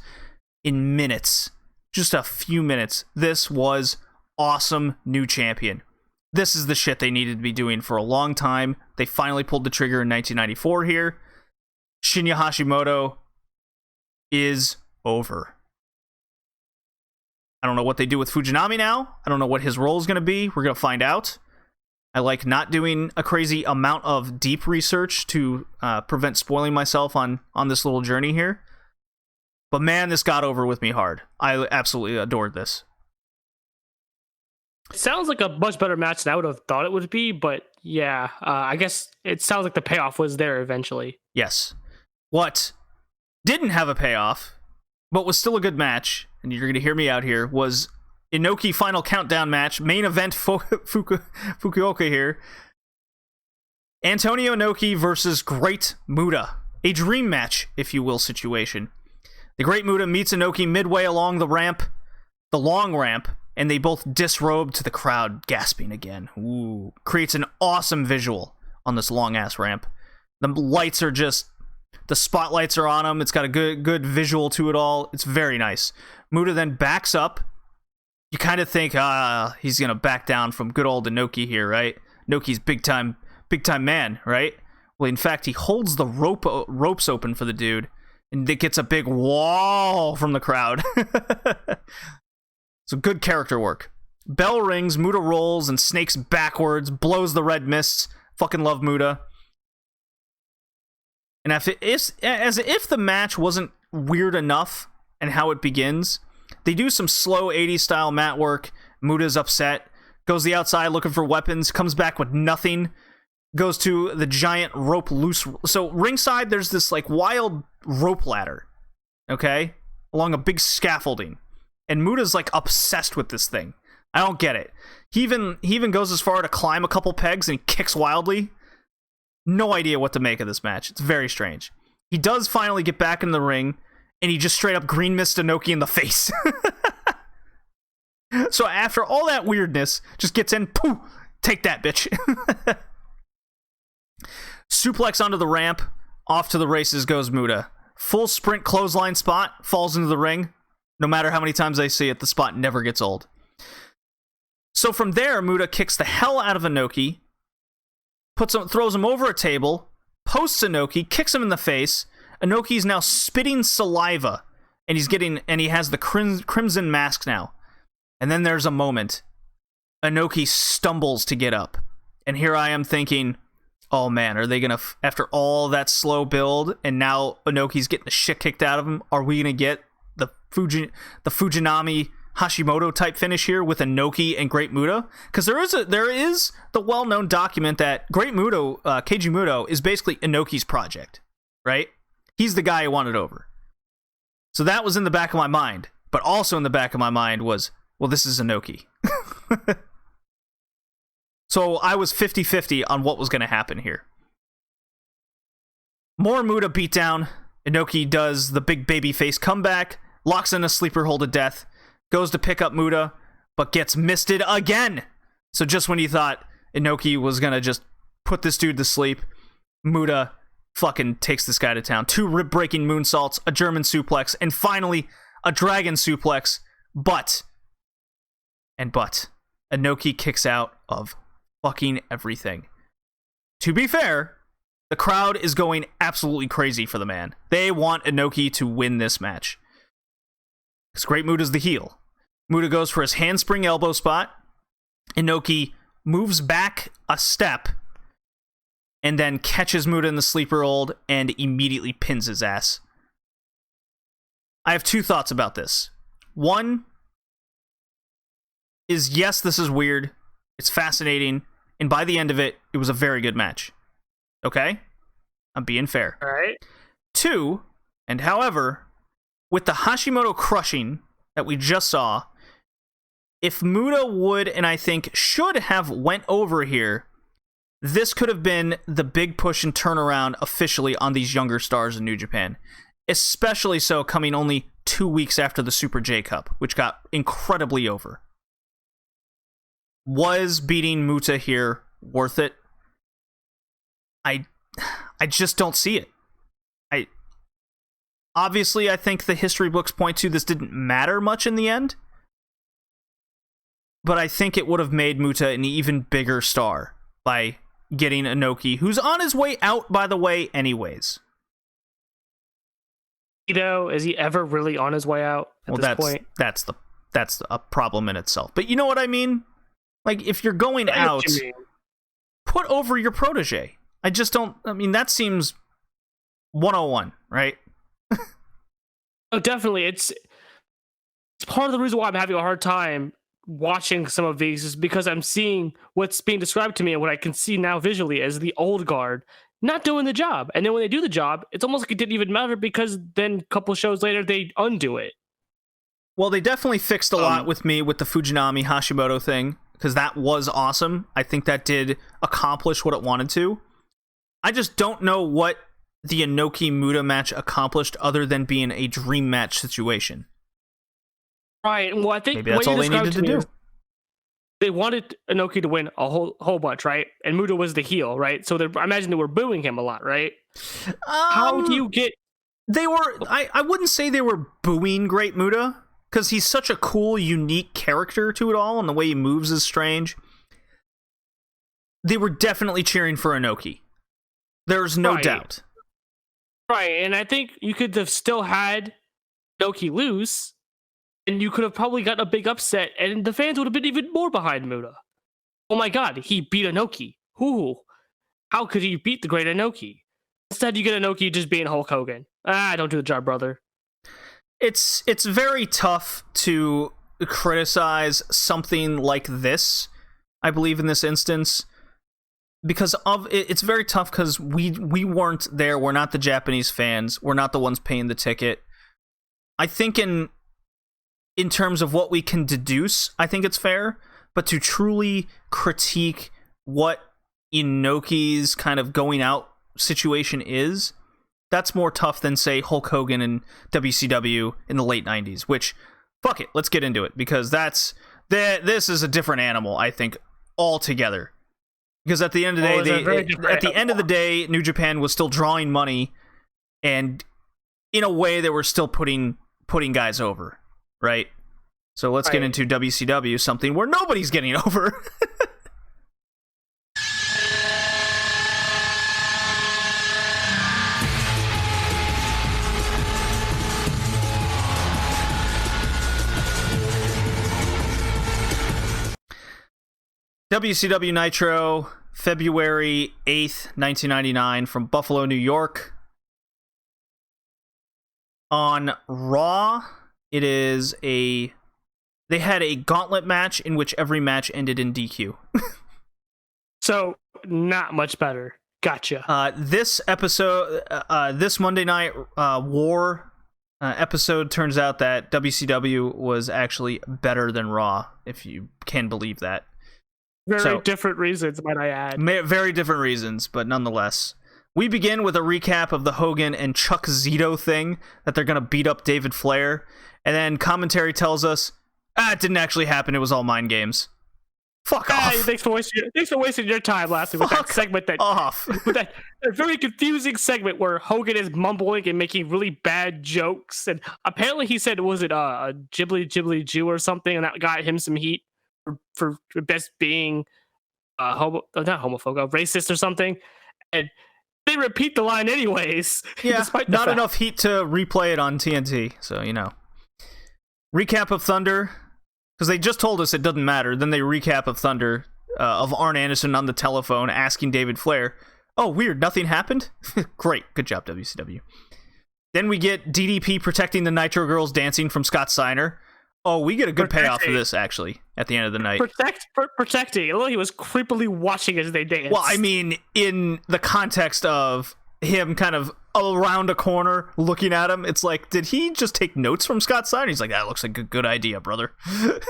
in minutes. Just a few minutes. This was awesome new champion. This is the shit they needed to be doing for a long time. They finally pulled the trigger in 1994 here. Shinya Hashimoto is over. I don't know what they do with Fujinami now. I don't know what his role is going to be. We're going to find out. I like not doing a crazy amount of deep research to prevent spoiling myself on this little journey here. But man, this got over with me hard. I absolutely adored this.
It sounds like a much better match than I would have thought it would be, but yeah, I guess it sounds like the payoff was there eventually.
Yes. What didn't have a payoff, but was still a good match, and you're going to hear me out here, was Inoki Final Countdown match, main event Fukuoka here. Antonio Inoki versus Great Muta. A dream match, if you will, situation. The Great Muta meets Inoki midway along the ramp, the long ramp, and they both disrobe to the crowd, gasping again. Ooh. Creates an awesome visual on this long-ass ramp. The lights are just... The spotlights are on them. It's got a good visual to it all. It's very nice. Muta then backs up. You kind of think, he's going to back down from good old Inoki here, right? Inoki's big time man, right? Well, in fact, he holds the ropes open for the dude, and it gets a big wall from the crowd. So good character work. Bell rings, Muta rolls and snakes backwards, blows the red mists. Fucking love Muta. And as if the match wasn't weird enough and how it begins, They do some slow 80s style mat work. Muta's upset, goes to the outside looking for weapons, comes back with nothing, goes to the giant rope loose. So ringside, there's this like wild rope ladder, okay, along a big scaffolding, and Muta's like obsessed with this thing. I don't get it. He even goes as far to climb a couple pegs and kicks wildly. No idea what to make of this match. It's very strange. He does finally get back in the ring, and he just straight up green mist Inoki in the face. So after all that weirdness, just gets in, poof, take that, bitch. Suplex onto the ramp, off to the races goes Muta. Full sprint clothesline spot, falls into the ring. No matter how many times I see it, the spot never gets old. So from there, Muta kicks the hell out of Inoki, throws him over a table, posts Inoki, kicks him in the face. Inoki's now spitting saliva, and he has the crimson mask now. And then there's a moment. Inoki stumbles to get up. And here I am thinking, oh man, are they going to, after all that slow build, and now Inoki's getting the shit kicked out of him, are we going to get the Fujinami Hashimoto type finish here with Inoki and Great Muta? Because there is the well-known document that Great Muto, Keiji Muto, is basically Inoki's project, right? He's the guy who won it over. So that was in the back of my mind. But also in the back of my mind was, well, this is Inoki. So I was 50-50 on what was going to happen here. More Muta beatdown. Inoki does the big babyface comeback, locks in a sleeper hold of death, goes to pick up Muta, but gets misted again. So just when you thought Inoki was going to just put this dude to sleep, Muta fucking takes this guy to town. 2 rib-breaking moonsaults, a German suplex, and finally a dragon suplex. But Inoki kicks out of fucking everything. To be fair, the crowd is going absolutely crazy for the man. They want Inoki to win this match. Because Great Muta's the heel. Muta goes for his handspring elbow spot. Inoki moves back a step and then catches Muta in the sleeper hold and immediately pins his ass. I have 2 thoughts about this. One is, yes, this is weird. It's fascinating. And by the end of it, it was a very good match. Okay? I'm being fair.
All right.
2, and however, with the Hashimoto crushing that we just saw, if Muta would, and I think should have, went over here, this could have been the big push and turnaround officially on these younger stars in New Japan. Especially so coming only 2 weeks after the Super J Cup, which got incredibly over. Was beating Muta here worth it? I just don't see it. Obviously, I think the history books point to this didn't matter much in the end. But I think it would have made Muta an even bigger star by getting Inoki, who's on his way out, by the way, anyways.
Is he ever really on his way out at this point?
That's a problem in itself. But you know what I mean? Like, if you're going out, put over your protege. I just don't... I mean, that seems 101, right?
Oh, definitely. It's part of the reason why I'm having a hard time watching some of these is because I'm seeing what's being described to me and what I can see now visually as the old guard not doing the job. And then when they do the job, it's almost like it didn't even matter because then a couple shows later, they undo it.
Well, they definitely fixed a lot with me with the Fujinami Hashimoto thing, because that was awesome. I think that did accomplish what it wanted to. I just don't know what the Inoki Muta match accomplished other than being a dream match situation.
Right. Well, I think
maybe that's all they needed to do.
They wanted Inoki to win a whole bunch, right? And Muta was the heel, right? So I imagine they were booing him a lot, right? How do you get...
They were... I wouldn't say they were booing Great Muta, because he's such a cool, unique character to it all, and the way he moves is strange. They were definitely cheering for Inoki. There's no doubt.
Right, and I think you could have still had Inoki lose, and you could have probably gotten a big upset, and the fans would have been even more behind Muta. Oh my god, he beat Inoki. Ooh, how could he beat the great Inoki? Instead, you get Inoki just being Hulk Hogan. Don't do the job, brother.
It's very tough to criticize something like this, I believe, in this instance, because it's very tough because we weren't there. We're not the Japanese fans. We're not the ones paying the ticket. I think in terms of what we can deduce, I think it's fair, but to truly critique what Inoki's kind of going out situation is, that's more tough than, say, Hulk Hogan and WCW in the late 90s, which, fuck it, let's get into it, because this is a different animal, I think, altogether. Because at the end of the day, New Japan was still drawing money, and in a way they were still putting guys over, right? So let's get into WCW, something where nobody's getting over. WCW Nitro, February 8th, 1999, from Buffalo, New York. On Raw, they had a gauntlet match in which every match ended in DQ.
So, not much better. Gotcha.
This episode, this Monday Night War episode, turns out that WCW was actually better than Raw, if you can believe that.
Very different reasons, might I add.
Very different reasons, but nonetheless. We begin with a recap of the Hogan and Chuck Zito thing, that they're going to beat up David Flair, and then commentary tells us, it didn't actually happen, it was all mind games. Fuck off.
Thanks for wasting your time last week with that segment with that very confusing segment where Hogan is mumbling and making really bad jokes, and apparently he said, was it a Ghibli Jew or something, and that got him some heat for best being not homophobic, racist or something, and they repeat the line anyways.
Yeah, not enough heat to replay it on TNT, so you know. Recap of Thunder, because they just told us it doesn't matter. Then they recap of Thunder of Arn Anderson on the telephone asking David Flair, "Oh, weird, nothing happened." Great, good job, WCW. Then we get DDP protecting the Nitro Girls dancing from Scott Steiner. Oh, we get a good payoff for this, actually, at the end of the night.
Protecting. He was creepily watching as they danced.
Well, I mean, in the context of him kind of around a corner looking at him, it's like, did he just take notes from Scott Steiner? He's like, that looks like a good idea, brother.
I'm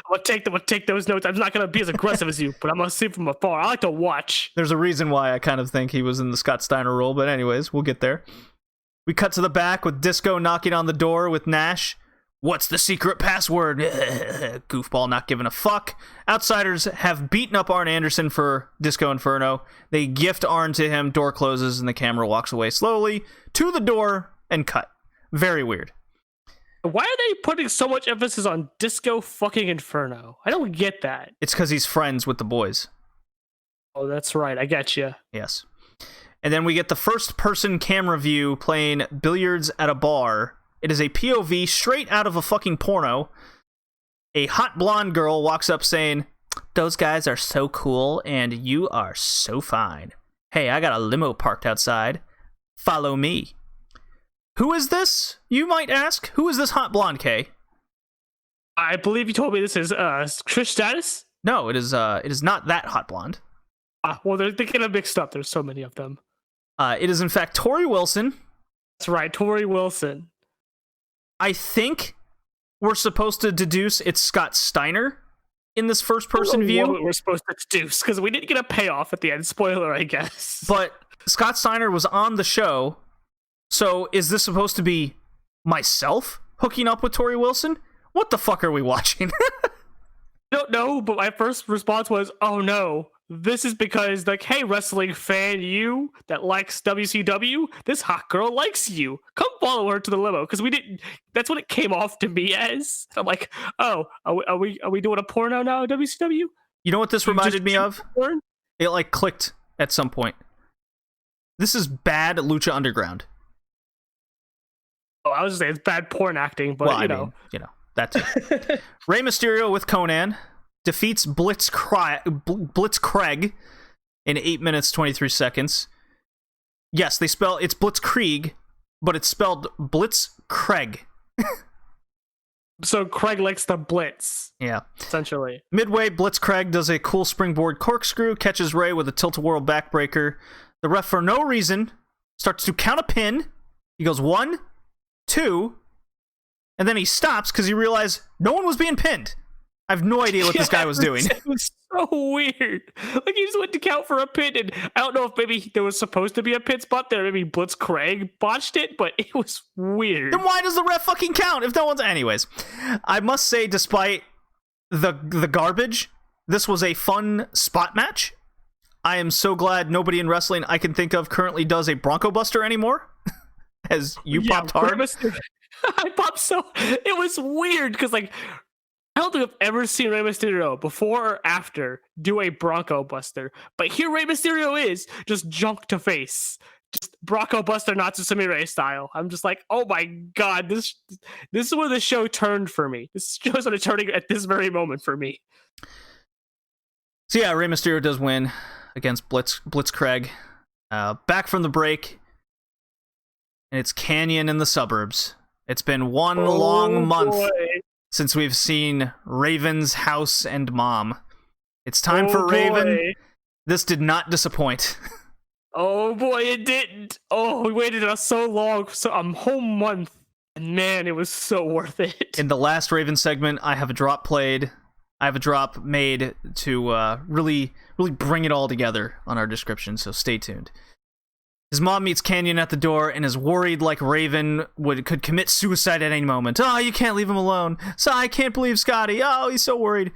gonna take those notes. I'm not gonna be as aggressive as you, but I'm gonna see from afar. I like to watch.
There's a reason why I kind of think he was in the Scott Steiner role, but anyways, we'll get there. We cut to the back with Disco knocking on the door with Nash. What's the secret password? Goofball not giving a fuck. Outsiders have beaten up Arn Anderson for Disco Inferno. They gift Arn to him, door closes, and the camera walks away slowly to the door and cut. Very weird.
Why are they putting so much emphasis on Disco fucking Inferno? I don't get that.
It's because he's friends with the boys.
Oh, that's right. I get you.
Yes. And then we get the first-person camera view playing billiards at a bar. It is a POV straight out of a fucking porno. A hot blonde girl walks up saying, "Those guys are so cool and you are so fine. Hey, I got a limo parked outside. Follow me." Who is this, you might ask? Who is this hot blonde, Kay?
I believe you told me this is Trish Stratus?
No, it is not that hot blonde.
Well, they're getting mixed up. There's so many of them.
It is in fact Tori Wilson.
That's right, Tori Wilson.
I think we're supposed to deduce it's Scott Steiner in this first-person view.
What we're supposed to deduce, because we didn't get a payoff at the end. Spoiler, I guess.
But Scott Steiner was on the show, so is this supposed to be myself hooking up with Tori Wilson? What the fuck are we watching?
Don't know, but my first response was, oh no. This is because, like, hey, wrestling fan, you that likes WCW, this hot girl likes you. Come follow her to the limo, because we didn't. That's what it came off to me as. I'm like, oh, are we doing a porno now, WCW?
You know what this reminded me of? Porn? It like clicked at some point. This is bad Lucha Underground.
Oh, I was just saying it's bad porn acting, but
well, you know that too. Rey Mysterio with Conan defeats Blitzkrieg in 8 minutes 23 seconds. Yes, it's Blitzkrieg, but it's spelled Blitzkrieg.
So Craig likes the blitz.
Yeah.
Essentially.
Midway, Blitzkrieg does a cool springboard corkscrew, catches Ray with a tilt-a-whirl backbreaker. The ref, for no reason, starts to count a pin. He goes 1, 2, and then he stops because he realized no one was being pinned. I have no idea what this guy was doing.
It was so weird. Like, he just went to count for a pin, and I don't know if maybe there was supposed to be a pin spot there. Maybe Blitzkrieg botched it, but it was weird.
Then why does the ref fucking count if no one's... Anyways, I must say, despite the garbage, this was a fun spot match. I am so glad nobody in wrestling I can think of currently does a Bronco Buster anymore. As you popped hard.
I popped so... It was weird, because, like... I don't think I've ever seen Rey Mysterio before or after do a Bronco Buster. But here Rey Mysterio is, just junk to face. Just Bronco Buster Natsusumi Rey style. I'm just like, oh my god, this is where the show turned for me. This show is sort of turning at this very moment for me.
So yeah, Rey Mysterio does win against Blitzkrieg. Back from the break, and it's Canyon in the suburbs. It's been one long month since we've seen Raven's house and mom. It's time for Raven. This did not disappoint.
Oh boy, it didn't. Oh, we waited so long, so a whole month, and man, it was so worth it.
In the last Raven segment, I have a drop played. I have a drop made to really bring it all together on our description, so stay tuned. His mom meets Canyon at the door and is worried like Raven could commit suicide at any moment. Oh, you can't leave him alone. So I can't believe Scotty. Oh, he's so worried.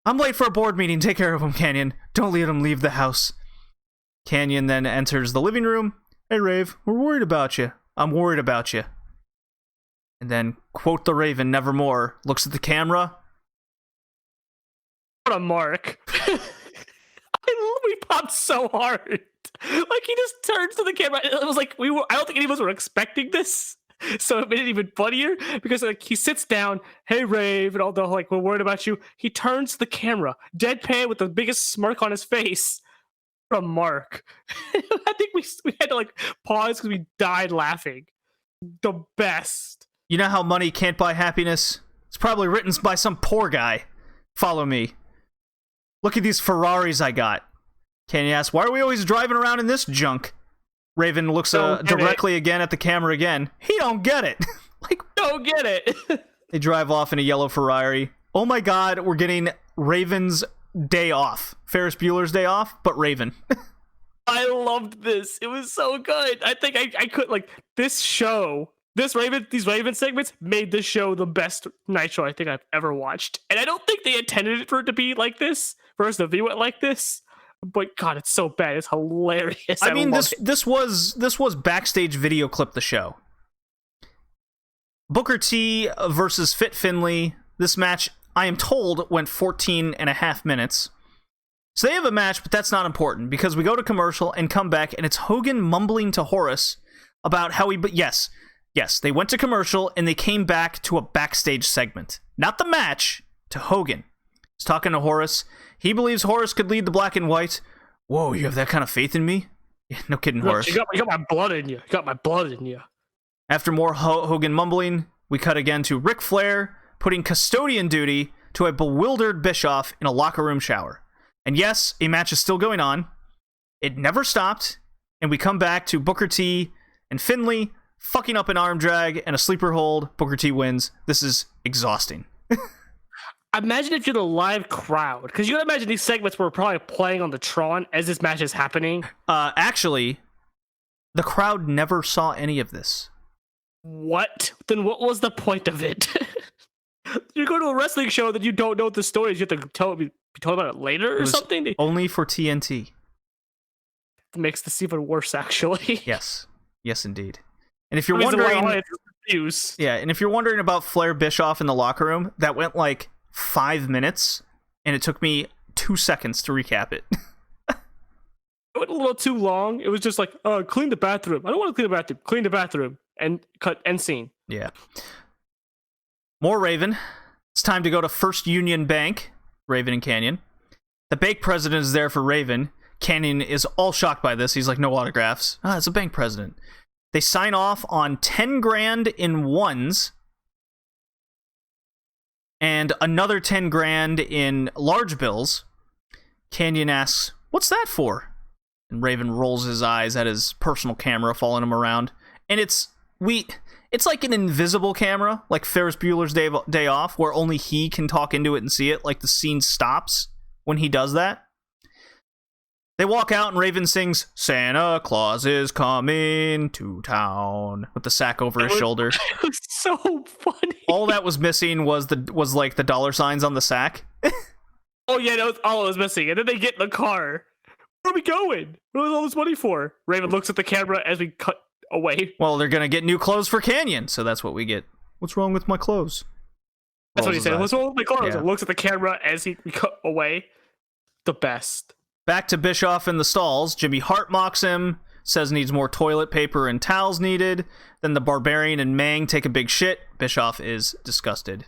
I'm late for a board meeting. Take care of him, Canyon. Don't let him leave the house. Canyon then enters the living room. Hey, Rave, we're worried about you. I'm worried about you. And then, quote the Raven, nevermore, looks at the camera.
What a mark. We popped so hard. Like, he just turns to the camera. It was like, I don't think any of us were expecting this. So it made it even funnier because, like, he sits down, hey, Rave, and all the, like, we're worried about you. He turns to the camera, deadpan with the biggest smirk on his face. What a mark. I think we had to, like, pause because we died laughing. The best.
You know how money can't buy happiness? It's probably written by some poor guy. Follow me. Look at these Ferraris I got. Canyon asks, why are we always driving around in this junk? Raven looks directly again at the camera again. He don't get it. Like,
don't get it.
They drive off in a yellow Ferrari. Oh my god, we're getting Raven's day off. Ferris Bueller's day off, but Raven.
I loved this. It was so good. I think I could, like, this show, these Raven segments made this show the best Nitro I think I've ever watched. And I don't think they intended it for it to be like this, for us to view it like this. But god, it's so bad. It's hilarious.
I mean, this was backstage video clip the show. Booker T versus Fit Finlay. This match, I am told, went 14 and a half minutes. So they have a match, but that's not important because we go to commercial and come back, and it's Hogan mumbling to Horace about how he. But yes, they went to commercial and they came back to a backstage segment, not the match. To Hogan, he's talking to Horace. He believes Horace could lead the Black and White. Whoa, you have that kind of faith in me? Yeah, no kidding, Horace.
You got my blood in you. You got my blood in you.
After more Hogan mumbling, we cut again to Ric Flair putting custodian duty to a bewildered Bischoff in a locker room shower. And yes, a match is still going on. It never stopped. And we come back to Booker T and Finlay fucking up an arm drag and a sleeper hold. Booker T wins. This is exhausting.
Imagine if you're the live crowd, because you gotta imagine these segments were probably playing on the Tron as this match is happening.
Actually, the crowd never saw any of this.
What? Then what was the point of it? You go to a wrestling show that you don't know the stories. You have to be told about it later or something.
Only for TNT.
It makes this even worse, actually.
Yes, indeed. And if you're wondering, and if you're wondering about Flair Bischoff in the locker room, that went like 5 minutes, and it took me 2 seconds to recap it.
It went a little too long. It was just like, clean the bathroom. I don't want to clean the bathroom. Clean the bathroom. And cut end scene.
Yeah. More Raven. It's time to go to First Union Bank. Raven and Canyon. The bank president is there for Raven. Canyon is all shocked by this. He's like, no autographs. It's a bank president. They sign off on 10 grand in ones and another 10 grand in large bills. Canyon asks, "What's that for?" And Raven rolls his eyes at his personal camera following him around. And it's like an invisible camera, like Ferris Bueller's Day Off, where only he can talk into it and see it. Like the scene stops when he does that. They walk out and Raven sings, "Santa Claus is coming to town," with the sack over his shoulder.
It was so funny.
All that was missing was like the dollar signs on the sack.
Oh yeah, that was all it was missing. And then they get in the car. Where are we going? What was all this money for? Raven looks at the camera as we cut away.
Well, they're gonna get new clothes for Canyon, so that's what we get. "What's wrong with my clothes?"
That's what he said. "What's wrong with my clothes?"
Yeah.
And looks at the camera as we cut away. The best.
Back to Bischoff in the stalls. Jimmy Hart mocks him, says needs more toilet paper and towels needed. Then the Barbarian and Mang take a big shit. Bischoff is disgusted.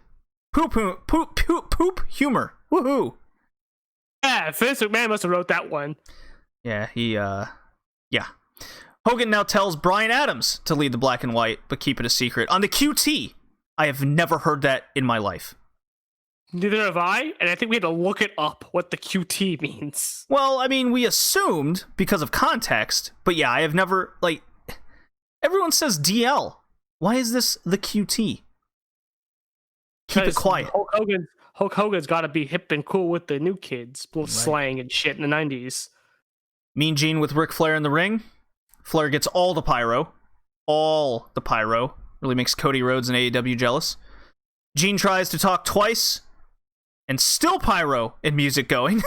Poop humor. Woohoo.
Yeah, Vince McMahon must have wrote that one.
Yeah, yeah. Hogan now tells Bryan Adams to lead the black and white, but keep it a secret. On the QT, I have never heard that in my life.
Neither have I, and I think we had to look it up what the QT means.
Well, I mean, we assumed because of context, but yeah, I have never, like, everyone says DL. Why is this the QT? Keep it quiet.
Hulk Hogan's got to be hip and cool with the new kids, both slang and shit in the 90s.
Mean Gene with Ric Flair in the ring. Flair gets all the pyro. All the pyro. Really makes Cody Rhodes and AEW jealous. Gene tries to talk twice, and still pyro and music going.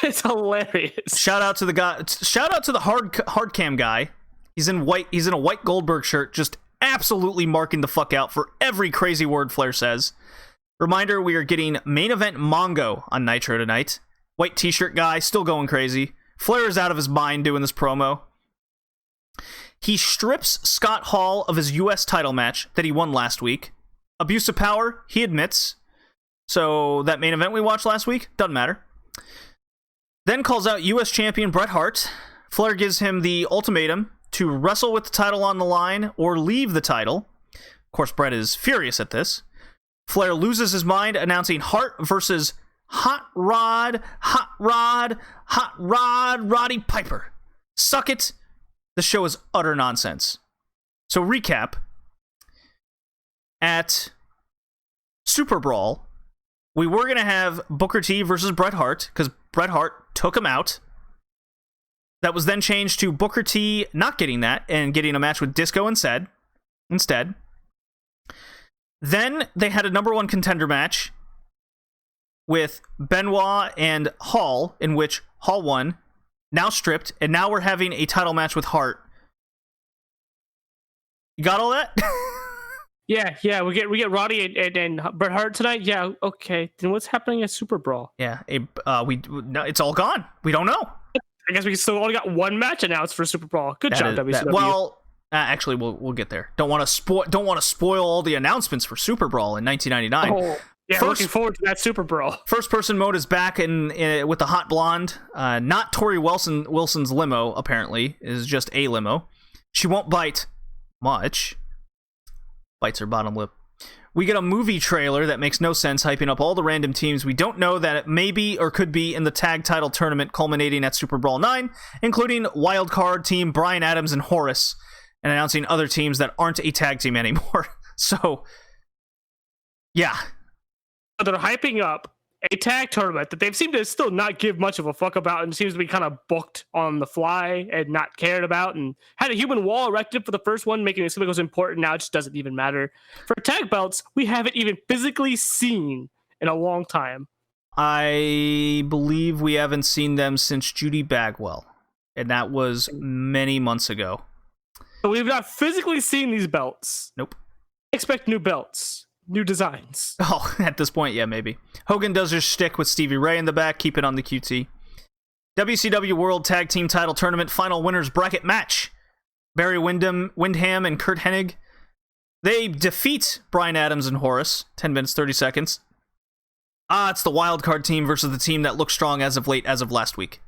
It's hilarious.
Shout out to the guy. Shout out to the hard cam guy. He's in a white Goldberg shirt, just absolutely marking the fuck out for every crazy word Flair says. Reminder: we are getting main event Mongo on Nitro tonight. White t-shirt guy still going crazy. Flair is out of his mind doing this promo. He strips Scott Hall of his U.S. title match that he won last week. Abuse of power, he admits. So that main event we watched last week, doesn't matter. Then calls out U.S. champion Bret Hart. Flair gives him the ultimatum to wrestle with the title on the line or leave the title. Of course, Bret is furious at this. Flair loses his mind, announcing Hart versus Hot Rod, Roddy Piper. Suck it. The show is utter nonsense. So recap. At Super Brawl, we were going to have Booker T versus Bret Hart, because Bret Hart took him out. That was then changed to Booker T not getting that, and getting a match with Disco instead. Then they had a number one contender match with Benoit and Hall, in which Hall won, now stripped, and now we're having a title match with Hart. You got all that?
Yeah, we get Roddy and Bret Hart tonight. Yeah, okay. Then what's happening at Super Brawl?
Yeah, no, it's all gone. We don't know.
I guess we still only got one match announced for Super Brawl. Good job, WCW.
Actually, we'll get there. Don't want to spoil all the announcements for Super Brawl in 1999.
Oh, yeah, looking forward to that Super Brawl.
First person mode is back in with the hot blonde. Not Tori Wilson's limo. Apparently, is just a limo. She won't bite much. Bites her bottom lip. We get a movie trailer that makes no sense, hyping up all the random teams we don't know that it may be or could be in the tag title tournament culminating at Super Brawl 9, including wildcard team Bryan Adams and Horace, and announcing other teams that aren't a tag team anymore. So, yeah.
They're hyping up a tag tournament that they've seemed to still not give much of a fuck about, and seems to be kind of booked on the fly and not cared about, and had a human wall erected for the first one, making it seem like it was important. Now it just doesn't even matter. For tag belts, we haven't even physically seen in a long time.
I believe we haven't seen them since Judy Bagwell, and that was many months ago.
So we've not physically seen these belts.
Nope.
Expect new belts. New designs.
Oh, at this point, yeah, maybe. Hogan does his shtick with Stevie Ray in the back, keep it on the QT. WCW World Tag Team Title Tournament Final Winners Bracket Match. Barry Windham and Kurt Hennig. They defeat Bryan Adams and Horace. 10 minutes, 30 seconds. It's the wildcard team versus the team that looks strong as of last week.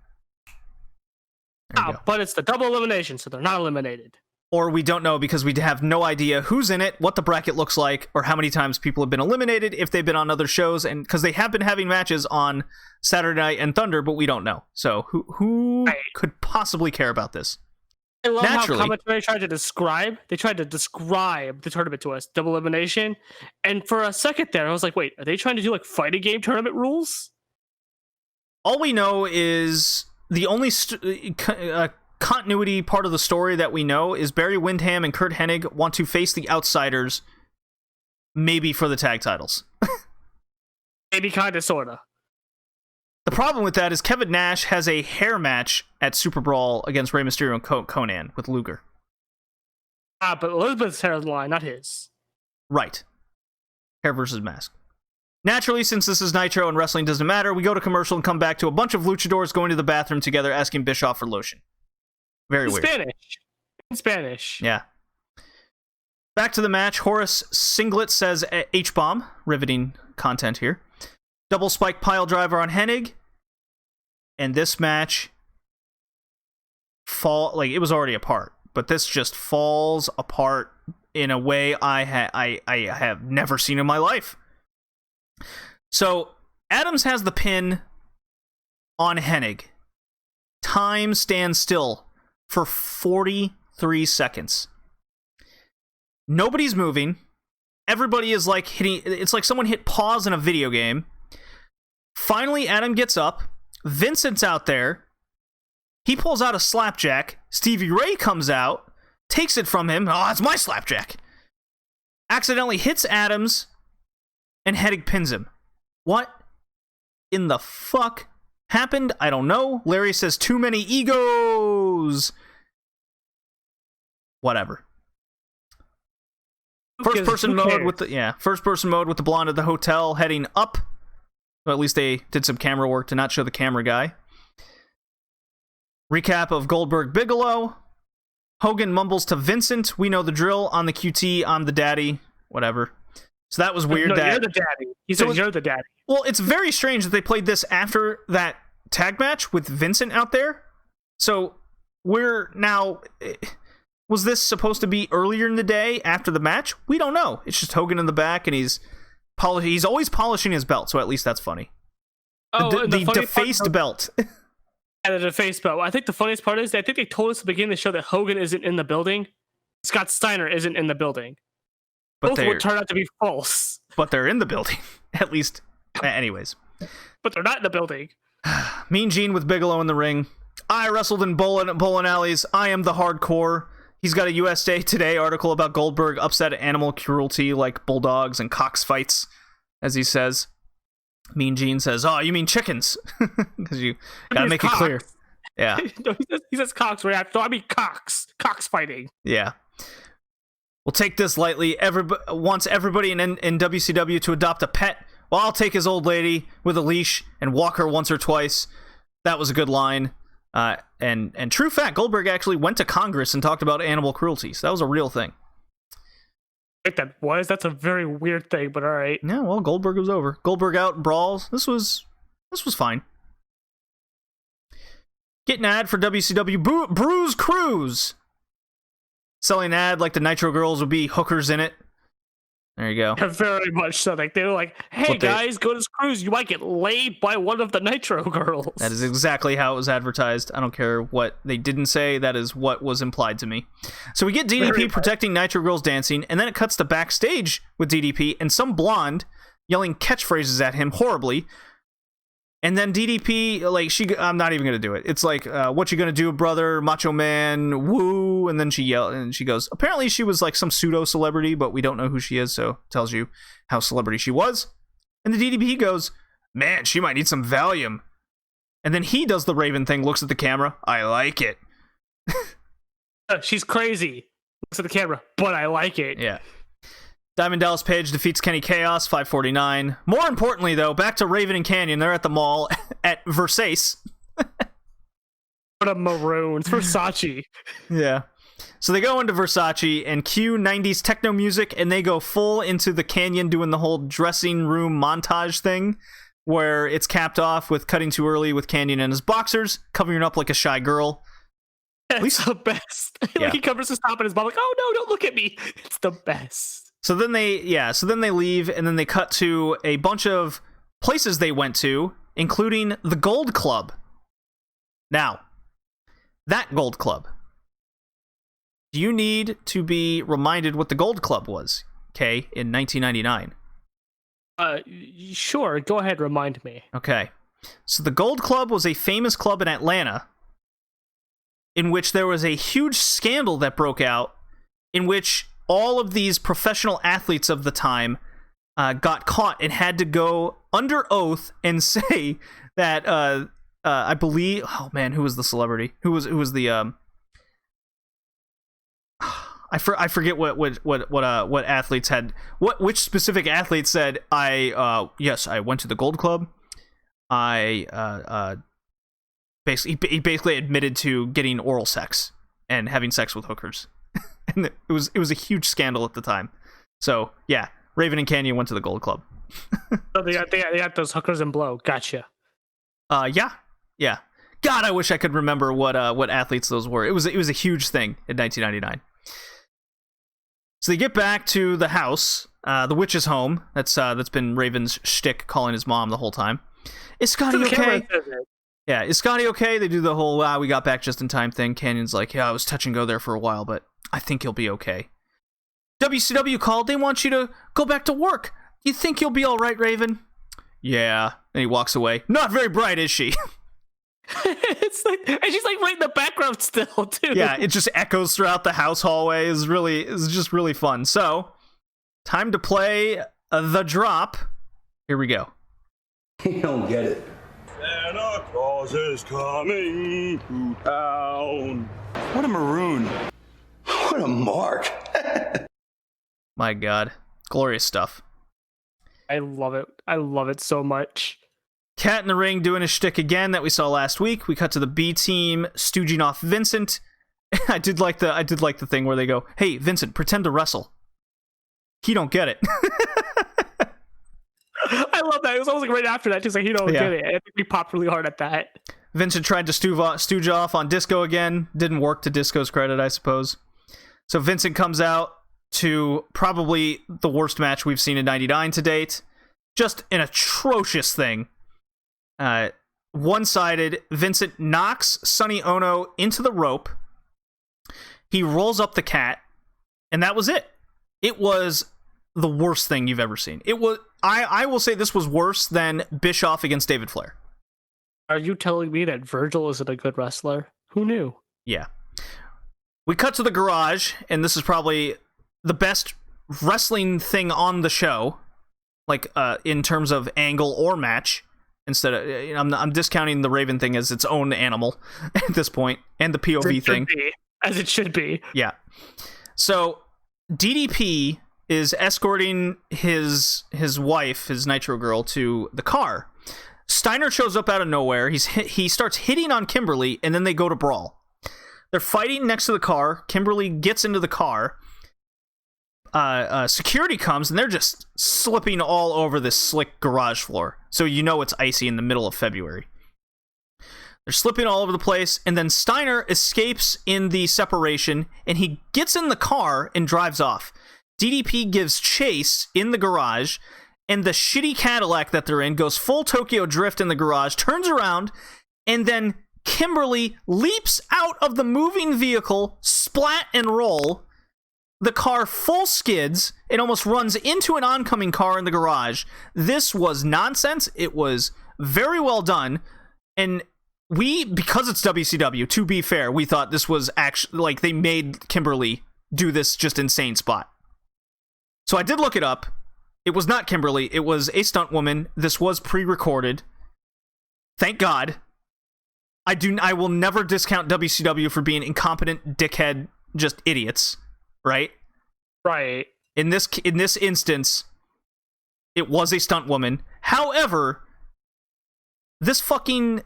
But it's the double elimination, so they're not eliminated.
or we don't know because we have no idea who's in it, what the bracket looks like, or how many times people have been eliminated, if they've been on other shows, and because they have been having matches on Saturday Night and Thunder, but we don't know. So who could possibly care about this?
I love how commentary tried to describe the tournament to us, double elimination, and for a second there, I was like, wait, are they trying to do like fighting game tournament rules?
All we know is the only continuity part of the story that we know is Barry Windham and Kurt Hennig want to face the Outsiders, maybe for the tag titles.
Maybe, kind of, sorta.
The problem with that is Kevin Nash has a hair match at Super Brawl against Rey Mysterio and Conan with Luger.
But Elizabeth's hair is the line, not his.
Right. Hair versus mask. Naturally, since this is Nitro and wrestling doesn't matter, we go to commercial and come back to a bunch of luchadors going to the bathroom together asking Bischoff for lotion. Very weird.
In Spanish.
Yeah. Back to the match. Horace Singlet says H-bomb. Riveting content here. Double spike pile driver on Hennig. And this match it was already apart, but this just falls apart in a way I have never seen in my life. So Adams has the pin on Hennig. Time stands still for 43 seconds. Nobody's moving. Everybody is like hitting. It's like someone hit pause in a video game. Finally, Adam gets up. Vincent's out there. He pulls out a slapjack. Stevie Ray comes out, takes it from him. Oh, it's my slapjack. Accidentally hits Adams, and Hennig pins him. What in the fuck happened? I don't know. Larry says too many egos. Whatever. First person mode with the blonde at the hotel heading up. Well, at least they did some camera work to not show the camera guy. Recap of Goldberg Bigelow. Hogan mumbles to Vincent, "We know the drill. On the QT, I'm the daddy." Whatever. So that was weird.
No, you're the daddy. He said you're the daddy.
Well, it's very strange that they played this after that tag match with Vincent out there. So we're now... Was this supposed to be earlier in the day after the match? We don't know. It's just Hogan in the back, and he's always polishing his belt, so at least that's funny.
Oh,
the defaced belt.
Yeah, the defaced belt. I think the funniest part is that I think they told us at the beginning of the show that Hogan isn't in the building. Scott Steiner isn't in the building. Both would turn out to be false.
But they're in the building. At least. Anyways.
But they're not in the building.
Mean Gene with Bigelow in the ring. I wrestled in bowling alleys. I am the hardcore. He's got a USA Today article about Goldberg upset at animal cruelty like bulldogs and cocks fights, as he says. Mean Gene says, "Oh, you mean chickens?" Because you gotta make it clear. Yeah.
No, he says cocks right after. I mean cocks. Cocks fighting.
Yeah. We'll take this lightly. Wants everybody in WCW to adopt a pet. Well, I'll take his old lady with a leash and walk her once or twice. That was a good line. And true fact, Goldberg actually went to Congress and talked about animal cruelty. So that was a real thing.
That's a very weird thing, but all right.
Yeah, well, Goldberg was over. Goldberg out, brawls. This was fine. Get an ad for WCW Bruise Cruise. Selling an ad like the Nitro Girls would be hookers in it. There you go.
Very much so. Like, they were like, "Hey guys, go to this cruise. You might get laid by one of the Nitro Girls."
That is exactly how it was advertised. I don't care what they didn't say. That is what was implied to me. So we get DDP protecting Nitro Girls dancing, and then it cuts to backstage with DDP and some blonde yelling catchphrases at him horribly. And then DDP, I'm not even going to do it. It's like, "What you going to do, brother? Macho Man, woo." And then she yelled, and she goes, apparently she was like some pseudo celebrity, but we don't know who she is, so it tells you how celebrity she was. And the DDP goes, "Man, she might need some Valium." And then he does the Raven thing, looks at the camera. "I like it."
She's crazy. Looks at the camera, but I like it.
Yeah. Diamond Dallas Page defeats Kenny Chaos, 549. More importantly, though, back to Raven and Canyon. They're at the mall at Versace.
What a maroon. It's Versace.
Yeah. So they go into Versace and cue 90s techno music, and they go full into the Canyon doing the whole dressing room montage thing, where it's capped off with cutting too early with Canyon and his boxers, covering up like a shy girl.
It's the best.
Yeah.
Like he covers his top and his mom like, oh no, don't look at me. It's the best.
So then they leave, and then they cut to a bunch of places they went to, including the Gold Club. Now, that Gold Club. Do you need to be reminded what the Gold Club was, Kay, in 1999?
Sure. Go ahead. Remind me.
Okay. So the Gold Club was a famous club in Atlanta in which there was a huge scandal that broke out in which all of these professional athletes of the time got caught and had to go under oath and say that I believe, oh man, who was the celebrity? Who was the I forget what athletes had, which specific athlete said, yes, I went to the Gold Club. He basically admitted to getting oral sex and having sex with hookers. And it was a huge scandal at the time. So yeah, Raven and Canyon went to the Gold Club.
So they got those hookers and blow. Gotcha.
Yeah. God, I wish I could remember what athletes those were. It was a huge thing in 1999. So they get back to the house, the witch's home. That's been Raven's shtick, calling his mom the whole time. Is Scotty okay? Yeah, is Scotty okay? They do the whole we got back just in time thing. Canyon's like, yeah, I was touch and go there for a while, but I think he'll be okay. WCW called. They want you to go back to work. You think you'll be all right, Raven? Yeah. And he walks away. Not very bright, is she?
It's like, and she's like right in the background still, too.
Yeah, it just echoes throughout the house hallway. It's just really fun. So, time to play the drop. Here we go.
You don't get it.
Santa Claus is coming to town.
What a maroon. What a mark.
My God. Glorious stuff.
I love it. I love it so much.
Cat in the ring doing a shtick again that we saw last week. We cut to the B team stooging off Vincent. I did like the thing where they go, "Hey, Vincent, pretend to wrestle." He don't get it.
I love that. It was almost like right after that, just like, he don't get it. I think we popped really hard at that.
Vincent tried to stooge off on Disco again. Didn't work, to Disco's credit, I suppose. So Vincent comes out to probably the worst match we've seen in 99 to date. Just an atrocious thing. One-sided. Vincent knocks Sonny Ono into the rope. He rolls up the cat, and that was it. It was the worst thing you've ever seen. It was. I will say this was worse than Bischoff against David Flair.
Are you telling me that Virgil isn't a good wrestler? Who knew?
Yeah. We cut to the garage, and this is probably the best wrestling thing on the show, like in terms of angle or match. Instead of, I'm discounting the Raven thing as its own animal at this point, and the POV thing.
As it should be.
Yeah. So DDP is escorting his wife, his Nitro girl, to the car. Steiner shows up out of nowhere. He starts hitting on Kimberly, and then they go to brawl. They're fighting next to the car. Kimberly gets into the car. Security comes, and they're just slipping all over this slick garage floor. So you know it's icy in the middle of February. They're slipping all over the place, and then Steiner escapes in the separation, and he gets in the car and drives off. DDP gives chase in the garage, and the shitty Cadillac that they're in goes full Tokyo Drift in the garage, turns around, and then Kimberly leaps out of the moving vehicle, splat and roll. The car full skids. It almost runs into an oncoming car in the garage. This was nonsense. It was very well done. And because it's WCW, to be fair, we thought this was actually, like, they made Kimberly do this just insane spot. So I did look it up. It was not Kimberly. It was a stunt woman. This was pre-recorded. Thank God. I will never discount WCW for being incompetent, dickhead, just idiots. Right?
Right.
In this instance, it was a stunt woman. However, this fucking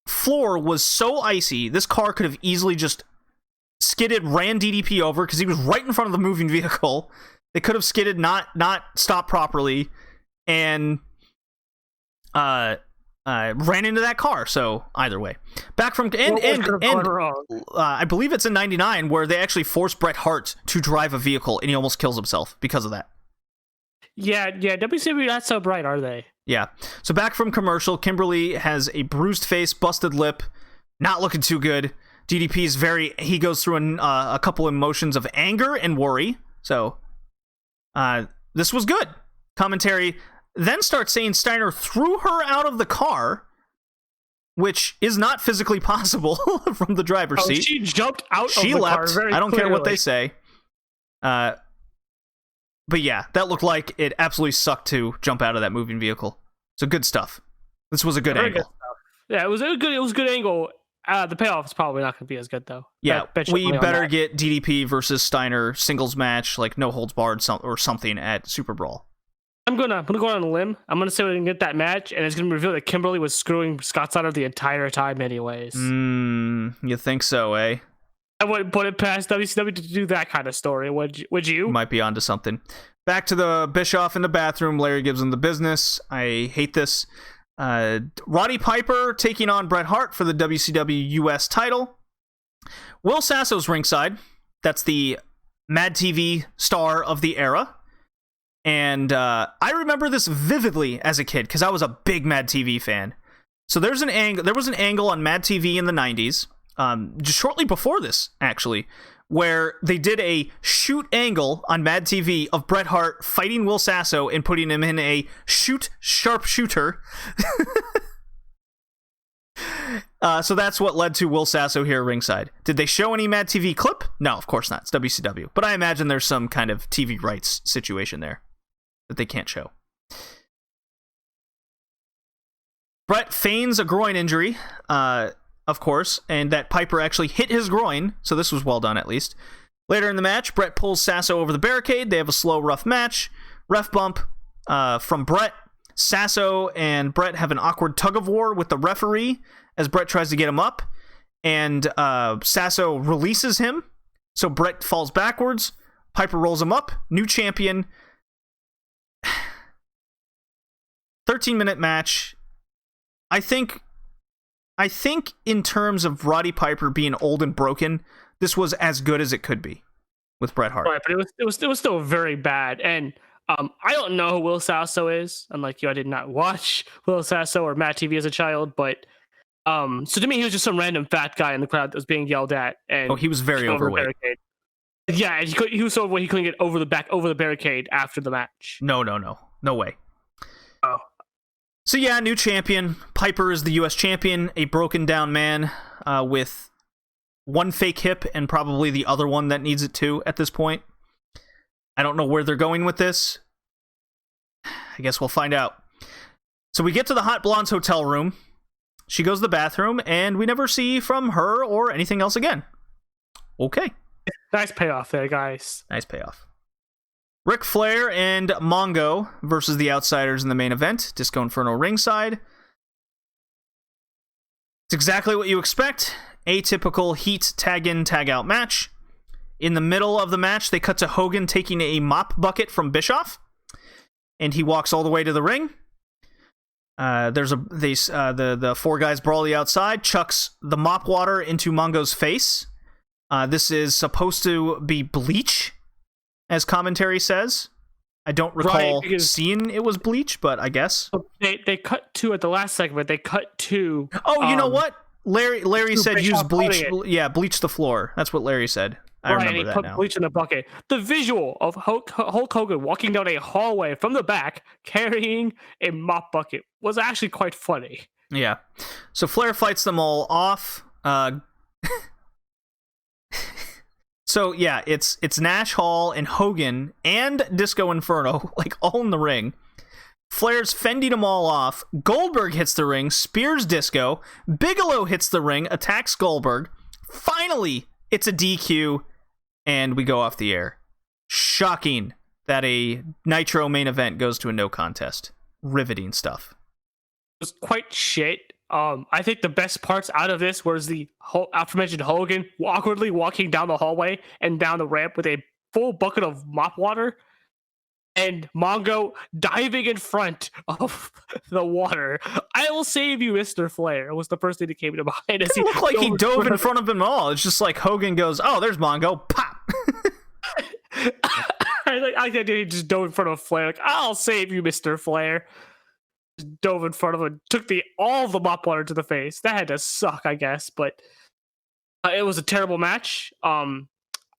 floor was so icy, this car could have easily just skidded, ran DDP over, because he was right in front of the moving vehicle. They could have skidded, not stopped properly, and ran into that car. So either way, back from I believe it's in '99 where they actually forced Bret Hart to drive a vehicle and he almost kills himself because of that.
Yeah. WCW not so bright, are they?
Yeah. So back from commercial, Kimberly has a bruised face, busted lip, not looking too good. DDP's he goes through a couple emotions of anger and worry. So this was good. Commentary then starts saying Steiner threw her out of the car, which is not physically possible from the driver's seat.
She jumped out of the
leapt.
car very
I don't
clearly.
care what they say. But yeah, that looked like it absolutely sucked to jump out of that moving vehicle. So good stuff. This was a good angle.
Good stuff. Yeah, it was a good angle. The payoff is probably not going to be as good though.
Yeah, we better get DDP versus Steiner singles match, like no holds barred or something at Super Brawl.
I'm gonna go on a limb. I'm gonna say we can get that match, and it's gonna reveal that Kimberly was screwing Scott Steiner the entire time, anyways.
You think so, eh?
I wouldn't put it past WCW to do that kind of story. Would you?
Might be onto something. Back to the Bischoff in the bathroom. Larry gives him the business. I hate this. Roddy Piper taking on Bret Hart for the WCW US title. Will Sasso's ringside. That's the Mad TV star of the era. And I remember this vividly as a kid because I was a big Mad TV fan. So there was an angle on Mad TV in the 90s, just shortly before this, actually, where they did a shoot angle on Mad TV of Bret Hart fighting Will Sasso and putting him in a sharpshooter. So that's what led to Will Sasso here ringside. Did they show any Mad TV clip? No, of course not. It's WCW. But I imagine there's some kind of TV rights situation there that they can't show. Bret feigns a groin injury, of course, and that Piper actually hit his groin, so this was well done at least. Later in the match, Bret pulls Sasso over the barricade. They have a slow, rough match. Ref bump from Bret. Sasso and Bret have an awkward tug-of-war with the referee as Bret tries to get him up, and Sasso releases him, so Bret falls backwards. Piper rolls him up. New champion. 13-minute match. I think in terms of Roddy Piper being old and broken, this was as good as it could be with Bret Hart.
Right, but it was still very bad. And I don't know who Will Sasso is. Unlike you, I did not watch Will Sasso or Matt TV as a child. But so to me, he was just some random fat guy in the crowd that was being yelled at. And
he was very overweight.
Yeah, and he was so overweight he couldn't get over the barricade after the match.
No way.
Oh.
So yeah, new champion. Piper is the US champion, a broken down man with one fake hip and probably the other one that needs it too at this point. I don't know where they're going with this. I guess we'll find out. So we get to the Hot Blonde's hotel room. She goes to the bathroom, and we never see from her or anything else again. Okay.
Nice payoff there, guys.
Nice payoff. Ric Flair and Mongo versus the Outsiders in the main event. Disco Inferno ringside. It's exactly what you expect. Atypical Heat tag-in, tag-out match. In the middle of the match, they cut to Hogan taking a mop bucket from Bischoff, and he walks all the way to the ring. The four guys brawl the outside, chucks the mop water into Mongo's face. This is supposed to be bleach, as commentary says. I don't recall seeing it was bleach, but I guess.
They cut to, at the last segment, they cut to...
Oh, you know what? Larry said use bleach. Yeah, bleach the floor. That's what Larry said. I remember that now.
Put bleach in the bucket. The visual of Hulk Hogan walking down a hallway from the back carrying a mop bucket was actually quite funny.
Yeah. So Flair fights them all off. So yeah, it's Nash, Hall, and Hogan and Disco Inferno, like all in the ring. Flair's fending them all off. Goldberg hits the ring, spears Disco. Bigelow hits the ring, attacks Goldberg. Finally, it's a DQ, and we go off the air. Shocking that a Nitro main event goes to a no contest. Riveting stuff.
It was quite shit. I think the best parts out of this was the aforementioned Hogan awkwardly walking down the hallway and down the ramp with a full bucket of mop water. and Mongo diving in front of the water. I will save you, Mr. Flair, was the first thing that came to mind.
It looked like he dove in front of him all. It's just like Hogan goes, oh, there's Mongo, pop.
I think he just dove in front of Flair. Like, I'll save you, Mr. Flair. Just dove in front of him, took all the mop water to the face. That had to suck, I guess, but it was a terrible match.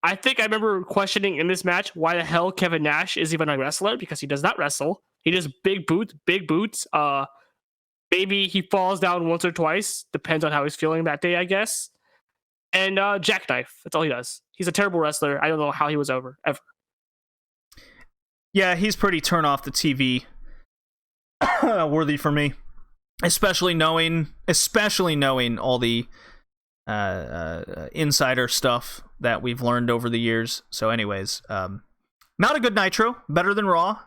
I think I remember questioning in this match why the hell Kevin Nash is even a wrestler, because he does not wrestle. He does big boots. Maybe he falls down once or twice. Depends on how he's feeling that day, I guess. And jackknife. That's all he does. He's a terrible wrestler. I don't know how he was over, ever.
Yeah, he's pretty turn off the TV worthy for me. Especially knowing all the insider stuff that we've learned over the years. So anyways, not a good Nitro, better than Raw.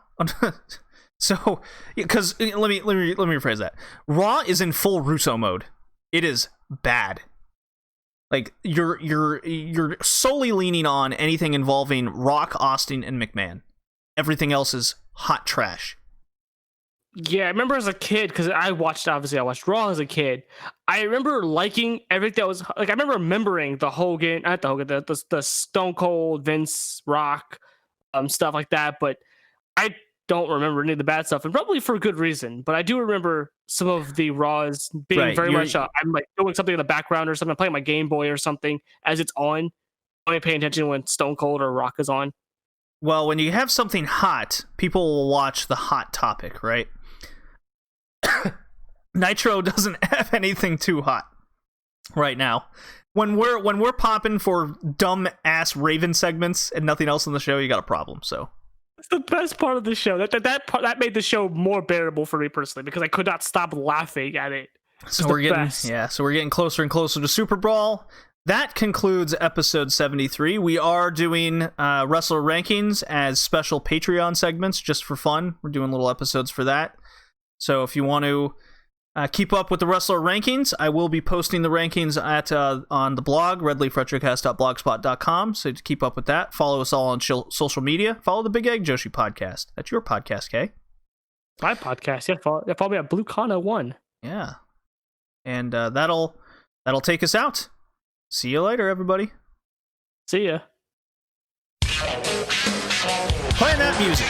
So, because let me rephrase that. Raw is in full Russo mode. It is bad. Like you're solely leaning on anything involving Rock, Austin, and McMahon. Everything else is hot trash.
Yeah, I remember as a kid, because I watched Raw as a kid. I remember liking everything that was like. I remember remembering the Hogan, not the Hogan, the Stone Cold, Vince, Rock, stuff like that. But I don't remember any of the bad stuff, and probably for a good reason. But I do remember some of the Raws being very much. I'm like doing something in the background or something. I'm playing my Game Boy or something as it's on. I'm paying attention when Stone Cold or Rock is on.
Well, when you have something hot, people will watch the hot topic, right? Nitro doesn't have anything too hot right now. When we're popping for dumb ass Raven segments and nothing else on the show, you got a problem. So
it's the best part of the show. That made the show more bearable for me personally, because I could not stop laughing at it.
So we're getting closer and closer to Super Brawl. That concludes episode 73. We are doing wrestler rankings as special Patreon segments just for fun. We're doing little episodes for that. So if you want to keep up with the wrestler rankings, I will be posting the rankings on the blog, redleafretrocast.blogspot.com. So to keep up with that, follow us all on social media. Follow the Big Egg Joshi Podcast. That's your podcast, Kay.
My podcast. Yeah, follow me at BlueCana1.
Yeah. And that'll take us out. See you later, everybody.
See ya.
Playing that music.